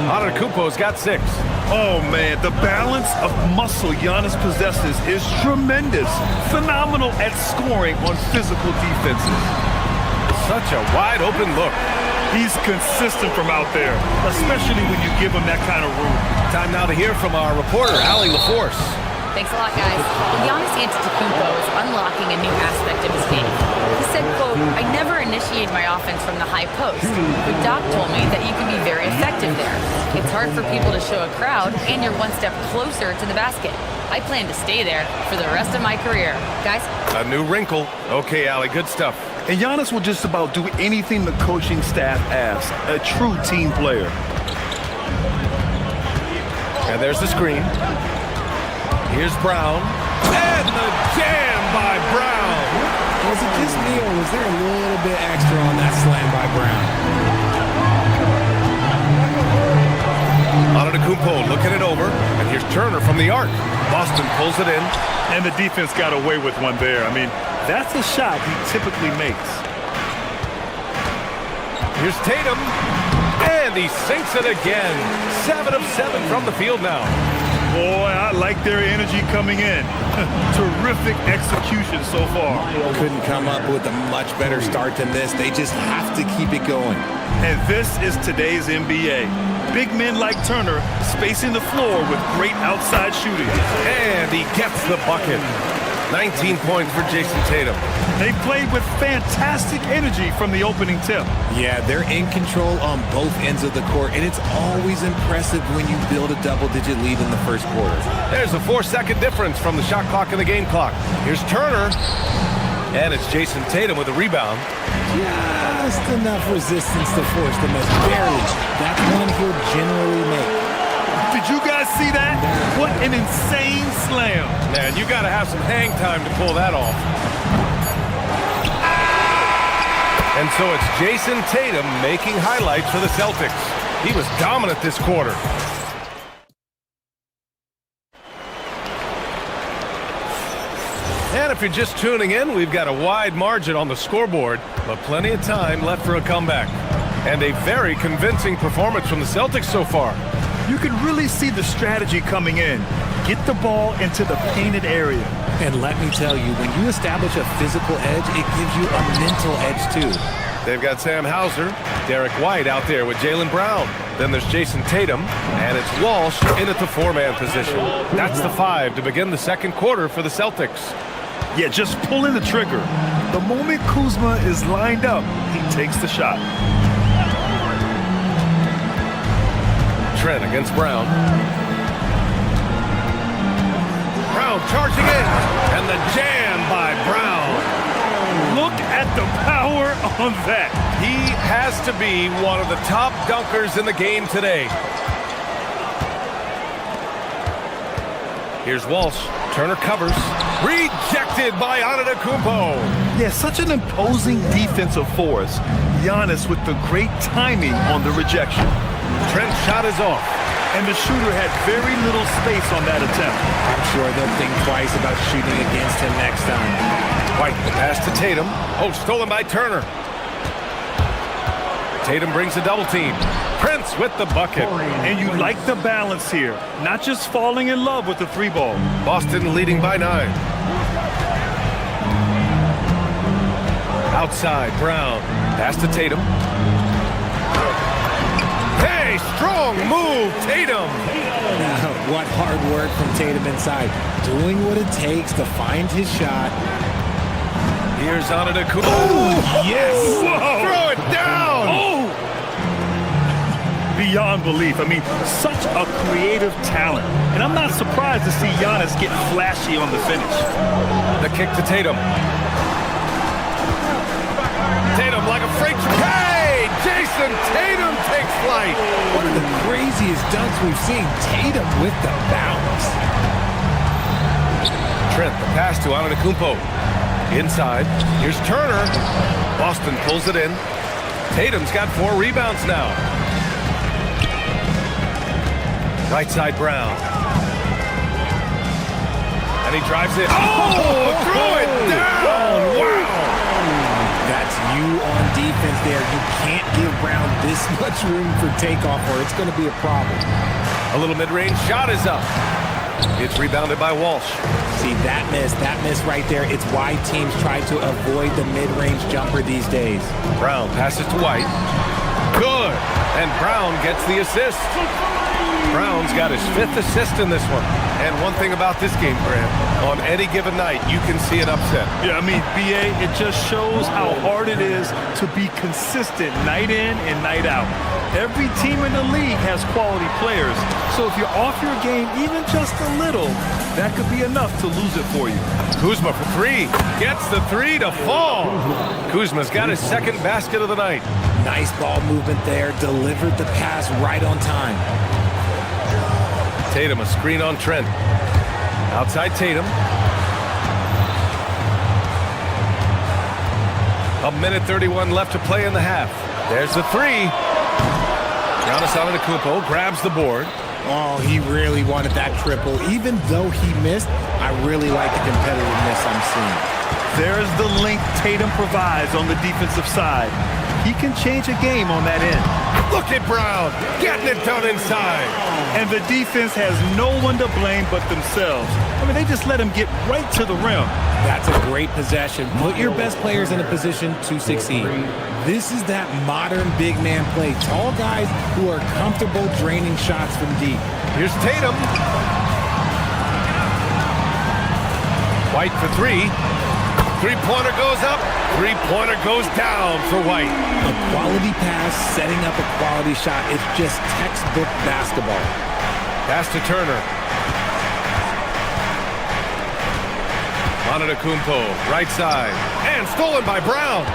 Speaker 9: Antetokounmpo's got 6.
Speaker 10: Oh, man, the balance of muscle Giannis possesses is tremendous. Phenomenal at scoring on physical defenses.
Speaker 9: Such a wide-open look.
Speaker 10: He's consistent from out there, especially when you give him that kind of room.
Speaker 9: Time now to hear from our reporter, Allie LaForce.
Speaker 7: Thanks a lot, guys. Well, Giannis Antetokounmpo is unlocking a new aspect of his game. He said, quote, "I never initiate my offense from the high post, but Doc told me that you can be very effective there. It's hard for people to show a crowd, and you're one step closer to the basket. I plan to stay there for the rest of my career." Guys?
Speaker 9: A new wrinkle. Okay, Allie, good stuff.
Speaker 10: And Giannis will just about do anything the coaching staff asks. A true team player.
Speaker 9: And there's the screen. Here's Brown. And the jam by Brown.
Speaker 11: Was it just me, or was there a little bit extra on that slam by Brown?
Speaker 9: Antetokounmpo looking it over. And here's Turner from the arc. Boston pulls it in.
Speaker 10: And the defense got away with one there. I mean, that's a shot he typically makes.
Speaker 9: Here's Tatum. And he sinks it again. 7 of 7 from the field now.
Speaker 10: Boy, I like their energy coming in. Terrific execution so far.
Speaker 11: Couldn't come up with a much better start than this. They just have to keep it going.
Speaker 10: And this is today's NBA. Big men like Turner spacing the floor with great outside shooting.
Speaker 9: And he gets the bucket. 19 points for Jason Tatum.
Speaker 10: They played with fantastic energy from the opening tip.
Speaker 11: Yeah, they're in control on both ends of the court, and it's always impressive when you build a double-digit lead in the first quarter.
Speaker 9: There's a 4-second difference from the shot clock and the game clock. Here's Turner. And it's Jason Tatum with a rebound.
Speaker 11: Just enough resistance to force the miss. Barely. That's one he'll generally make.
Speaker 10: Did you guys see that? What an insane slam.
Speaker 9: Man, you got to have some hang time to pull that off. And so it's Jason Tatum making highlights for the Celtics. He was dominant this quarter. And if you're just tuning in, we've got a wide margin on the scoreboard, but plenty of time left for a comeback. And a very convincing performance from the Celtics so far.
Speaker 10: You can really see the strategy coming in. Get the ball into the painted area.
Speaker 11: And let me tell you, when you establish a physical edge, it gives you a mental edge too.
Speaker 9: They've got Sam Hauser, Derek White out there with Jaylen Brown. Then there's Jason Tatum, and it's Walsh in at the 4-man position. That's the 5 to begin the second quarter for the Celtics.
Speaker 10: Yeah, just pulling the trigger. The moment Kuzma is lined up, he takes the shot.
Speaker 9: Trent against Brown. Brown charging in, and the jam by Brown.
Speaker 10: Look at the power on that.
Speaker 9: He has to be one of the top dunkers in the game today. Here's Walsh. Turner covers. Rejected by Antetokounmpo.
Speaker 10: Yeah, such an imposing defensive force. Giannis with the great timing on the rejection.
Speaker 9: Trent's shot is off.
Speaker 10: And the shooter had very little space on that attempt.
Speaker 11: I'm sure they'll think twice about shooting against him next time.
Speaker 9: White, the pass to Tatum. Oh, stolen by Turner. Tatum brings a double team. Prince with the bucket.
Speaker 10: And you like the balance here. Not just falling in love with the 3-ball.
Speaker 9: Boston leading by 9. Outside, Brown. Pass to Tatum. Hey, strong move, Tatum.
Speaker 11: What hard work from Tatum inside. Doing what it takes to find his shot.
Speaker 9: Here's Antetokounmpo. Oh, yes!
Speaker 10: Whoa.
Speaker 9: Throw it down!
Speaker 10: Oh! Beyond belief. I mean, such a creative talent. And I'm not surprised to see Giannis get flashy on the finish.
Speaker 9: The kick to Tatum. Tatum like a freight train. Hey! Jason Tatum takes flight.
Speaker 11: One of the craziest dunks we've seen. Tatum with the bounce.
Speaker 9: Trent, the pass to Antetokounmpo. Inside. Here's Turner. Boston pulls it in. Tatum's got 4 rebounds now. Right side, Brown. And he drives it. Oh! Throw it down! Wow!
Speaker 11: That's you on defense there. You can't give Brown this much room for takeoff or it's going to be a problem.
Speaker 9: A little mid-range shot is up. It's rebounded by Walsh.
Speaker 11: See, that miss right there, it's why teams try to avoid the mid-range jumper these days.
Speaker 9: Brown passes to White. Good. And Brown gets the assist. Brown's got his 5th assist in this one. And one thing about this game, Grant, on any given night, you can see an upset.
Speaker 10: Yeah, I mean, BA, it just shows how hard it is to be consistent night in and night out. Every team in the league has quality players, so if you're off your game even just a little, that could be enough to lose it for you.
Speaker 9: Kuzma for 3. Gets the 3 to fall. Kuzma's got his 2nd basket of the night.
Speaker 11: Nice ball movement there. Delivered the pass right on time.
Speaker 9: Tatum, a screen on Trent. Outside Tatum. A minute 31 left to play in the half. There's the 3. Giannis Antetokounmpo grabs the board.
Speaker 11: Oh, he really wanted that triple. Even though he missed, I really like the competitiveness I'm seeing.
Speaker 10: There's the length Tatum provides on the defensive side. He can change a game on that end.
Speaker 9: Look at Brown getting it done inside.
Speaker 10: And the defense has no one to blame but themselves. I mean, they just let him get right to the rim.
Speaker 11: That's a great possession. Put your best players in a position to succeed. This is that modern big man play. Tall guys who are comfortable draining shots from deep.
Speaker 9: Here's Tatum. White for 3. 3-pointer goes up. 3-pointer goes down for White.
Speaker 11: A quality pass setting up a quality shot. It's just textbook basketball.
Speaker 9: Pass to Turner. Antetokounmpo, right side. And stolen by Brown.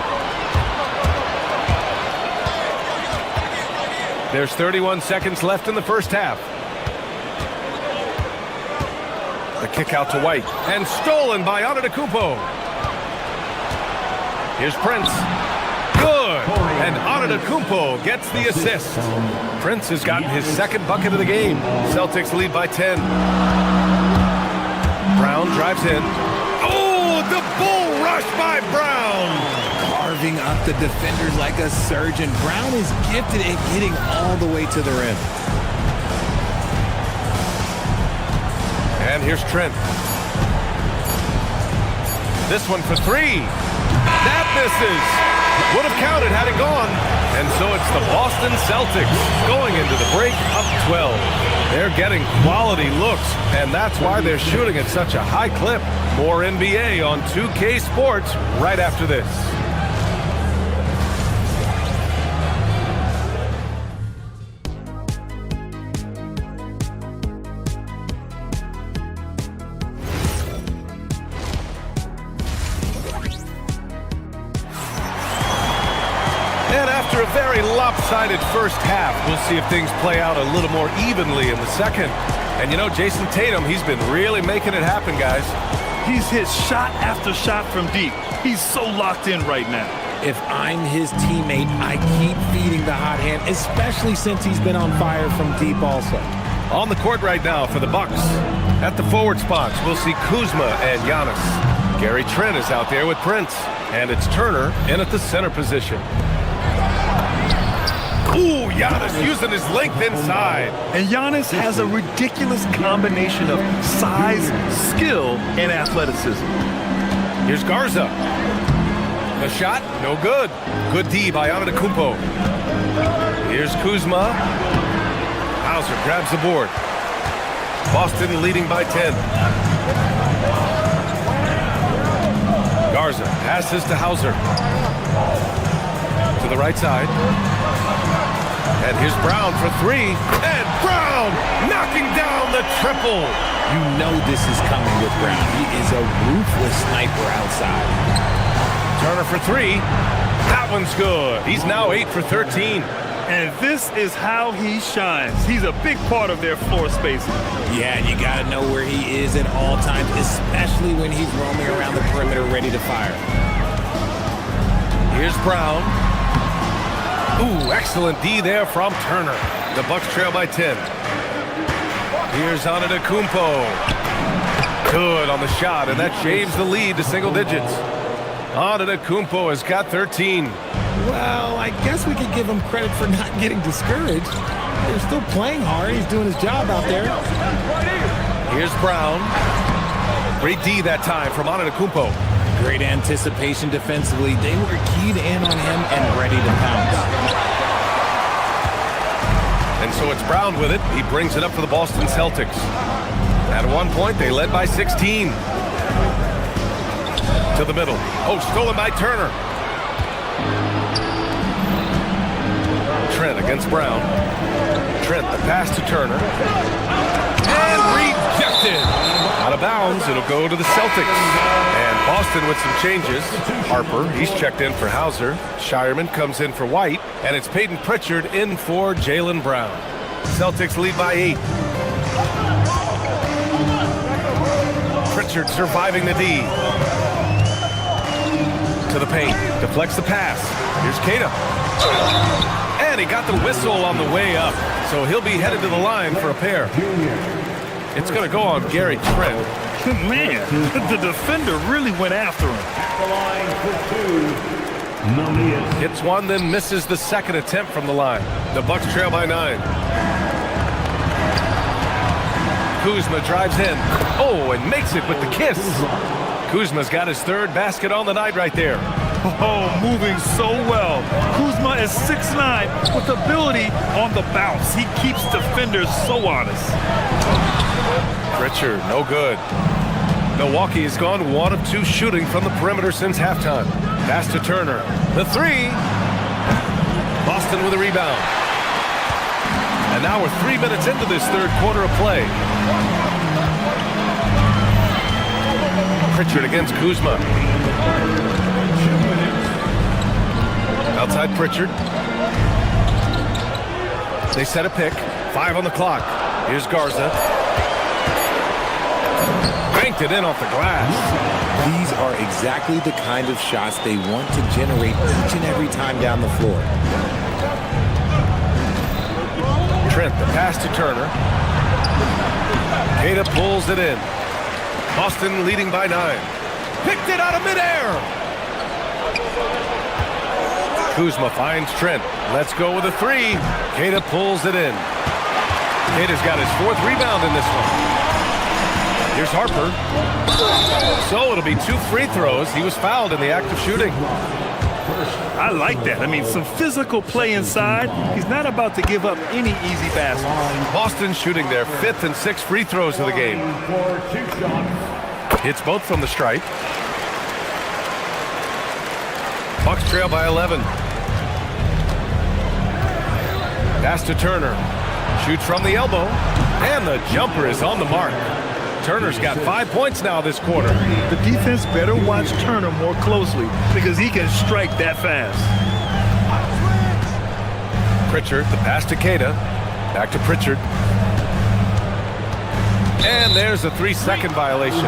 Speaker 9: There's 31 seconds left in the first half. The kick out to White. And stolen by Antetokounmpo. Here's Prince. Good. And Antetokounmpo gets the assist. Prince has gotten his 2nd bucket of the game. Celtics lead by 10. Brown drives in. Oh, the bull rush by Brown.
Speaker 11: Carving up the defenders like a surgeon. Brown is gifted at getting all the way to the rim.
Speaker 9: And here's Trent. This one for 3. That misses. Would have counted had it gone. And so it's the Boston Celtics going into the break up 12. They're getting quality looks, and that's why they're shooting at such a high clip. More NBA on 2K Sports right after this. After a very lopsided first half, we'll see if things play out a little more evenly in the second. And you know, Jason Tatum, he's been really making it happen, guys.
Speaker 10: He's hit shot after shot from deep. He's so locked in right now.
Speaker 11: If I'm his teammate, I keep feeding the hot hand, especially since he's been on fire from deep also.
Speaker 9: On the court right now for the Bucks. At the forward spots, we'll see Kuzma and Giannis. Gary Trent is out there with Prince. And it's Turner in at the center position. Ooh, Giannis using his length inside.
Speaker 10: And Giannis has a ridiculous combination of size, skill, and athleticism.
Speaker 9: Here's Garza. The shot, no good. Good D by Antetokounmpo. Here's Kuzma. Hauser grabs the board. Boston leading by 10. Garza passes to Hauser. To the right side. And here's Brown for 3. And Brown knocking down the triple.
Speaker 11: You know this is coming with Brown. He is a ruthless sniper outside.
Speaker 9: Turner for 3. That one's good. He's now 8 for 13.
Speaker 10: And this is how he shines. He's a big part of their floor spacing.
Speaker 11: Yeah, and you got to know where he is at all times, especially when he's roaming around the perimeter ready to fire.
Speaker 9: Here's Brown. Ooh, excellent D there from Turner. The Bucks trail by 10. Here's Antetokounmpo. Good on the shot, and that shaves the lead to single digits. Antetokounmpo has got 13.
Speaker 11: Well, I guess we could give him credit for not getting discouraged. They're still playing hard. He's doing his job out there.
Speaker 9: Here's Brown. Great D that time from Antetokounmpo.
Speaker 11: Great anticipation defensively. They were keyed in on him and ready to pounce.
Speaker 9: And so it's Brown with it. He brings it up for the Boston Celtics. At one point, they led by 16. To the middle. Oh, stolen by Turner. Trent against Brown. Trent, the pass to Turner. And rejected. Out of bounds, it'll go to the Celtics. And Boston with some changes. Harper, he's checked in for Hauser. Shireman comes in for White. And it's Peyton Pritchard in for Jaylen Brown. Celtics lead by 8. Pritchard surviving the D. To the paint. Deflects the pass. Here's Cada. And he got the whistle on the way up. So he'll be headed to the line for a pair. It's going to go on Gary Trent.
Speaker 10: Man, the defender really went after him.
Speaker 9: Hits one, then misses the second attempt from the line. The Bucks trail by 9. Kuzma drives in. Oh, and makes it with the kiss. Kuzma's got his third basket on the night right there.
Speaker 10: Oh, moving so well. Kuzma is 6'9" with ability on the bounce. He keeps defenders so honest.
Speaker 9: Pritchard, no good. Milwaukee has gone 1 of 2 shooting from the perimeter since halftime. Pass to Turner. The 3. Boston with a rebound. And now we're 3 minutes into this third quarter of play. Pritchard against Kuzma. Outside Pritchard. They set a pick. 5 on the clock. Here's Garza. Banked it in off the glass.
Speaker 11: These are exactly the kind of shots they want to generate each and every time down the floor.
Speaker 9: Trent, the pass to Turner. Cada pulls it in. Boston leading by 9. Picked it out of midair. Kuzma finds Trent. Let's go with a 3. Cada pulls it in. Cada's got his 4th rebound in this one. Here's Harper. So it'll be 2 free throws. He was fouled in the act of shooting.
Speaker 10: I like that. I mean, some physical play inside. He's not about to give up any easy baskets.
Speaker 9: Boston shooting their 5th and 6th free throws of the game. Hits both from the stripe. Bucks trail by 11. Pass to Turner. Shoots from the elbow. And the jumper is on the mark. Turner's got 5 points now this quarter.
Speaker 10: The defense better watch Turner more closely because he can strike that fast.
Speaker 9: Pritchard, the pass to Cada. Back to Pritchard. And there's a 3-second violation.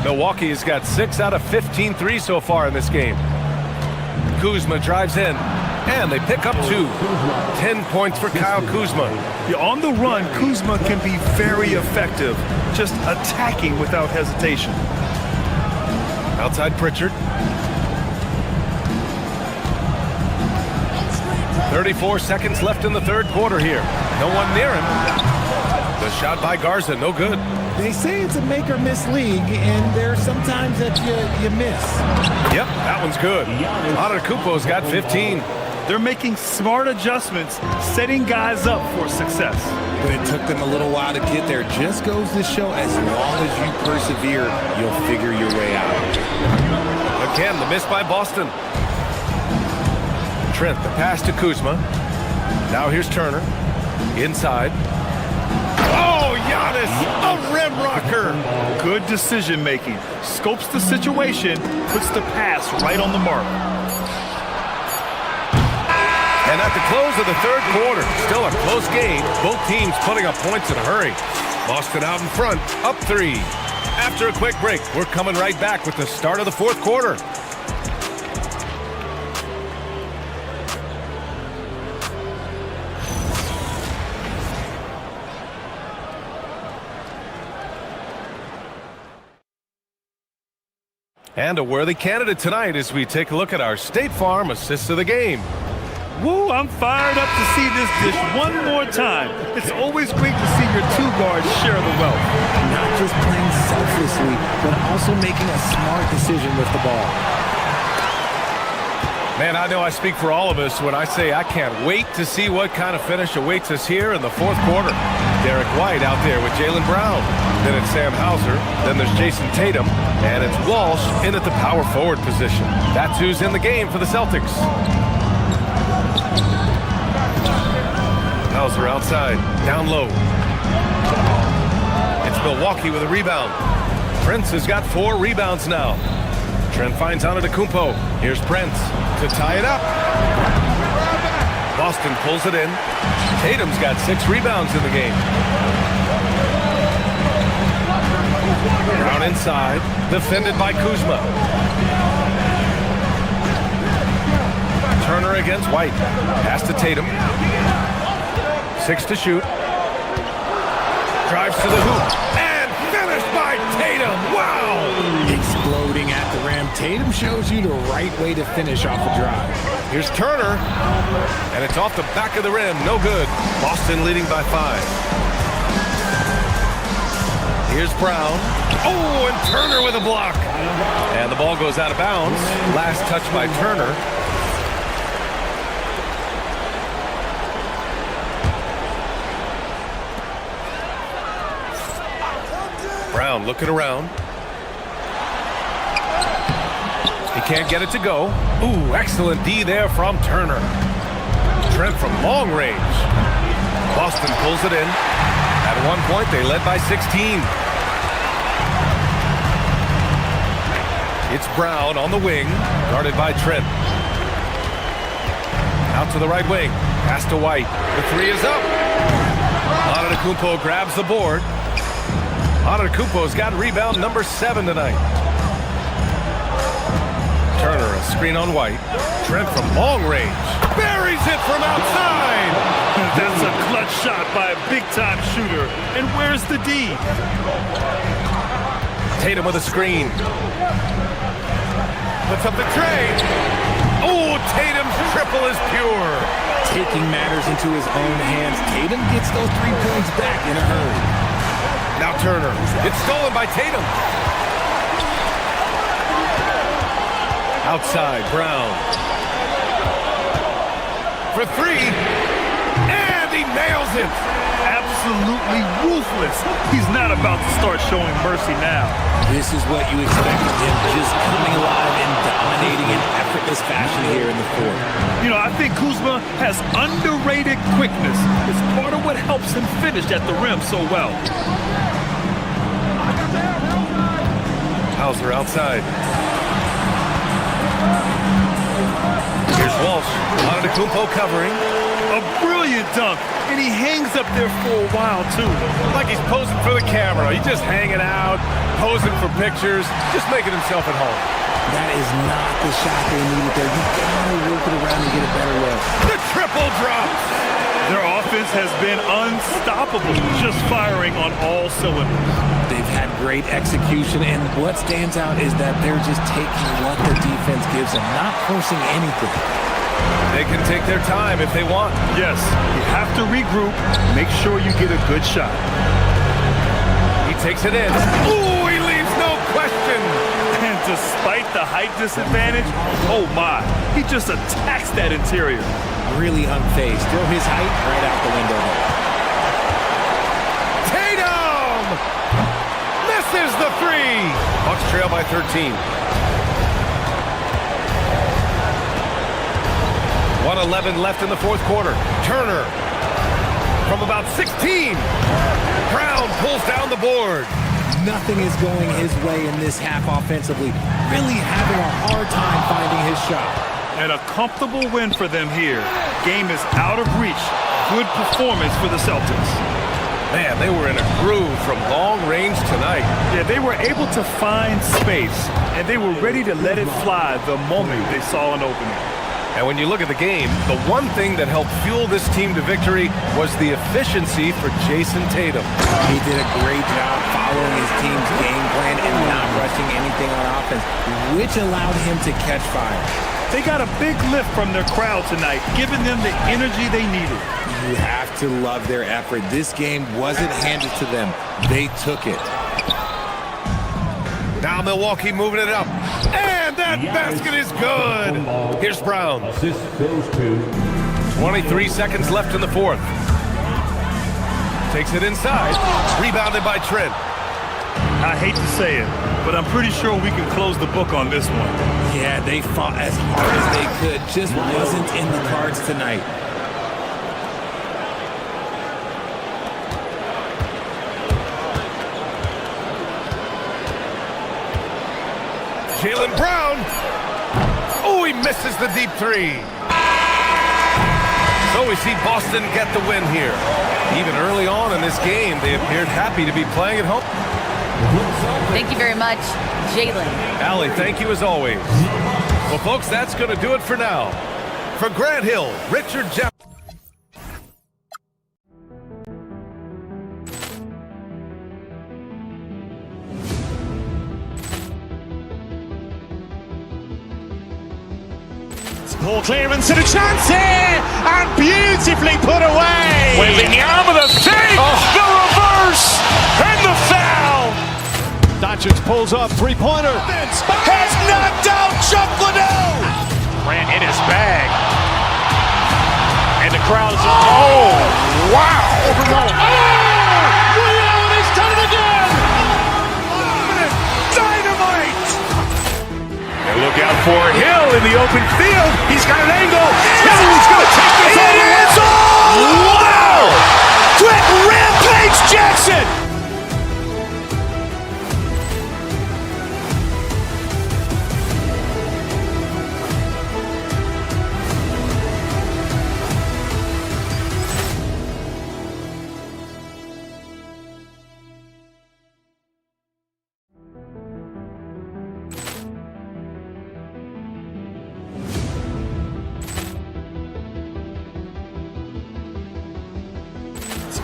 Speaker 9: Milwaukee has got 6 out of 15 threes so far in this game. Kuzma drives in, and they pick up 2. 10 points for Kyle Kuzma.
Speaker 10: Yeah, on the run, Kuzma can be very effective, just attacking without hesitation.
Speaker 9: Outside Pritchard. 34 seconds left in the third quarter here. No one near him. The shot by Garza, no good.
Speaker 11: They say it's a make-or-miss league, and there are some times that you miss.
Speaker 9: Yep, that one's good. Antetokounmpo's got 15.
Speaker 10: They're making smart adjustments, setting guys up for success.
Speaker 11: But it took them a little while to get there. Just goes to show, as long as you persevere, you'll figure your way out.
Speaker 9: Again, the miss by Boston. Trent, the pass to Kuzma. Now here's Turner. Inside. Oh, Giannis, a rim rocker.
Speaker 10: Good decision making. Scopes the situation, puts the pass right on the mark.
Speaker 9: And at the close of the third quarter, still a close game. Both teams putting up points in a hurry. Boston out in front, up 3. After a quick break, we're coming right back with the start of the fourth quarter. And a worthy candidate tonight as we take a look at our State Farm assists of the game.
Speaker 10: Woo, I'm fired up to see this dish one more time. It's always great to see your two guards share the wealth.
Speaker 11: Not just playing selflessly, but also making a smart decision with the ball.
Speaker 9: Man, I know I speak for all of us when I say I can't wait to see what kind of finish awaits us here in the fourth quarter. Derek White out there with Jaylen Brown. Then it's Sam Hauser. Then there's Jason Tatum. And it's Walsh in at the power forward position. That's who's in the game for the Celtics. Hauser outside, down low. It's Milwaukee with a rebound. Prince has got 4 rebounds now. Trent finds Antetokounmpo. Here's Prince to tie it up. Boston pulls it in. Tatum's got 6 rebounds in the game. Brown inside, defended by Kuzma. Turner against White. Pass to Tatum. 6 to shoot. Drives to the hoop. And finished by Tatum. Wow!
Speaker 11: Exploding at the rim. Tatum shows you the right way to finish off a drive.
Speaker 9: Here's Turner. And it's off the back of the rim. No good. Boston leading by 5. Here's Brown. Oh, and Turner with a block. And the ball goes out of bounds. Last touch by Turner. Brown looking around. He can't get it to go. Ooh, excellent D there from Turner. Trent from long range. Boston pulls it in. At one point, they led by 16. It's Brown on the wing, guarded by Trent. Out to the right wing. Pass to White. The 3 is up. Antetokounmpo grabs the board. Antetokounmpo's got rebound number 7 tonight. Turner, a screen on White. Trent from long range. Buries it from outside.
Speaker 10: That's a clutch shot by a big-time shooter. And where's the D?
Speaker 9: Tatum with a screen. Puts up the tray. Oh, Tatum's triple is pure.
Speaker 11: Taking matters into his own hands. Tatum gets those 3 points back in a hurry.
Speaker 9: Now Turner. It's stolen by Tatum. Outside, Brown. For 3. And he nails it.
Speaker 10: Absolutely ruthless. He's not about to start showing mercy now.
Speaker 11: This is what you expect of him, just coming alive and dominating in effortless fashion here in the fourth.
Speaker 10: You know, I think Kuzma has underrated quickness. It's part of what helps him finish at the rim so well.
Speaker 9: Hauser outside. Here's Walsh. Antetokounmpo covering.
Speaker 10: A brilliant dunk, and he hangs up there for a while, too.
Speaker 9: Like he's posing for the camera. He's just hanging out, posing for pictures, just making himself at home.
Speaker 11: That is not the shot they needed there. You gotta work it around and get a better look.
Speaker 9: The triple drops.
Speaker 10: Their offense has been unstoppable, just firing on all cylinders.
Speaker 11: They've had great execution, and what stands out is that they're just taking what the defense gives them, not forcing anything.
Speaker 9: They can take their time if they want.
Speaker 10: Yes, you have to regroup, make sure you get a good shot.
Speaker 9: He takes it in. Ooh, he leaves no question.
Speaker 10: And despite the height disadvantage, oh my, he just attacks that interior.
Speaker 11: Really unfazed. Throw his height right out the window.
Speaker 9: Tatum! Misses the 3. Bucks trail by 13. 1:11 left in the fourth quarter. Turner from about 16. Brown pulls down the board.
Speaker 11: Nothing is going his way in this half offensively. Really having a hard time finding his shot.
Speaker 10: And a comfortable win for them here. Game is out of reach. Good performance for the Celtics.
Speaker 9: Man, they were in a groove from long range tonight.
Speaker 10: Yeah, they were able to find space, and they were ready to let it fly the moment they saw an opening.
Speaker 9: And when you look at the game, the one thing that helped fuel this team to victory was the efficiency for Jason Tatum.
Speaker 11: He did a great job following his team's game plan and not rushing anything on offense, which allowed him to catch fire.
Speaker 10: They got a big lift from their crowd tonight, giving them the energy they needed.
Speaker 11: You have to love their effort. This game wasn't handed to them. They took it.
Speaker 9: Now Milwaukee moving it up. And that basket is good. Here's Brown. 23 seconds left in the fourth. Takes it inside. Rebounded by Trent.
Speaker 10: I hate to say it, but I'm pretty sure we can close the book on this one.
Speaker 11: Yeah, they fought as hard as they could. Just wasn't in the cards tonight.
Speaker 9: Jaylen Brown. Oh, he misses the deep three. So we see Boston get the win here. Even early on in this game, they appeared happy to be playing at home.
Speaker 7: Thank you very much, Jaylen.
Speaker 9: Allie, thank you as always. Well, folks, that's going to do it for now. For Grant Hill, Richard Jeff.
Speaker 1: Ball clearance and a chance here, and beautifully put away.
Speaker 2: Wembanyama the save, the reverse, and the foul.
Speaker 1: Doncic pulls up, three-pointer.
Speaker 2: Has knocked out Chuck Liddell. Ran in his bag. And the crowd is, oh, wow. He's done it again. Dynamite. And look out for Hill in the open field. He's got an angle. Hill's going to take this all the way. Wow. Quick rampage Jackson.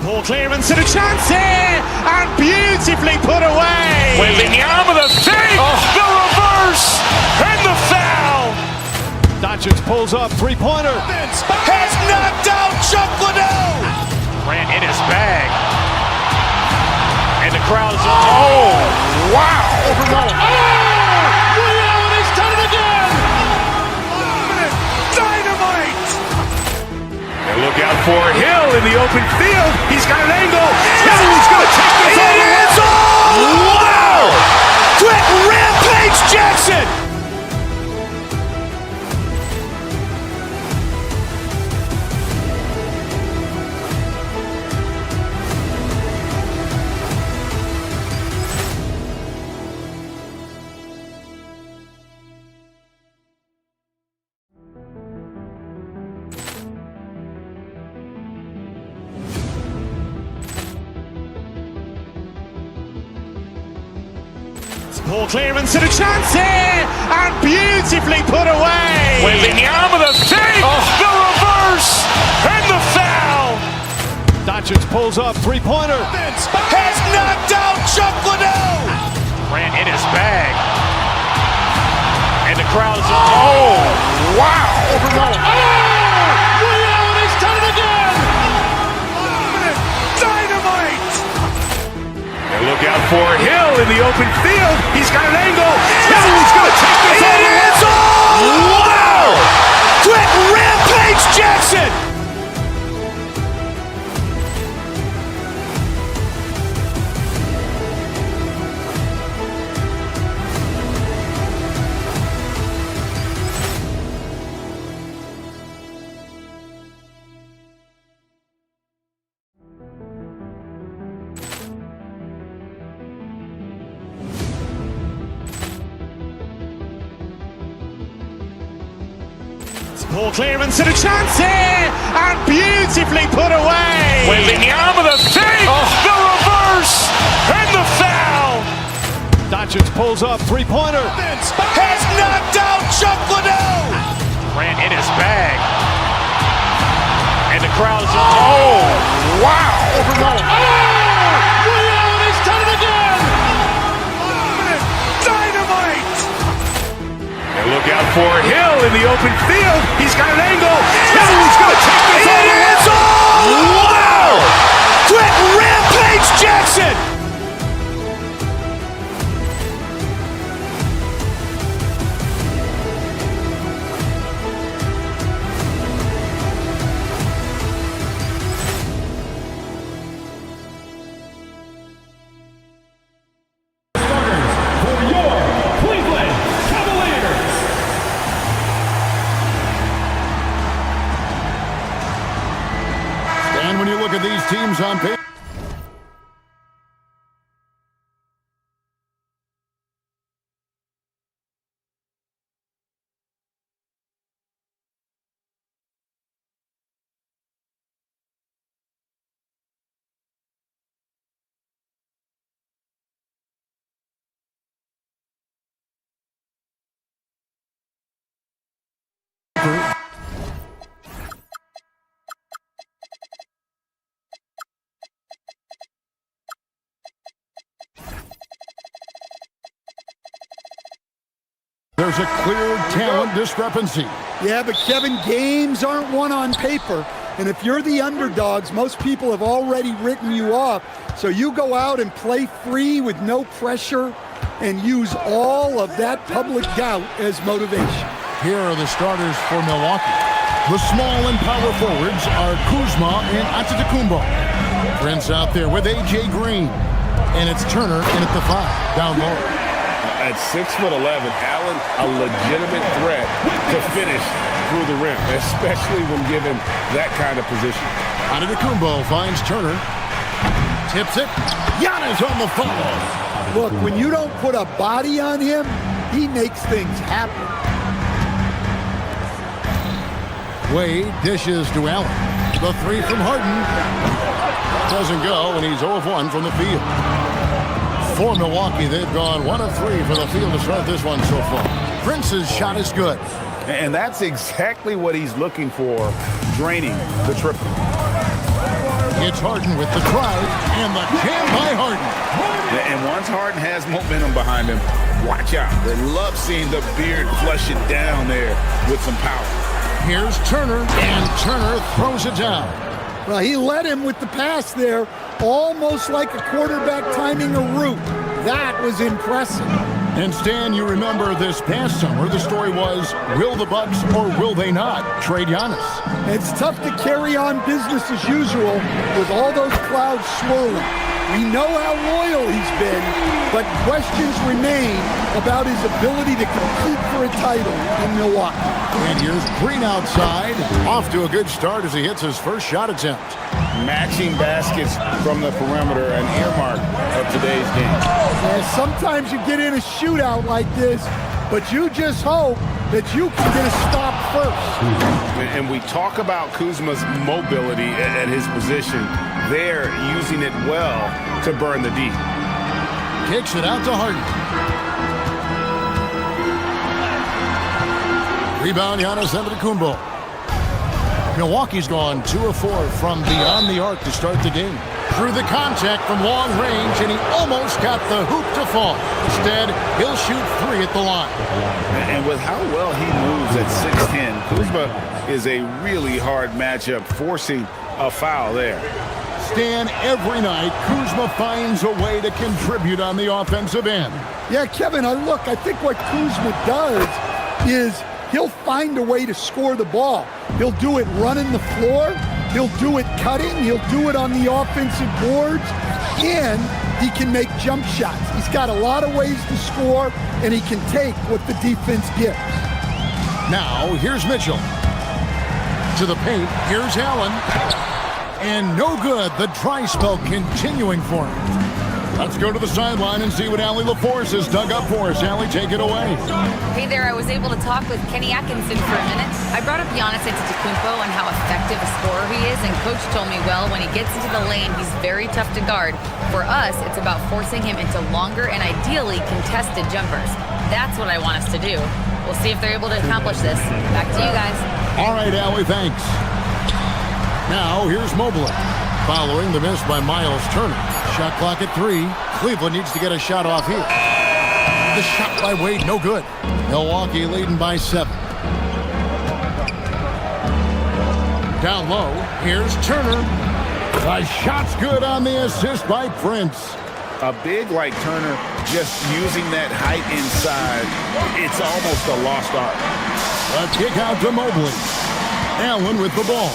Speaker 1: Ball clearance and a chance here, and beautifully put away.
Speaker 2: Wembanyama the save, the reverse, and the foul.
Speaker 1: Doncic pulls up, three-pointer.
Speaker 2: Has knocked out Chuck Liddell. Ran in his bag. And the crowd is, oh, wow. He's done it again. Dynamite. And look out for Hill in the open field. He's got an angle. Hill's going to take this all the way. Wow. Quick rampage Jackson.
Speaker 1: Ball clearance and a chance here, and beautifully put away.
Speaker 2: Wembanyama the save, the reverse, and the foul.
Speaker 1: Doncic pulls up, three-pointer.
Speaker 2: Has knocked out Chuck Liddell. Ran in his bag. And the crowd is, oh, wow. He's done it again. Dynamite. And look out for Hill in the open field. He's got an angle. Hill's going to take this all the way. Wow. Quick rampage Jackson.
Speaker 1: Ball clearance and a chance here, and beautifully put away.
Speaker 2: Wembanyama the save, the reverse, and the foul.
Speaker 1: Doncic pulls up, three-pointer.
Speaker 2: Has knocked out Chuck Liddell. Ran in his bag. And the crowd is, oh, wow. He's done it again. Dynamite. And look out for Hill in in the open field. He's got an angle. He's going to take this all the way. Wow! Quick rampage Jackson!
Speaker 4: When you look at these teams on paper, there's a clear talent discrepancy.
Speaker 6: Yeah, but Kevin, games aren't won on paper. And if you're the underdogs, most people have already written you off. So you go out and play free with no pressure and use all of that public doubt as motivation.
Speaker 4: Here are the starters for Milwaukee. The small and power forwards are Kuzma and Antetokounmpo. Prince out there with A.J. Green. And it's Turner in at the 5, down low.
Speaker 8: At 6'11", Allen, a legitimate threat to finish through the rim, especially when given that kind of position.
Speaker 4: Antetokounmpo finds Turner. Tips it. Giannis on the follow.
Speaker 6: Look, when you don't put a body on him, he makes things happen.
Speaker 4: Wade dishes to Allen. The 3 from Harden. Doesn't go, and he's 0 of 1 from the field. For Milwaukee, they've gone 1 of 3 for the field to start this one so far. Prince's shot is good.
Speaker 8: And that's exactly what he's looking for, draining the triple.
Speaker 4: It's Harden with the drive, and the jam by Harden.
Speaker 8: And once Harden has momentum behind him, watch out. They love seeing the beard flush it down there with some power.
Speaker 4: Here's Turner, and Turner throws it down.
Speaker 6: Well, he led him with the pass there, almost like a quarterback timing a route. That was impressive.
Speaker 4: And Stan, you remember this past summer, the story was, will the Bucks or will they not trade Giannis?
Speaker 6: It's tough to carry on business as usual with all those clouds swirling. We know how loyal he's been, but questions remain about his ability to compete for a title in Milwaukee.
Speaker 4: And here's Green outside, off to a good start as he hits his first shot attempt.
Speaker 8: Matching baskets from the perimeter, an earmark of today's game.
Speaker 6: Yeah, sometimes you get in a shootout like this, but you just hope that you can get a stop first.
Speaker 8: And we talk about Kuzma's mobility at his position. They're using it well to burn the D.
Speaker 4: Kicks it out to Harden. Rebound, Giannis Antetokounmpo. Milwaukee's gone 2 of 4 from beyond the arc to start the game. Through the contact from long range, and he almost got the hoop to fall. Instead, he'll shoot 3 at the line.
Speaker 8: And with how well he moves at 6'10", Kuzma is a really hard matchup, forcing a foul there.
Speaker 4: Stan, every night, Kuzma finds a way to contribute on the offensive end.
Speaker 6: Yeah, Kevin, I think what Kuzma does is he'll find a way to score the ball. He'll do it running the floor. He'll do it cutting. He'll do it on the offensive boards. And he can make jump shots. He's got a lot of ways to score, and he can take what the defense gives.
Speaker 4: Now, here's Mitchell. To the paint, here's Allen. And no good, the dry spell continuing for him. Let's go to the sideline and see what Allie LaForce has dug up for us. Allie, take it away.
Speaker 7: Hey there, I was able to talk with Kenny Atkinson for a minute. I brought up Giannis Antetokounmpo and how effective a scorer he is, and Coach told me, well, when he gets into the lane, he's very tough to guard. For us, it's about forcing him into longer and ideally contested jumpers. That's what I want us to do. We'll see if they're able to accomplish this. Back to you guys.
Speaker 4: All right, Allie, thanks. Now, here's Mobley. Following the miss by Miles Turner. Shot clock at 3. Cleveland needs to get a shot off here. The shot by Wade, no good. Milwaukee leading by 7. Down low, here's Turner. The shot's good on the assist by Prince.
Speaker 8: A big like Turner, just using that height inside, it's almost a lost art.
Speaker 4: A kick out to Mobley. Allen with the ball.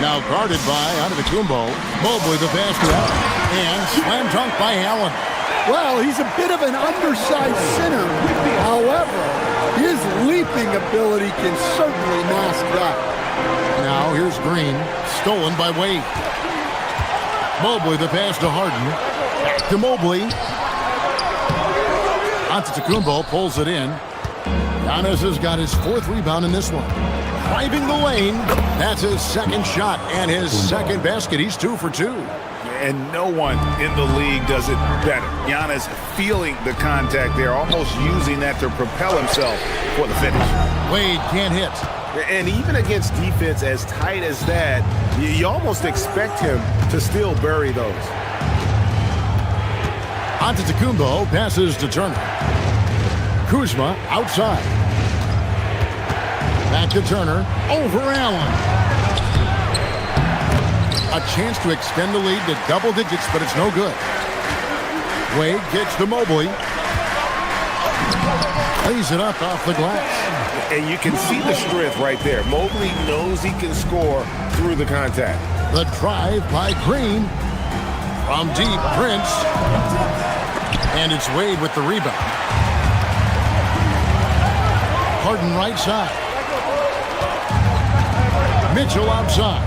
Speaker 4: Now guarded by Antetokounmpo. Mobley the pass to Allen. And slam dunk by Allen.
Speaker 6: Well, he's a bit of an undersized center. However, his leaping ability can certainly mask that.
Speaker 4: Now here's Green. Stolen by Wade. Mobley the pass to Harden. Back to Mobley. Antetokounmpo pulls it in. Giannis has got his 4th rebound in this one. Driving the lane. That's his 2nd shot and his 2nd basket. He's 2 for 2.
Speaker 2: And no one in the league does it better. Giannis feeling the contact there, almost using that to propel himself for the finish.
Speaker 4: Wade can't hit.
Speaker 2: And even against defense as tight as that, you almost expect him to still bury those.
Speaker 4: Antetokounmpo passes to Turner. Kuzma outside. Back to Turner. Over Allen. A chance to extend the lead to double digits, but it's no good. Wade gets to Mobley. Lays it up off the glass.
Speaker 2: And you can see the strength right there. Mobley knows he can score through the contact.
Speaker 4: The drive by Green. From deep, Prince. And it's Wade with the rebound. Harden right side. Mitchell outside.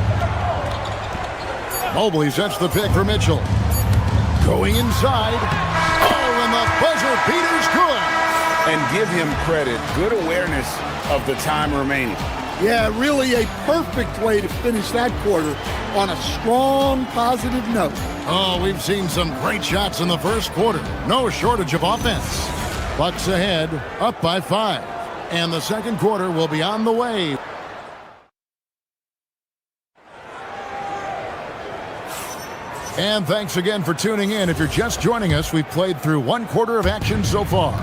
Speaker 4: Mobley sets the pick for Mitchell. Going inside. Oh, and the buzzer beater's good.
Speaker 8: And give him credit. Good awareness of the time remaining.
Speaker 6: Yeah, really a perfect way to finish that quarter on a strong, positive note.
Speaker 4: Oh, we've seen some great shots in the first quarter. No shortage of offense. Bucks ahead, up by 5. And the second quarter will be on the way. And thanks again for tuning in. If you're just joining us, we've played through 1 quarter of action so far.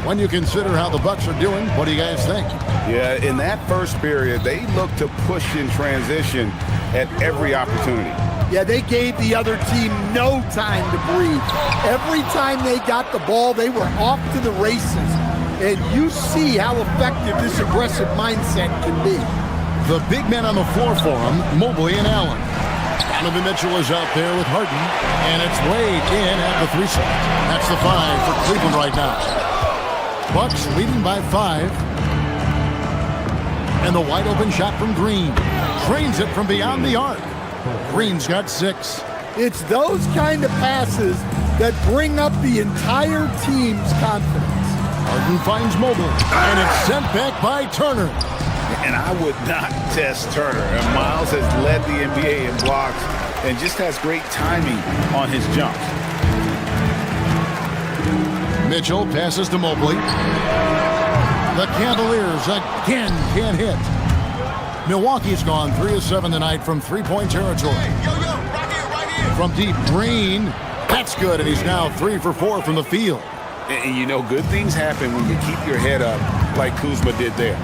Speaker 4: When you consider how the Bucks are doing, what do you guys think?
Speaker 8: Yeah, in that first period, they looked to push in transition at every opportunity.
Speaker 6: Yeah, they gave the other team no time to breathe. Every time they got the ball, they were off to the races. And you see how effective this aggressive mindset can be.
Speaker 4: The big men on the floor for them, Mobley and Allen. Donovan Mitchell is out there with Harden, and it's Wade in at the 3 spot. That's the 5 for Cleveland right now. Bucks leading by 5. And the wide open shot from Green. Trains it from beyond the arc. Green's got 6.
Speaker 6: It's those kind of passes that bring up the entire team's confidence.
Speaker 4: Harden finds Mobley, and it's sent back by Turner.
Speaker 2: And I would not test Turner. And Miles has led the NBA in blocks and just has great timing on his jumps.
Speaker 4: Mitchell passes to Mobley. The Cavaliers again can't hit. Milwaukee's gone 3 of 7 tonight from 3-point territory. From deep, Green. That's good, and he's now 3 for 4 from the field.
Speaker 8: And you know, good things happen when you keep your head up like Kuzma did there.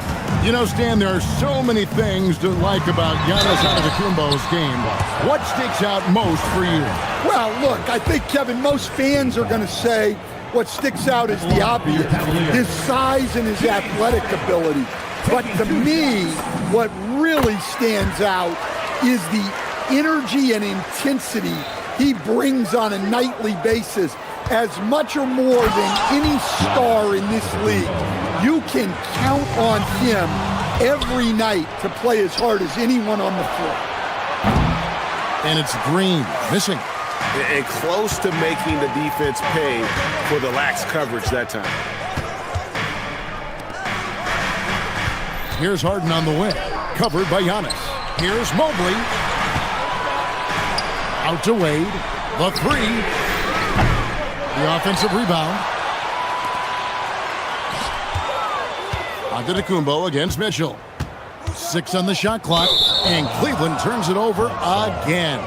Speaker 4: You know, Stan, there are so many things to like about Giannis Antetokounmpo's game. What sticks out most for you?
Speaker 6: Well, look, I think, Kevin, most fans are going to say what sticks out is the obvious, his size and his athletic ability. But to me, what really stands out is the energy and intensity he brings on a nightly basis. As much or more than any star in this league, you can count on him every night to play as hard as anyone on the floor.
Speaker 4: And it's Green missing.
Speaker 8: And close to making the defense pay for the lax coverage that time.
Speaker 4: Here's Harden on the wing, covered by Giannis. Here's Mobley. Out to Wade. The 3. The offensive rebound. Antetokounmpo against Mitchell. 6 on the shot clock, and Cleveland turns it over again.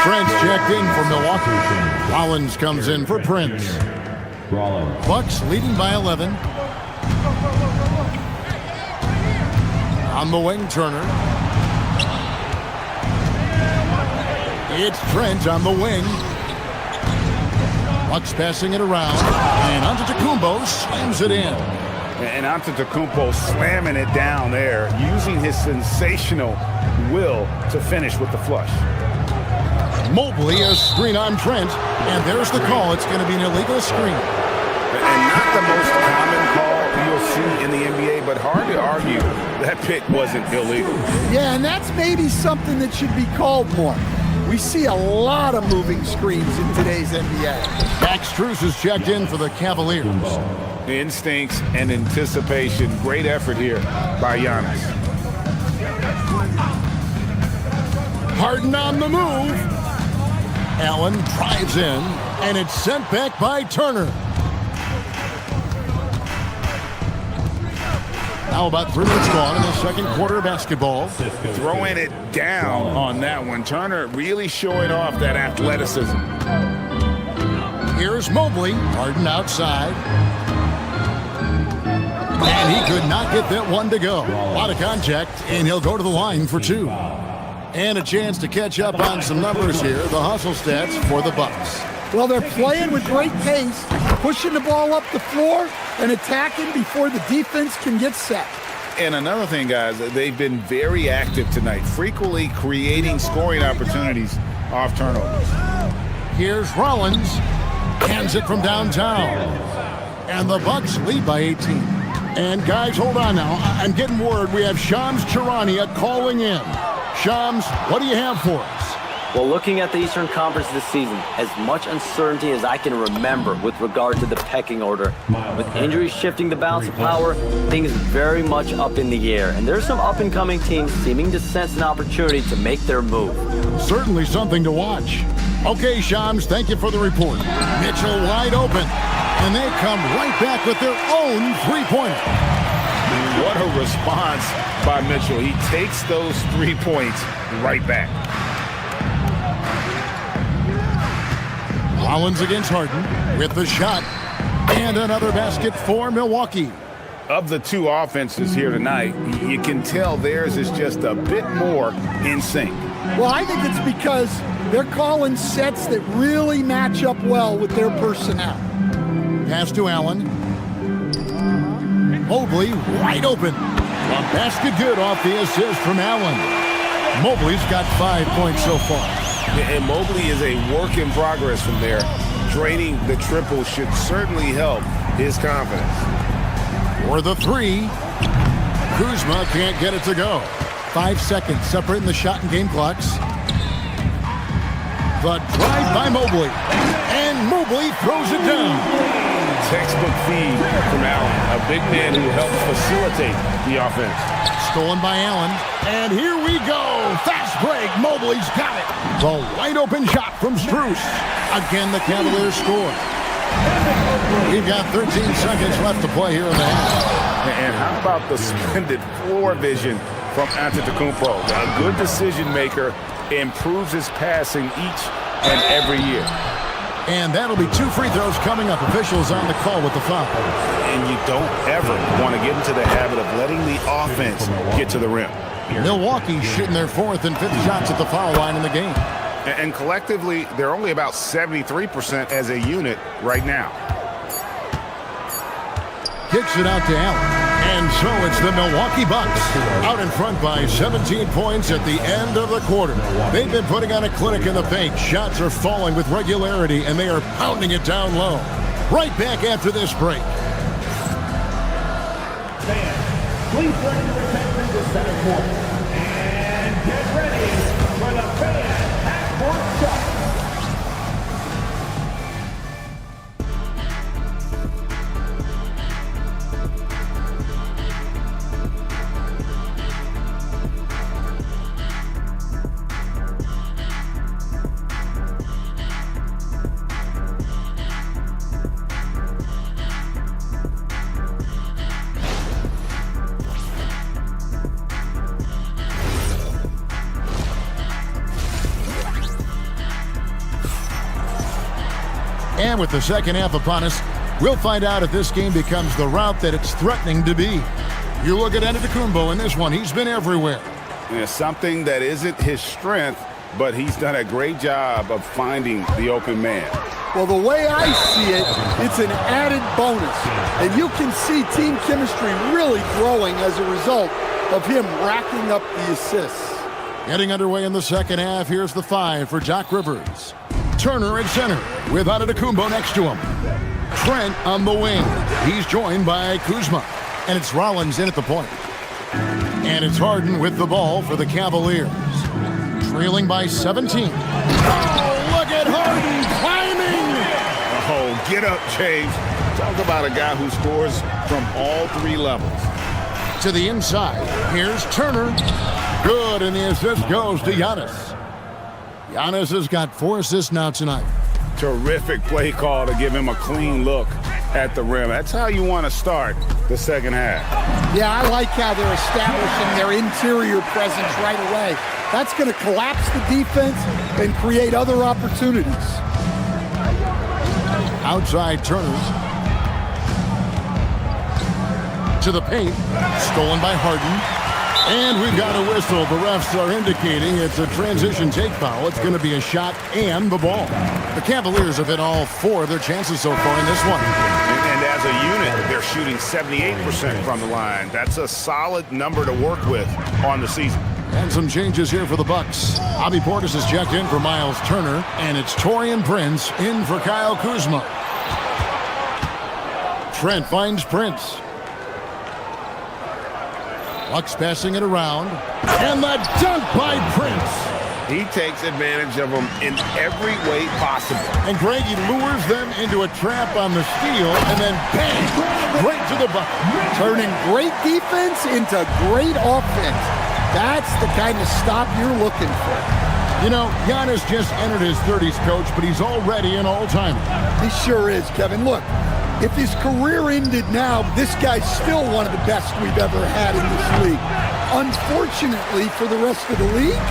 Speaker 4: Prince checked in for Milwaukee. Rollins comes in for Prince. Bucks leading by 11. On the wing, Turner. It's Trent on the wing. Bucks passing it around, and Antetokounmpo slams it in.
Speaker 2: And Antetokounmpo slamming it down there, using his sensational will to finish with the flush.
Speaker 4: Mobley, a screen on Trent, and there's the call. It's going to be an illegal screen.
Speaker 2: And not the most common call you'll see in the NBA, but hard to argue that pick wasn't illegal.
Speaker 6: Yeah, and that's maybe something that should be called more. We see a lot of moving screens in today's NBA.
Speaker 4: Max Strus is checked in for the Cavaliers.
Speaker 2: Instincts and anticipation. Great effort here by Giannis.
Speaker 4: Harden on the move. Allen drives in, and it's sent back by Turner. Now about 3 minutes gone in the second quarter of basketball.
Speaker 2: Throwing it down on that one. Turner really showing off that athleticism.
Speaker 4: Here's Mobley. Harden outside. And he could not get that one to go. A lot of contact, and he'll go to the line for 2. And a chance to catch up on some numbers here. The hustle stats for the Bucks.
Speaker 6: Well, they're playing with great pace, pushing the ball up the floor and attacking before the defense can get set.
Speaker 2: And another thing, guys, they've been very active tonight, frequently creating scoring opportunities off turnovers.
Speaker 4: Here's Rollins. Hands it from downtown. And the Bucks lead by 18. And guys, hold on now. I'm getting word we have Shams Charania calling in. Shams, what do you have for us?
Speaker 16: Well, looking at the Eastern Conference this season, as much uncertainty as I can remember with regard to the pecking order. With injuries shifting the balance of power, things very much up in the air. And there's some up-and-coming teams seeming to sense an opportunity to make their move.
Speaker 4: Certainly something to watch. Okay, Shams, thank you for the report. Mitchell wide open. And they come right back with their own three-pointer.
Speaker 2: What a response by Mitchell. He takes those 3 points right back.
Speaker 4: Rollins against Harden with the shot. And another basket for Milwaukee.
Speaker 2: Of the two offenses here tonight, you can tell theirs is just a bit more in sync.
Speaker 6: Well, I think it's because they're calling sets that really match up well with their personnel.
Speaker 4: Pass to Allen. Mobley wide open. A basket good off the assist from Allen. Mobley's got 5 points so far.
Speaker 2: And Mobley is a work in progress from there. Draining the triple should certainly help his confidence.
Speaker 4: For the 3. Kuzma can't get it to go. 5 seconds separating the shot and game clocks. The drive by Mobley. And Mobley throws it down.
Speaker 2: Textbook feed from Allen, a big man who helps facilitate the offense.
Speaker 4: Stolen by Allen. And here we go. Fast break. Mobley's got it. The wide open shot from Strus. Again, the Cavaliers score. We've got 13 seconds left to play here in the half.
Speaker 2: And how about the splendid floor vision from Antetokounmpo? A good decision maker, improves his passing each and every year.
Speaker 4: And that'll be 2 free throws coming up. Officials on the call with the foul.
Speaker 2: And you don't ever want to get into the habit of letting the offense get to the rim.
Speaker 4: Milwaukee shooting their 4th and 5th shots at the foul line in the game.
Speaker 2: And collectively, they're only about 73% as a unit right now.
Speaker 4: Kicks it out to Allen. And so it's the Milwaukee Bucks out in front by 17 points at the end of the quarter. They've been putting on a clinic in the paint. Shots are falling with regularity, and they are pounding it down low. Right back after this break.
Speaker 5: Please bring your attention to center court. And get ready for the fan half-court shot.
Speaker 4: And with the second half upon us, we'll find out if this game becomes the route that it's threatening to be. You look at Antetokounmpo in this one. He's been everywhere.
Speaker 2: Something that isn't his strength
Speaker 8: but he's done a great job of finding the open man.
Speaker 6: Well, the way I see it, it's an added bonus. And you can see team chemistry really growing as a result of him racking up the assists.
Speaker 4: Getting underway in the second half. Here's the 5 for Doc Rivers. Turner at center with Antetokounmpo next to him. Trent on the wing. He's joined by Kuzma. And it's Rollins in at the point. And it's Harden with the ball for the Cavaliers. Trailing by 17. Oh, look at Harden climbing!
Speaker 8: Oh, get up, James. Talk about a guy who scores from all 3 levels.
Speaker 4: To the inside. Here's Turner. Good, and the assist goes to Giannis. Giannis has got 4 assists now tonight.
Speaker 8: Terrific play call to give him a clean look at the rim. That's how you want to start the second half.
Speaker 6: Yeah, I like how they're establishing their interior presence right away. That's going to collapse the defense and create other opportunities.
Speaker 4: Outside Turner. To the paint. Stolen by Harden. And we've got a whistle. The refs are indicating it's a transition take foul. It's going to be a shot and the ball. The Cavaliers have hit all 4 of their chances so far in this one.
Speaker 8: And as a unit, they're shooting 78% from the line. That's a solid number to work with on the season.
Speaker 4: And some changes here for the Bucks. Bobby Portis has checked in for Miles Turner, and it's Taurean Prince in for Kyle Kuzma. Trent finds Prince. Bucks passing it around, and the dunk by Prince.
Speaker 8: He takes advantage of them in every way possible.
Speaker 4: And Greg, he lures them into a trap on the steal, and then bang, right to the bucket.
Speaker 6: Turning great defense into great offense. That's the kind of stop you're looking for.
Speaker 4: You know, Giannis just entered his 30s, Coach, but he's already an all-timer.
Speaker 6: He sure is, Kevin. Look, if his career ended now, this guy's still one of the best we've ever had in this league. Unfortunately for the rest of the league,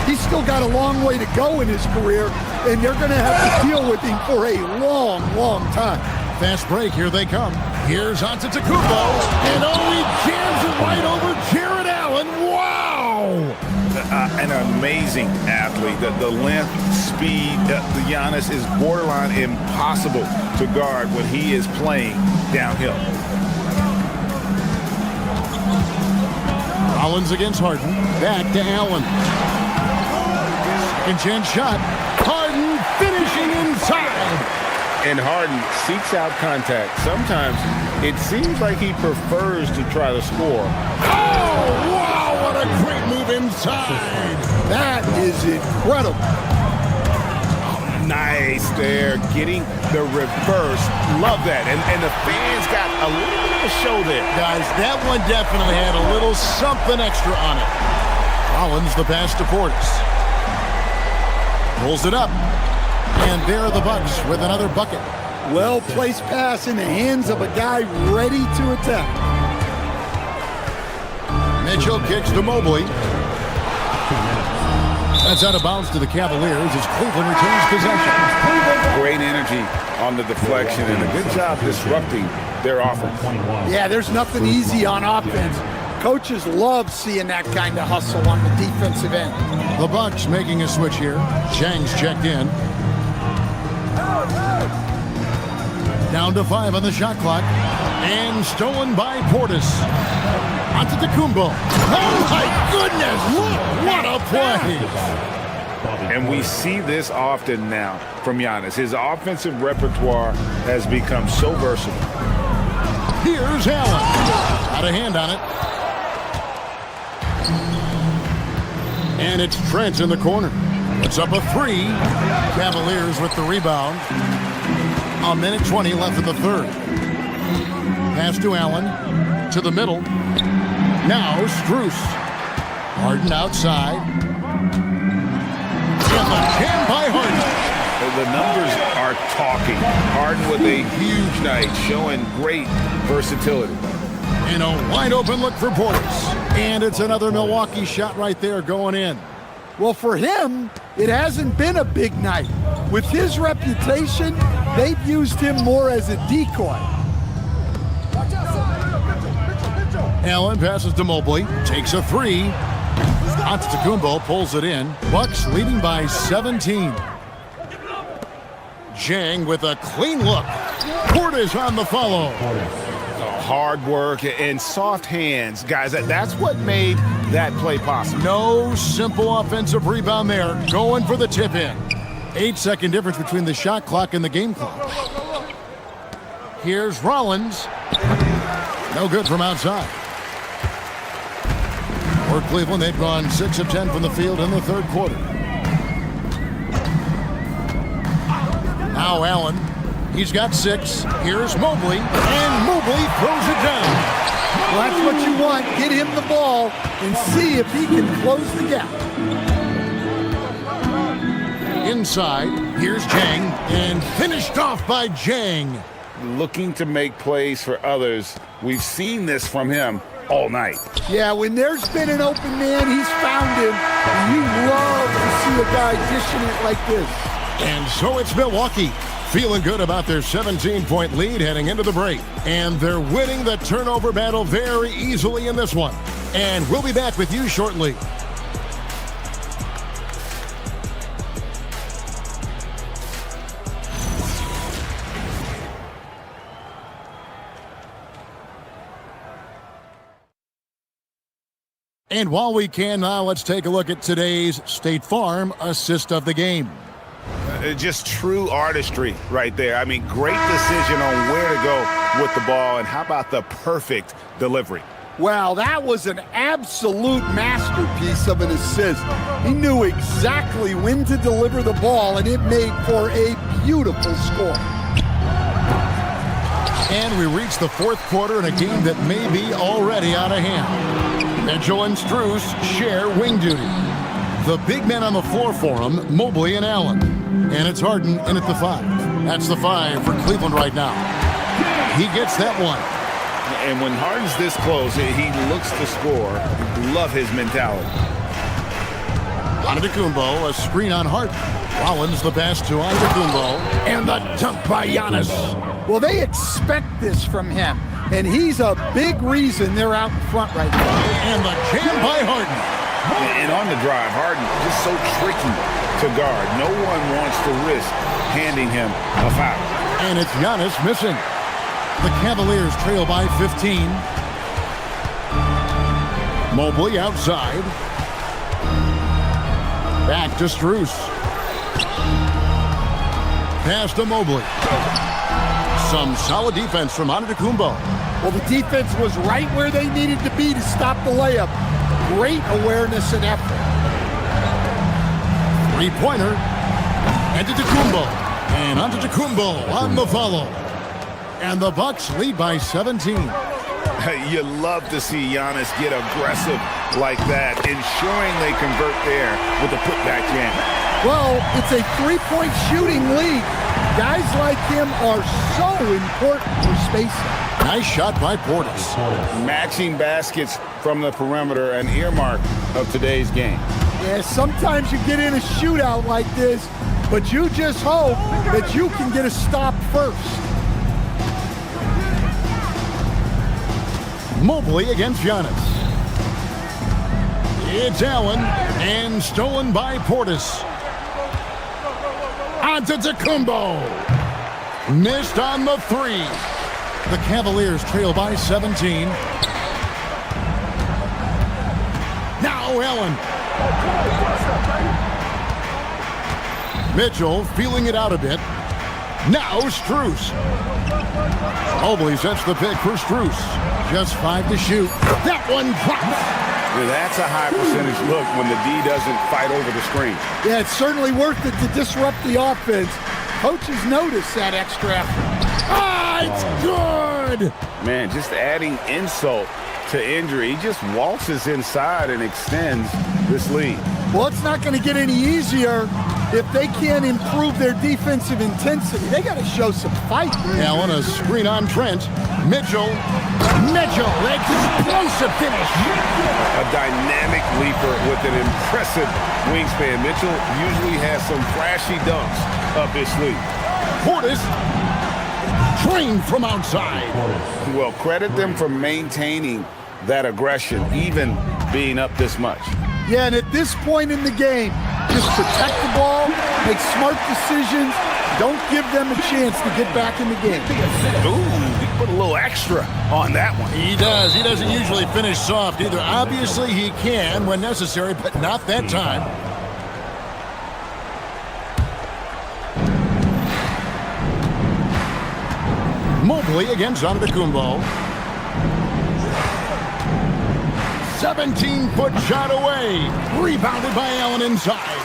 Speaker 6: he's still got a long way to go in his career, and they're going to have to deal with him for a long, long time.
Speaker 4: Fast break, here they come. Here's Antetokounmpo, and he jams it right over Jared Allen. Wow!
Speaker 8: An amazing athlete. The length, speed, the Giannis is borderline impossible to guard when he is playing downhill.
Speaker 4: Rollins against Harden. Back to Allen. Second chance shot. Harden finishing inside.
Speaker 8: And Harden seeks out contact. Sometimes it seems like he prefers to try to score.
Speaker 4: Oh, wow, what a great move inside.
Speaker 6: That is incredible.
Speaker 8: Nice there, getting the reverse. Love that. And the fans got a little bit of show there.
Speaker 4: Guys, that one definitely had a little something extra on it. Rollins the pass to Portis. Pulls it up. And there are the Bucks with another bucket.
Speaker 6: Well-placed pass in the hands of a guy ready to attack.
Speaker 4: Mitchell kicks to Mobley. That's out of bounds to the Cavaliers as Cleveland retains possession.
Speaker 8: Great energy on the deflection and a good job disrupting their offense.
Speaker 6: Yeah, there's nothing easy on offense. Coaches love seeing that kind of hustle on the defensive end.
Speaker 4: The Bucks making a switch here. Chang's checked in. Down to 5 on the shot clock. And stolen by Portis. Antetokounmpo. Oh, my goodness! What a play!
Speaker 8: And we see this often now from Giannis. His offensive repertoire has become so versatile.
Speaker 4: Here's Allen. Got a hand on it. And it's Trent in the corner. It's up a 3. Cavaliers with the rebound. A minute 20 left in the third. Pass to Allen. To the middle. Now Strus. Harden outside. And the jam by Harden.
Speaker 8: The numbers are talking. Harden with a huge night, showing great versatility.
Speaker 4: And a wide open look for Portis. And it's another Milwaukee shot right there going in.
Speaker 6: Well, for him, it hasn't been a big night. With his reputation, they've used him more as a decoy.
Speaker 4: Allen passes to Mobley, takes a 3, Antetokounmpo pulls it in. Bucks leading by 17. Jang with a clean look. Portis on the follow.
Speaker 2: Hard work and soft hands, guys. That's what made that play possible.
Speaker 4: No simple offensive rebound there. Going for the tip in. 8-second difference between the shot clock and the game clock. Here's Rollins. No good from outside. For Cleveland, they've gone 6 of 10 from the field in the third quarter. Now Allen. He's got 6. Here's Mobley. And Mobley throws it down.
Speaker 6: Well, that's what you want. Get him the ball and see if he can close the gap.
Speaker 4: Inside, here's Jang. And finished off by Jang.
Speaker 8: Looking to make plays for others. We've seen this from him all night.
Speaker 6: Yeah, when there's been an open man, he's found him. And you love to see a guy dishing it like this.
Speaker 4: And so it's Milwaukee. Feeling good about their 17-point lead heading into the break. And they're winning the turnover battle very easily in this one. And we'll be back with you shortly. And while we can now, let's take a look at today's State Farm assist of the game.
Speaker 2: Just true artistry right there. I mean, great decision on where to go with the ball, and how about the perfect delivery?
Speaker 6: Wow, that was an absolute masterpiece of an assist. He knew exactly when to deliver the ball, and it made for a beautiful score.
Speaker 4: And we reach the fourth quarter in a game that may be already out of hand. Mitchell and Strus share wing duty. The big men on the floor for him, Mobley and Allen. And it's Harden in at the 5. That's the 5 for Cleveland right now. He gets that one.
Speaker 2: And when Harden's this close, he looks to score. Love his mentality.
Speaker 4: Antetokounmpo, a screen on Harden. Rollins the pass to Antetokounmpo. And the dunk by Giannis.
Speaker 6: Well, they expect this from him. And he's a big reason they're out in front right now.
Speaker 4: And the jam by Harden.
Speaker 2: And on the drive, Harden just so tricky to guard. No one wants to risk handing him a foul.
Speaker 4: And it's Giannis missing. The Cavaliers trail by 15. Mobley outside. Back to Strus. Pass to Mobley. Some solid defense from Antetokounmpo.
Speaker 6: Well, the defense was right where they needed to be to stop the layup. Great awareness and effort.
Speaker 4: Three-pointer. Antetokounmpo. And Antetokounmpo on the follow. And the Bucks lead by 17.
Speaker 2: You love to see Giannis get aggressive like that, ensuring they convert there with a putback jam.
Speaker 6: Well, it's a three-point shooting league. Guys like him are so important for spacing.
Speaker 4: Nice shot by Portis.
Speaker 8: Matching baskets from the perimeter, an earmark of today's game.
Speaker 6: Yeah, sometimes you get in a shootout like this, but you just hope that you can get a stop first.
Speaker 4: Mobley against Giannis. It's Allen, and stolen by Portis. Antetokounmpo. Missed on the 3. The Cavaliers trail by 17. Now Allen. Mitchell feeling it out a bit. Now Strus. Mobley sets the pick for Strus. Just 5 to shoot. That one drops.
Speaker 8: Yeah, that's a high percentage look when the D doesn't fight over the screen.
Speaker 6: Yeah, it's certainly worth it to disrupt the offense. Coaches notice that extra effort. It's good!
Speaker 8: Man, just adding insult to injury. He just waltzes inside and extends this lead.
Speaker 6: Well, it's not going to get any easier if they can't improve their defensive intensity. They got to show some fight.
Speaker 4: Allen, a screen on Trent. Mitchell, explosive finish.
Speaker 8: A dynamic leaper with an impressive wingspan. Mitchell usually has some flashy dunks up his sleeve.
Speaker 4: Portis, trained from outside.
Speaker 8: Well, credit them for maintaining that aggression, even being up this much.
Speaker 6: Yeah, and at this point in the game, just protect the ball, make smart decisions, don't give them a chance to get back in the game.
Speaker 2: Ooh, he put a little extra on that one.
Speaker 4: He does. He doesn't usually finish soft either. Obviously, he can when necessary, but not that time. Mobley against Antetokounmpo. 17-foot shot away. Rebounded by Allen inside.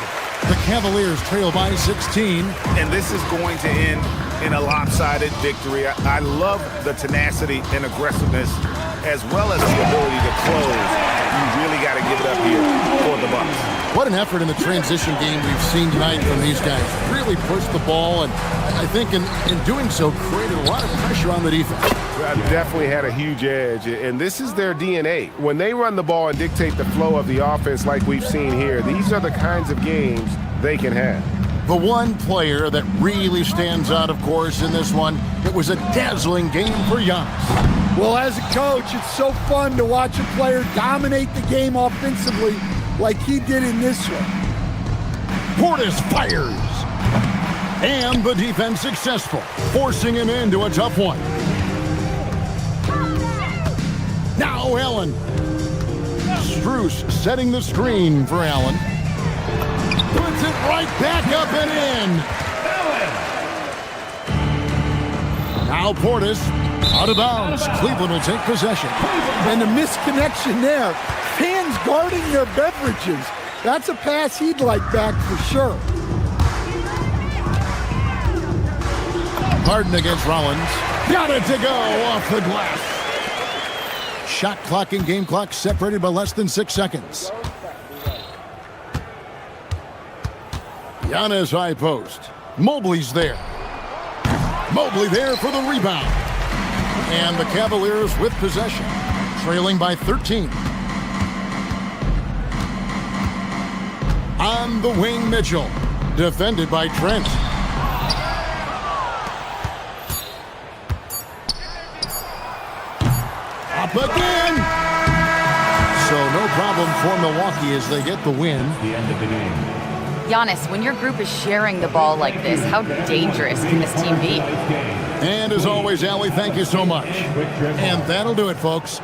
Speaker 4: The Cavaliers trail by 16.
Speaker 2: And this is going to end in a lopsided victory. I love the tenacity and aggressiveness as well as the ability to close. You really got to give it up here for the Bucks.
Speaker 4: What an effort in the transition game we've seen tonight from these guys. Really pushed the ball, and I think in doing so created a lot of pressure on the defense.
Speaker 17: Definitely had a huge edge, and this is their DNA. When they run the ball and dictate the flow of the offense like we've seen here, these are the kinds of games they can have.
Speaker 4: The one player that really stands out, of course, in this one, it was a dazzling game for Giannis.
Speaker 6: Well, as a coach, it's so fun to watch a player dominate the game offensively like he did in this one.
Speaker 4: Portis fires. And the defense successful, forcing him into a tough one. Now Allen. Strus setting the screen for Allen. Puts it right back up and in. Now Portis out of bounds. Cleveland will take possession.
Speaker 6: And the misconnection there. Fans guarding their beverages. That's a pass he'd like back for sure.
Speaker 4: Harden against Rollins. Got it to go off the glass. Shot clock and game clock separated by less than 6 seconds. Giannis high post. Mobley's there. Mobley there for the rebound. And the Cavaliers with possession, trailing by 13. On the wing, Mitchell. Defended by Trent. Up again. So no problem for Milwaukee as they get the win.
Speaker 7: The end of the game. Giannis, when your group is sharing the ball like this, how dangerous can this team be?
Speaker 4: And as always, Allie, thank you so much. And that'll do it, folks.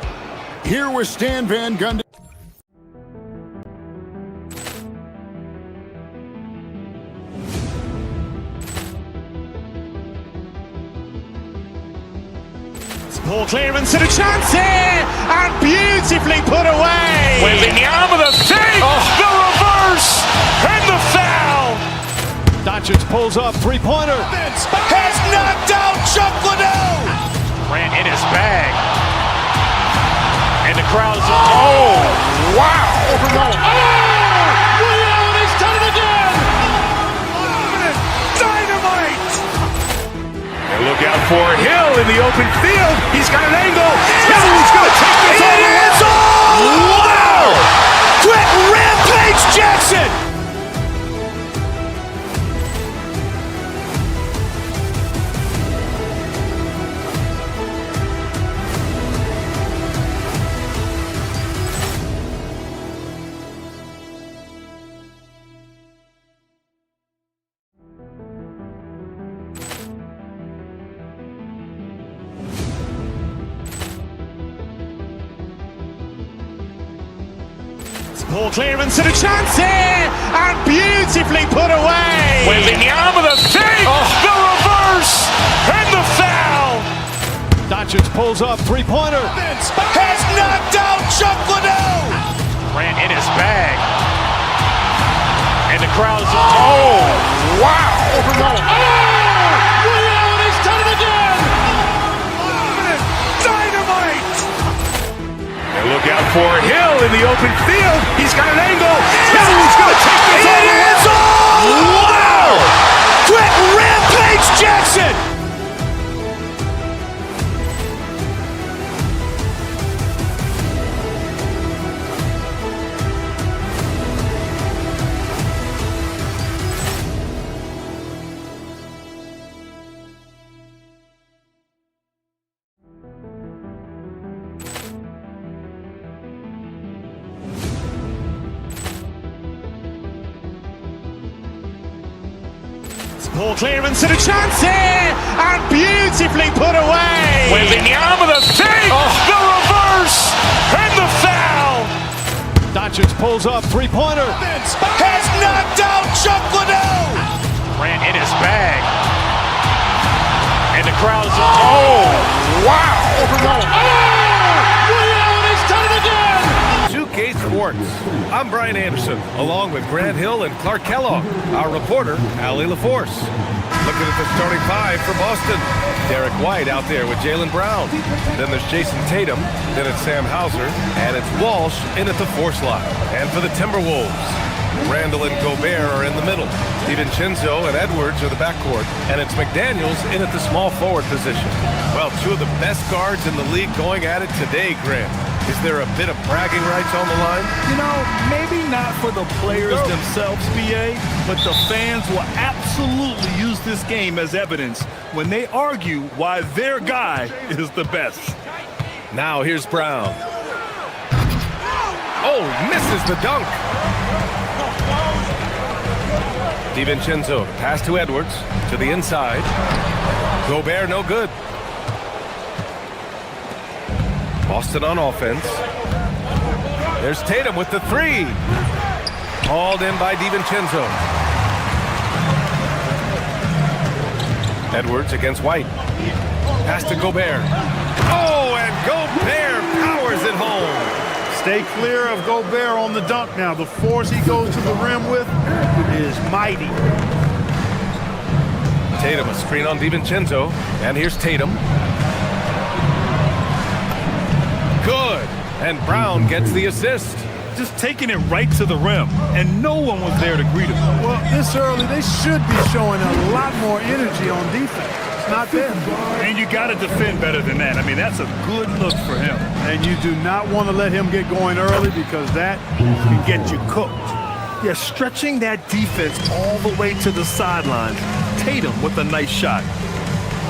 Speaker 4: Here with Stan Van Gundy.
Speaker 1: Poor clearance and a chance here, and beautifully put away.
Speaker 2: Wembanyama the save, the reverse, and the foul.
Speaker 1: Doncic pulls up, three-pointer.
Speaker 2: Has knocked out Chuck Liddell. Ran in his bag. And the crowd is, oh, wow. Ray Allen has done it again. Dynamite. And look out for Hill in the open field. He's got an angle. Hill's going to take this all the way. Wow! Quick Rampage Jackson.
Speaker 1: Poor clearance and a chance here, and beautifully put away.
Speaker 2: Wembanyama the save, the reverse, and the foul.
Speaker 1: Doncic pulls up, three-pointer.
Speaker 2: Has knocked out Chuck Liddell. Ran in his bag. And the crowd is, oh, wow. Ray Allen has done it again. Dynamite. And look out for Hill in the open field. He's got an angle. Hill's going to take this all the way. Wow. Quick Rampage Jackson.
Speaker 1: Ball clearance and a chance here, and beautifully put away.
Speaker 2: Wembanyama the save, the reverse, and the foul.
Speaker 1: Doncic pulls up, three-pointer.
Speaker 2: Has knocked out Chuck Liddell. Ran in his bag. And the crowd is, wow.
Speaker 9: Sports. I'm Brian Anderson, along with Grant Hill and Clark Kellogg. Our reporter, Allie LaForce. Looking at the starting five for Boston. Derek White out there with Jaylen Brown. Then there's Jason Tatum. Then it's Sam Hauser. And it's Walsh in at the 4 slot. And for the Timberwolves, Randall and Gobert are in the middle. DiVincenzo and Edwards are the backcourt. And it's McDaniels in at the small forward position. Well, 2 of the best guards in the league going at it today, Grant. Is there a bit of bragging rights on the line?
Speaker 10: You know, maybe not for the players themselves, BA, but the fans will absolutely use this game as evidence when they argue why their guy is the best.
Speaker 9: Now here's Brown. Oh, misses the dunk. DiVincenzo, pass to Edwards, to the inside. Gobert, no good. Boston on offense. There's Tatum with the 3. Hauled in by DiVincenzo. Edwards against White. Pass to Gobert. Oh, and Gobert powers it home.
Speaker 3: Stay clear of Gobert on the dunk now. The force he goes to the rim with is mighty.
Speaker 9: Tatum, a screen on DiVincenzo. And here's Tatum. Good. And Brown gets the assist.
Speaker 10: Just taking it right to the rim, and no one was there to greet him.
Speaker 3: Well, this early, they should be showing a lot more energy on defense. It's not there.
Speaker 10: And you got to defend better than that. I mean, that's a good look for him.
Speaker 3: And you do not want to let him get going early because that can get you cooked.
Speaker 10: Yeah, stretching that defense all the way to the sidelines. Tatum with a nice shot.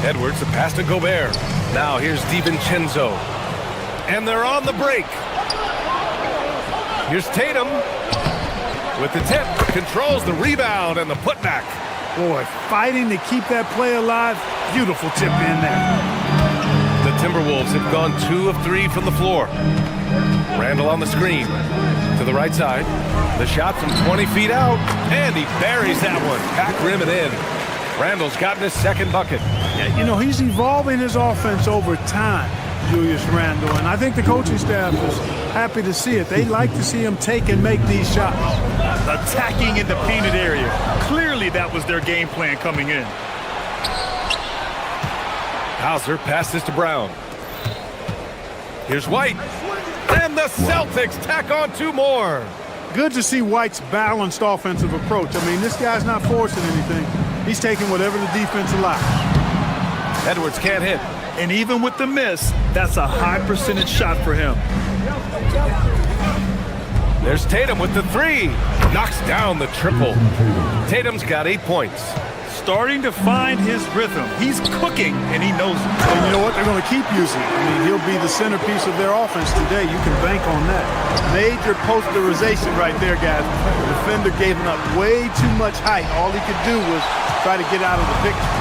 Speaker 9: Edwards, the pass to Gobert. Now here's DiVincenzo. And they're on the break. Here's Tatum with the tip. Controls the rebound and the putback.
Speaker 3: Boy, fighting to keep that play alive. Beautiful tip in there.
Speaker 9: The Timberwolves have gone 2 of 3 from the floor. Randall on the screen. To the right side. The shot from 20 feet out. And he buries that one. Back rim and in. Randall's gotten his second bucket.
Speaker 3: Yeah, you know, he's evolving his offense over time. Julius Randle, and I think the coaching staff is happy to see it. They like to see him take and make these shots.
Speaker 10: Attacking in the painted area. Clearly that was their game plan coming in.
Speaker 9: Hauser passes to Brown. Here's White. And the Celtics tack on 2 more.
Speaker 3: Good to see White's balanced offensive approach. I mean, this guy's not forcing anything. He's taking whatever the defense allows.
Speaker 9: Edwards can't hit.
Speaker 10: And even with the miss, that's a high percentage shot for him.
Speaker 9: There's Tatum with the 3. Knocks down the triple. Tatum's got 8 points.
Speaker 10: Starting to find his rhythm. He's cooking, and he knows it.
Speaker 3: And you know what? They're going to keep using him. I mean, he'll be the centerpiece of their offense today. You can bank on that. Major posterization right there, guys. The defender gave him up way too much height. All he could do was try to get out of the picture.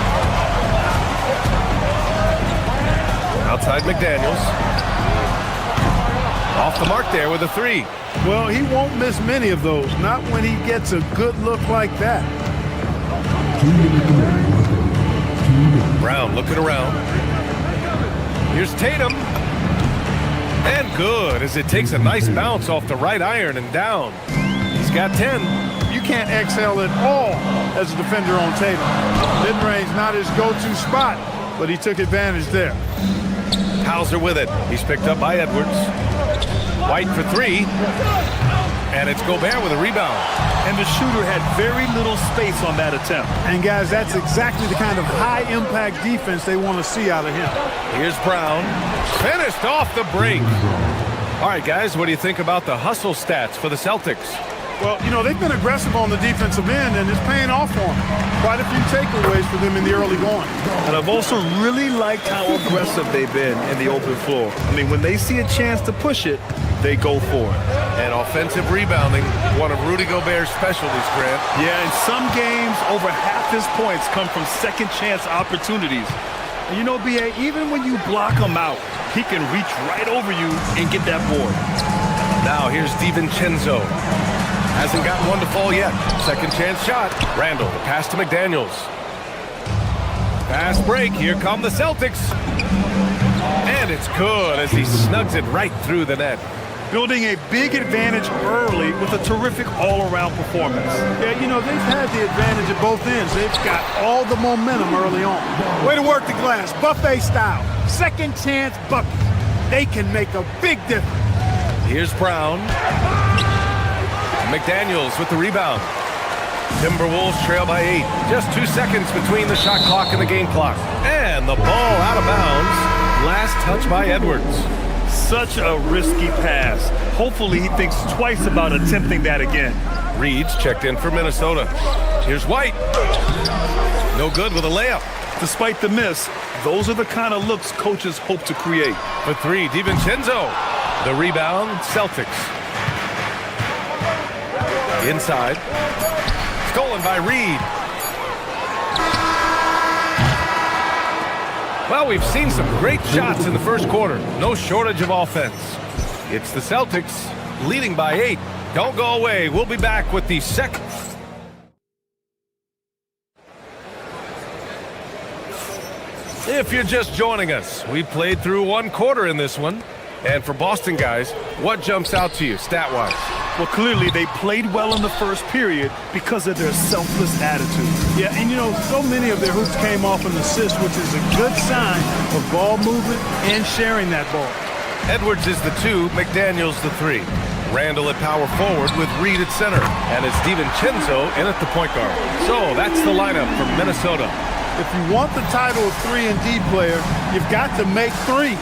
Speaker 9: Outside McDaniels. Off the mark there with a 3.
Speaker 3: Well, he won't miss many of those. Not when he gets a good look like that.
Speaker 9: Brown looking around. Here's Tatum. And good as it takes a nice bounce off the right iron and down. He's got 10.
Speaker 3: You can't exhale at all as a defender on Tatum. Mid-range not his go-to spot, but he took advantage there.
Speaker 9: Hauser with it. He's picked up by Edwards. White for 3. And it's Gobert with a rebound.
Speaker 10: And the shooter had very little space on that attempt.
Speaker 3: And guys, that's exactly the kind of high-impact defense they want to see out of him.
Speaker 9: Here's Brown. Finished off the break. All right, guys, what do you think about the hustle stats for the Celtics?
Speaker 3: Well, you know, they've been aggressive on the defensive end, and it's paying off for them. Quite a few takeaways for them in the early going.
Speaker 10: And I've also really liked how aggressive they've been in the open floor. I mean, when they see a chance to push it, they go for it.
Speaker 9: And offensive rebounding, one of Rudy Gobert's specialties, Grant.
Speaker 10: Yeah, in some games, over half his points come from second chance opportunities. And you know, B.A., even when you block him out, he can reach right over you and get that board.
Speaker 9: Now here's DiVincenzo. Hasn't gotten one to fall yet. Second chance shot. Randall, the pass to McDaniels. Fast break. Here come the Celtics. And it's good as he snugs it right through the net.
Speaker 10: Building a big advantage early with a terrific all-around performance.
Speaker 3: Yeah, you know, they've had the advantage at both ends. They've got all the momentum early on. Way to work the glass, buffet style. Second chance bucket. They can make a big difference.
Speaker 9: Here's Brown. McDaniels with the rebound. Timberwolves trail by 8. Just 2 seconds between the shot clock and the game clock. And the ball out of bounds. Last touch by Edwards.
Speaker 10: Such a risky pass. Hopefully he thinks twice about attempting that again.
Speaker 9: Reed's checked in for Minnesota. Here's White. No good with a layup.
Speaker 10: Despite the miss, those are the kind of looks coaches hope to create.
Speaker 9: For 3, DiVincenzo. The rebound, Celtics. Inside. Stolen by Reed. Well, we've seen some great shots in the first quarter. No shortage of offense. It's the Celtics leading by 8. Don't go away. We'll be back with the second. If you're just joining us, we played through 1 quarter in this one. And for Boston guys, what jumps out to you stat-wise?
Speaker 10: Well, clearly they played well in the first period because of their selfless attitude.
Speaker 3: Yeah, and you know, so many of their hoops came off an assist, which is a good sign of ball movement and sharing that ball.
Speaker 9: Edwards is the 2, McDaniels the 3. Randall at power forward with Reed at center. And it's DiVincenzo in at the point guard. So that's the lineup from Minnesota.
Speaker 3: If you want the title of 3-and-D player, you've got to make 3.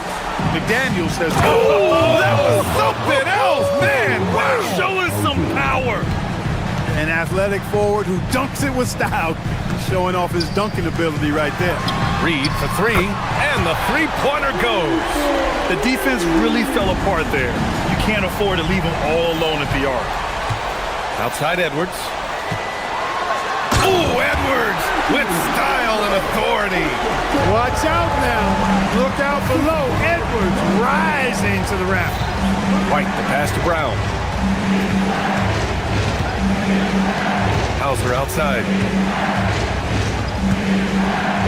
Speaker 3: McDaniels has...
Speaker 10: Oh, that was something else, man! Wow, showing some power!
Speaker 3: An athletic forward who dunks it with style, showing off his dunking ability right there.
Speaker 9: Reed for 3, and the three-pointer goes.
Speaker 10: The defense really fell apart there. You can't afford to leave them all alone at the arc.
Speaker 9: Outside Edwards. Oh, Edwards with style and authority.
Speaker 3: Watch out now. Look out below. Edwards rising to the raft.
Speaker 9: White, the pass to Brown. Hauser outside.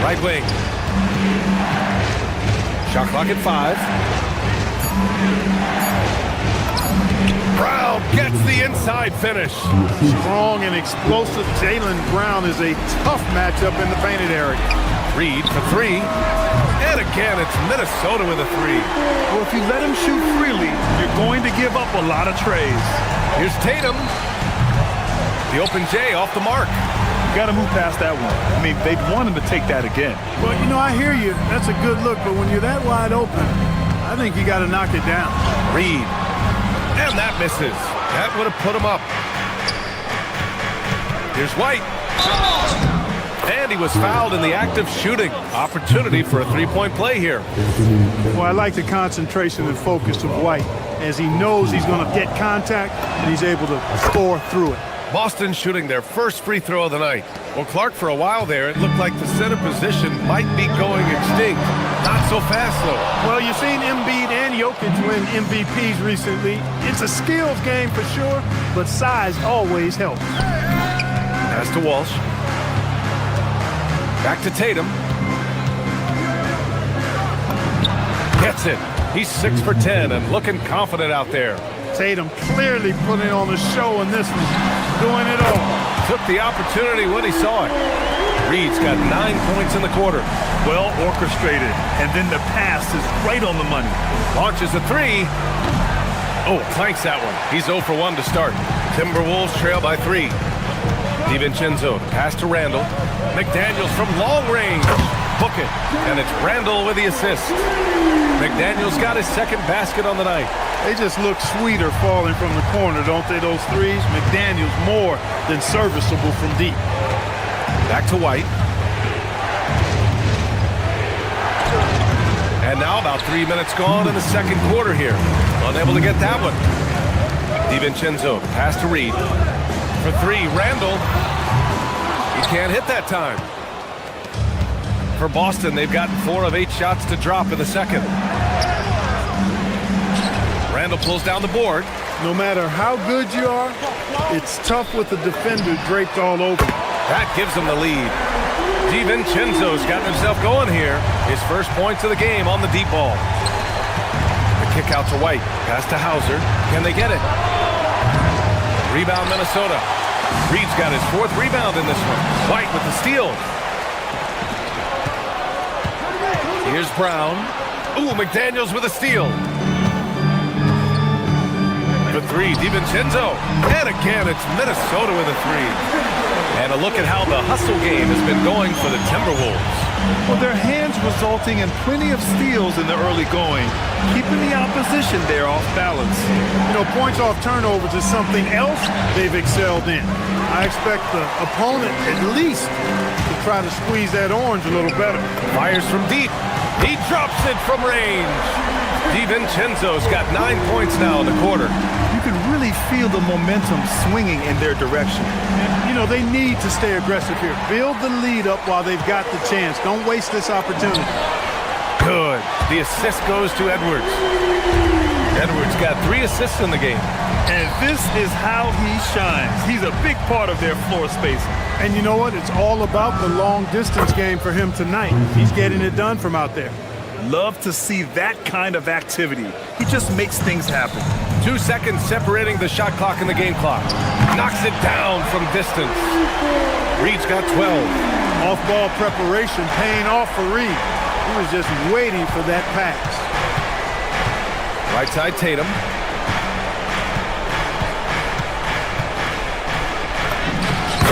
Speaker 9: Right wing. Shot clock at 5. Brown gets the inside finish.
Speaker 3: Strong and explosive Jaylen Brown is a tough matchup in the painted area.
Speaker 9: Reed for 3. And again, it's Minnesota with a 3.
Speaker 10: Well, if you let him shoot freely, you're going to give up a lot of trays.
Speaker 9: Here's Tatum. The open J off the mark.
Speaker 10: You got to move past that one. I mean, they'd want him to take that again.
Speaker 3: Well, you know, I hear you. That's a good look, but when you're that wide open, I think you got to knock it down.
Speaker 9: Reed. And that misses. That would have put him up. Here's White. And he was fouled in the act of shooting. Opportunity for a 3-point play here.
Speaker 3: Well, I like the concentration and focus of White as he knows he's going to get contact and he's able to score through it.
Speaker 9: Boston shooting their first free throw of the night. Well, Clark, for a while there, it looked like the center position might be going extinct. Not so fast, though.
Speaker 3: Well, you've seen Embiid and Jokic win MVPs recently. It's a skills game for sure, but size always helps.
Speaker 9: Pass to Walsh. Back to Tatum. Gets it. He's 6 for 10 and looking confident out there.
Speaker 3: Tatum clearly putting on the show in this one. Doing it all.
Speaker 9: Took the opportunity when he saw it. Reed's got 9 points in the quarter.
Speaker 10: Well orchestrated. And then the pass is right on the money.
Speaker 9: Launches a 3. Oh, clanks that one. He's 0 for 1 to start. Timberwolves trail by 3. DiVincenzo, pass to Randall. McDaniels from long range. Book it. And it's Randall with the assist. McDaniels got his second basket on the night.
Speaker 3: They just look sweeter falling from the corner, don't they, those threes? McDaniels more than serviceable from deep.
Speaker 9: Back to White. And now about 3 minutes gone in the second quarter here. Unable to get that one. DiVincenzo, pass to Reed. For three, Randall. He can't hit that time. For Boston, they've gotten 4 of 8 shots to drop in the second. Randall pulls down the board.
Speaker 3: No matter how good you are, it's tough with the defender draped all over.
Speaker 9: That gives them the lead. DiVincenzo's gotten himself going here. His first points of the game on the deep ball. The kick out to White. Pass to Hauser. Can they get it? Rebound Minnesota. Reed's got his 4th rebound in this one. White with the steal. Here's Brown. Ooh, McDaniels with a steal. For three, DiVincenzo. And again, it's Minnesota with a 3. And a look at how the hustle game has been going for the Timberwolves.
Speaker 10: Well, their hands resulting in plenty of steals in the early going, keeping the opposition there off balance.
Speaker 3: You know, points off turnovers is something else they've excelled in. I expect the opponent at least to try to squeeze that orange a little better.
Speaker 9: Fires from deep. He drops it from range. DiVincenzo's got 9 points now in the quarter.
Speaker 10: You can really feel the momentum swinging in their direction.
Speaker 3: You know, they need to stay aggressive here. Build the lead up while they've got the chance. Don't waste this opportunity.
Speaker 9: Good. The assist goes to Edwards. Edwards got 3 assists in the game.
Speaker 10: And this is how he shines. He's a big part of their floor spacing.
Speaker 3: And you know what? It's all about the long distance game for him tonight. He's getting it done from out there.
Speaker 10: Love to see that kind of activity. He just makes things happen.
Speaker 9: 2 seconds separating the shot clock and the game clock. Knocks it down from distance. Reed's got 12.
Speaker 3: Off-ball preparation paying off for Reed. He was just waiting for that pass.
Speaker 9: Right side Tatum.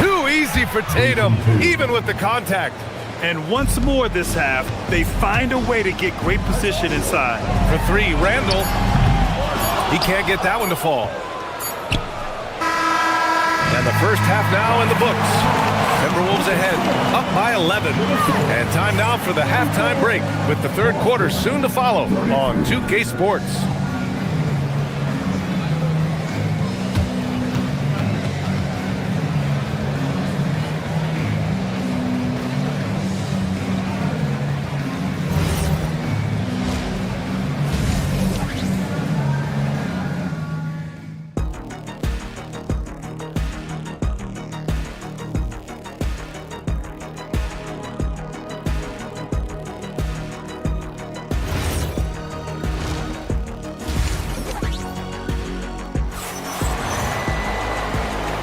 Speaker 9: Too easy for Tatum, even with the contact.
Speaker 10: And once more this half, they find a way to get great position inside.
Speaker 9: For 3, Randall. He can't get that one to fall. And the first half now in the books. Timberwolves ahead, up by 11. And time now for the halftime break, with the third quarter soon to follow on 2K Sports.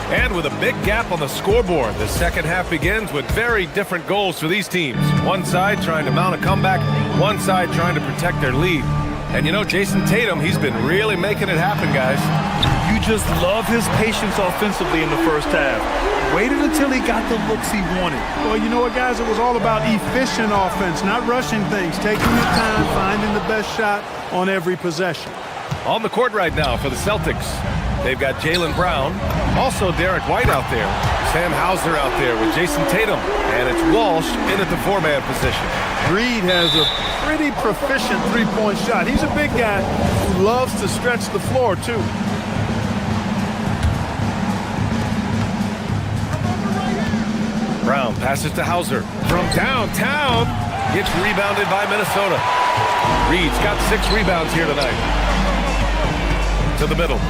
Speaker 9: And with a big gap on the scoreboard, the second half begins with very different goals for these teams. One side trying to mount a comeback, one side trying to protect their lead. And you know, Jason Tatum, he's been really making it happen, guys.
Speaker 10: You just love his patience offensively in the first half. Waited until he got the looks he wanted.
Speaker 3: Well, you know what, guys? It was all about efficient offense, not rushing things, taking your time, finding the best shot on every possession.
Speaker 9: On the court right now for the Celtics, they've got Jaylen Brown, also Derek White out there, Sam Hauser out there with Jason Tatum, and it's Walsh in at the 4-man position.
Speaker 3: Reed has a pretty proficient three-point shot. He's a big guy who loves to stretch the floor, too.
Speaker 9: Brown passes to Hauser from downtown. Gets rebounded by Minnesota. Reed's got 6 rebounds here tonight. To the middle.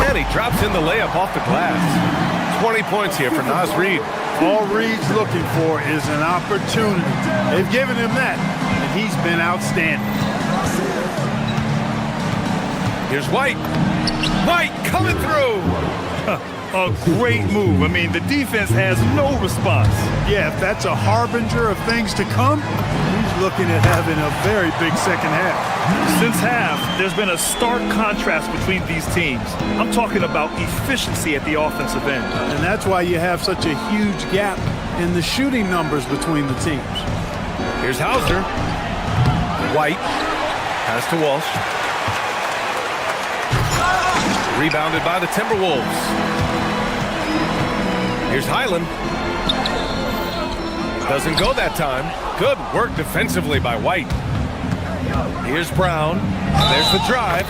Speaker 9: And he drops in the layup off the glass. 20 points here for Naz Reed.
Speaker 3: All Reed's looking for is an opportunity. They've given him that, and he's been outstanding.
Speaker 9: Here's White. White coming through.
Speaker 10: A great move. I mean, the defense has no response.
Speaker 3: Yeah, if that's a harbinger of things to come, he's looking at having a very big second half.
Speaker 10: Since half, there's been a stark contrast between these teams. I'm talking about efficiency at the offensive end.
Speaker 3: And that's why you have such a huge gap in the shooting numbers between the teams.
Speaker 9: Here's Hauser. White. Pass to Walsh. Rebounded by the Timberwolves. Here's Highland. Doesn't go that time. Good work defensively by White. Here's Brown. There's the drive.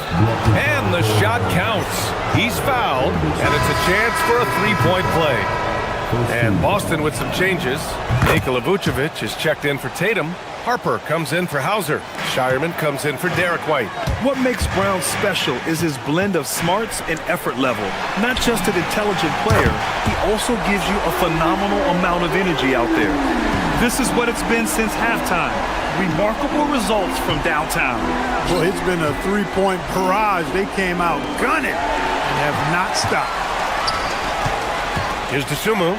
Speaker 9: And the shot counts. He's fouled, and it's a chance for a three-point play. And Boston with some changes. Nikola Vucevic is checked in for Tatum. Harper comes in for Hauser. Shireman comes in for Derek White.
Speaker 10: What makes Brown special is his blend of smarts and effort level. Not just an intelligent player, he also gives you a phenomenal amount of energy out there. This is what it's been since halftime. Remarkable results from downtown.
Speaker 3: Well, it's been a three-point barrage. They came out gunning and have not stopped.
Speaker 9: Here's Dosunmu.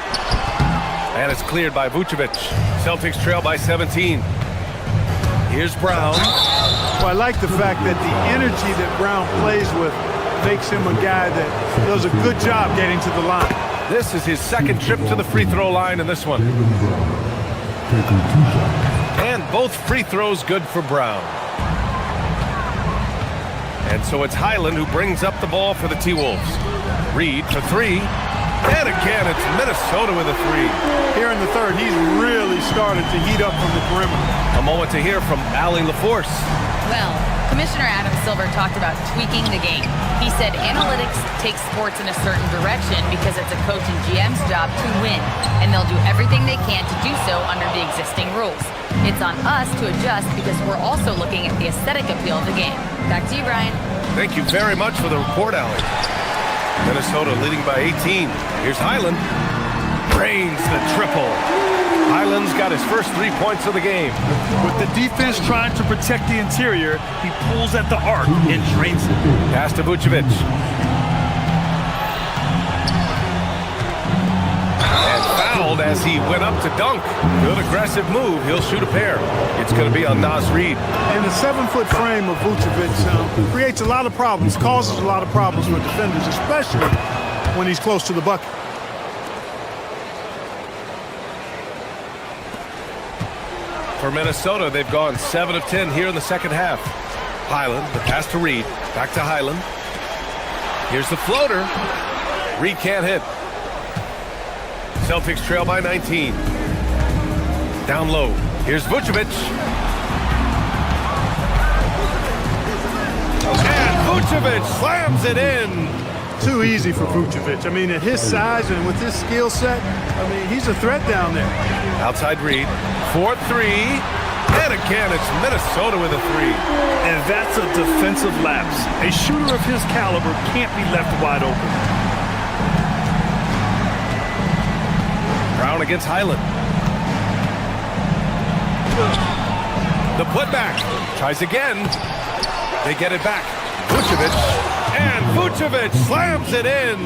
Speaker 9: And it's cleared by Vucevic. Celtics trail by 17. Here's Brown.
Speaker 3: Well, I like the fact that the energy that Brown plays with makes him a guy that does a good job getting to the line.
Speaker 9: This is his second trip to the free throw line in this one. And both free throws good for Brown. And so it's Highland who brings up the ball for the T-Wolves. Reed for three. And again, it's Minnesota with a three.
Speaker 3: Here in the third, he's really started to heat up from the perimeter.
Speaker 9: A moment to hear from Allie LaForce.
Speaker 7: Well, Commissioner Adam Silver talked about tweaking the game. He said analytics take sports in a certain direction because it's a coach and GM's job to win, and they'll do everything they can to do so under the existing rules. It's on us to adjust because we're also looking at the aesthetic appeal of the game. Back to you, Brian.
Speaker 9: Thank you very much for the report, Allie. Minnesota leading by 18. Here's Highland. Drains the triple. Highland's got his first 3 points of the game.
Speaker 10: With the defense trying to protect the interior, he pulls at the arc and drains it.
Speaker 9: Pass to Vucevic. And fouled as he went up to dunk. Good aggressive move. He'll shoot a pair. It's going to be on Naz Reid.
Speaker 3: And the 7-foot frame of Vucevic creates a lot of problems, causes a lot of problems for defenders, especially when he's close to the bucket.
Speaker 9: For Minnesota, they've gone 7 of 10 here in the second half. Highland, the pass to Reed. Back to Highland. Here's the floater. Reed can't hit. Celtics trail by 19. Down low. Here's Vucevic. And Vucevic slams it in.
Speaker 3: Too easy for Vucevic. I mean, at his size and with his skill set, I mean, he's a threat down there.
Speaker 9: Outside Reed. 4-3. And again, it's Minnesota with a three.
Speaker 10: And that's a defensive lapse. A shooter of his caliber can't be left wide open.
Speaker 9: Brown against Highland. The putback. Tries again. They get it back. Vucevic. And Vucevic slams it in.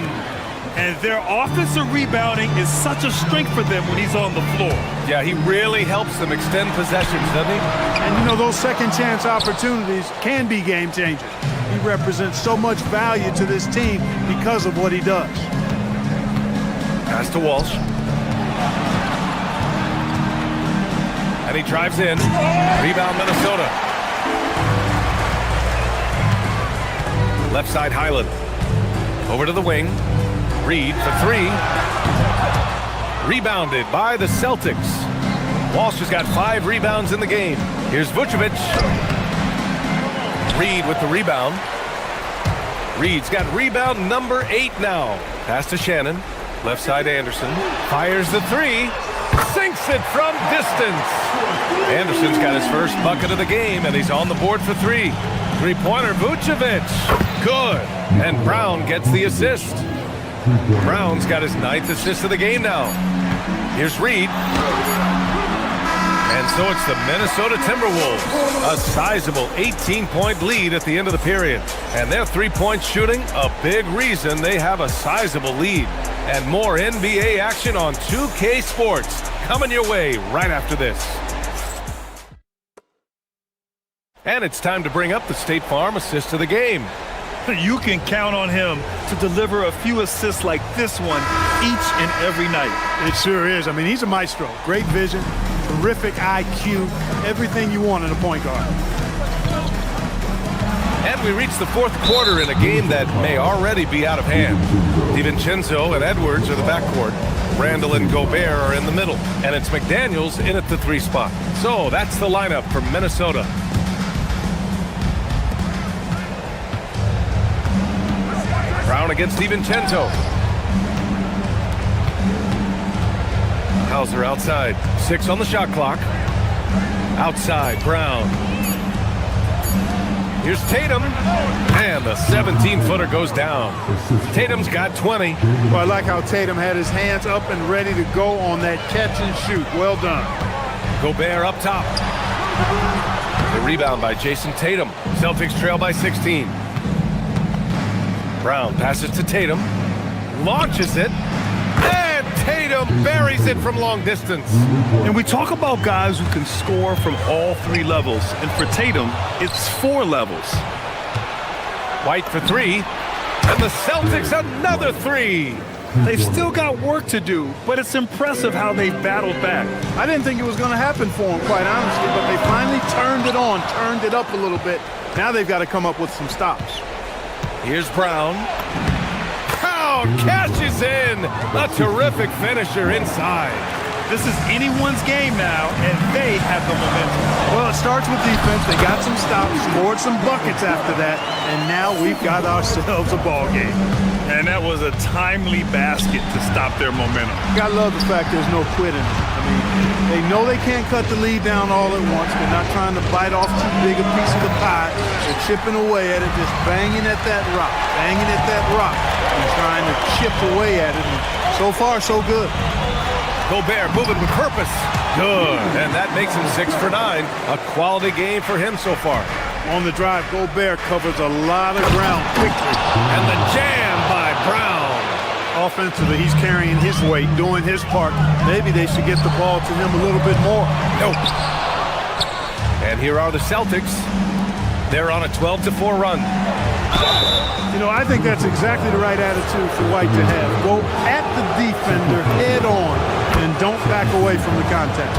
Speaker 10: And their offensive rebounding is such a strength for them when he's on the floor.
Speaker 9: Yeah, he really helps them extend possessions, doesn't he?
Speaker 3: And you know, those second chance opportunities can be game changers. He represents so much value to this team because of what he does.
Speaker 9: Pass to Walsh. And he drives in. Rebound Minnesota. Left side Highland. Over to the wing. Reed for three. Rebounded by the Celtics. Walsh has got 5 rebounds in the game. Here's Vucevic. Reed with the rebound. Reed's got rebound number 8 now. Pass to Shannon. Left side Anderson. Fires the three. Sinks it from distance. Anderson's got his first bucket of the game, and he's on the board for 3. Three-pointer Vucevic. Good. And Brown gets the assist. Brown's got his 9th assist of the game now. Here's Reed. And so it's the Minnesota Timberwolves, a sizable 18-point lead at the end of the period. And their three-point shooting, a big reason they have a sizable lead. And more NBA action on 2K Sports coming your way right after this. And it's time to bring up the State Farm assist of the game.
Speaker 10: You can count on him to deliver a few assists like this one each and every night.
Speaker 3: It sure is. I mean, he's a maestro. Great vision, terrific IQ, everything you want in a point guard.
Speaker 9: And we reach the fourth quarter in a game that may already be out of hand. DiVincenzo and Edwards are the backcourt. Randall and Gobert are in the middle. And it's McDaniels in at the 3 spot. So that's the lineup for Minnesota. Brown against DiVincenzo. Hauser outside. 6 on the shot clock. Outside, Brown. Here's Tatum. And the 17-footer goes down. Tatum's got 20.
Speaker 3: Well, I like how Tatum had his hands up and ready to go on that catch and shoot. Well done.
Speaker 9: Gobert up top. The rebound by Jason Tatum. Celtics trail by 16. Brown passes to Tatum, launches it, and Tatum buries it from long distance.
Speaker 10: And we talk about guys who can score from all 3 levels, and for Tatum, it's 4 levels.
Speaker 9: White for 3, and the Celtics another 3.
Speaker 10: They've still got work to do, but it's impressive how they've battled back.
Speaker 3: I didn't think it was going to happen for them, quite honestly, but they finally turned it on, turned it up a little bit. Now they've got to come up with some stops.
Speaker 9: Here's Brown. Brown cashes in. A terrific finisher inside.
Speaker 10: This is anyone's game now, and they have the momentum.
Speaker 3: Well, it starts with defense. They got some stops, scored some buckets after that, and now we've got ourselves a ball game.
Speaker 10: And that was a timely basket to stop their momentum.
Speaker 3: Gotta love the fact there's no quitting. I mean, they know they can't cut the lead down all at once. They're not trying to bite off too big a piece of the pie. They're chipping away at it, just banging at that rock, and trying to chip away at it. And so far, so good.
Speaker 9: Gobert moving with purpose. Good. And that makes him 6 for 9. A quality game for him so far.
Speaker 3: On the drive, Gobert covers a lot of ground quickly.
Speaker 9: And the jam by Brown.
Speaker 3: Offensively, he's carrying his weight, doing his part. Maybe they should get the ball to him a little bit more.
Speaker 9: Nope. And here are the Celtics. They're on a 12-4 run.
Speaker 3: You know, I think that's exactly the right attitude for White to have. Go at the defender head on and don't back away from the contact.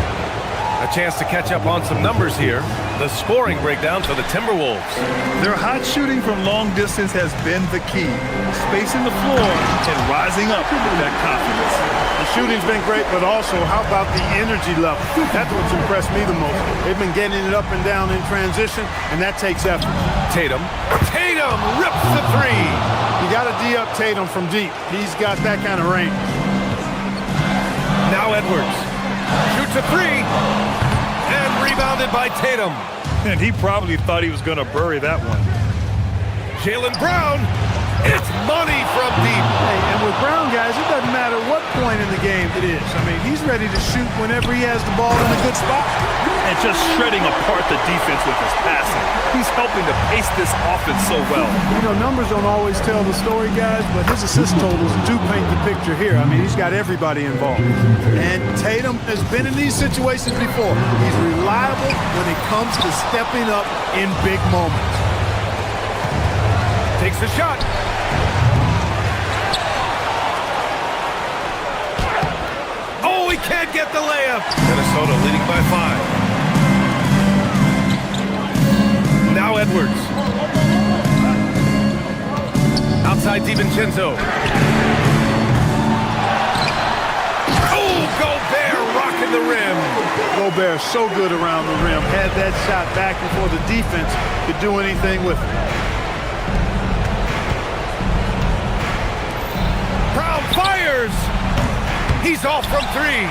Speaker 9: A chance to catch up on some numbers here. The scoring breakdown for the Timberwolves.
Speaker 10: Their hot shooting from long distance has been the key. Spacing the floor and rising up with that confidence.
Speaker 3: The shooting's been great, but also, how about the energy level? That's what's impressed me the most. They've been getting it up and down in transition, and that takes effort.
Speaker 9: Tatum rips the 3.
Speaker 3: You got to D up Tatum from deep. He's got that kind of range.
Speaker 9: Now Edwards shoots a 3 and rebounded by Tatum.
Speaker 10: And he probably thought he was going to bury that one.
Speaker 9: Jaylen Brown, it's money from deep.
Speaker 3: Hey, and with Brown, guys, it doesn't matter what point in the game it is. I mean, he's ready to shoot whenever he has the ball in a good spot.
Speaker 10: And just shredding apart the defense with his passing. He's helping to pace this offense so well.
Speaker 3: You know, numbers don't always tell the story, guys, but his assist totals do paint the picture here. I mean, he's got everybody involved. And Tatum has been in these situations before. He's reliable when it comes to stepping up in big moments.
Speaker 9: Takes the shot. Oh, he can't get the layup. Minnesota leading by 5. Now Edwards. Outside DiVincenzo. Oh, Gobert rocking the rim.
Speaker 3: Gobert so good around the rim. Had that shot back before the defense could do anything with it.
Speaker 9: Brown fires. He's off from 3.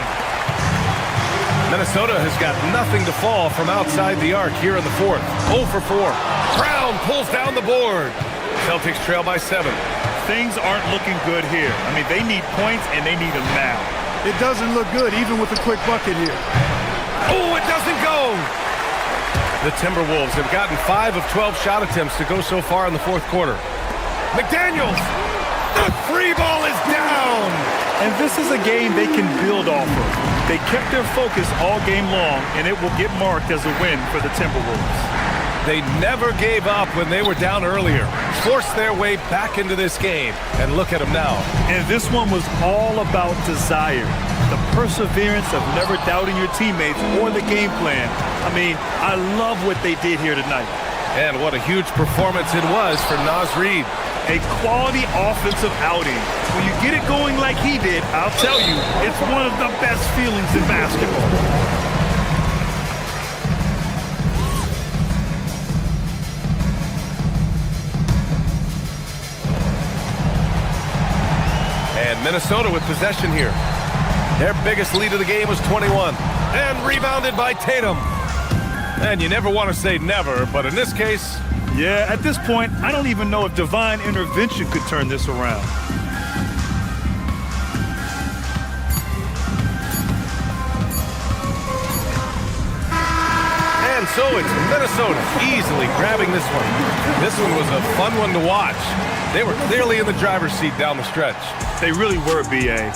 Speaker 9: Minnesota has got nothing to fall from outside the arc here in the 4th. 0 for 4. Brown pulls down the board. Celtics trail by 7.
Speaker 10: Things aren't looking good here. I mean, they need points, and they need them now.
Speaker 3: It doesn't look good, even with a quick bucket here.
Speaker 9: Oh, it doesn't go. The Timberwolves have gotten 5 of 12 shot attempts to go so far in the fourth quarter. McDaniels, the free ball is down.
Speaker 10: And this is a game they can build off of. They kept their focus all game long, and it will get marked as a win for the Timberwolves.
Speaker 9: They never gave up when they were down earlier. Forced their way back into this game. And look at them now.
Speaker 10: And this one was all about desire. The perseverance of never doubting your teammates or the game plan. I mean, I love what they did here tonight.
Speaker 9: And what a huge performance it was for Naz Reid.
Speaker 10: A quality offensive outing. When you get it going like he did, I'll tell you, it's one of the best feelings in basketball.
Speaker 9: And Minnesota with possession here. Their biggest lead of the game was 21. And rebounded by Tatum. And you never want to say never, but in this case...
Speaker 10: Yeah, at this point, I don't even know if divine intervention could turn this around.
Speaker 9: And so it's Minnesota easily grabbing this one. This one was a fun one to watch. They were clearly in the driver's seat down the stretch.
Speaker 10: They really were, B.A.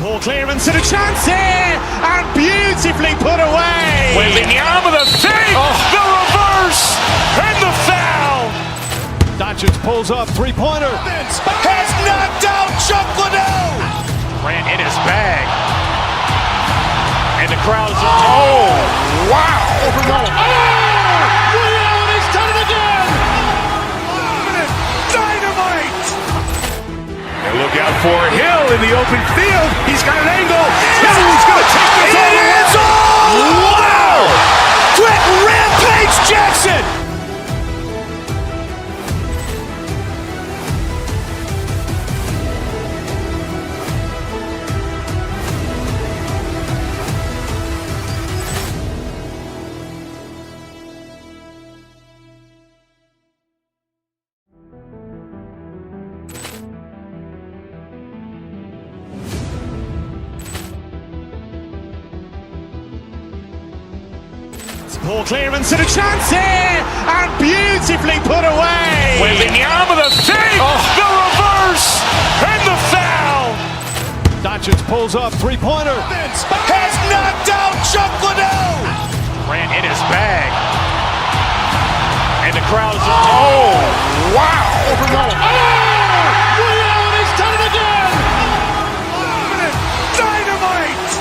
Speaker 1: Ball clearance and a chance here, and beautifully put away.
Speaker 2: Wembanyama the fake, the reverse, and the foul.
Speaker 1: Doncic pulls up, three-pointer.
Speaker 2: Has knocked out Chuck Liddell. Ran in his bag. And the crowd is, oh, wow.
Speaker 1: Allen has done it again.
Speaker 2: Dynamite. And look out for Hill in the open field. He's got an angle. Hill's going to take this all the way. Wow. Quick Rampage Jackson.
Speaker 1: Ball clearance and a chance here, and beautifully put away.
Speaker 2: Wembanyama the fake, the reverse, and the foul.
Speaker 1: Doncic pulls up, three-pointer.
Speaker 2: Has knocked out Chuck Liddell. Ran in his bag. And the crowd is, oh, wow.
Speaker 1: Allen has done it again.
Speaker 2: Dynamite.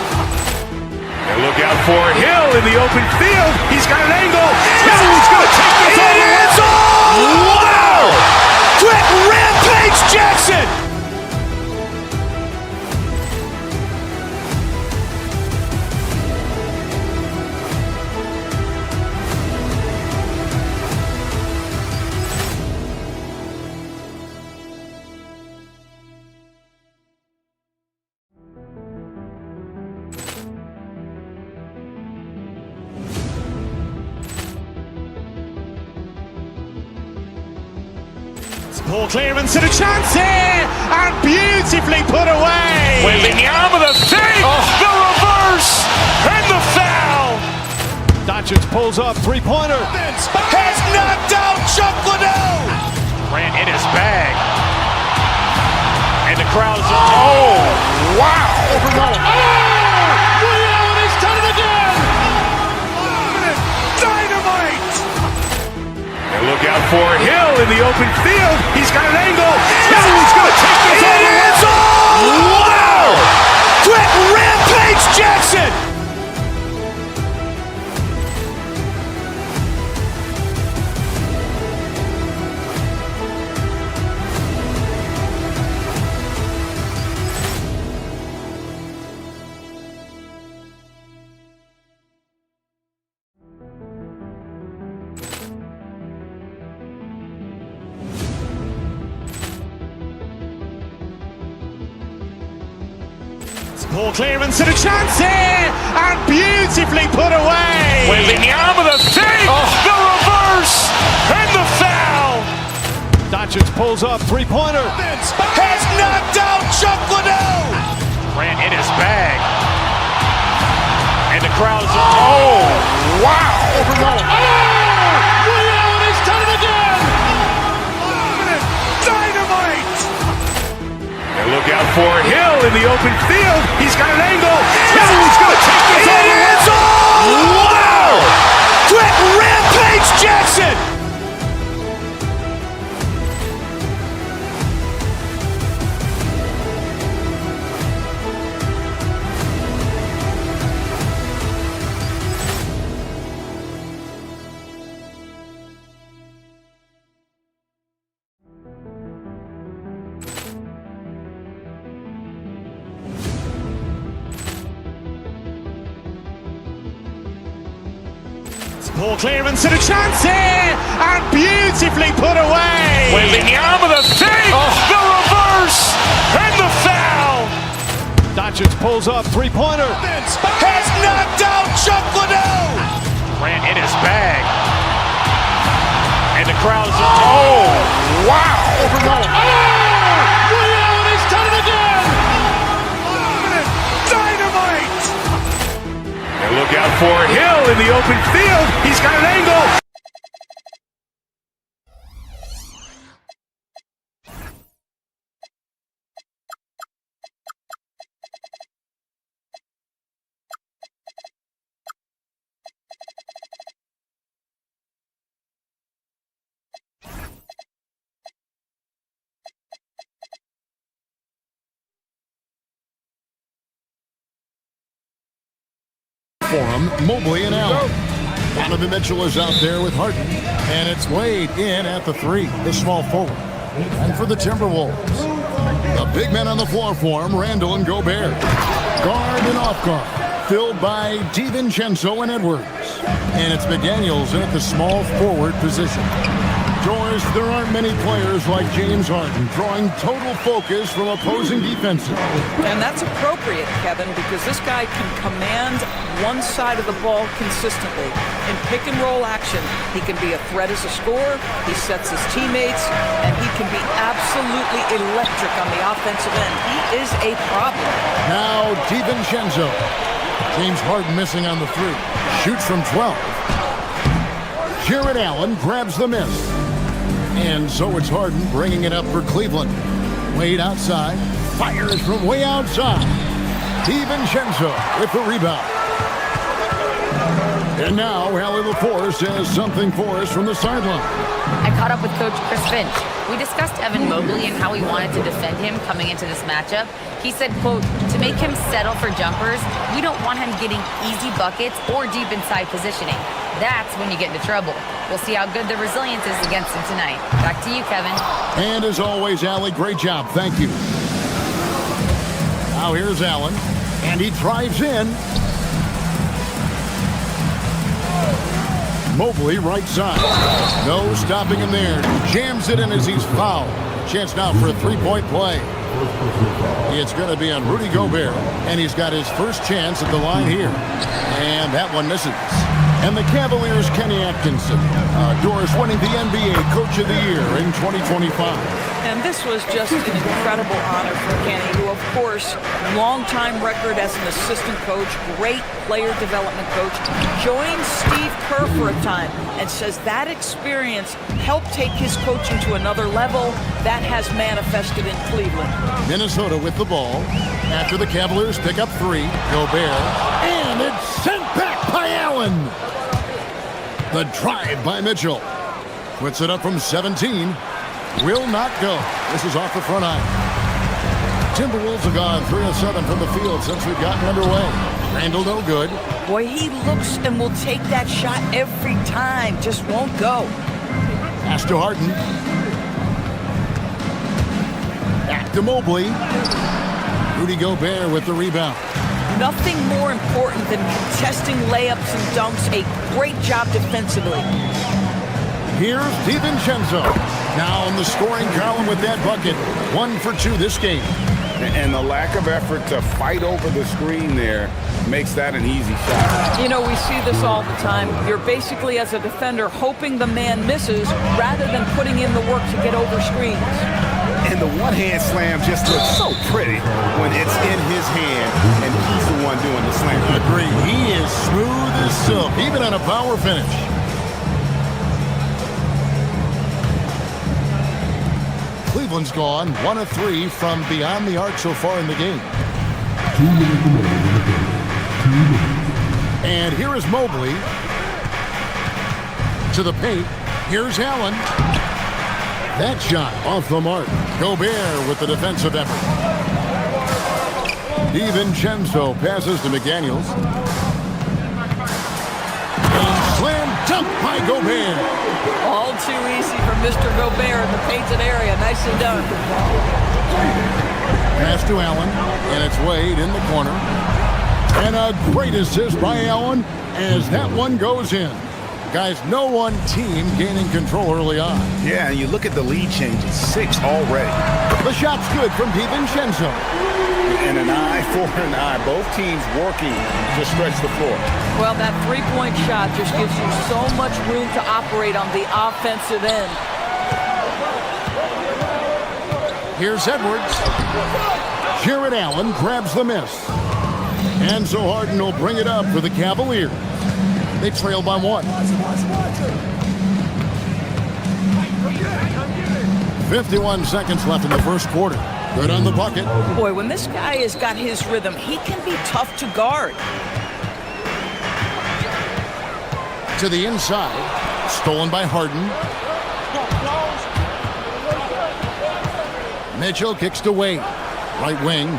Speaker 2: And look out for Hill in the open field. He's got an angle. Hill's going to take this all the way. Wow. Quick Rampage Jackson.
Speaker 1: Ball clearance and a chance here, and beautifully put away.
Speaker 2: Wembanyama the fake, the reverse, and the foul.
Speaker 1: Doncic pulls up, three-pointer.
Speaker 2: Has knocked out Chuck Liddell. Ran in his bag. And the crowd is, oh, wow.
Speaker 1: Allen has done it again.
Speaker 2: Dynamite. And look out for Hill in the open field. He's got an angle. Hill's going to take this all the way. Wow. Quick Rampage Jackson.
Speaker 1: Poor clearance and a chance here, and beautifully put away.
Speaker 2: Wembanyama the save, the reverse, and the foul.
Speaker 1: Doncic pulls up, three-pointer.
Speaker 2: Has knocked out Chuck Liddell. Ran in his bag. And the crowd is, oh, wow.
Speaker 1: Ray Allen has done it again.
Speaker 2: Dynamite. And look out for Hill in the open field. He's got an angle. Hill's going to take this all the way. Wow. Quick rampage Jackson.
Speaker 1: Poor clearance and a chance here, and beautifully put away.
Speaker 2: Wembanyama the save, the reverse, and the foul.
Speaker 1: Doncic pulls up, three-pointer.
Speaker 2: Has knocked out Chuck Liddell. Ran in his bag. And the crowd is, oh, wow.
Speaker 1: Ray Allen has done it again.
Speaker 2: Dynamite. And look out for Hill in the open field. He's got an angle.
Speaker 4: Mobley and Allen. Donovan Mitchell is out there with Harden, and it's Wade in at the three, the small forward. And for the Timberwolves, the big men on the floor for him, Randall and Gobert. Guard and off guard, filled by DiVincenzo and Edwards. And it's McDaniels in at the small forward position. Doors, there aren't many players like James Harden drawing total focus from opposing defenses.
Speaker 13: And that's appropriate, Kevin, because this guy can command one side of the ball consistently. In pick and roll action, he can be a threat as a scorer, he sets his teammates, and he can be absolutely electric on the offensive end. He is a problem.
Speaker 4: Now DiVincenzo. James Harden missing on the three. Shoots from 12. Jared Allen grabs the miss. And so it's Harden bringing it up for Cleveland. Wade outside. Fires from way outside. DiVincenzo with the rebound. And now Allie LaForce has something for us from the sideline.
Speaker 7: I caught up with Coach Chris Finch. We discussed Evan Mobley and how we wanted to defend him coming into this matchup. He said, quote, to make him settle for jumpers, we don't want him getting easy buckets or deep inside positioning. That's when you get into trouble. We'll see how good the resilience is against him tonight. Back to you, Kevin.
Speaker 4: And as always, Allie, great job. Thank you. Now here's Allen, and he drives in. Mobley right side. No stopping him there. Jams it in as he's fouled. Chance now for a three-point play. It's going to be on Rudy Gobert, and he's got his first chance at the line here. And that one misses. And the Cavaliers' Kenny Atkinson. Doris winning the NBA Coach of the Year in 2025.
Speaker 13: And this was just an incredible honor for Kenny, who, of course, long-time record as an assistant coach, great player development coach, joined Steve Kerr for a time and says that experience helped take his coaching to another level. That has manifested in Cleveland.
Speaker 4: Minnesota with the ball after the Cavaliers pick up three. Gobert, and it's sent back by Allen. The drive by Mitchell. Puts it up from 17. Will not go. This is off the front eye. Timberwolves have gone 3 of 7 from the field since we've gotten underway. Randall no good.
Speaker 13: Boy, he looks and will take that shot every time. Just won't go.
Speaker 4: Pass to Harden. Back to Mobley. Rudy Gobert with the rebound.
Speaker 13: Nothing more important than contesting layups and dunks. A great job defensively.
Speaker 4: Here's DiVincenzo. Now in the scoring column with that bucket. 1 for 2 this game.
Speaker 8: And the lack of effort to fight over the screen there makes that an easy shot.
Speaker 13: You know, we see this all the time. You're basically, as a defender, hoping the man misses rather than putting in the work to get over screens.
Speaker 2: And the one-hand slam just looks so pretty when it's in his hand and he's the one doing the slam.
Speaker 4: Agree. He is smooth as silk, even on a power finish. Cleveland's gone 1 of 3 from beyond the arc so far in the game. And here is Mobley to the paint. Here's Allen. That shot off the mark. Gobert with the defensive effort. DiVincenzo passes to McDaniels. And slam dunk by Gobert.
Speaker 13: All too easy for Mr. Gobert in the painted area. Nicely done.
Speaker 4: Pass to Allen, and it's Wade in the corner. And a great assist by Allen as that one goes in. Guys, no one team gaining control early on.
Speaker 2: Yeah, and you look at the lead changes, 6 already.
Speaker 4: The shot's good from DiVincenzo.
Speaker 8: And an eye for an eye. Both teams working to stretch the floor.
Speaker 13: Well, that three-point shot just gives you so much room to operate on the offensive end.
Speaker 4: Here's Edwards. Jared Allen grabs the miss. And so Harden will bring it up for the Cavaliers. They trail by 1. 51 seconds left in the first quarter. Good on the bucket.
Speaker 13: Boy, when this guy has got his rhythm, he can be tough to guard.
Speaker 4: To the inside. Stolen by Harden. Mitchell kicks to Wade. Right wing.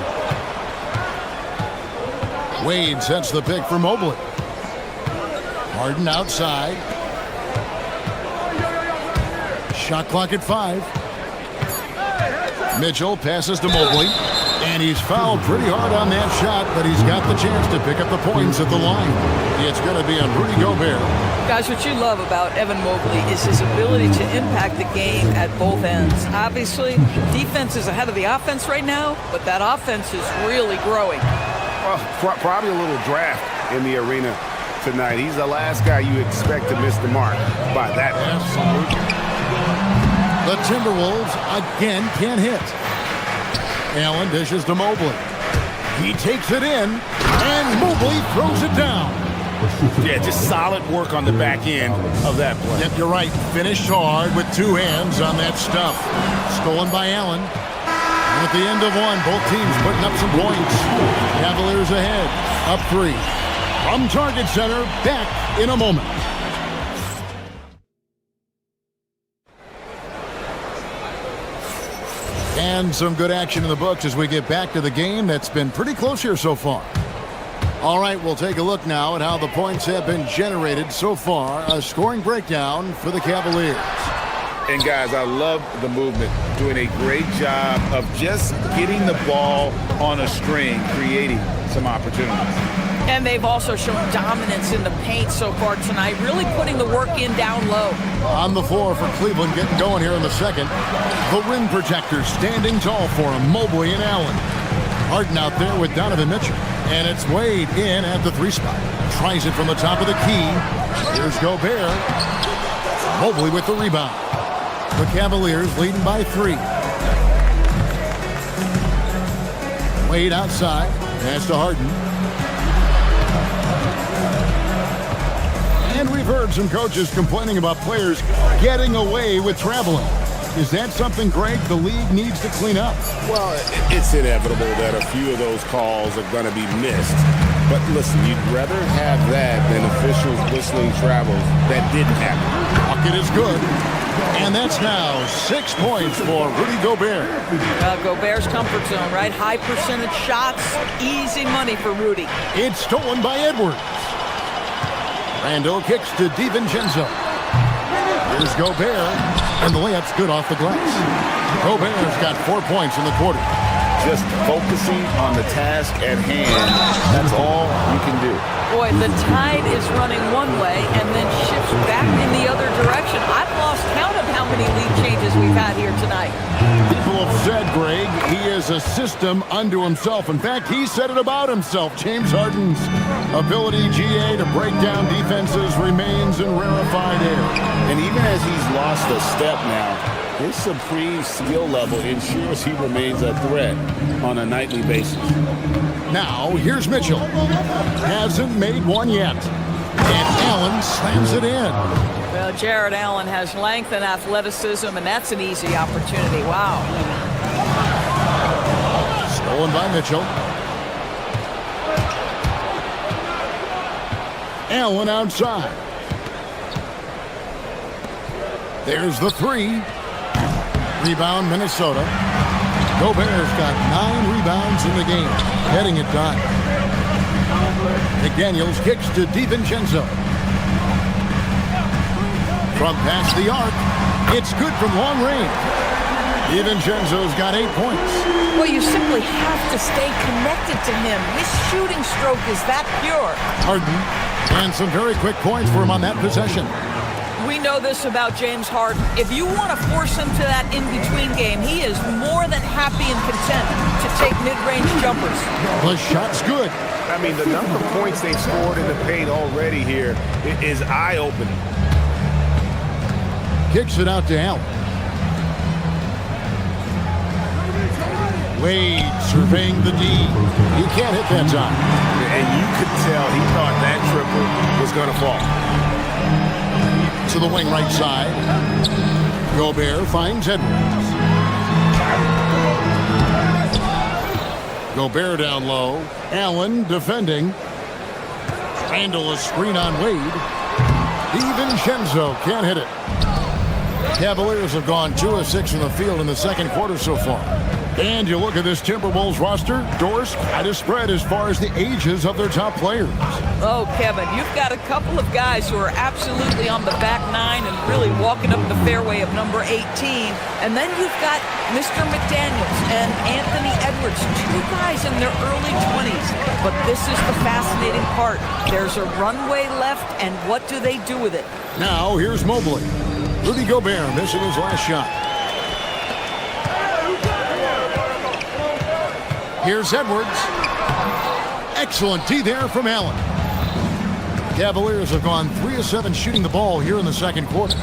Speaker 4: Wade sets the pick for Mobley. Harden outside. Shot clock at 5. Mitchell passes to Mobley. And he's fouled pretty hard on that shot, but he's got the chance to pick up the points at the line. It's going to be on Rudy Gobert.
Speaker 13: Guys, what you love about Evan Mobley is his ability to impact the game at both ends. Obviously, defense is ahead of the offense right now, but that offense is really growing.
Speaker 17: Well, probably a little draft in the arena tonight. He's the last guy you expect to miss the mark by that.
Speaker 4: Absolutely. The Timberwolves again can't hit. Allen dishes to Mobley. He takes it in, and Mobley throws it down.
Speaker 2: Yeah, just solid work on the back end of that play.
Speaker 4: Yep, you're right. Finished hard with 2 hands on that stuff. Stolen by Allen. And at the end of 1, both teams putting up some points. Cavaliers ahead, up 3. From Target Center, back in a moment. And some good action in the books as we get back to the game that's been pretty close here so far. All right, we'll take a look now at how the points have been generated so far. A scoring breakdown for the Cavaliers.
Speaker 8: And guys, I love the movement. Doing a great job of just getting the ball on a string, creating some opportunities.
Speaker 13: And they've also shown dominance in the paint so far tonight, really putting the work in down low.
Speaker 4: On the floor for Cleveland, getting going here in the second. The rim protectors standing tall for him, Mobley and Allen. Harden out there with Donovan Mitchell. And it's Wade in at the 3 spot. Tries it from the top of the key. Here's Gobert. Mobley with the rebound. The Cavaliers leading by 3. Wade outside. Pass to Harden. And we've heard some coaches complaining about players getting away with traveling. Is that something, Greg, the league needs to clean up?
Speaker 8: Well, it's inevitable that a few of those calls are going to be missed. But listen, you'd rather have that than officials whistling travels that didn't happen.
Speaker 4: Bucket is good. And that's now 6 points for Rudy Gobert.
Speaker 13: Gobert's comfort zone, right? High percentage shots, easy money for Rudy.
Speaker 4: It's stolen by Edwards. Randall kicks to DiVincenzo. Here's Gobert, and the layup's good off the glass. Gobert's got 4 points in the quarter.
Speaker 8: Just focusing on the task at hand, that's all you can do.
Speaker 13: Boy, the tide is running one way and then shifts back in the other direction. I've lost count of how how many lead changes we've had here tonight.
Speaker 4: People have said, Greg, he is a system unto himself. In fact, he said it about himself. James Harden's ability, GA, to break down defenses remains in rarefied air.
Speaker 8: And even as he's lost a step now, his supreme skill level ensures he remains a threat on a nightly basis.
Speaker 4: Now, here's Mitchell. Hasn't made one yet. And Allen slams it in.
Speaker 13: Well, Jared Allen has length and athleticism, and that's an easy opportunity. Wow.
Speaker 4: Stolen by Mitchell. Allen outside. There's the three. Rebound, Minnesota. Gobert's got 9 rebounds in the game. Getting it done. McDaniels kicks to DiVincenzo. From past the arc, it's good from long range. DiVincenzo's got 8 points.
Speaker 13: Well, you simply have to stay connected to him. His shooting stroke is that pure.
Speaker 4: Harden, and some very quick points for him on that possession.
Speaker 13: We know this about James Harden. If you want to force him to that in-between game, he is more than happy and content to take mid-range jumpers.
Speaker 4: The shot's good.
Speaker 17: I mean, the number of points they've scored in the paint already here is eye-opening.
Speaker 4: Kicks it out to Allen. Wade surveying the D. He can't hit that time.
Speaker 17: And you could tell he thought that triple was going to fall.
Speaker 4: To the wing right side. Gobert finds Edwards. Gobert down low. Allen defending. Handle a screen on Wade. DiVincenzo can't hit it. Cavaliers have gone 2 of 6 from the field in the second quarter so far. And you look at this Timberwolves roster, Doris, quite a spread as far as the ages of their top players.
Speaker 13: Oh, Kevin, you've got a couple of guys who are absolutely on the back 9 and really walking up the fairway of number 18. And then you've got Mr. McDaniels and Anthony Edwards, 2 guys in their early 20s. But this is the fascinating part. There's a runway left, and what do they do with it?
Speaker 4: Now, here's Mobley. Rudy Gobert missing his last shot. Here's Edwards. Excellent D there from Allen. Cavaliers have gone 3 of 7 shooting the ball here in the second quarter.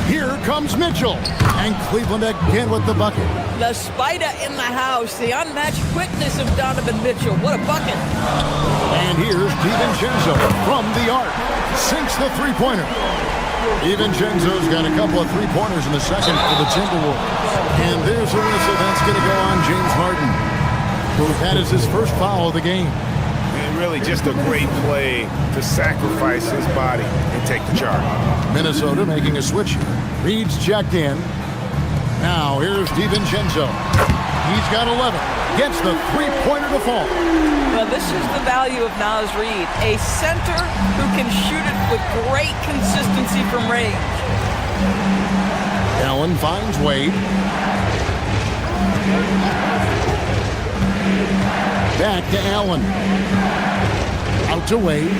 Speaker 4: Here comes Mitchell. And Cleveland again with the bucket.
Speaker 13: The spider in the house. The unmatched quickness of Donovan Mitchell. What a bucket.
Speaker 4: And here's DiVincenzo from the arc. Sinks the three-pointer. DiVincenzo's got a couple of three-pointers in the second for the Timberwolves. And there's a whistle that's going to go on James Harden, who had his first foul of the game.
Speaker 17: And really just a great play to sacrifice his body and take the charge.
Speaker 4: Minnesota making a switch here. Reed's checked in. Now here's DiVincenzo. He's got 11. Gets the three-pointer to fall.
Speaker 13: Well, this is the value of Naz Reid, a center who can shoot it with great consistency from range.
Speaker 4: Allen finds Wade. Back to Allen. Out to Wade.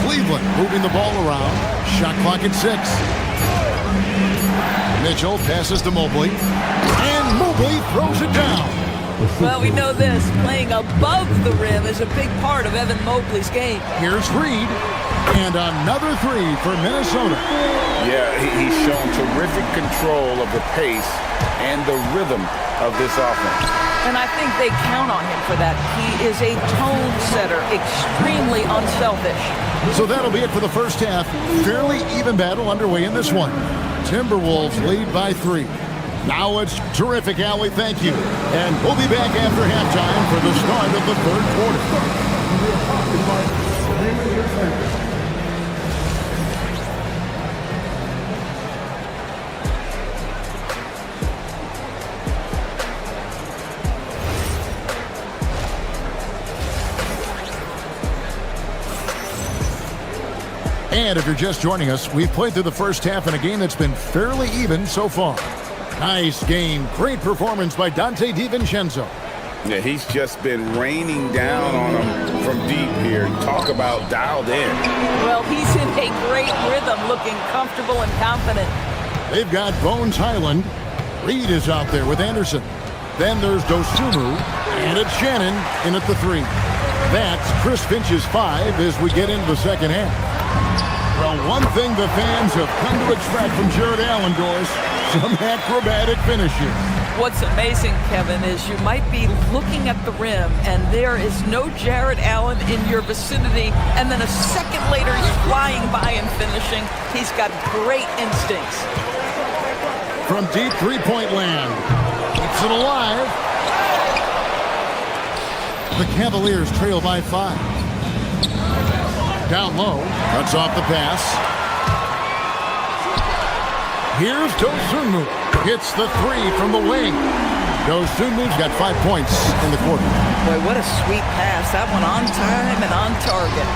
Speaker 4: Cleveland moving the ball around. Shot clock at 6. Mitchell passes to Mobley. And Mobley throws it down.
Speaker 13: Well, we know this. Playing above the rim is a big part of Evan Mobley's game.
Speaker 4: Here's Reed. And another 3 for Minnesota.
Speaker 8: Yeah, he's shown terrific control of the pace and the rhythm of this offense.
Speaker 13: And I think they count on him for that. He is a tone setter, extremely unselfish.
Speaker 4: So that'll be it for the first half. Fairly even battle underway in this one. Timberwolves lead by 3. Now it's terrific, Allie. Thank you. And we'll be back after halftime for the start of the third quarter. And if you're just joining us, we've played through the first half in a game that's been fairly even so far. Nice game. Great performance by Dante DiVincenzo.
Speaker 8: Yeah, he's just been raining down on him from deep here. Talk about dialed in.
Speaker 13: Well, he's in a great rhythm, looking comfortable and confident.
Speaker 4: They've got Bones Highland. Reed is out there with Anderson. Then there's Dosunmu, and it's Shannon in at the 3. That's Chris Finch's 5 as we get into the second half. Well, one thing the fans have come to expect from Jared Allen, Doris, some acrobatic finishes.
Speaker 13: What's amazing, Kevin, is you might be looking at the rim and there is no Jared Allen in your vicinity, and then a second later he's flying by and finishing. He's got great instincts.
Speaker 4: From deep three-point land, keeps it alive. The Cavaliers trail by 5. Down low, cuts off the pass. Here's Dosunmu. Hits the 3 from the wing. Dosunmu's got 5 points in the quarter.
Speaker 13: Boy, what a sweet pass. That one on time and on target.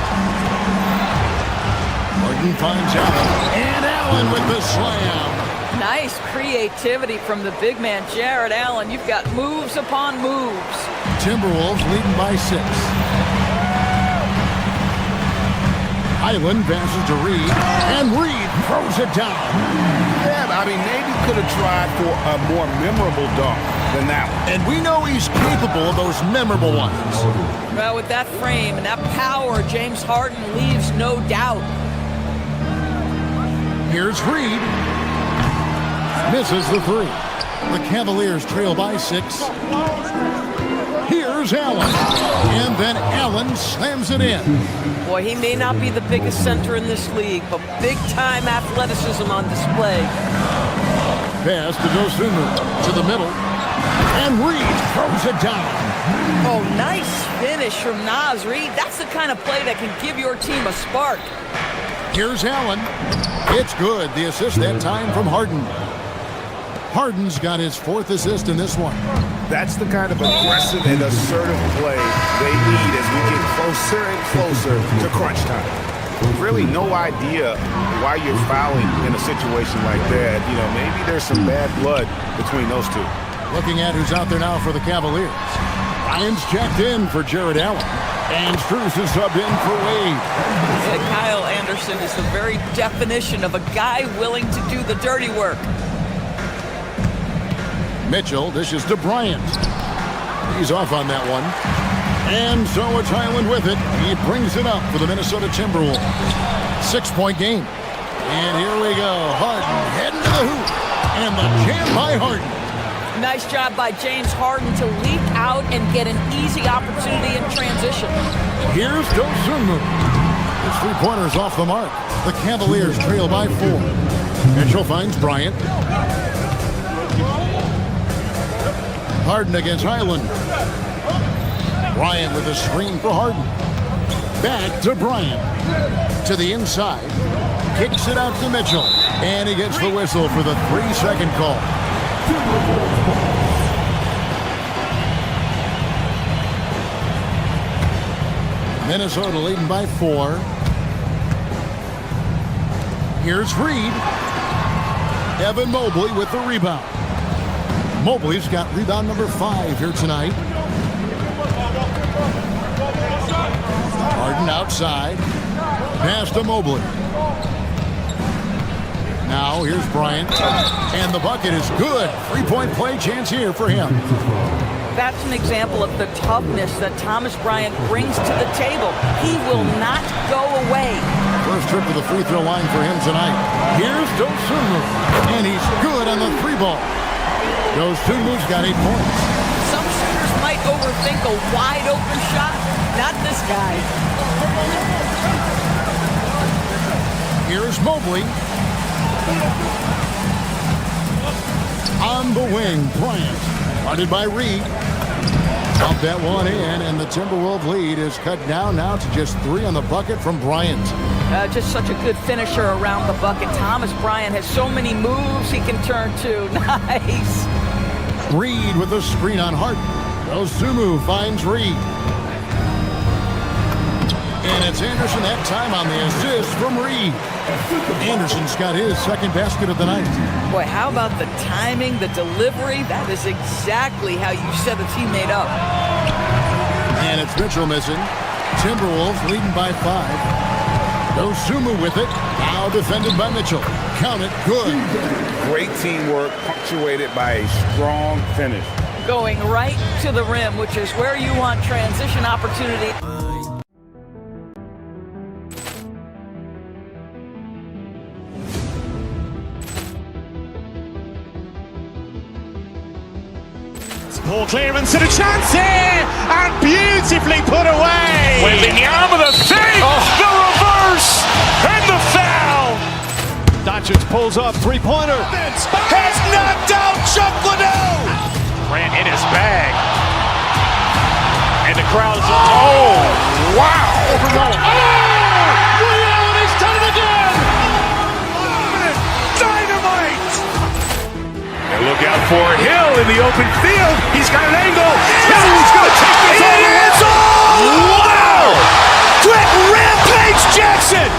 Speaker 4: Harden finds Allen. And Allen with the slam.
Speaker 13: Nice creativity from the big man, Jared Allen. You've got moves upon moves.
Speaker 4: Timberwolves leading by 6. Highland passes to Reed, and Reed throws it down.
Speaker 8: Yeah, I mean, maybe could have tried for a more memorable dunk than that one.
Speaker 4: And we know he's capable of those memorable ones.
Speaker 13: Well, with that frame and that power, James Harden leaves no doubt.
Speaker 4: Here's Reed. Misses the 3. The Cavaliers trail by 6. Here's Allen. And then Allen slams it in.
Speaker 12: Boy, he may not be the biggest center in this league, but big-time athleticism on display.
Speaker 4: Pass to Dosunmu to the middle. And Reed throws it down.
Speaker 13: Oh, nice finish from Naz Reed. That's the kind of play that can give your team a spark.
Speaker 4: Here's Allen. It's good. The assist that time from Harden. Harden's got his 4th assist in this one.
Speaker 8: That's the kind of aggressive and assertive play they need as we get closer and closer to crunch time. Really no idea why you're fouling in a situation like that. You know, maybe there's some bad blood between those two.
Speaker 4: Looking at who's out there now for the Cavaliers. Ryan's checked in for Jared Allen. And Strus is subbed in for Wade.
Speaker 13: Yeah, Kyle Anderson is the very definition of a guy willing to do the dirty work.
Speaker 4: Mitchell dishes to Bryant. He's off on that one. And so it's Highland with it. He brings it up for the Minnesota Timberwolves. 6-point game. And here we go. Harden heading to the hoop. And the jam by Harden.
Speaker 13: Nice job by James Harden to leap out and get an easy opportunity in transition.
Speaker 4: Here's Dosunmu. His three-pointer's off the mark. The Cavaliers trail by 4. Mitchell finds Bryant. Harden against Highland. Bryant with a screen for Harden. Back to Bryant. To the inside. Kicks it out to Mitchell. And he gets the whistle for the 3-second call. Minnesota leading by 4. Here's Reed. Evan Mobley with the rebound. Mobley's got rebound number 5 here tonight. Harden outside. Pass to Mobley. Now here's Bryant. And the bucket is good. 3-point play chance here for him.
Speaker 13: That's an example of the toughness that Thomas Bryant brings to the table. He will not go away.
Speaker 4: First trip to the free throw line for him tonight. Here's Dosunmu. And he's good on the 3-ball. Dosunmu's got 8 points.
Speaker 13: Some shooters might overthink a wide open shot. Not this guy.
Speaker 4: Here's Mobley. On the wing, Bryant. Guarded by Reed. Up that one in, and the Timberwolves lead is cut down now to just 3 on the bucket from Bryant.
Speaker 13: Just such a good finisher around the bucket. Thomas Bryant has so many moves he can turn to. Nice.
Speaker 4: Reed with a screen on Harden. Dosunmu finds Reed. And it's Anderson that time on the assist from Reed. Anderson's got his second basket of the night.
Speaker 13: Boy, how about the timing, the delivery? That is exactly how you set a teammate up.
Speaker 4: And it's Mitchell missing. Timberwolves leading by 5. Dosunmu with it. Now defended by Mitchell. Count it. Good.
Speaker 17: Great teamwork punctuated by a strong finish.
Speaker 13: Going right to the rim, which is where you want transition opportunity.
Speaker 1: Ball clearance and a chance here, and beautifully put away.
Speaker 2: Wembanyama the fake, the reverse, and the foul.
Speaker 1: Doncic pulls up, three-pointer.
Speaker 2: Has knocked out Chuck Liddell. Ran in his bag. And the crowd is, oh, wow. Reality's done it again. Dynamite. And look out for Hill in the open field. He's got an angle. He's going to take this all the way. Wow. Quick rampage Jackson.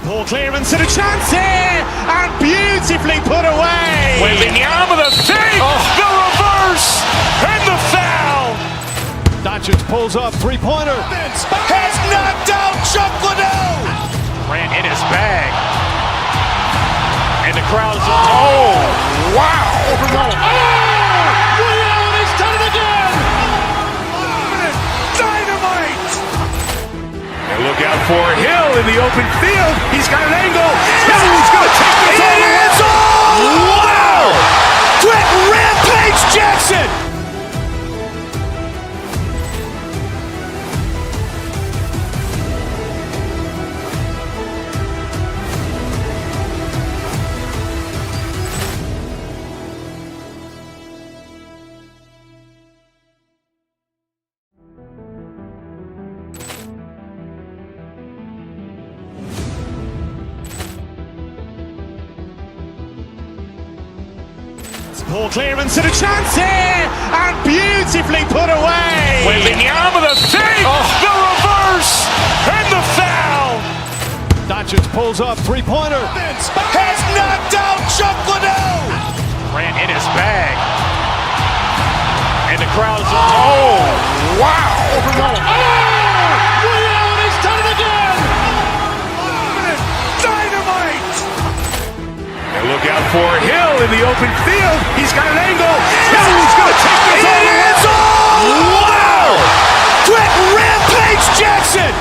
Speaker 1: Ball clearance and a chance here, and beautifully put away.
Speaker 2: Wembanyama the fake, the reverse, and the foul.
Speaker 1: Doncic pulls up, three-pointer.
Speaker 2: Has knocked out Chuck Liddell. Ran in his bag. And the crowd is, oh, wow. Reality's done it again. Dynamite. And look out for Hill in the open field. He's got an angle. He's going to take this all the way. Wow. Quick rampage Jackson.
Speaker 1: Ball clearance and a chance here, and beautifully put away.
Speaker 2: Wembanyama the fake, the reverse, and the foul.
Speaker 1: Doncic pulls up, three-pointer.
Speaker 2: Has knocked out Chuck Liddell. Ran in his bag. And the crowd is, oh, wow. Reality's done it again. Dynamite. And look out for Hill in the open field. He's got an angle. He's going to take this all the way. Wow. Quick rampage Jackson.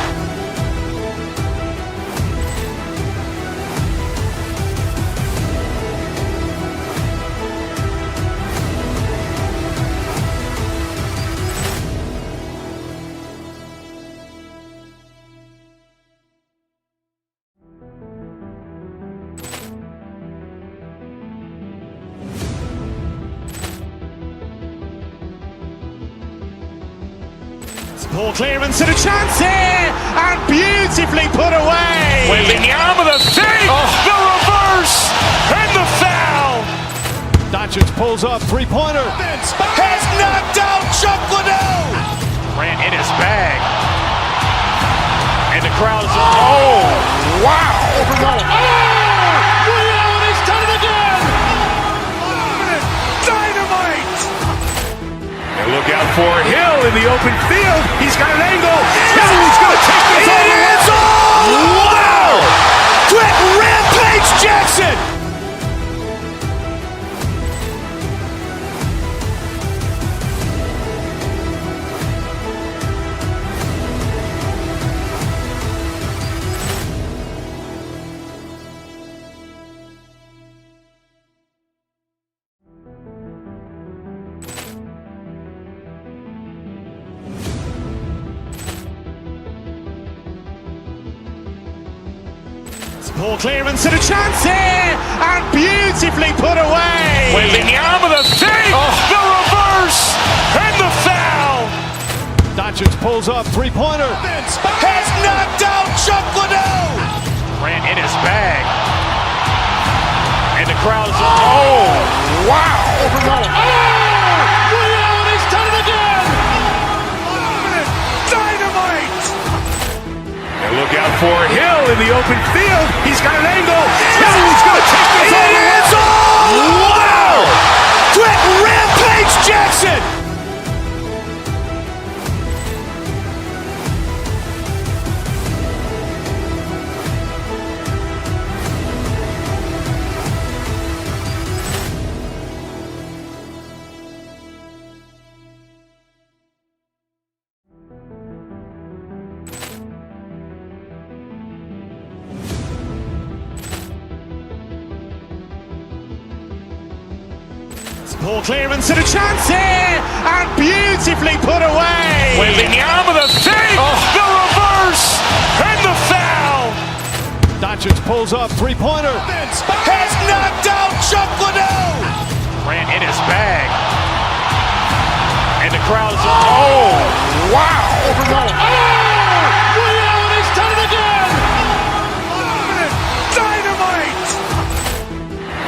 Speaker 1: Ball clearance and a chance here, and beautifully put away.
Speaker 2: Wembanyama the fake, the reverse, and the foul.
Speaker 1: Doncic pulls up, three-pointer.
Speaker 2: Has knocked out Chuck Liddell. Ran in his bag. And the crowd is, oh, wow. Reality's done it again. Dynamite. And look out for Hill in the open field. He's got an angle. He's going to take this all the way. Wow. Quick rampage Jackson.
Speaker 1: Ball clearance and a chance here, and beautifully put away.
Speaker 2: Wembanyama the fake, the reverse, and the foul.
Speaker 1: Doncic pulls up, three-pointer.
Speaker 2: Has knocked out Chuck Liddell. Ran in his bag. And the crowd is, wow. Liddell, he's done it again. Dynamite. And look out for Hill in the open field. He's got an angle. Hill's going to take this all the way. Wow. Quick rampage Jackson.
Speaker 1: Ball clearance and a chance here, and beautifully put away.
Speaker 2: Wembanyama the fake, the reverse, and the foul.
Speaker 1: Doncic pulls up, three-pointer.
Speaker 2: Has knocked out Chuck Liddell. Ran in his bag. And the crowd is, wow. Liddell, he's done it again. Dynamite.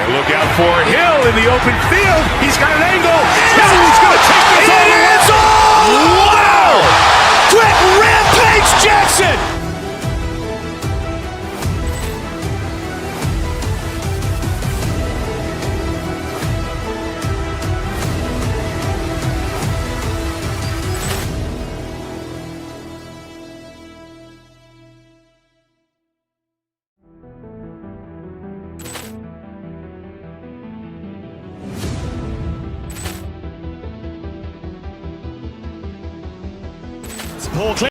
Speaker 2: And look out for Hill in the open field. He's got an angle. Hill's going to take this all the way. Wow. Quick rampage Jackson.
Speaker 1: Ball clearance.